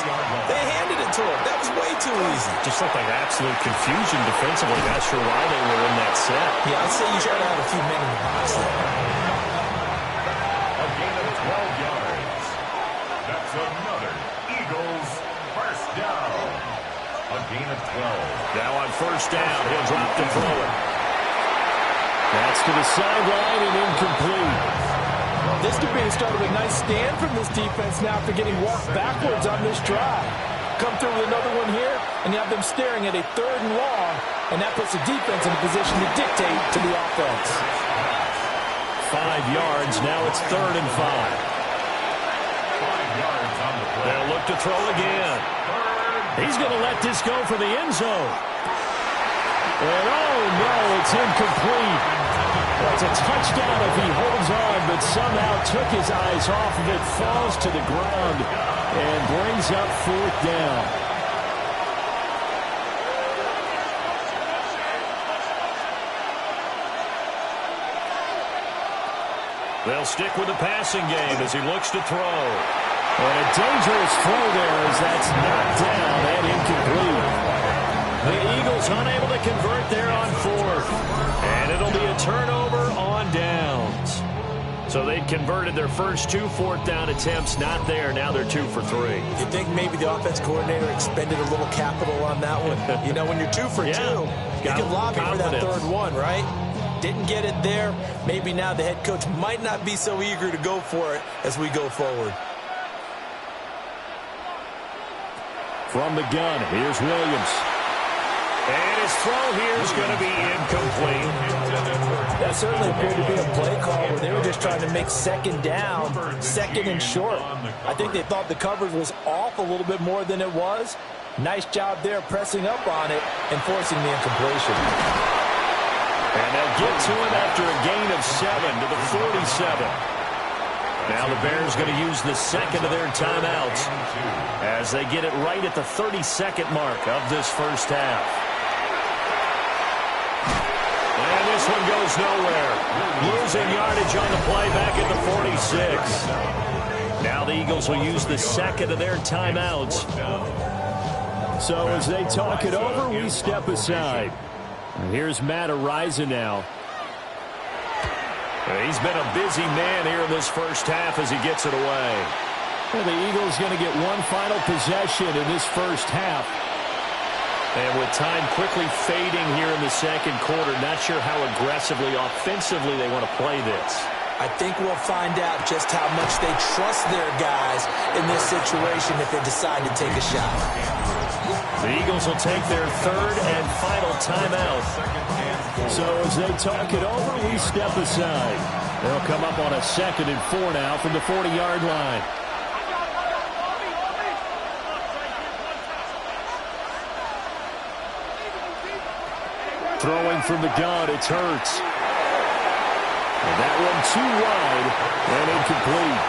they handed it to him. That was way too easy. Just looked like absolute confusion defensively. Not sure why they were in that set. Yeah, I'd say you try to have a few men in the box there. A gain of 12 yards. That's another Eagles first down. A gain of 12. Now on 1st down, he'll drop to throw it. That's to the sideline and incomplete. This could be the start of a nice stand from this defense now after getting walked backwards on this drive. Come through with another one here, and you have them staring at a 3rd and long, and that puts the defense in a position to dictate to the offense. 5 yards, now it's 3rd and 5. 5 yards on the play. They'll look to throw again. He's going to let this go for the end zone. And oh no, it's incomplete. Well, it's a touchdown if he holds on, but somehow took his eyes off of it, falls to the ground, and brings up 4th down. They'll stick with the passing game as he looks to throw. And a dangerous throw there as that's knocked down and incomplete. The Eagles unable to convert there on 4th. And it'll be a turnover on downs. So they'd converted their first 2 4th down attempts, not there. Now they're 2 for 3. You think maybe the offense coordinator expended a little capital on that one? You know, when you're 2 for 2, you can lobby for that 3rd one, right? Didn't get it there. Maybe now the head coach might not be so eager to go for it as we go forward. From the gun, here's Williams. And his throw here is going to be incomplete. That certainly appeared to be a play call where they were just trying to make second down, second and short. I think they thought the coverage was off a little bit more than it was. Nice job there pressing up on it and forcing the incompletion. And they'll get to him after a gain of 7 to the 47. Now the Bears going to use the second of their timeouts as they get it right at the 32nd mark of this first half. And this one goes nowhere. Losing yardage on the play back at the 46. Now the Eagles will use the second of their timeouts. So as they talk it over, we step aside. Here's Matt Araiza now. He's been a busy man here in this first half as he gets it away. Well, the Eagles going to get one final possession in this first half. And with time quickly fading here in the second quarter, not sure how aggressively, offensively they want to play this. I think we'll find out just how much they trust their guys in this situation if they decide to take a shot. The Eagles will take their third and final timeout. So as they talk it over, we step aside. They'll come up on a 2nd and 4 now from the 40-yard line. Throwing from the gun, it's Hurts. And that one too wide and incomplete.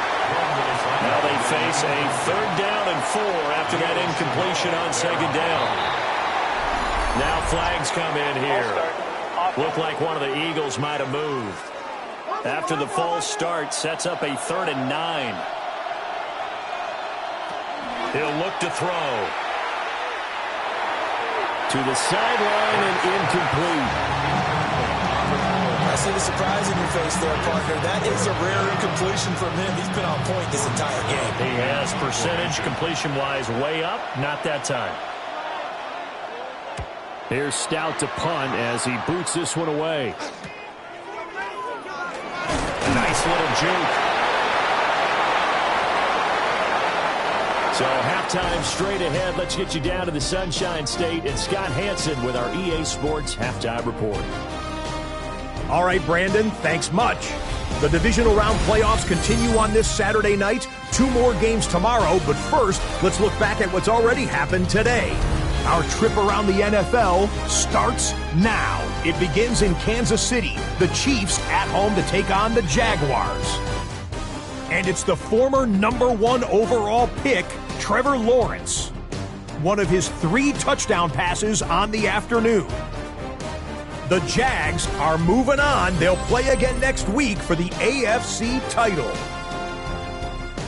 Now they face a 3rd down and 4 after that incompletion on 2nd down. Now flags come in here. Looked like one of the Eagles might have moved. After the false start, sets up a 3rd and 9. He'll look to throw. To the sideline and incomplete. I see the surprise in your face there, partner. That is a rare incompletion from him. He's been on point this entire game. He has percentage completion-wise way up. Not that time. Here's Stout to punt as he boots this one away. Nice little juke. So halftime straight ahead. Let's get you down to the Sunshine State and Scott Hansen with our EA Sports Halftime Report. All right, Brandon, thanks much. The divisional round playoffs continue on this Saturday night. 2 more games tomorrow, but first, let's look back at what's already happened today. Our trip around the NFL starts now. It begins in Kansas City. The Chiefs at home to take on the Jaguars. And it's the former #1 overall pick, Trevor Lawrence. One of his 3 touchdown passes on the afternoon. The Jags are moving on. They'll play again next week for the AFC title.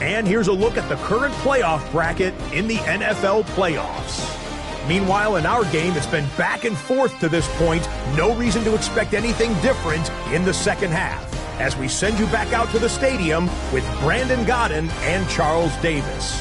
And here's a look at the current playoff bracket in the NFL playoffs. Meanwhile, in our game, it's been back and forth to this point. No reason to expect anything different in the second half, as we send you back out to the stadium with Brandon Godden and Charles Davis.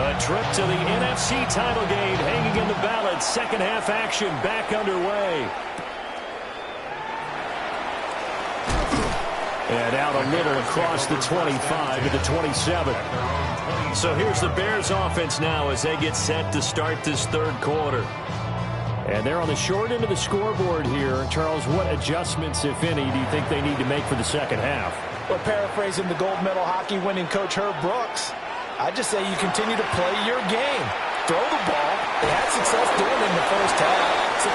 A trip to the NFC title game hanging in the balance. Second half action back underway. And out a little across the 25 to the 27. So here's the Bears offense now as they get set to start this third quarter. And they're on the short end of the scoreboard here. Charles, what adjustments, if any, do you think they need to make for the second half? Well, paraphrasing the gold medal hockey winning coach Herb Brooks, I just say you continue to play your game. Throw the ball. They had success doing it in the first half. So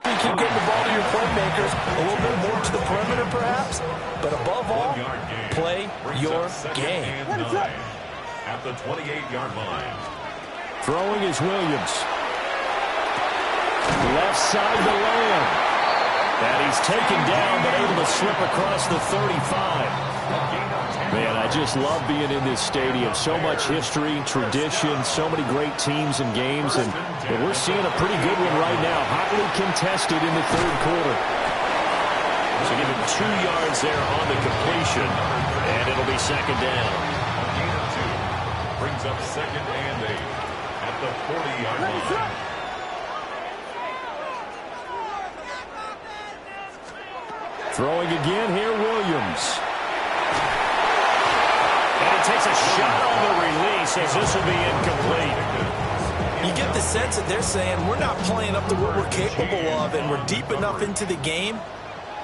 you keep getting the ball to your playmakers, a little bit more to the perimeter perhaps, but above all, play your game. At the 28-yard line. Throwing is Williams. Left side to Lamb. And he's taken down but able to slip across the 35. Man, I just love being in this stadium. So much history, tradition, so many great teams and games, and we're seeing a pretty good one right now. Hotly contested in the third quarter. So give him 2 yards there on the completion, and it'll be second down. A gain of 2 brings up second and 8 at the 40-yard line. Throwing again here, Williams. And it takes a shot on the release as this will be incomplete. You get the sense that they're saying we're not playing up to what we're capable of, and we're deep enough into the game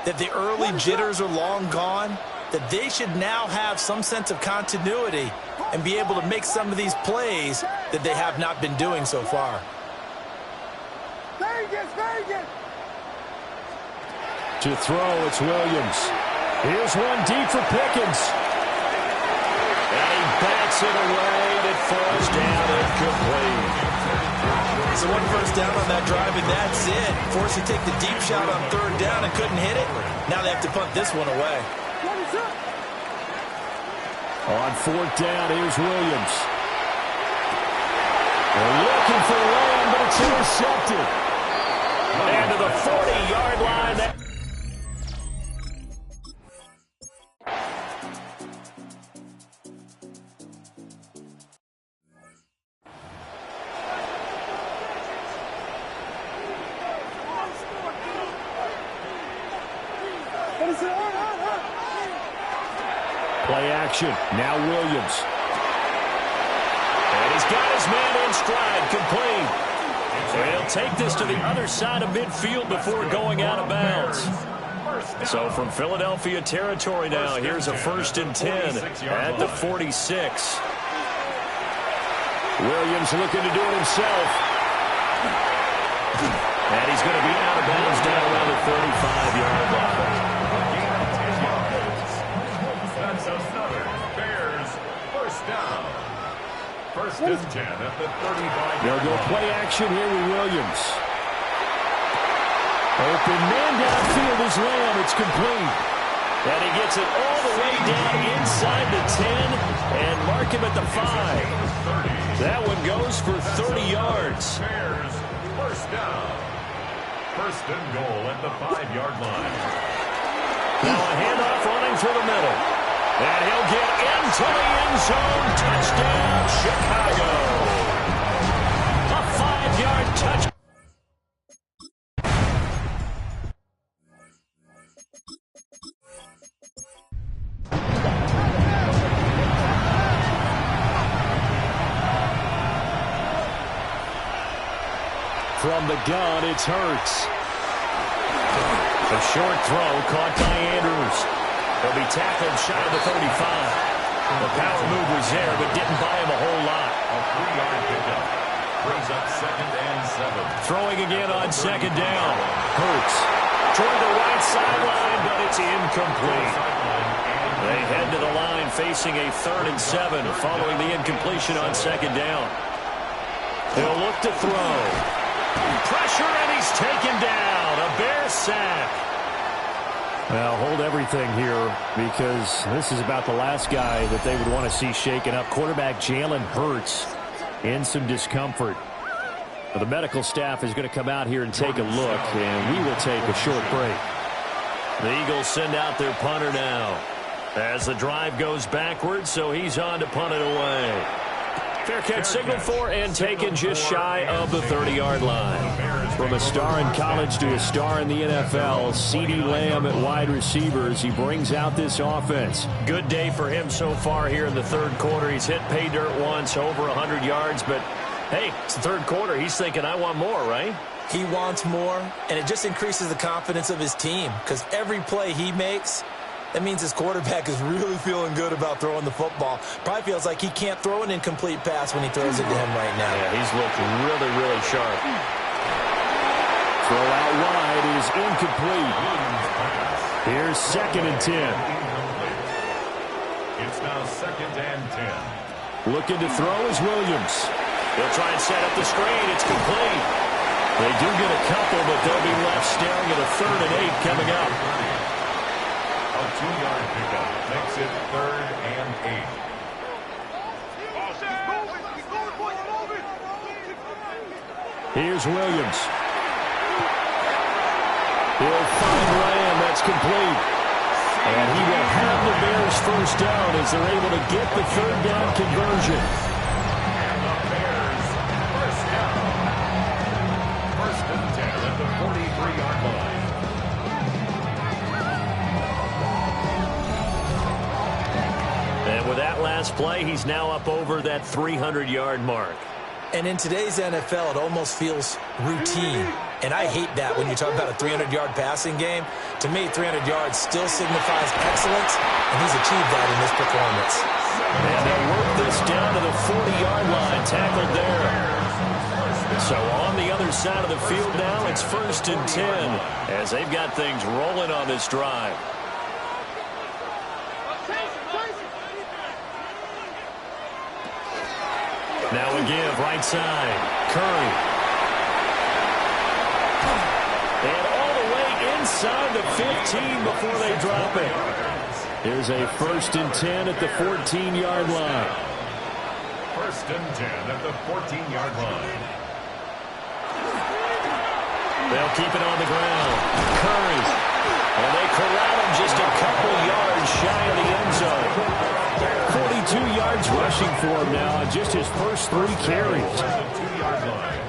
that the early jitters are long gone, that they should now have some sense of continuity and be able to make some of these plays that they have not been doing so far. To throw, it's Williams. Here's one deep for Pickens. And he bats it away. It falls down incomplete. So one first down on that drive, and that's it. Forced to take the deep shot on third down and couldn't hit it. Now they have to punt this one away. On fourth down, here's Williams. They're looking for Lamb, but it's intercepted. And to the 40-yard line. Play action. Now Williams. And he's got his man in stride, complete. And he'll take this to the other side of midfield before going out of bounds. So from Philadelphia territory now, here's a 1st and 10 at the 46. Williams looking to do it himself. And he's going to be out of bounds down around the 35-yard line. That's another Bears first down. 1st and 10 at the 35. They'll go play action here with Williams. Open man downfield is Lamb. It's complete. And he gets it all the way down inside the 10 and mark him at the 5. That one goes for 30 yards. Bears first down. 1st and goal at the 5-yard line. Now a handoff running for the middle. And he'll get into the end zone. Touchdown, Chicago. A 5-yard touchdown. From the gun, it's Hurts. A short throw caught by Andrews. He'll be tackled shy of the 35. The power move was there, but didn't buy him a whole lot. A 3-yard pickup brings up 2nd and 7. Throwing again on 2nd down. Hurts toward the right sideline, but it's incomplete. They head to the line facing a 3rd and 7 following the incompletion on 2nd down. He'll look to throw. Pressure, and he's taken down. A Bear sack. Well, hold everything here because this is about the last guy that they would want to see shaken up. Quarterback Jalen Hurts in some discomfort. Well, the medical staff is going to come out here and take a look, and we will take a short break. The Eagles send out their punter now as the drive goes backwards, so he's on to punt it away. Fair catch signaled for and taken just shy of the 30-yard line. From a star in college to a star in the NFL, CeeDee Lamb at wide receivers. He brings out this offense. Good day for him so far here in the third quarter. He's hit pay dirt once, over 100 yards, but hey, it's the third quarter. He's thinking, I want more, right? He wants more, and it just increases the confidence of his team because every play he makes, that means his quarterback is really feeling good about throwing the football. Probably feels like he can't throw an incomplete pass when he throws it to him right now. Yeah, he's looked really, really sharp. Throw out wide is incomplete. Here's 2nd and 10. It's now 2nd and 10. Looking to throw is Williams. He'll try and set up the screen. It's complete. They do get a couple, but they'll be left staring at a 3rd and 8 coming up. A 2-yard pickup makes it 3rd and 8. Here's Williams. He'll find Lamb. That's complete. And he will have the Bears first down as they're able to get the 3rd down conversion. And the Bears first down. 1st and 10 at the 43-yard line. And with that last play, he's now up over that 300-yard mark. And in today's NFL, it almost feels routine. And I hate that when you talk about a 300-yard passing game. To me, 300 yards still signifies excellence, and he's achieved that in this performance. And they work this down to the 40-yard line, tackled there. So on the other side of the field now, it's 1st and 10 as they've got things rolling on this drive. Now a give, right side. Curry. And all the way inside the 15 before they drop it. Here's a 1st and 10 at the 14-yard line. 1st and 10 at the 14-yard line. They'll keep it on the ground. Curry. And they corral him just a couple yards shy of the end zone. 42 yards rushing for him now, just his first 3 carries. 2-yard line.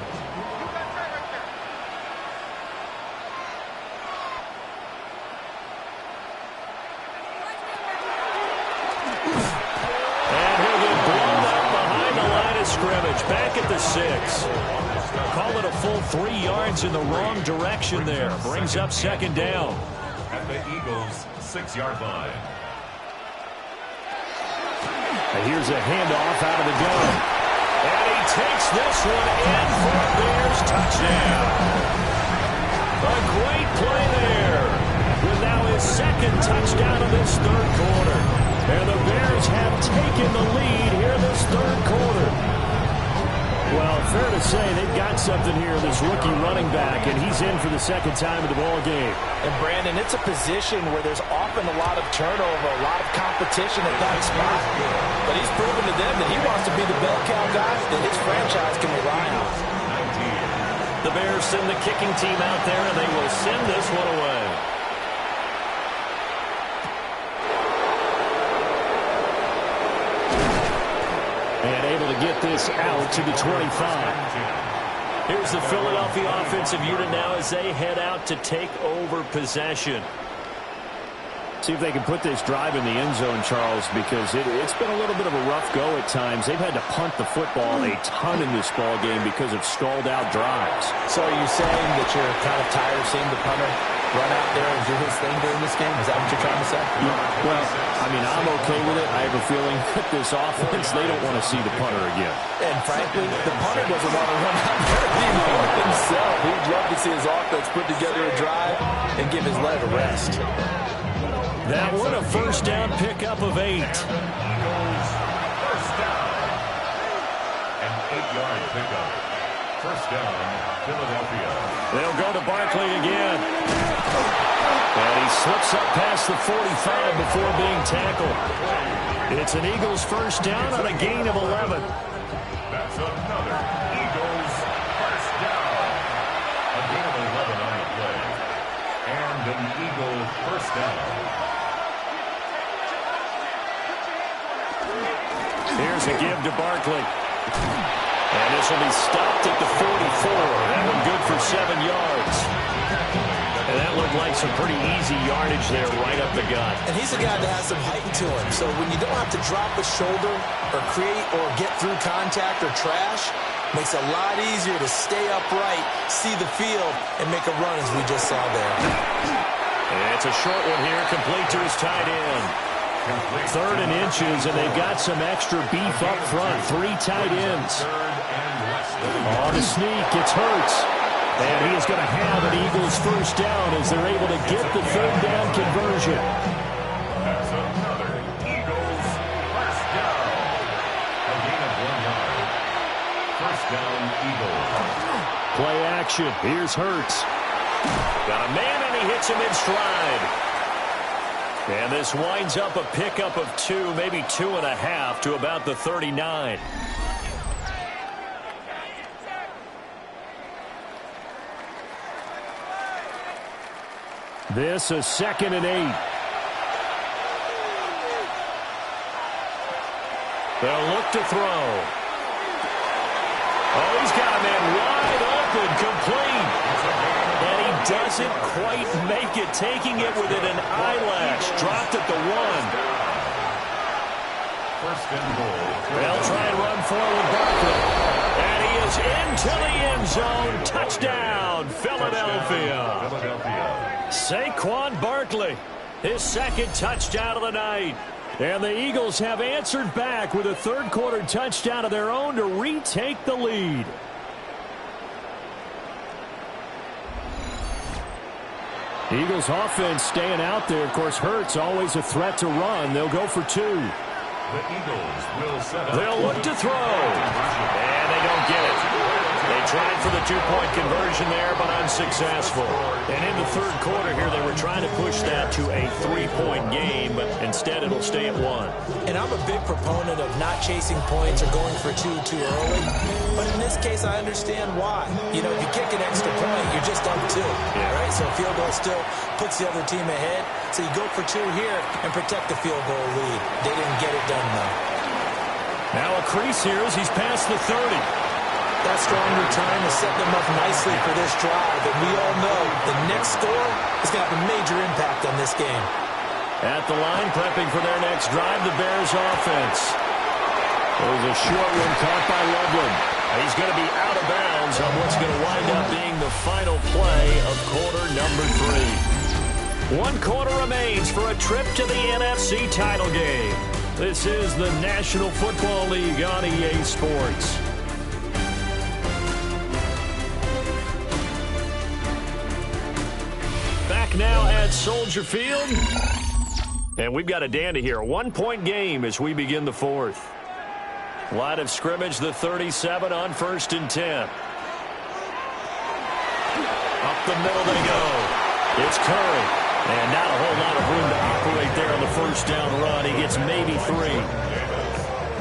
And he'll get blown up behind the line of scrimmage, back at the 6. Call it a full 3 yards in the wrong direction there. Brings up 2nd down. At the Eagles' 6-yard line. And here's a handoff out of the gun. And he takes this one in for a Bears touchdown. A great play there. With now his 2nd touchdown of this 3rd quarter. And the Bears have taken the lead here this 3rd quarter. Well, fair to say they've got something here, this rookie running back, and he's in for the 2nd time of the ball game. And Brandon, it's a position where there's often a lot of turnover, a lot of competition at that spot. But he's proven to them that he wants to be the bell cow guy that his franchise can rely on. The Bears send the kicking team out there, and they will send this one away. And able to get this out to the 25. Here's the Philadelphia offensive unit now as they head out to take over possession. See if they can put this drive in the end zone, Charles, because it's been a little bit of a rough go at times. They've had to punt the football a ton in this ball game because of stalled out drives. So are you saying that you're kind of tired of seeing the punter run out there and do his thing during this game? Is that what you're trying to say? Yeah, well, I mean, I'm okay with it. I have a feeling that this offense, they don't want to see the punter again. And frankly, the punter doesn't want to run out there anymore himself. He'd love to see his offense put together a drive and give his leg a rest. That one a 1st down pickup of 8. First down. An 8-yard pickup. First down, Philadelphia. They'll go to Barkley again. And he slips up past the 45 before being tackled. It's an Eagles first down on a gain of 11. That's another Eagles first down. A gain of 11 on the play. And an Eagle first down. Here's a give to Barkley. And this will be stopped at the 44. That one good for 7 yards. And that looked like some pretty easy yardage there right up the gut. And he's a guy that has some height to him. So when you don't have to drop a shoulder or create or get through contact or trash, makes it a lot easier to stay upright, see the field, and make a run as we just saw there. And it's a short one here, complete to his tight end. 3rd and inches, and they've got some extra beef up front. 3 tight ends. On the sneak, it's Hurts. And he is going to have an Eagles first down as they're able to get the 3rd down conversion. That's another Eagles first down. A gain of 1 yard. First down, Eagles. Play action. Here's Hurts. Got a man, and he hits him in stride. And this winds up a pickup of 2, maybe 2.5 to about the 39. This is 2nd and 8. They'll look to throw. Oh, he's got a man wide open, complete. And he doesn't quite make it, taking it within an eyelash. Dropped at the 1. First and goal. They'll try and run forward Barkley. And he is into the end zone. Touchdown, Philadelphia. Saquon Barkley, his 2nd touchdown of the night. And the Eagles have answered back with a 3rd quarter touchdown of their own to retake the lead. Eagles offense staying out there. Of course, Hurts always a threat to run. They'll go for 2. The Eagles will set up. They'll look to throw. And they don't get it. They tried for the 2-point conversion there, but unsuccessful. And in the 3rd quarter here, they were trying to push that to a 3-point game, but instead it'll stay at 1. And I'm a big proponent of not chasing points or going for 2 too early. But in this case, I understand why. You know, if you kick an extra point, you're just up 2. Right? So a field goal still puts the other team ahead. So you go for 2 here and protect the field goal lead. They didn't get it done, though. Now a crease here as he's past the 30. That strong return has set them up nicely for this drive, and we all know the next score is going to have a major impact on this game. At the line, prepping for their next drive, the Bears offense. There's a short one caught by Loveland. He's going to be out of bounds on what's going to wind up being the final play of quarter number 3. 1 quarter remains for a trip to the NFC title game. This is the National Football League on EA Sports. Back now at Soldier Field. And we've got a dandy here. A 1-point game as we begin the 4th. Line of scrimmage, the 37 on 1st and 10. Up the middle they go. It's Curry. And not a whole lot of room to operate there on the first down run. He gets maybe 3.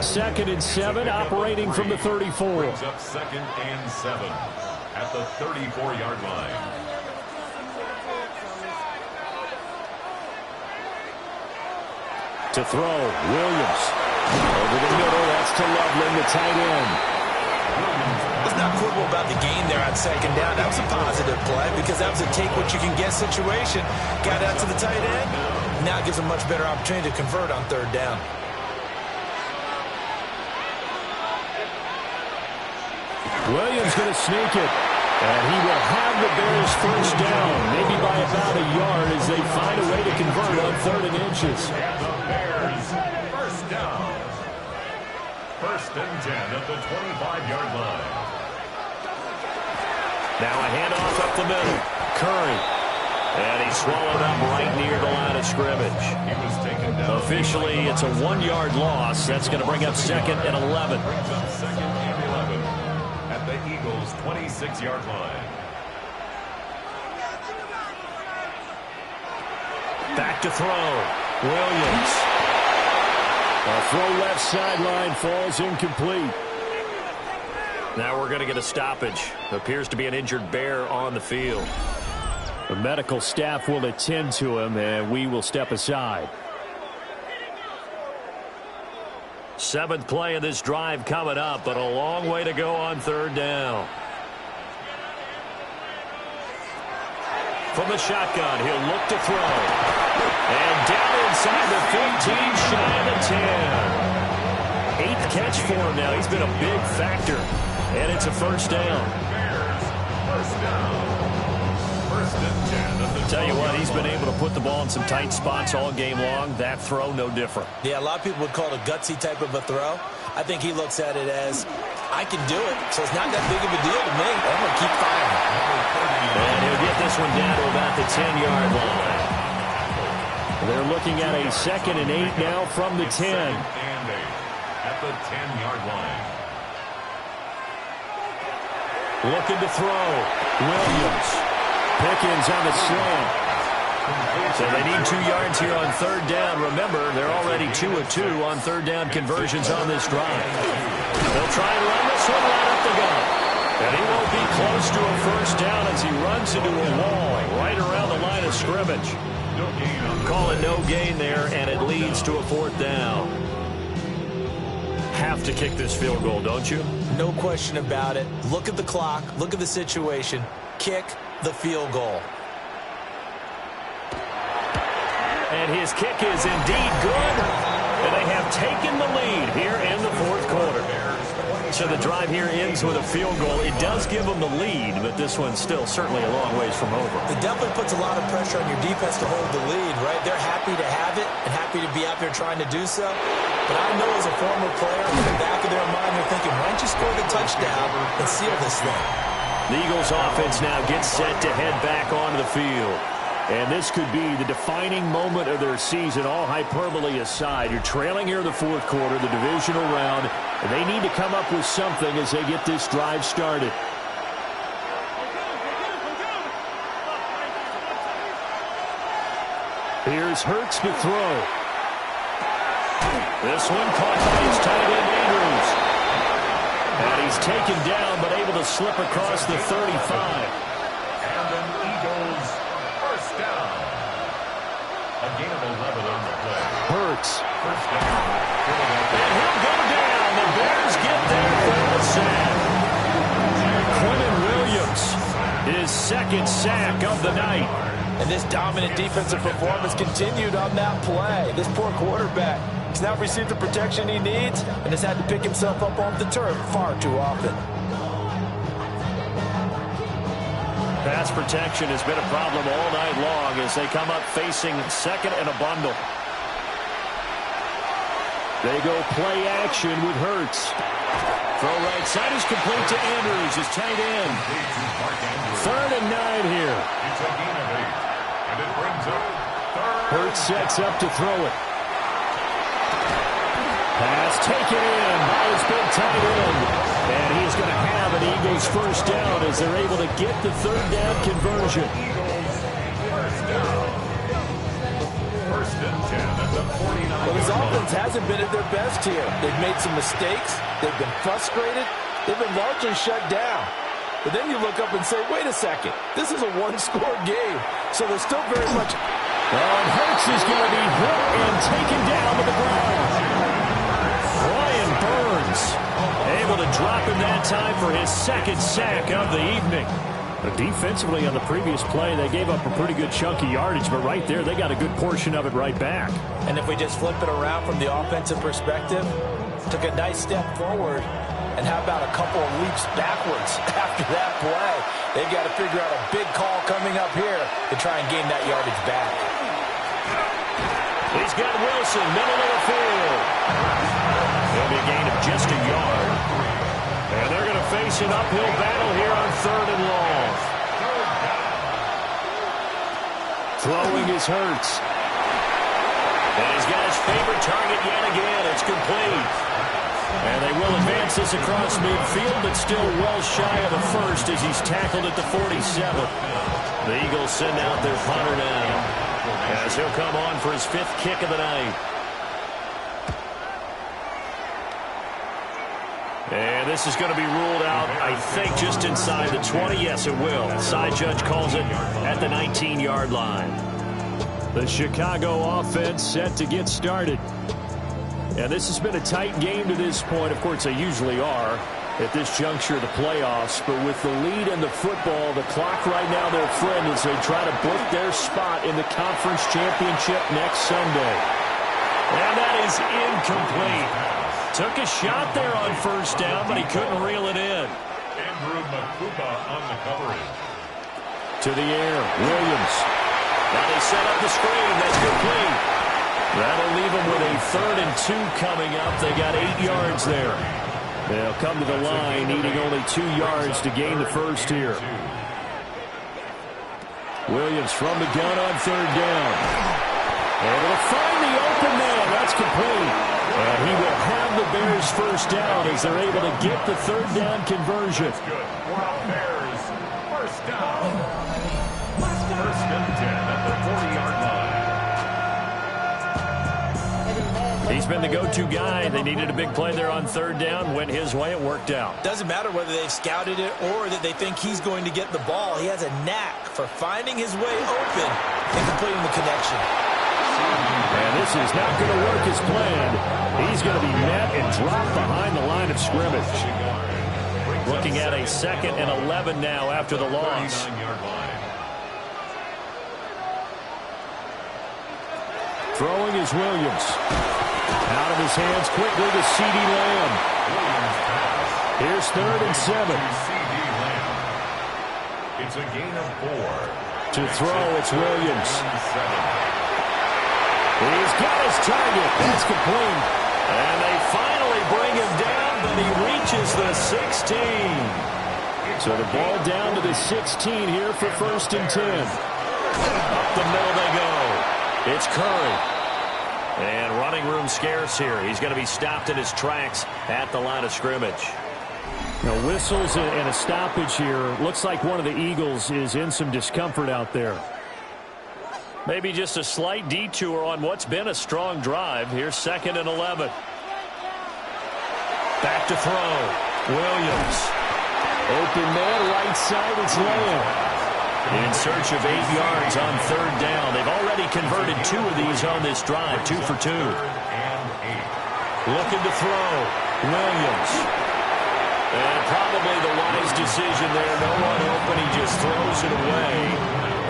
2nd and 7, operating from the 34. Brings up 2nd and 7 at the 34-yard line. To throw, Williams. Over the middle, that's to Loveland, the tight end. Let's not quibble about the gain there on 2nd down. That was a positive play because that was a take-what-you-can-get situation. Got out to the tight end. Now it gives a much better opportunity to convert on 3rd down. Williams going to sneak it. And he will have the Bears first down, maybe by about a yard as they find a way to convert on 3rd and inches. And the Bears first down. 1st and 10 at the 25-yard line. Now a handoff up the middle. Curry. And he's swallowed up right near the line of scrimmage. He was taken down. Officially, it's a 1-yard loss. That's going to bring up 2nd and 11. Brings up 2nd and 11 at the Eagles' 26-yard line. Back to throw. Williams. A throw left sideline falls incomplete. Now we're going to get a stoppage. Appears to be an injured Bear on the field. The medical staff will attend to him, and we will step aside. 7th play of this drive coming up, but a long way to go on 3rd down. From the shotgun, he'll look to throw. And down inside the 15, shy of the 10. 8th catch for him now. He's been a big factor. And it's a 1st down. First down. 1st and 10. Tell you what, he's been able to put the ball in some tight spots all game long. That throw, no different. Yeah, a lot of people would call it a gutsy type of a throw. I think he looks at it as, I can do it, so it's not that big of a deal to me. I'm going to keep firing. And he'll get this one down to about the 10-yard line. They're looking at a 2nd and 8 now from the 10. And 8 at the 10-yard line. Looking to throw. Williams. Pickens on the slant. So they need 2 yards here on 3rd down. Remember, they're already 2 of 2 on 3rd down conversions on this drive. They'll try and run this one right up the gut. And he won't be close to a 1st down as he runs into a wall right around the line of scrimmage. Call it no gain there, and it leads to a 4th down. Have to kick this field goal, don't you? No question about it. Look at the clock. Look at the situation. Kick the field goal. And his kick is indeed good. And they have taken the lead here in the 4th quarter. So the drive here ends with a field goal. It does give them the lead, but this one's still certainly a long ways from over. It definitely puts a lot of pressure on your defense to hold the lead, right? They're happy to have it and happy to be out there trying to do so. But I know as a former player, in the back of their mind, they're thinking, why don't you score the touchdown and seal this thing? The Eagles offense now gets set to head back onto the field. And this could be the defining moment of their season, all hyperbole aside. You're trailing here in the 4th quarter, the divisional round, and they need to come up with something as they get this drive started. Here's Hurts to throw. This one caught by his tight end, Andrews. And he's taken down, but able to slip across the 35. And an Eagles 1st down. A gain of 11 on the play. Hurts. 1st down. And he'll go down. The Bears get there for the sack. Quentin Williams, his 2nd sack of the night. And this dominant defensive performance continued on that play. This poor quarterback, he's not received the protection he needs and has had to pick himself up off the turf far too often. Pass protection has been a problem all night long as they come up facing 2nd and a bundle. They go play action with Hurts. Throw right side is complete to Andrews, his tight end. 3rd and 9 here. It's a gain of 8. And it brings up 3rd. Hurts sets up to throw it. Pass taken in by his big tight end. And he's going to have an Eagles 1st down as they're able to get the 3rd down conversion. Eagles 1st down. 1st and 10 at the 49. Well, his offense hasn't been at their best here. They've made some mistakes. They've been frustrated. They've been largely shut down. But then you look up and say, wait a second. This is a one-score game. So they're still very much... And Hurts is going to be hit and taken down to the ground. Brian Burns able to drop him that time for his 2nd sack of the evening. But defensively on the previous play, they gave up a pretty good chunk of yardage, but right there, they got a good portion of it right back. And if we just flip it around from the offensive perspective, took a nice step forward, and how about a couple of leaps backwards after that play? They've got to figure out a big call coming up here to try and gain that yardage back. He's got Wilson, middle of the field. It'll be a gain of just a yard. And they're going to face an uphill battle here on 3rd and long. Throwing is Hurts. And he's got his favorite target yet again. It's complete. And they will advance this across midfield, but still well shy of the 1st as he's tackled at the 47. The Eagles send out their punter now as he'll come on for his 5th kick of the night. And this is going to be ruled out, I think, just inside the 20. Yes, it will. Side judge calls it at the 19-yard line. The Chicago offense set to get started. And this has been a tight game to this point. Of course, they usually are at this juncture of the playoffs. But with the lead in the football, the clock right now, their friend, as they try to book their spot in the conference championship next Sunday. And that is incomplete. Took a shot there on first down, but he couldn't reel it in. Andrew Makuba on the coverage. To the air, Williams. Now they set up the screen. That's complete. That'll leave them with a 3rd and 2 coming up. They got 8 yards there. They'll come to the line, needing only 2 yards to gain the first here. Williams from the gun on 3rd down. Able to find the open man. That's complete. And he will have the Bears first down as they're able to get the 3rd down conversion. That's good. Bears first down. 1st and 10 at the 40-yard line. He's been the go-to guy. They needed a big play there on 3rd down. Went his way. It worked out. Doesn't matter whether they've scouted it or that they think he's going to get the ball. He has a knack for finding his way open and completing the connection. And this is not going to work as planned. He's going to be met and dropped behind the line of scrimmage. Looking at a 2nd and 11 now after the loss. Throwing is Williams. Out of his hands quickly to CeeDee Lamb. Here's 3rd and 7. It's a gain of 4. To throw, it's Williams. He's got his target. That's complete. And they finally bring him down, but he reaches the 16. So the ball down to the 16 here for 1st and 10. Up the middle they go. It's Curry. And running room scarce here. He's going to be stopped in his tracks at the line of scrimmage. Now, whistles and a stoppage here. Looks like one of the Eagles is in some discomfort out there. Maybe just a slight detour on what's been a strong drive. Here's 2nd and 11. Back to throw. Williams. Open man, right side, it's Lamb. In search of 8 yards on 3rd down. They've already converted 2 of these on this drive, 2 for 2. Looking to throw. Williams. And probably the wise decision there. No one open. He just throws it away.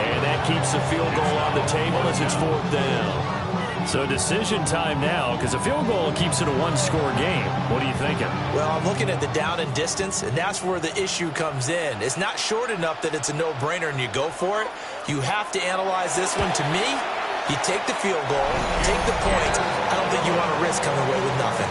And that keeps the field goal on the table as it's 4th down. So decision time now, because a field goal keeps it a 1-score game. What are you thinking? Well, I'm looking at the down and distance, and that's where the issue comes in. It's not short enough that it's a no-brainer and you go for it. You have to analyze this one. To me, you take the field goal, take the points. I don't think you want to risk coming away with nothing.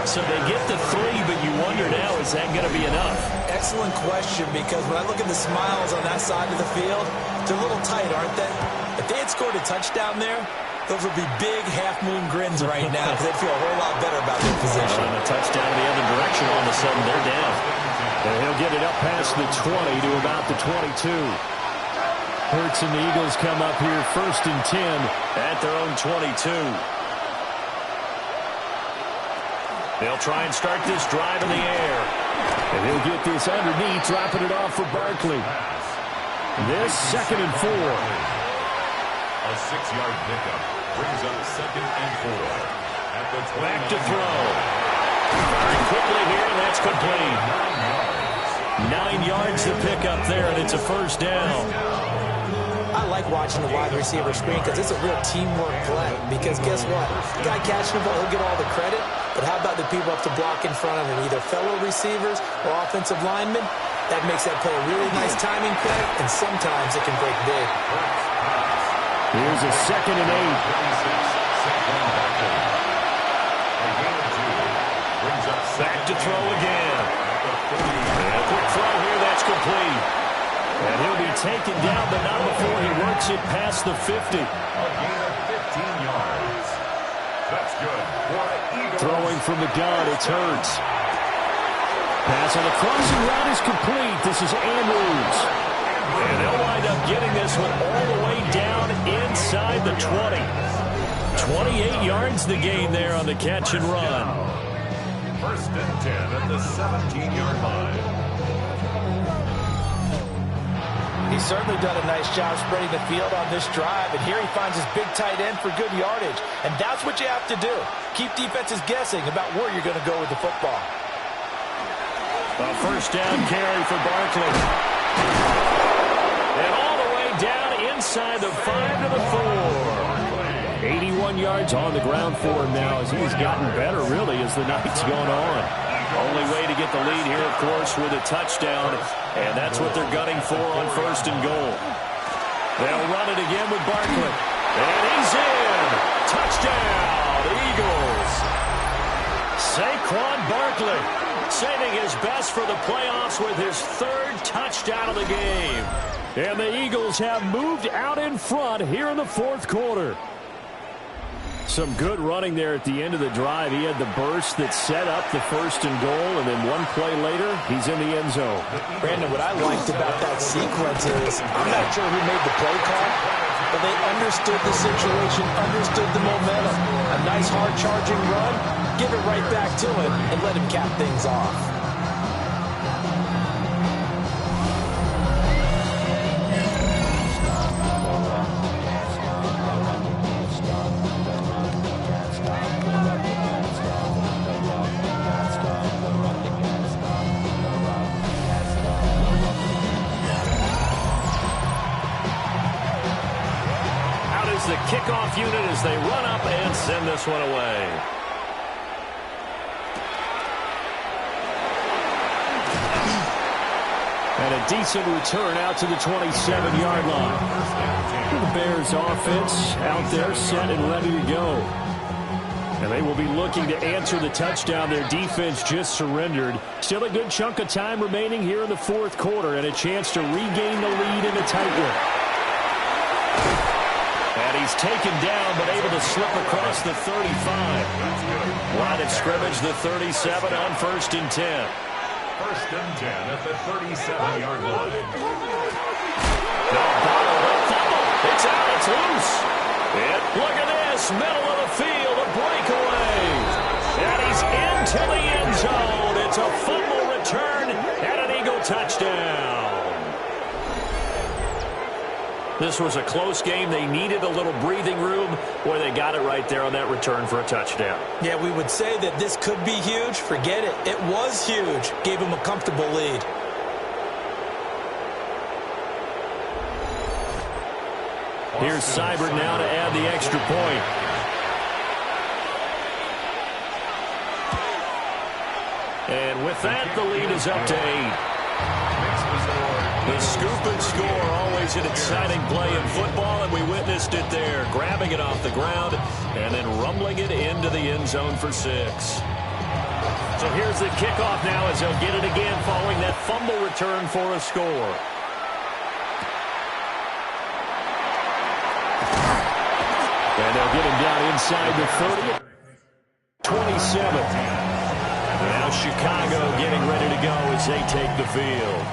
So they get the 3, but you wonder now, is that going to be enough? Excellent question, because when I look at the smiles on that side of the field, they're a little tight, aren't they? If they had scored a touchdown there, those would be big half-moon grins right now because they'd feel a whole lot better about their position. And a touchdown the other direction, all of a sudden they're down. And he'll get it up past the 20 to about the 22. Hurts and the Eagles come up here 1st and 10 at their own 22. They'll try and start this drive in the air. And he'll get this underneath, dropping it off for Barkley. This 2nd and 4. A 6-yard pickup brings up 2nd and 4. At the back to throw. Very quickly here, and that's complete. 9 yards to pick up there, and it's a 1st down. I like watching the wide receiver screen because it's a real teamwork play. Because guess what? The guy catching the ball, he'll get all the credit. But how about the people up to block in front of him, either fellow receivers or offensive linemen? That makes that play a really nice timing play, and sometimes it can break big. Here's a 2nd and 8. Back to throw again. And a quick throw here, that's complete. And he'll be taken down, but not before he works it past the 50. A gain of 15 yards. That's good. Throwing from the gun, it's Hurts. Pass on the crossing route is complete. This is Andrews. And they'll wind up getting this one all the way down inside the 20. 28 yards the gain there on the catch and run. 1st and 10 at the 17-yard line. He's certainly done a nice job spreading the field on this drive, and here he finds his big tight end for good yardage. And that's what you have to do. Keep defenses guessing about where you're going to go with the football. A first down carry for Barkley. And all the way down inside the 5 to the 4. 81 yards on the ground for him now as he's gotten better, really, as the night's gone on. Only way to get the lead here, of course, with a touchdown, and that's what they're gunning for on 1st and goal. They'll run it again with Barkley. And he's in. Touchdown, Eagles. Saquon Barkley saving his best for the playoffs with his 3rd touchdown of the game. And the Eagles have moved out in front here in the 4th quarter. Some good running there at the end of the drive. He had the burst that set up the 1st and goal, and then one play later, he's in the end zone. Brandon, what I liked about that sequence is, I'm not sure who made the play call, but they understood the situation, understood the momentum. A nice hard-charging run, give it right back to him, and let him cap things off. The kickoff unit as they run up and send this one away. And a decent return out to the 27-yard line. The Bears offense out there set and ready to go. And they will be looking to answer the touchdown their defense just surrendered. Still a good chunk of time remaining here in the 4th quarter and a chance to regain the lead in a tight one. And he's taken down, but able to slip across the 35. Line of scrimmage, the 37 on 1st and 10. 1st and 10 at the 37-yard line. It's out, it's loose. And look at this, middle of the field, a breakaway. And he's into the end zone. It's a fumble return and an Eagle touchdown. This was a close game. They needed a little breathing room where they got it right there on that return for a touchdown. Yeah, we would say that this could be huge. Forget it. It was huge. Gave him a comfortable lead. Here's Seibert now to add the extra point. And with that, the lead is up to 8. The scoop and score, always an exciting play in football, and we witnessed it there, grabbing it off the ground and then rumbling it into the end zone for 6. So here's the kickoff now as they'll get it again following that fumble return for a score. And they'll get him down inside the 30. 27. Now Chicago getting ready to go as they take the field.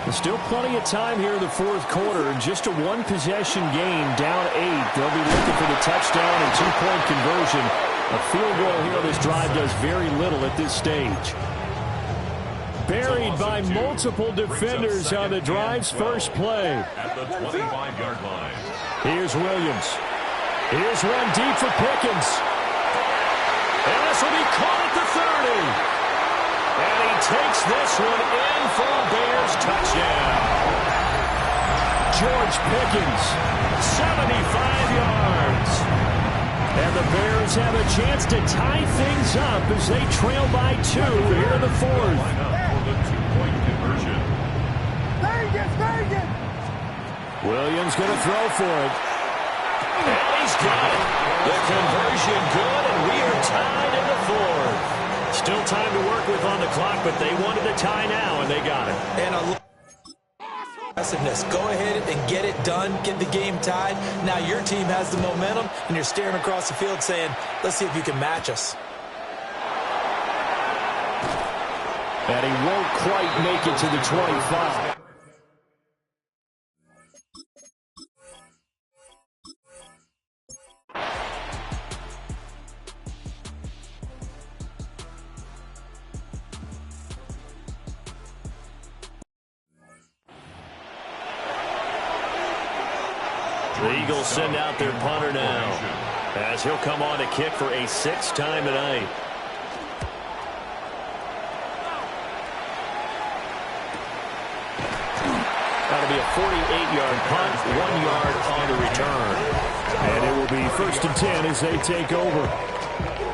There's still plenty of time here in the 4th quarter. Just a one-possession game, down 8. They'll be looking for the touchdown and 2-point conversion. A field goal here on this drive does very little at this stage. Buried by multiple defenders on the drive's first play. At the 25-yard line. Here's Williams. Here's one deep for Pickens. And this will be caught at the 30. And he takes this one in for a Bears touchdown. George Pickens, 75 yards. And the Bears have a chance to tie things up as they trail by 2 here in the 4th. For the 2-point conversion. Williams going to throw for it. And he's got it. The conversion good, and we are tied in the 4th. Still time to work with on the clock, but they wanted the tie now, and they got it. And aggressiveness. Go ahead and get it done. Get the game tied. Now your team has the momentum, and you're staring across the field saying, let's see if you can match us. And he won't quite make it to the 25. The Eagles send out their punter now, as he'll come on to kick for a sixth time tonight. That'll be a 48-yard punt, 1 yard on the return. And it will be 1st and 10 as they take over.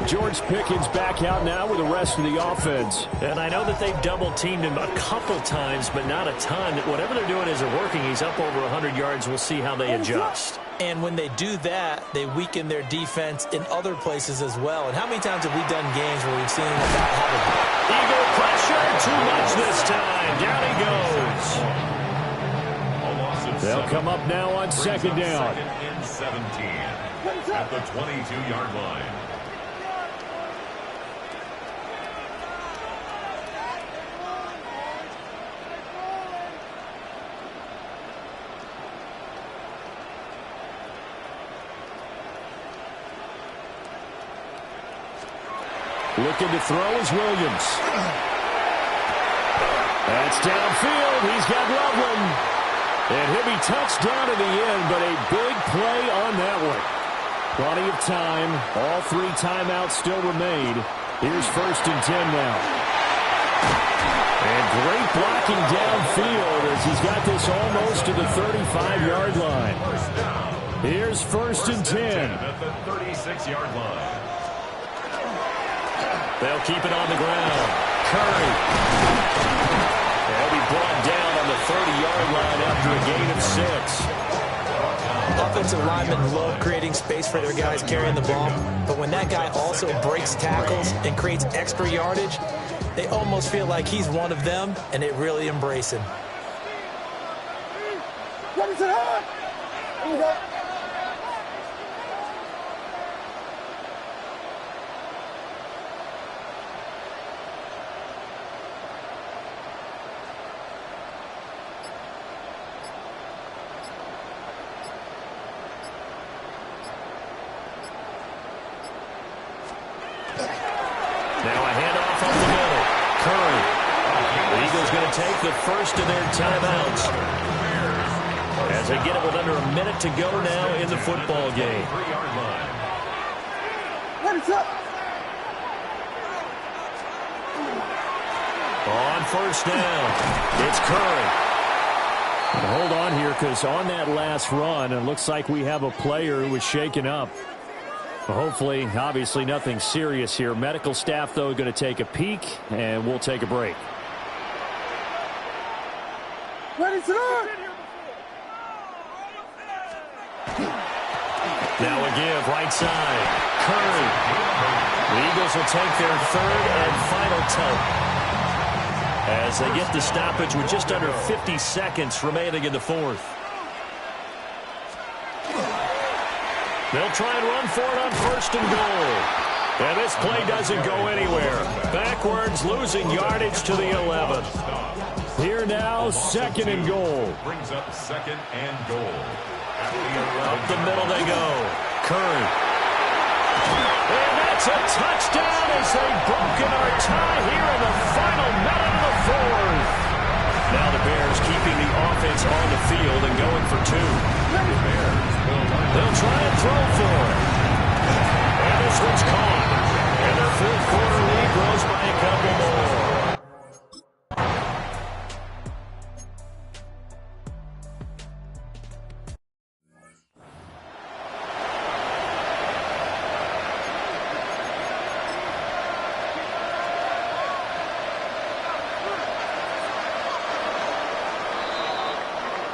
George Pickens back out now with the rest of the offense. And I know that they've double-teamed him a couple times, but not a ton. Whatever they're doing isn't working. He's up over 100 yards. We'll see how they adjust. And when they do that, they weaken their defense in other places as well. And how many times have we done games where we've seen a guy have a... Eagle pressure, too much this time. Down he goes. They'll come up now on second down. 2nd and 17 at the 22-yard line. Looking to throw is Williams. That's downfield. He's got Loveland. And he'll be touched down to the end, but a big play on that one. Plenty of time. All 3 timeouts still remain. Here's 1st and 10 now. And great blocking downfield as he's got this almost to the 35-yard line. Here's 1st and 10. At the 36-yard line. They'll keep it on the ground. Curry. They'll be brought down on the 30-yard line after a gain of 6. Offensive linemen love creating space for their guys carrying the ball, but when that guy also breaks tackles and creates extra yardage, they almost feel like he's one of them, and they really embrace him. What is it on? Here we go. Take the first of their timeouts as they get it with under a minute to go now in the football game. On first down, it's Curry. Hold on here, because on that last run, it looks like we have a player who was shaken up. Hopefully, obviously nothing serious here. Medical staff, though, going to take a peek, and we'll take a break. Now a give, right side. Curry. The Eagles will take their 3rd and final tuck as they get the stoppage with just under 50 seconds remaining in the 4th. They'll try and run for it on 1st and goal. And this play doesn't go anywhere. Backwards, losing yardage to the 11. Here now, 2nd and goal. Brings up 2nd and goal. Up the middle they go. Curry. And that's a touchdown as they've broken our tie here in the final minute of the 4th. Now the Bears keeping the offense on the field and going for 2. They'll try and throw for it. And this one's caught. And their 4th quarter lead grows by a couple more.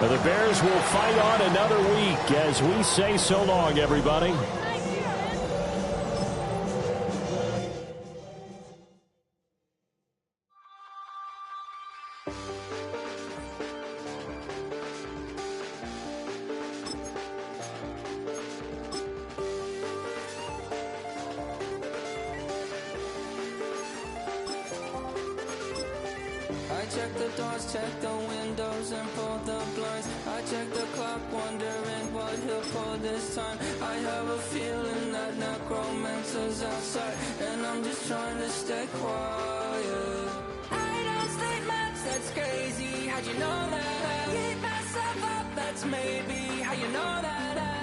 The Bears will fight on another week as we say so long, everybody. I check the doors, check the windows, and pull the blinds. I check the clock, wondering what he'll pull this time. I have a feeling that necromancer's outside, and I'm just trying to stay quiet. I don't sleep much, that's crazy. How'd you know that? I keep myself up, that's maybe how you know that.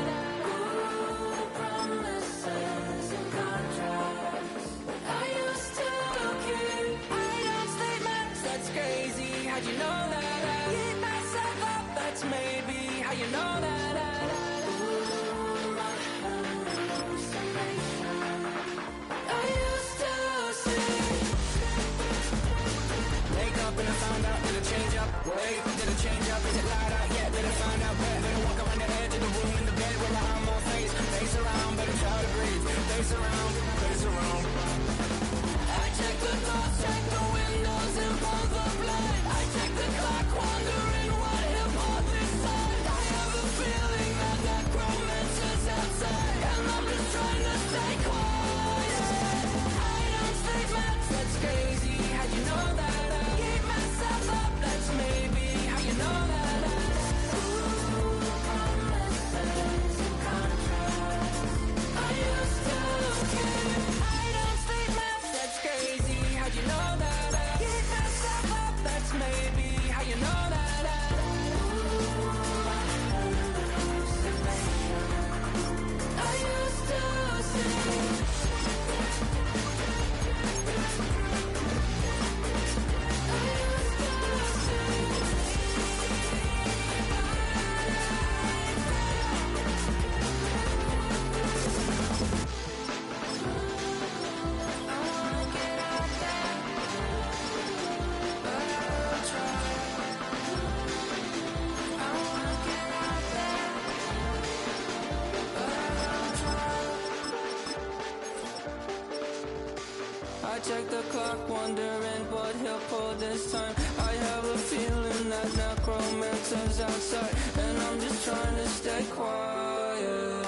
Check the clock, wondering what he'll pull this time. I have a feeling that necromancer's outside, and I'm just trying to stay quiet.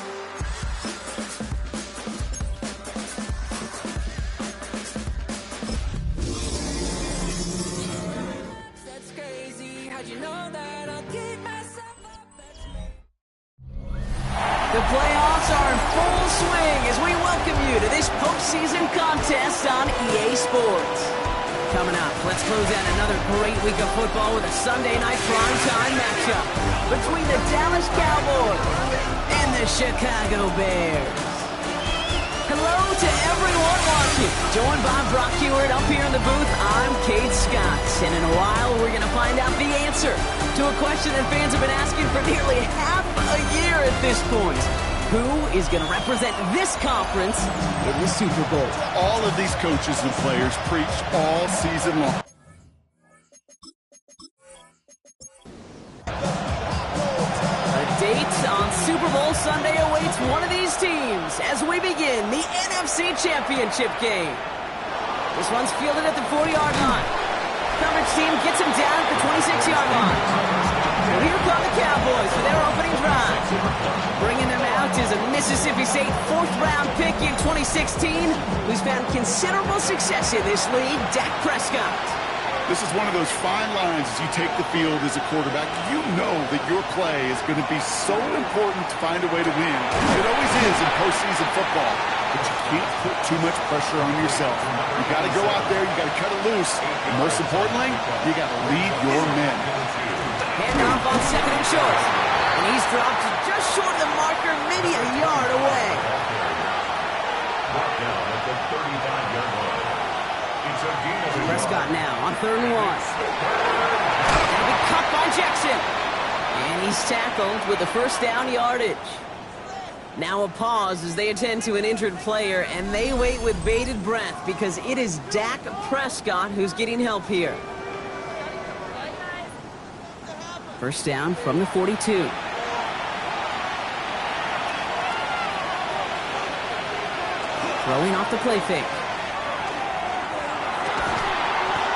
That's crazy, how'd you know that? I'll keep myself up, that's me. The playoffs are in full swing as we welcome you to this postseason contest on EA Sports. Coming up, let's close out another great week of football with a Sunday night primetime matchup between the Dallas Cowboys and the Chicago Bears. Hello to everyone watching. Joined by Brock Hewitt up here in the booth, I'm Kate Scott. And in a while, we're going to find out the answer to a question that fans have been asking for nearly half a year at this point. Who is going to represent this conference in the Super Bowl? All of these coaches and players preached all season long. A date on Super Bowl Sunday awaits one of these teams as we begin the NFC Championship game. This one's fielded at the 40-yard line. Coverage team gets him down at the 26-yard line. And here come the Cowboys for their opening drive. Bringing them out is a Mississippi State fourth-round pick in 2016 who's found considerable success in this league, Dak Prescott. This is one of those fine lines as you take the field as a quarterback. You know that your play is going to be so important to find a way to win. It always is in postseason football. But you can't put too much pressure on yourself. You got to go out there, you got to cut it loose, and most importantly, you got to lead your men. Handoff on second and short, and he's dropped just short of the marker, maybe a yard away. Brought down at the 35-yard line. It's a gain of Prescott now on 3rd and 1. And a big cut by Jackson, and he's tackled with the first down yardage. Now a pause as they attend to an injured player, and they wait with bated breath because it is Dak Prescott who's getting help here. First down from the 42. Throwing off the play fake.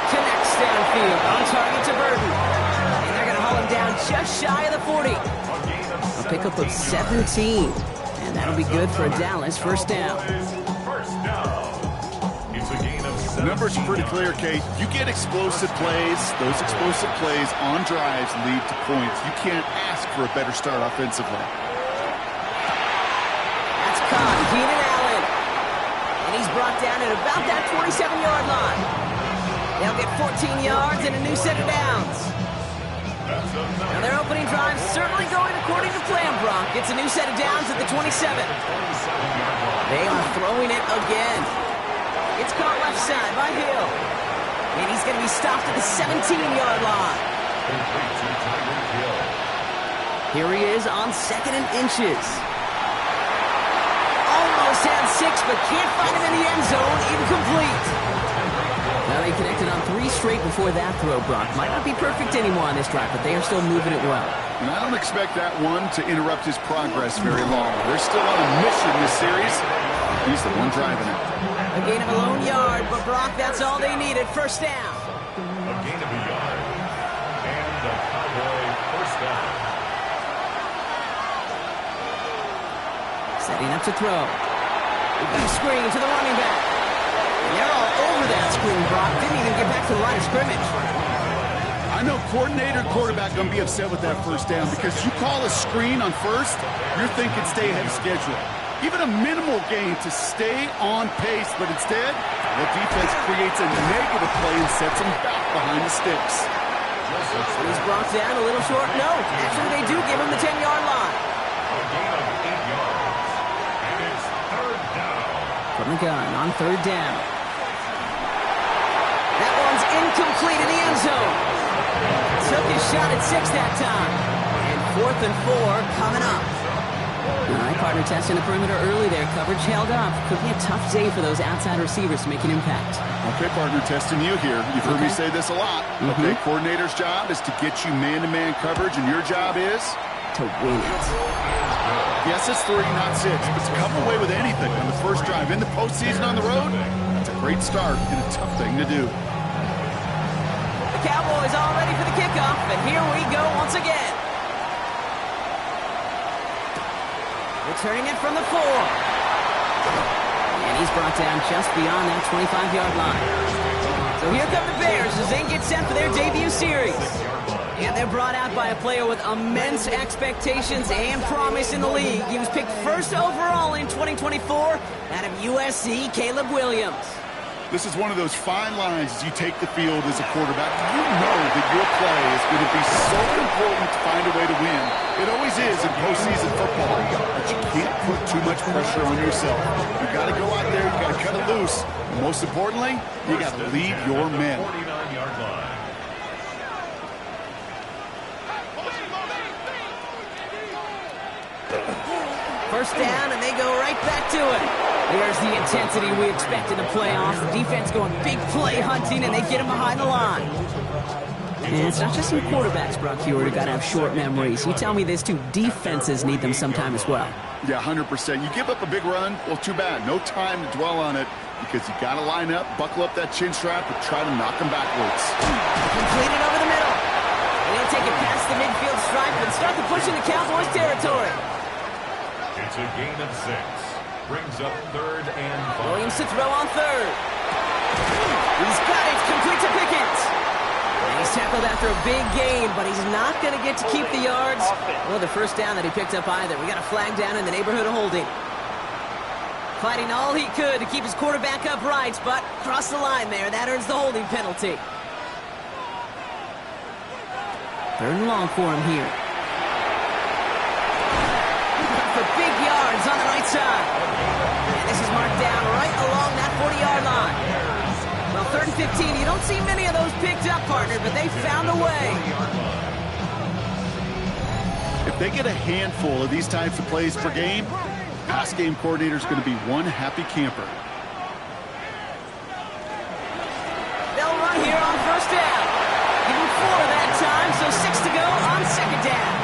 Connects downfield, on target to Burton. And they're going to haul him down just shy of the 40. A pickup of 17. And that'll be good for Dallas. First down. The numbers are pretty clear, Kate. You get explosive plays. Those explosive plays on drives lead to points. You can't ask for a better start offensively. That's caught. Keenan Allen. And he's brought down at about that 27-yard line. They'll get 14 yards and a new set of downs. Now their opening drive certainly going according to plan, Brock. It's a new set of downs at the 27. They are throwing it again. It's caught left side by Hill. And he's going to be stopped at the 17-yard line. Here he is on 2nd and inches. Almost had 6, but can't find him in the end zone. Incomplete. Now they connected on 3 straight before that throw, Brock. Might not be perfect anymore on this drive, but they are still moving it well. And I don't expect that one to interrupt his progress very long. They're still on a mission this series. He's the one driving it. A gain of a lone yard, but Brock, that's all they needed. First down. A gain of a yard. And the Cowboy first down. Setting up to throw. We've got a screen to the running back. And they're all over that screen, Brock. Didn't even get back to the line of scrimmage. I know coordinator and quarterback going to be upset with that first down because you call a screen on first, you're thinking stay ahead of schedule. Even a minimal gain to stay on pace, but instead, the defense creates a negative play and sets them back behind the sticks. He's brought down a little short. No, actually they do give him the 10-yard line. A gain of 8 yards. And it's third down. From the gun on third down. That one's incomplete in the end zone. Took his shot at 6 that time. And 4th and 4 coming up. All right, partner testing the perimeter early there. Coverage held up. Could be a tough day for those outside receivers to make an impact. Okay, partner, testing you here. You've heard me say this a lot. Okay, coordinator's job is to get you man-to-man coverage, and your job is? To win it. Yes, it's 3, not 6, but to come away with anything on the first drive in the postseason on the road, that's a great start and a tough thing to do. The Cowboys all ready for the kickoff, and here we go once again. Returning it from the 4. And he's brought down just beyond that 25-yard line. So here come the Bears as they get set for their debut series. And they're brought out by a player with immense expectations and promise in the league. He was picked first overall in 2024 out of USC, Caleb Williams. This is one of those fine lines as you take the field as a quarterback. You know that your play is going to be so important to find a way to win. It always is in postseason football, but you can't put too much pressure on yourself. You got to go out there, you got to cut it loose. And most importantly, you got to lead your men. 49-yard line. First down, and they go right back to it. There's the intensity we expect in the playoffs. The defense going big play hunting, and they get him behind the line. And it's not just some quarterbacks, Brock Huard, who got to have short memories. You tell me these two defenses need them sometime as well. Yeah, 100%. You give up a big run, well, too bad. No time to dwell on it because you got to line up, buckle up that chin strap, and try to knock them backwards. Completed over the middle. And he'll take it past the midfield stripe and start to push into Cowboys territory. It's a gain of 6. Brings up 3rd and 5. Williams to throw on 3rd. He's got it. Complete to Pickens. And he's tackled after a big gain, but he's not going to get to keep the yards or the first down that he picked up either. We got a flag down in the neighborhood of holding. Fighting all he could to keep his quarterback upright, but crossed the line there. That earns the holding penalty. 3rd and long for him here. For big yards on the right side. And this is marked down right along that 40-yard line. Well, 3rd and 15, you don't see many of those picked up, partner, but they found a way. If they get a handful of these types of plays per game, pass game coordinator is going to be one happy camper. They'll run here on first down. Give him 4 that time, so 6 to go on 2nd down.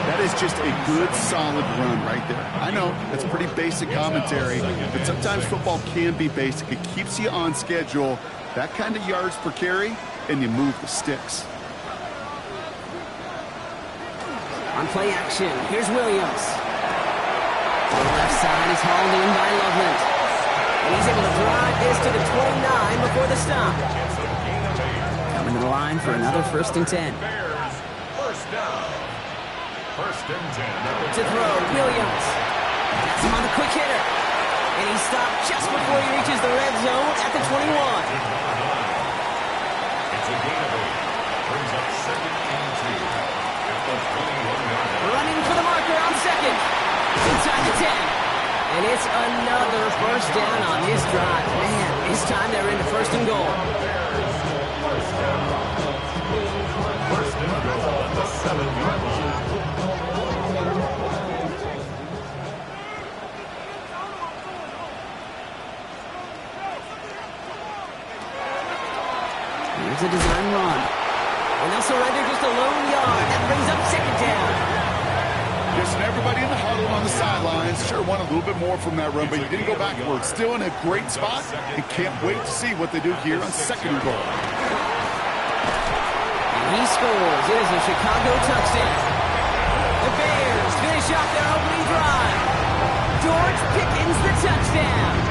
That is just a good, solid run right there. I know, that's pretty basic commentary, but sometimes football can be basic. It keeps you on schedule, that kind of yards per carry, and you move the sticks. On play action, here's Williams. To the left side is hauled in by Loveland. And he's able to drive this to the 29 before the stop. Coming to the line for another 1st and 10. First down. 1st and 10. To throw, Williams. That's him on the quick hitter. And he stopped just before he reaches the red zone at the 21. It's a gain of 8. Brings up 2nd and 10. first down on this drive. Man, this time they're into first and goal. First and goal at the 7-yard line. Here's a design run. And they'll surrender just a lone yard. That brings up second down. Yes, and everybody in the huddle on the sidelines sure want a little bit more from that run, but you didn't go backwards. Still in a great spot, and can't wait to see what they do here on second and goal. And he scores. It is a Chicago touchdown. The Bears finish off their opening drive. George Pickens, the touchdown.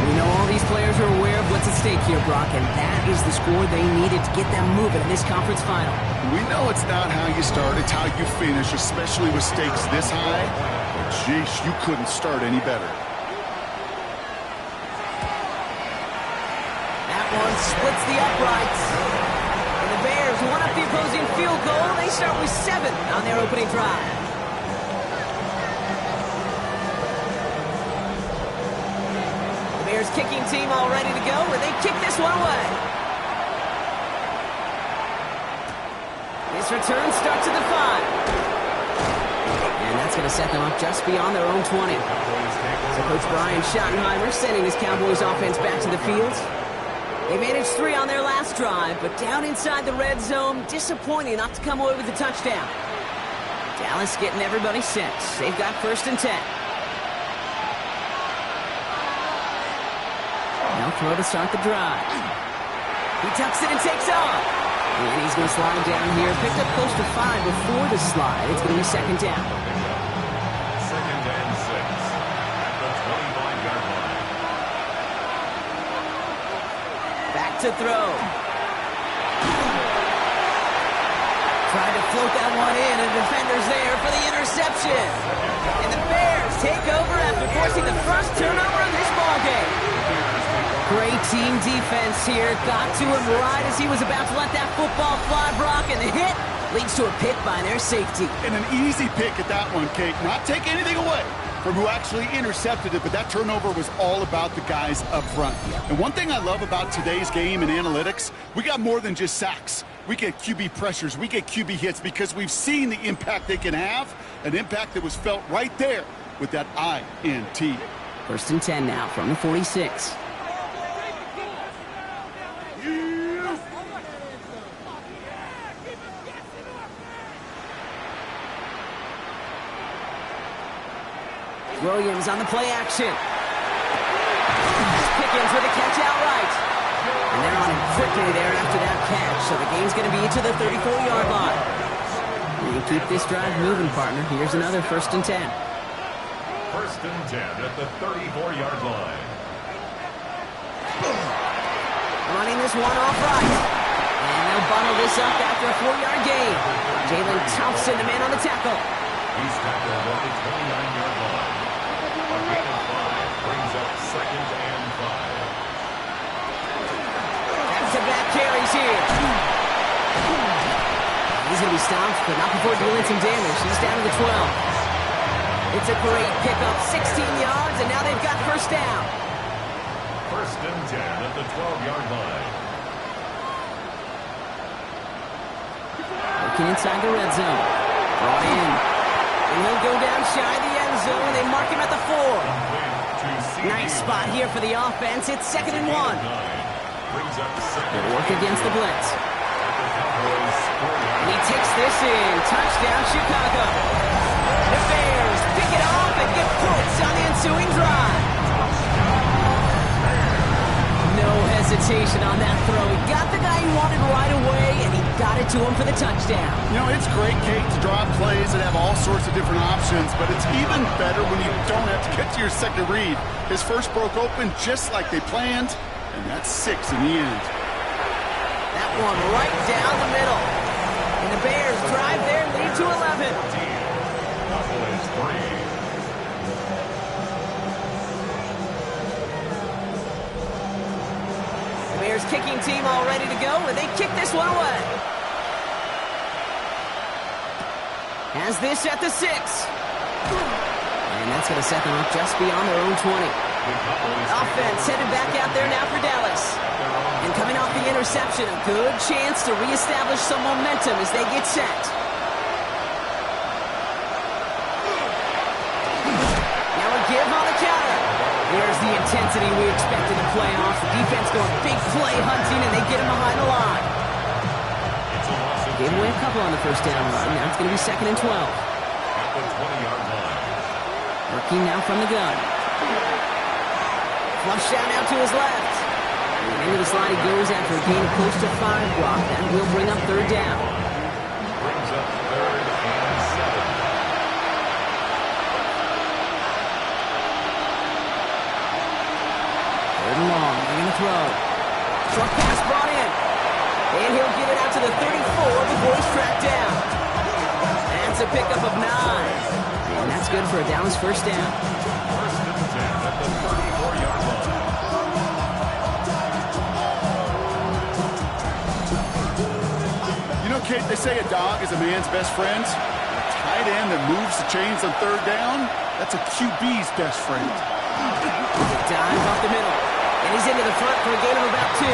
We know all these players are aware of what's at stake here, Brock, and that is the score they needed to get them moving in this conference final. We know it's not how you start, it's how you finish, especially with stakes this high. But geez, you couldn't start any better. That one splits the uprights. And the Bears one up the opposing field goal. They start with 7 on their opening drive. Bears kicking team all ready to go, and they kick this one away. This return starts at the 5. And that's going to set them up just beyond their own 20. So Coach Brian Schottenheimer sending his Cowboys offense back to the field. They managed 3 on their last drive, but down inside the red zone, disappointing not to come away with a touchdown. Dallas getting everybody set. They've got first and 10. Now throw to start the drive. He tucks it and takes off. And he's going to slide down here. Picked up close to 5 before the slide. It's going to be second down. Second and 6 at the 25-yard line. Back to throw. Tried to float that one in, and the defender's there for the interception. And the Bears take over after forcing the first turnover of this ballgame. Great team defense here. Got to him right as he was about to let that football fly, Brock, and the hit leads to a pick by their safety. And an easy pick at that one, Kate. Not take anything away from who actually intercepted it, but that turnover was all about the guys up front. And one thing I love about today's game and analytics, we got more than just sacks. We get QB pressures, we get QB hits because we've seen the impact they can have, an impact that was felt right there with that INT. First and 10 now from the 46. Williams on the play action. Pickens with a catch outright. And they're on him quickly there after that catch. So the game's going to be to the 34-yard line. You keep this drive moving, partner. Here's another first and 10. First and 10 at the 34-yard line. Running this one off right. And they'll bundle this up after a 4-yard gain. Jalen Thompson, the man on the tackle. He's tackled at the 29-yard line. A gain of 5 brings up second and 5. Back-to-back carries here. He's going to be stopped, but not before dealing some damage. He's down to the 12. It's a great pickup, 16 yards, and now they've got first down. First and 10 at the 12-yard line. Looking inside the red zone. Brought in. And he'll go down shy of the end zone. They mark him at the 4. Nice spot here for the offense. It's second and 1. Good work against the blitz. And he takes this in. Touchdown, Chicago. The Bears pick it off and get points on the ensuing drive. No hesitation on that throw. He got the guy he wanted right away, and he got it to him for the touchdown. You know, it's great, Kate, to draw plays that have all sorts of different options, but it's even better when you don't have to get to your second read. His first broke open just like they planned, and that's 6 in the end. That one right down the middle. And the Bears drive their lead to 11. The Bears kicking team all ready to go, and they kick this one away. Has this at the 6. And And that's going to set them up just beyond their own 20. Offense headed back out there now for Dallas. And coming off the interception, a good chance to reestablish some momentum as they get set. Now a give on the counter. There's the intensity we expect in the playoffs. The defense going big play hunting, and they get him behind the line. Gave away a couple on the first down run. Now it's going to be 2nd and 12. Working now from the gun. Flush down now to his left. And into the slide he goes after a gain of close to 5 block. That will bring up 3rd down. Brings up 3rd and 7. Third and long. They're going to throw. Short pass brought in. And he'll get it out to the 34 before he's tracked down. That's a pickup of 9. And that's good for a Dallas first down. First and 10 at the 34-yard line. You know, Kate, they say a dog is a man's best friend. A tight end that moves the chains on 3rd down, that's a QB's best friend. Dive off the middle. And he's into the front for a gain of about 2.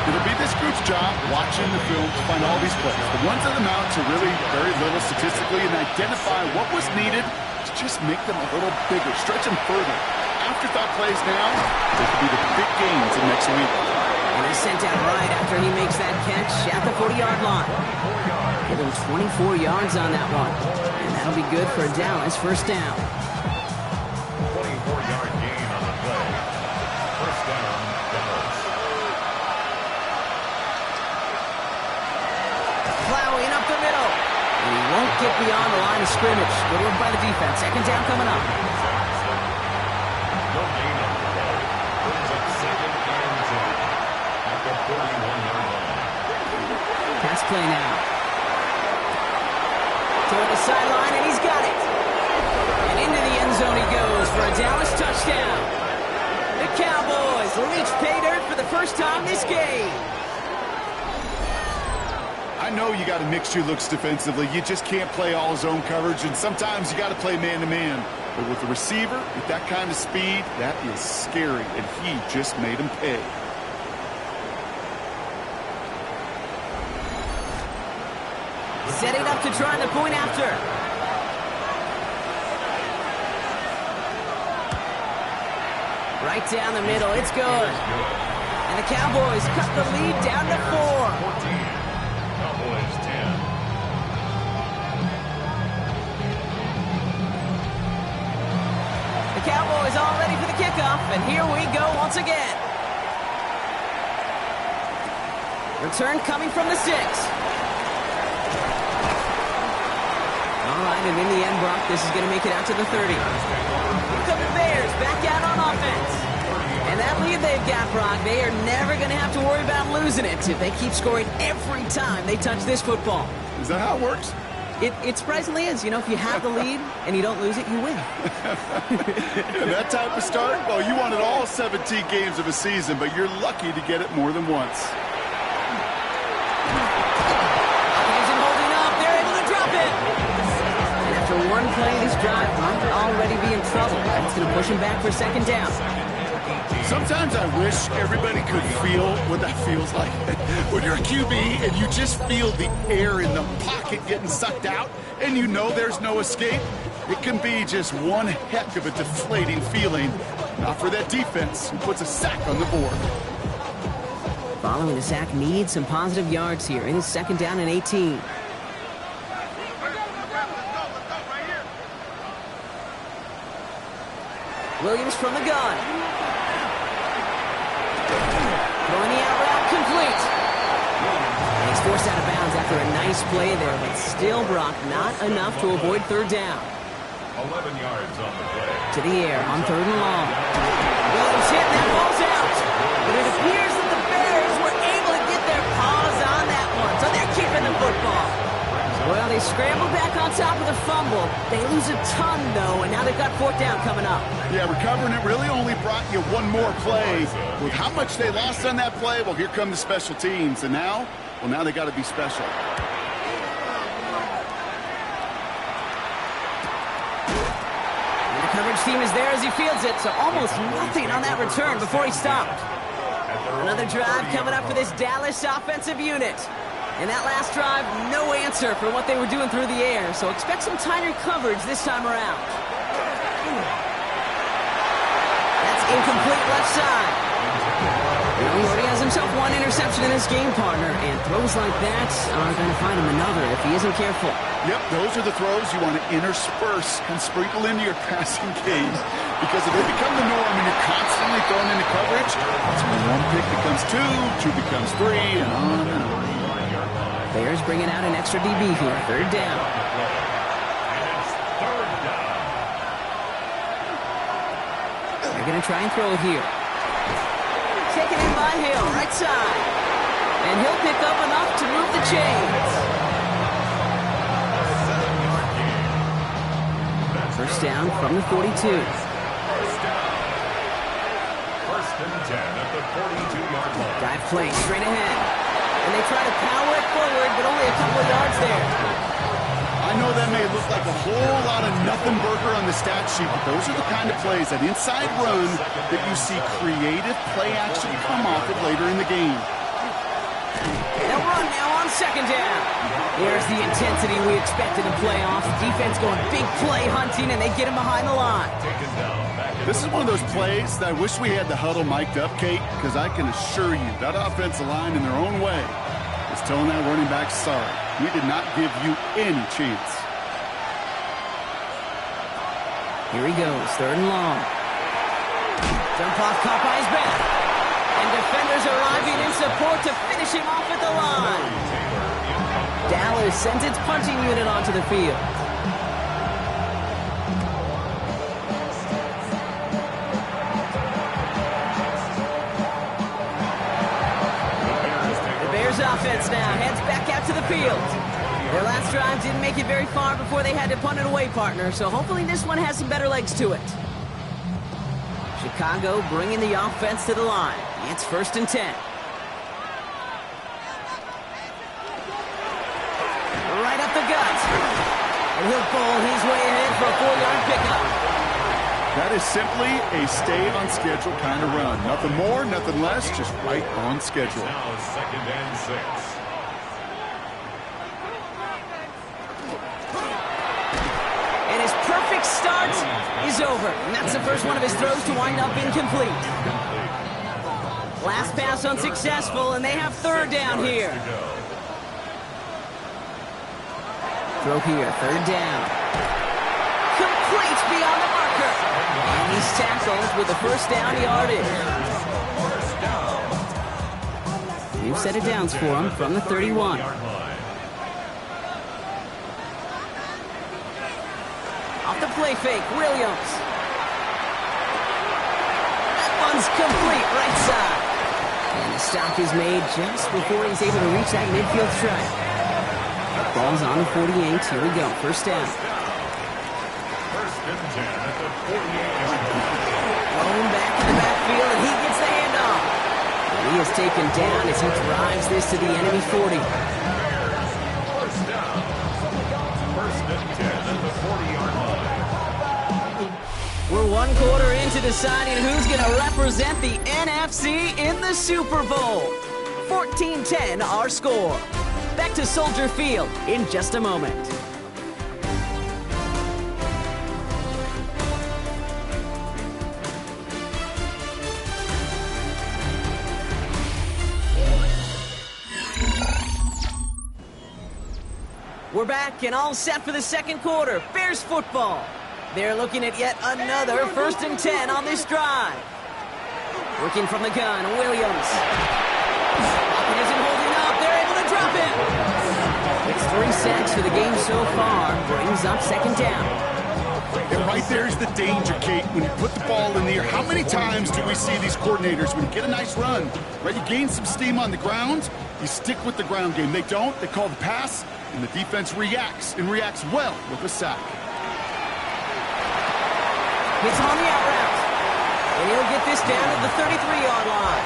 It'll be this group's job watching the film to find all these plays. The ones that amount to really very little statistically and identify what was needed to just make them a little bigger, stretch them further. Afterthought plays now, they could be the big gains in next week. And he's sent out right after he makes that catch at the 40-yard line. Give him 24 yards on that one. And that'll be good for a Dallas first down. 24-yard gain on the play. First down, Dallas. Plowing up the middle. And he won't get beyond the line of scrimmage. Good work by the defense. 2nd down coming up. No gain on the play. Brings up 2nd and 10 at the 41-yard line. Pass play now. Toward the sideline, and he's got it. And into the end zone he goes for a Dallas touchdown. The Cowboys reach pay dirt for the first time this game. I know you got to mix your looks defensively. You just can't play all zone coverage, and sometimes you got to play man-to-man. But with the receiver, with that kind of speed, that is scary, and he just made him pay. Setting up to try the point after. Right down the middle, it's good. And the Cowboys cut the lead down to 4. 14. Cowboys 10. The Cowboys all ready for the kickoff, and here we go once again. Return coming from the 6. All right, and in the end, Brock, this is going to make it out to the 30. Here come the Bears back out on offense. And that lead they've got, Brock, they are never going to have to worry about losing it if they keep scoring every time they touch this football. Is that how it works? It surprisingly is. You know, if you have the lead and you don't lose it, you win. And that type of start, well, you wanted all 17 games of a season, but you're lucky to get it more than once. Isn't holding up. They're able to drop it. And after one play, this drive might already be in trouble. That's going to push him back for 2nd down. Sometimes I wish everybody could feel what that feels like. When you're a QB and you just feel the air in the pocket getting sucked out and you know there's no escape, it can be just one heck of a deflating feeling. Not for that defense who puts a sack on the board. Following the sack, needs some positive yards here. It is 2nd down and 18. Williams from the gun. Throwing the out route complete. And he's forced out of bounds after a nice play there, but still, Brock, not enough to avoid 3rd down. 11 yards on the play. To the air on 3rd and long. Williams hit, and that ball's out. But it appears that the Bears were able to get their paws on that one, so they're keeping the football. Well, they scrambled back on top of the fumble. They lose a ton, though, and now they've got 4th down coming up. Yeah, recovering it really only brought you one more play. With how much they lost on that play, well, here come the special teams. And now, well, now they got to be special. team is there as he fields it, so almost nothing on that return before he stopped. Another drive coming up for this Dallas offensive unit. In that last drive, no answer for what they were doing through the air, so expect some tighter coverage this time around. That's incomplete left side. Now he already has himself one interception in his game, partner, and throws like that are going to find him another if he isn't careful. Yep, those are the throws you want to intersperse and sprinkle into your passing game, because if they become the norm and you're constantly thrown into coverage, that's when one pick becomes two becomes three, and on and on. Bears bringing out an extra DB here, third down. They're going to try and throw it here. Taken in by Hill, right side. And he'll pick up enough to move the chains. First down from the 42. First and 10 at the 42-yard line. Dive play straight ahead. And they try to power it forward, but only a couple of yards there. I know that may look like a whole lot of nothing burger on the stat sheet, but those are the kind of plays, that inside run, that you see creative play action come off it later in the game. They'll run now on second down. There's the intensity we expected in playoffs. Defense going big play hunting, and they get him behind the line. This is one of those plays that I wish we had the huddle mic'd up, Kate, because I can assure you that offensive line in their own way is telling that running back, sorry, we did not give you any chance. Here he goes, third and long. Jump off, caught by his back. And defenders arriving in support to finish him off at the line. Dallas sends its punching unit onto the field. The Bears offense now heads back out to the field. Their last drive didn't make it very far before they had to punt it away, partner, so hopefully this one has some better legs to it. Chicago bringing the offense to the line. It's first and 10. Right up the gut. And he'll bowl his way ahead for a 4-yard pickup. That is simply a stay-on-schedule kind of run. Nothing more, nothing less, just right on schedule. Now second and 6. And his perfect start is over. And that's the first one of his throws to wind up incomplete. Last pass unsuccessful, and they have third down here. Throw here, third down. Complete beyond the marker. And he's tackled with a first down yardage. New set of downs for him from the 31. Off the play fake, Williams. That one's complete, right side. And the stop is made just before he's able to reach that midfield stripe. Ball's on the 48. Here we go. First down. First and 10 at the 48. Going back to the backfield, and he gets the handoff. And he is taken down as he drives this to the enemy 40. First down. First and 10 at the 40-yard line. We're one quarter into deciding who's going to represent the NFC in the Super Bowl. 14-10 our score. Back to Soldier Field in just a moment. We're back and all set for the second quarter. Bears football. They're looking at yet another first and 10 on this drive. Working from the gun, Williams. Pocket isn't holding up. They're able to drop it. It's 3 sacks for the game so far. Brings up second down. And right there's the danger, Kate. When you put the ball in the air, how many times do we see these coordinators, when you get a nice run, right, you gain some steam on the ground, you stick with the ground game. They don't. They call the pass, and the defense reacts, and reacts well with a sack. Hits on the out route. And he'll get this down to the 33-yard line.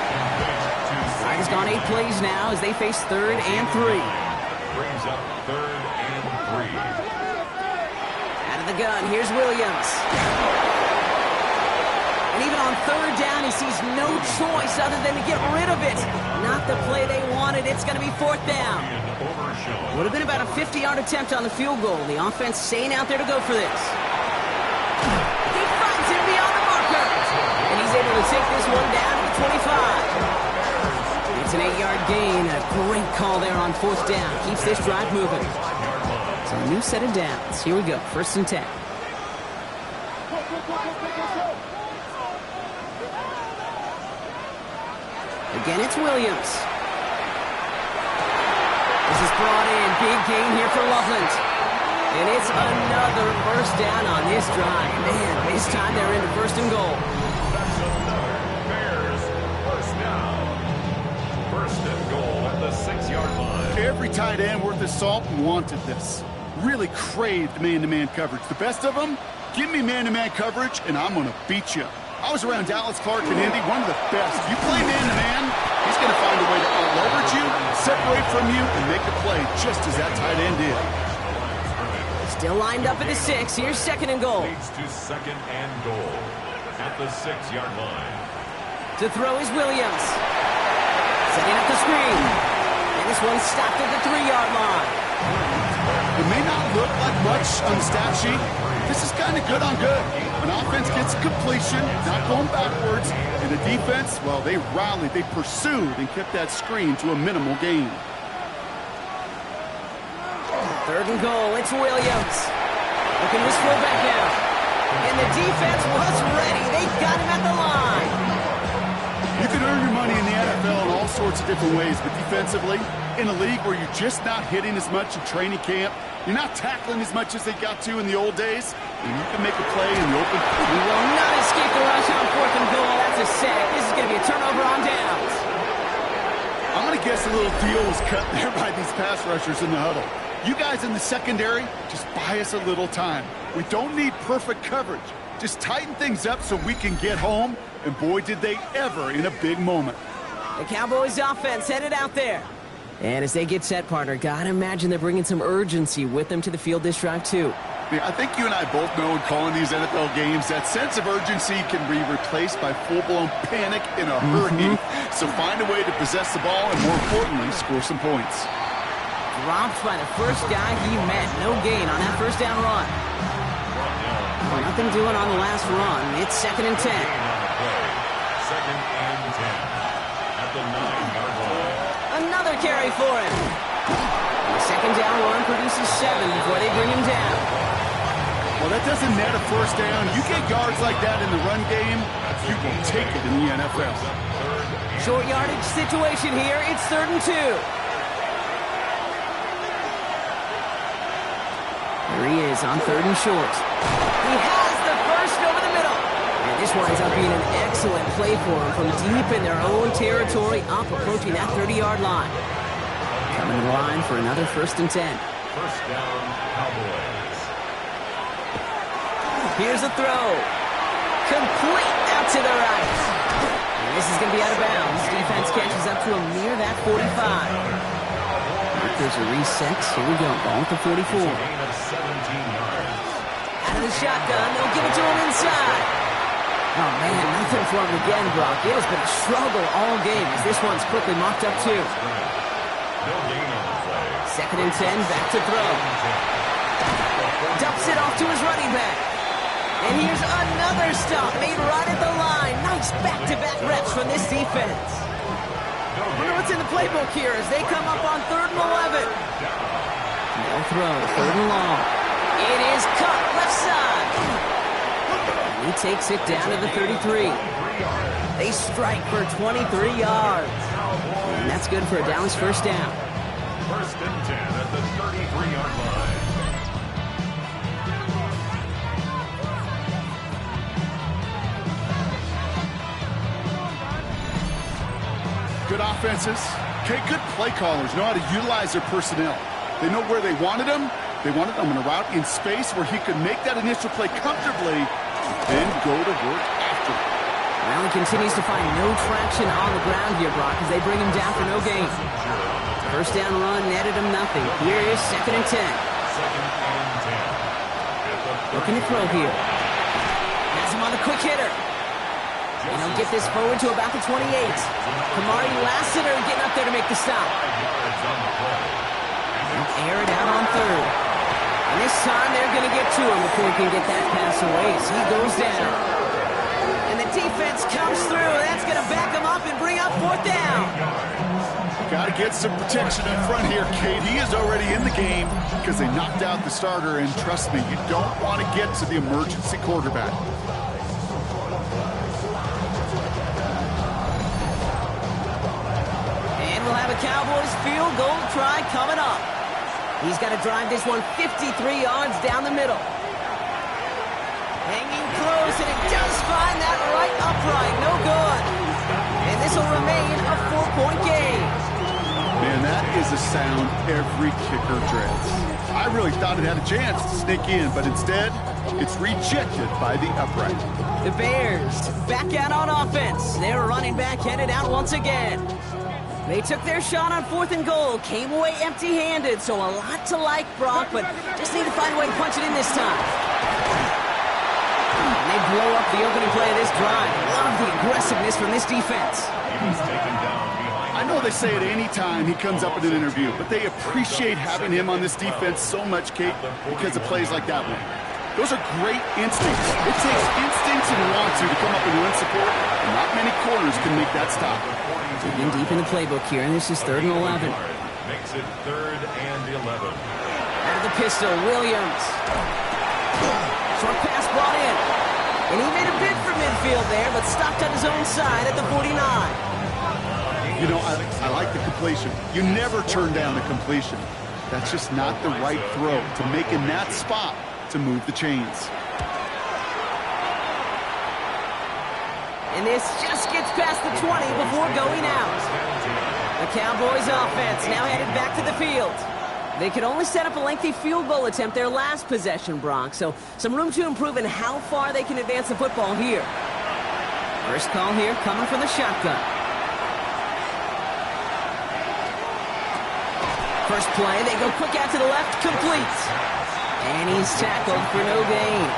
Right, has gone 8 plays now as they face third and 3. Brings up third and 3. Out of the gun, here's Williams. on third down. He sees no choice other than to get rid of it. Not the play they wanted. It's going to be fourth down. Would have been about a 50-yard attempt on the field goal. The offense staying out there to go for this. He finds him beyond the marker. And he's able to take this one down to the 25. It's an 8-yard gain. A great call there on fourth down. Keeps this drive moving. So a new set of downs. Here we go. 1st and 10. Again, it's Williams. This is brought in. Big gain here for Loveland. And it's another first down on this drive. Man, this time they're into 1st and goal. That's another Bears first down. 1st and goal at the 6-yard line. Every tight end worth his salt wanted this. Really craved man-to-man coverage. The best of them, give me man-to-man coverage, and I'm going to beat you. I was around Dallas Clark and Indy, one of the best. You play man-to-man, he's going to find a way to out-leverage you, separate from you, and make a play just as that tight end did. Still lined up at the 6. Here's 2nd and goal. Leads to 2nd and goal at the 6-yard line. To throw is Williams. Setting up the screen. And this one's stopped at the 3-yard line. It may not look like much on the stat sheet. This is kind of good on good. An offense gets completion, not going backwards, and the defense, well, they rallied, they pursued, and kept that screen to a minimal gain. 3rd and goal, it's Williams. Looking to his fullback now. And the defense was ready. They got him at the line. You can earn your money in the NFL in all sorts of different ways, but defensively, in a league where you're just not hitting as much in training camp, you're not tackling as much as they got to in the old days, and you can make a play in the open. He will not escape the rush on 4th and goal. That's a sack. This is going to be a turnover on downs. I'm going to guess a little deal was cut there by these pass rushers in the huddle. You guys in the secondary, just buy us a little time. We don't need perfect coverage. Just tighten things up so we can get home, and boy, did they ever in a big moment. The Cowboys offense headed out there. And as they get set, partner, gotta imagine they're bringing some urgency with them to the field this drive, too. Yeah, I think you and I both know in calling these NFL games that sense of urgency can be replaced by full-blown panic in a hurry. So find a way to possess the ball and, more importantly, score some points. Dropped by the first guy he met. No gain on that first down run. Well, nothing doing on the last run. It's 2nd and 10. 2nd and 10 at the 9-yard line. Another carry for him. The 2nd down run produces 7 before they bring him down. Well, that doesn't net a first down. You get yards like that in the run game, you will take it in the NFL. Short yardage situation here. It's 3rd and 2. There he is on 3rd and short. He has the first over the middle. And this winds up being an excellent play for him from deep in their own territory, up approaching that 30-yard line. Coming to the line for another 1st and 10. First down, Cowboys. Here's a throw. Complete out to the right. And this is going to be out of bounds. Defense catches up to him near that 45. There's a reset. Here we go. Ball at the 44. Out of the shotgun. They'll give it to him inside. Oh, man, nothing for him again, Brock. It has been a struggle all game as this one's quickly mocked up, too. 2nd and 10, back to throw. Dumps it off to his running back. And here's another stop made right at the line. Nice back-to-back reps from this defense. I wonder what's in the playbook here as they come up on 3rd and 11. No throw, 3rd and long. It is cut left side. And he takes it down to the 33. They strike for 23 yards. And that's good for a Dallas first down. 1st and 10 at the 33-yard line. Good offenses, okay, good play callers know how to utilize their personnel. They know where they wanted them. They wanted them in a route in space where he could make that initial play comfortably, then go to work after. Well, he continues to find no traction on the ground here, Brock, as they bring him down for no gain. First down run netted him nothing. Here is 2nd and 10. Looking to throw here. Has him on the quick hitter. And he'll get this forward to about the 28. Kamari Lassiter getting up there to make the stop. And air it out on third. And this time they're going to get to him before he can get that pass away. So he goes down. And the defense comes through. That's going to back him up and bring up fourth down. Got to get some protection up front here, Kate. He is already in the game because they knocked out the starter. And trust me, you don't want to get to the emergency quarterback. And we'll have a Cowboys field goal try coming up. He's got to drive this one 53 yards down the middle. Hanging close, and it does find that right upright. No good. And this will remain a 4-point game. Man, that is a sound every kicker dreads. I really thought it had a chance to sneak in, but instead, it's rejected by the upright. The Bears back out on offense. Their running back headed out once again. They took their shot on 4th and goal, came away empty-handed, so a lot to like, Brock, but just need to find a way to punch it in this time. And they blow up the opening play of this drive. Love the aggressiveness from this defense. I know they say it any time he comes up in an interview, but they appreciate having him on this defense so much, Kate, because of plays like that one. Those are great instincts. It takes instincts and want to come up and win support, and not many corners can make that stop. Digging deep in the playbook here, and this is 3rd and 11. Makes it 3rd and 11. Out of the pistol, Williams. Short pass brought in. And he made a bid for midfield there, but stopped on his own side at the 49. You know, I like the completion. You never turn down a completion. That's just not the right throw to make in that spot to move the chains. And this just gets past the 20 before going out. The Cowboys offense now headed back to the field. They could only set up a lengthy field goal attempt their last possession, Brock, so some room to improve in how far they can advance the football here. First call here coming from the shotgun. First play, they go quick out to the left, complete. And he's tackled for no gain.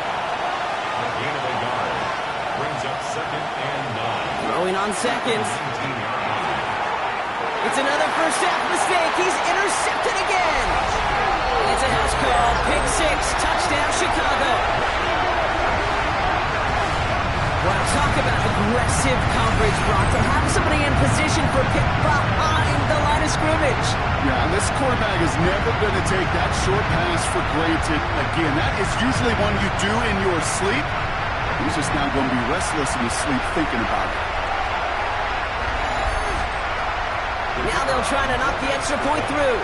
Brings up 2nd and 9. Throwing on seconds. It's another first half mistake. He's intercepted again. It's a house call. Pick 6. Touchdown, Chicago. Well, talk about aggressive coverage, Brock. To have somebody in position for a pick behind the line of scrimmage. Yeah, and this quarterback is never going to take that short pass for granted again. That is usually one you do in your sleep. He's just now going to be restless in his sleep thinking about it. Now they'll try to knock the extra point through.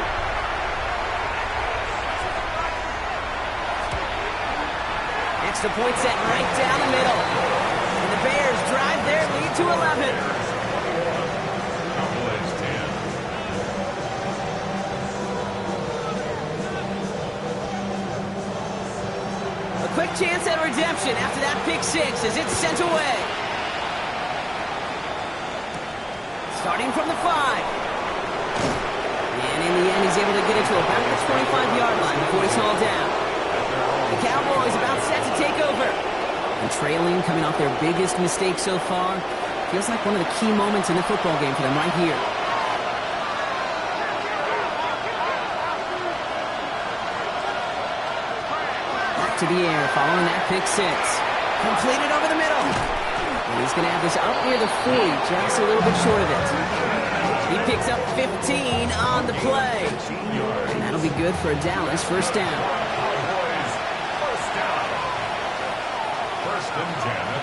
Extra point set right down the middle. And the Bears drive their lead to 11. Cowboys 10. A quick chance at redemption after that pick 6 as it's sent away. Starting from the 5. And in the end, he's able to get it to about the 25-yard line before he's hauled down. The Cowboys about set to take over. And trailing, coming off their biggest mistake so far. Feels like one of the key moments in the football game for them right here. Back to the air, following that pick 6. Completed over the middle. And he's going to have this up near the 40, just a little bit short of it. He picks up 15 on the play. And that'll be good for a Dallas first down.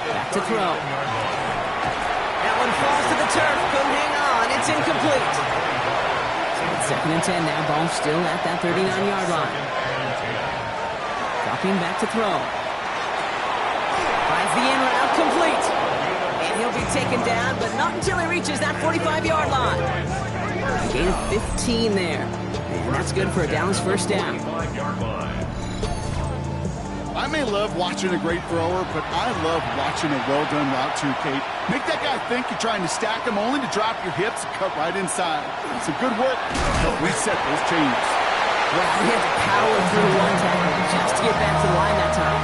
Back to throw. That one falls to the turf. Couldn't hang on. It's incomplete. 2nd and 10 now. Ball still at that 39-yard line. Dropping back to throw. Finds the in route complete. And he'll be taken down, but not until he reaches that 45-yard line. Gain of 15 there. And that's good for a Dallas first down. I may love watching a great thrower, but I love watching a well-done route too, Kate. Make that guy think you're trying to stack him only to drop your hips and cut right inside. It's a good work to help reset those chains. Well, he had to power through one tackle just to get back to the line that time.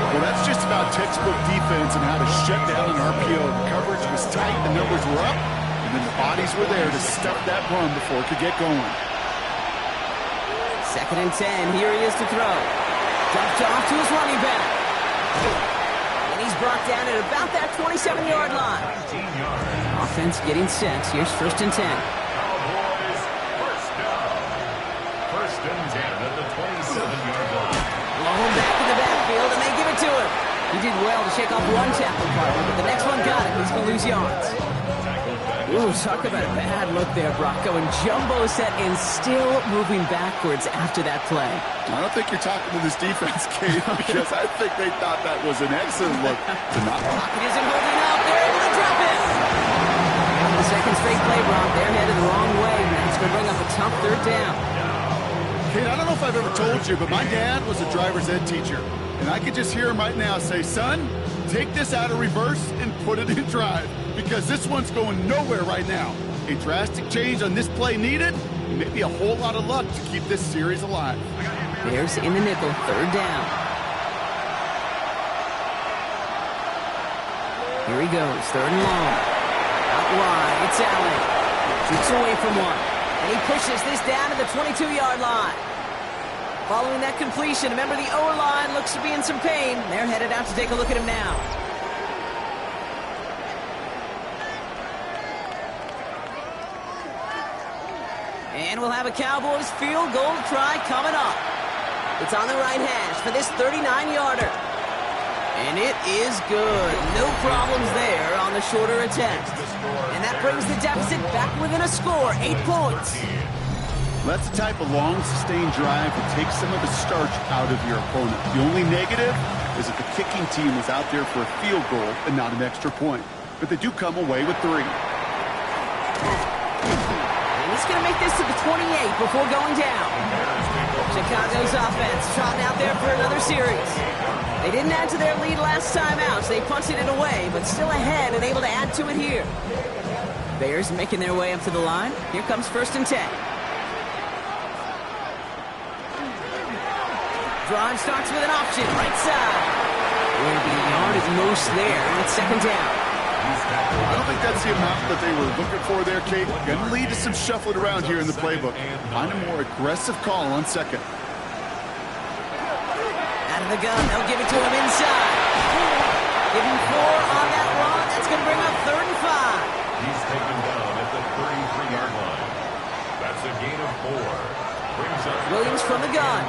Well, that's just about textbook defense and how to shut down an RPO. The coverage was tight, the numbers were up, and then the bodies were there to stuff that run before it could get going. 2nd and 10. Here he is to throw. Dumped off to his running back. And he's brought down at about that 27-yard line. Offense getting set. Here's 1st and 10. Cowboys, first down. 1st and 10 at the 27-yard line. Blown back in the backfield, and they give it to him. He did well to shake off one tackle partner, but the next one got him. He's going to lose yards. Ooh, talk about a bad look there, Brock. Going jumbo set and still moving backwards after that play. I don't think you're talking to this defense, Kate, because I think they thought that was an excellent look to not. Pocket isn't holding out. They're able to drop it. On the 2nd straight play, Brock, they're headed the wrong way. That's going to bring up a tough 3rd down. Kate, I don't know if I've ever told you, but my dad was a driver's ed teacher. And I could just hear him right now say, son, take this out of reverse and put it in drive. Because this one's going nowhere right now. A drastic change on this play needed, and maybe a whole lot of luck to keep this series alive. Bears in the nickel, 3rd down. Here he goes, 3rd and long. Out wide, it's Allen. Shoots away from one. And he pushes this down to the 22-yard line. Following that completion, remember the O-line looks to be in some pain. They're headed out to take a look at him now. And we'll have a Cowboys field goal try coming up. It's on the right hash for this 39-yarder. And it is good. No problems there on the shorter attempt. And that brings the deficit back within a score, 8 points. That's the type of long, sustained drive that takes some of the starch out of your opponent. The only negative is that the kicking team was out there for a field goal and not an extra point. But they do come away with 3. He's going to make this to the 28 before going down. Chicago's offense trotting out there for another series. They didn't add to their lead last time out, so they punted it away, but still ahead and able to add to it here. Bears making their way up to the line. Here comes 1st and 10. Drive starts with an option, right side. Going to be a yard at most there, and it's 2nd down. I don't think that's the amount that they were looking for there, Kate. Going to lead to some shuffling around here in the playbook. Find a more aggressive call on 2nd. Out of the gun, they'll give it to him inside. Give him 4 on that run. That's going to bring up 3rd and 5. He's taken down at the 33-yard line. That's a gain of 4. Brings up Williams from the gun.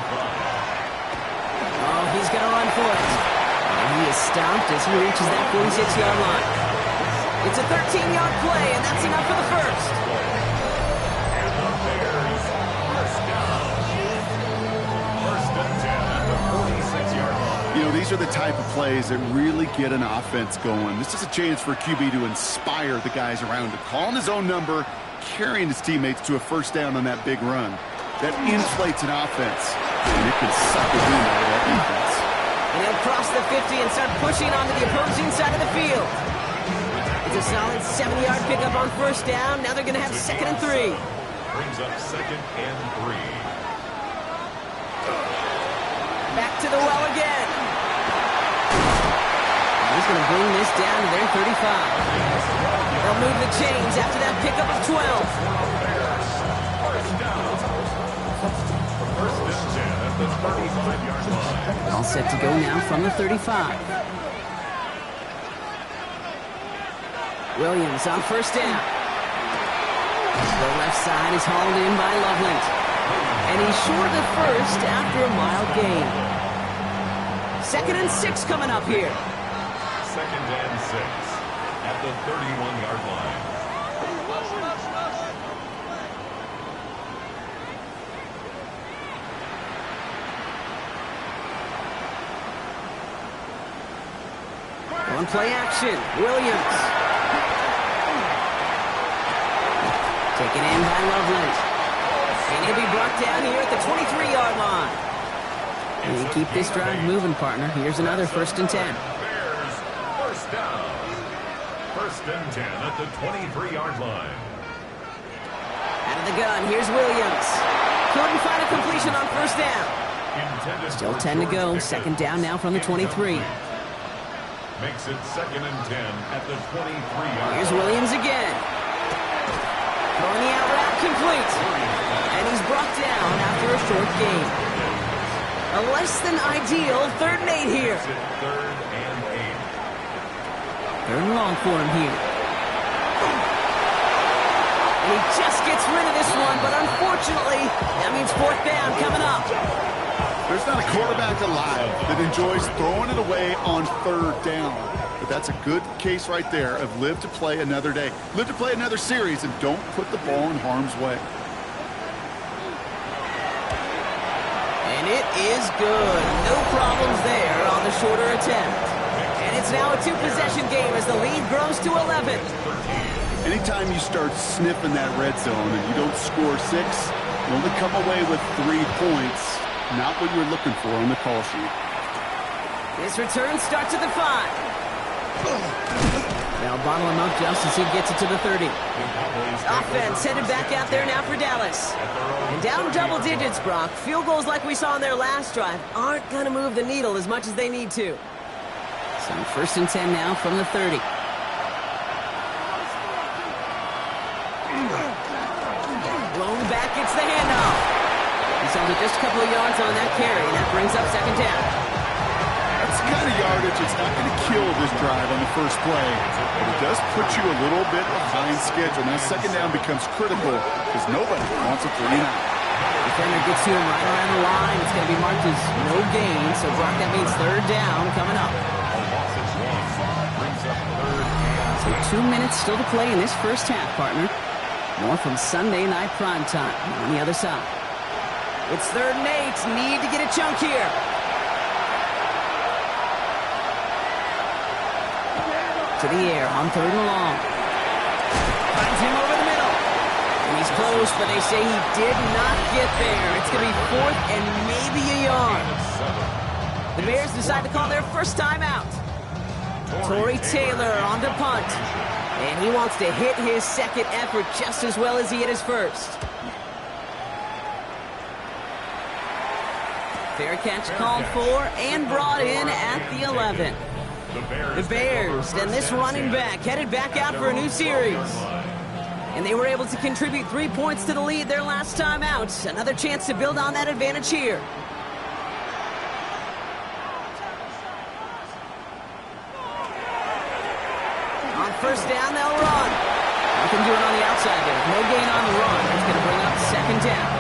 Oh, he's going to run for it. And he is stopped as he reaches that 46-yard line. It's a 13-yard play, and that's enough for the 1st. And the Bears, first down. 1st and 10 at the 46-yard line. You know, these are the type of plays that really get an offense going. This is a chance for QB to inspire the guys around him. Calling his own number, carrying his teammates to a 1st down on that big run. That inflates an offense, and it can suck the wind out of that defense. And he'll cross the 50 and start pushing onto the opposing side of the field. It's a solid 7-yard pickup on 1st down. Now they're going to have 2nd and 3. Brings up 2nd and 3. Back to the well again. He's going to bring this down to their 35. They'll move the chains after that pickup of 12. First down. 1st and 10 at the 35-yard line. All set to go now from the 35. Williams on 1st down. The left side is hauled in by Loveland. And he's short of 1st after a mild gain. 2nd and 6 coming up here. 2nd and 6 at the 31-yard line. On play action, Williams. Taken in by Loveland. And he'll be brought down here at the 23-yard line. And keep this drive moving, partner. Here's another 1st and 10. Bears, first down. 1st and 10 at the 23-yard line. Out of the gun, here's Williams. Couldn't find a completion on 1st down. Still 10 to go. Second down now from the 23. Makes it 2nd and 10 at the 23-yard. Here's Williams again. Throwing the out route complete. And he's brought down after a short gain. A less than ideal 3rd and 8 here. 3rd and 8. 3rd and long for him here. And he just gets rid of this one, but unfortunately, that means 4th down coming up. There's not a quarterback alive that enjoys throwing it away on 3rd down. But that's a good case right there of live to play another day. Live to play another series and don't put the ball in harm's way. And it is good. No problems there on the shorter attempt. And it's now a 2-possession game as the lead grows to 11. Anytime you start sniffing that red zone and you don't score 6, you only come away with 3 points. Not what you're looking for on the call sheet. This return starts at the 5. Now bottle him up just as he gets it to the 30. Offense headed back out there now for Dallas. And down double digits, Brock. Field goals like we saw in their last drive aren't going to move the needle as much as they need to. So 1st and 10 now from the 30. Blown back, it's the handoff. He's under just a couple of yards on that carry, and that brings up 2nd down. That's the kind of yardage it's not going to kill this drive on the first play, but it does put you a little bit behind schedule. Now 2nd down becomes critical because nobody wants a 3-and-out. Defender gets to him right around the line. It's going to be marked as no gain, so Brock, that means 3rd down coming up. So 2 minutes still to play in this first half, partner. More from Sunday Night Primetime on the other side. It's 3rd and 8. Need to get a chunk here. To the air on 3rd and long. Finds him over the middle. And he's close, but they say he did not get there. It's going to be 4th and maybe a yard. The Bears decide to call their first timeout. Torrey Taylor on to punt. And he wants to hit his 2nd effort just as well as he hit his 1st. Fair catch called for and brought in at the 11. The Bears and this running back headed back out for a new series. And they were able to contribute 3 points to the lead their last time out. Another chance to build on that advantage here. On 1st down, they'll run. Nothing doing on the outside there. No gain on the run. It's going to bring up 2nd down.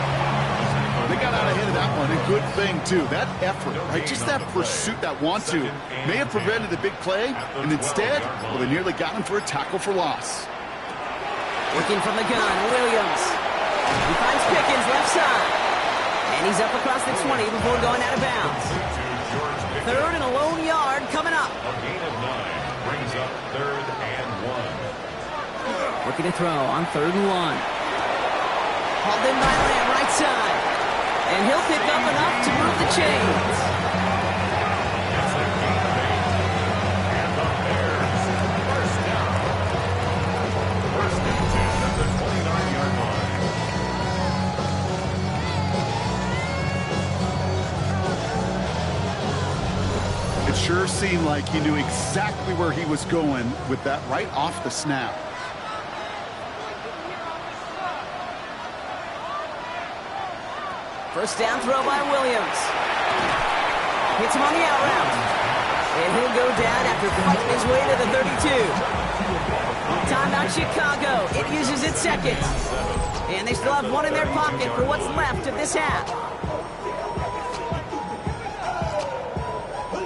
They got out ahead of that one. A good thing, too. That effort, right? Just that pursuit, that want-to, may have prevented the big play, and instead, well, they nearly got him for a tackle for loss. Working from the gun, Williams. He finds Pickens left side. And he's up across the 20 before going out of bounds. 3rd and a lone yard coming up. A gain of 9 brings up 3rd and 1. Looking to throw on 3rd and 1. Hauled in by Lamb, right side. And he'll pick up enough to move the chains. It's a gain of 8. And the Bears, 1st down. 1st and 10 at the 29-yard line. It sure seemed like he knew exactly where he was going with that right off the snap. First down throw by Williams. Hits him on the out route. And he'll go down after fighting his way to the 32. Timeout Chicago. It uses its 2nd. And they still have one in their pocket for what's left of this half.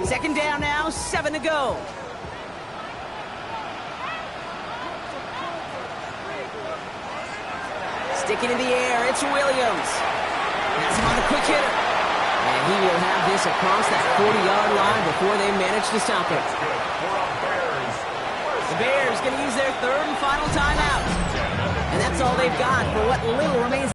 2nd down now, 7 to go. Sticking in the air, it's Williams. Has him on the quick hitter. And he will have this across that 40-yard line before they manage to stop it. The Bears going to use their 3rd and final timeout. And that's all they've got for what little remains.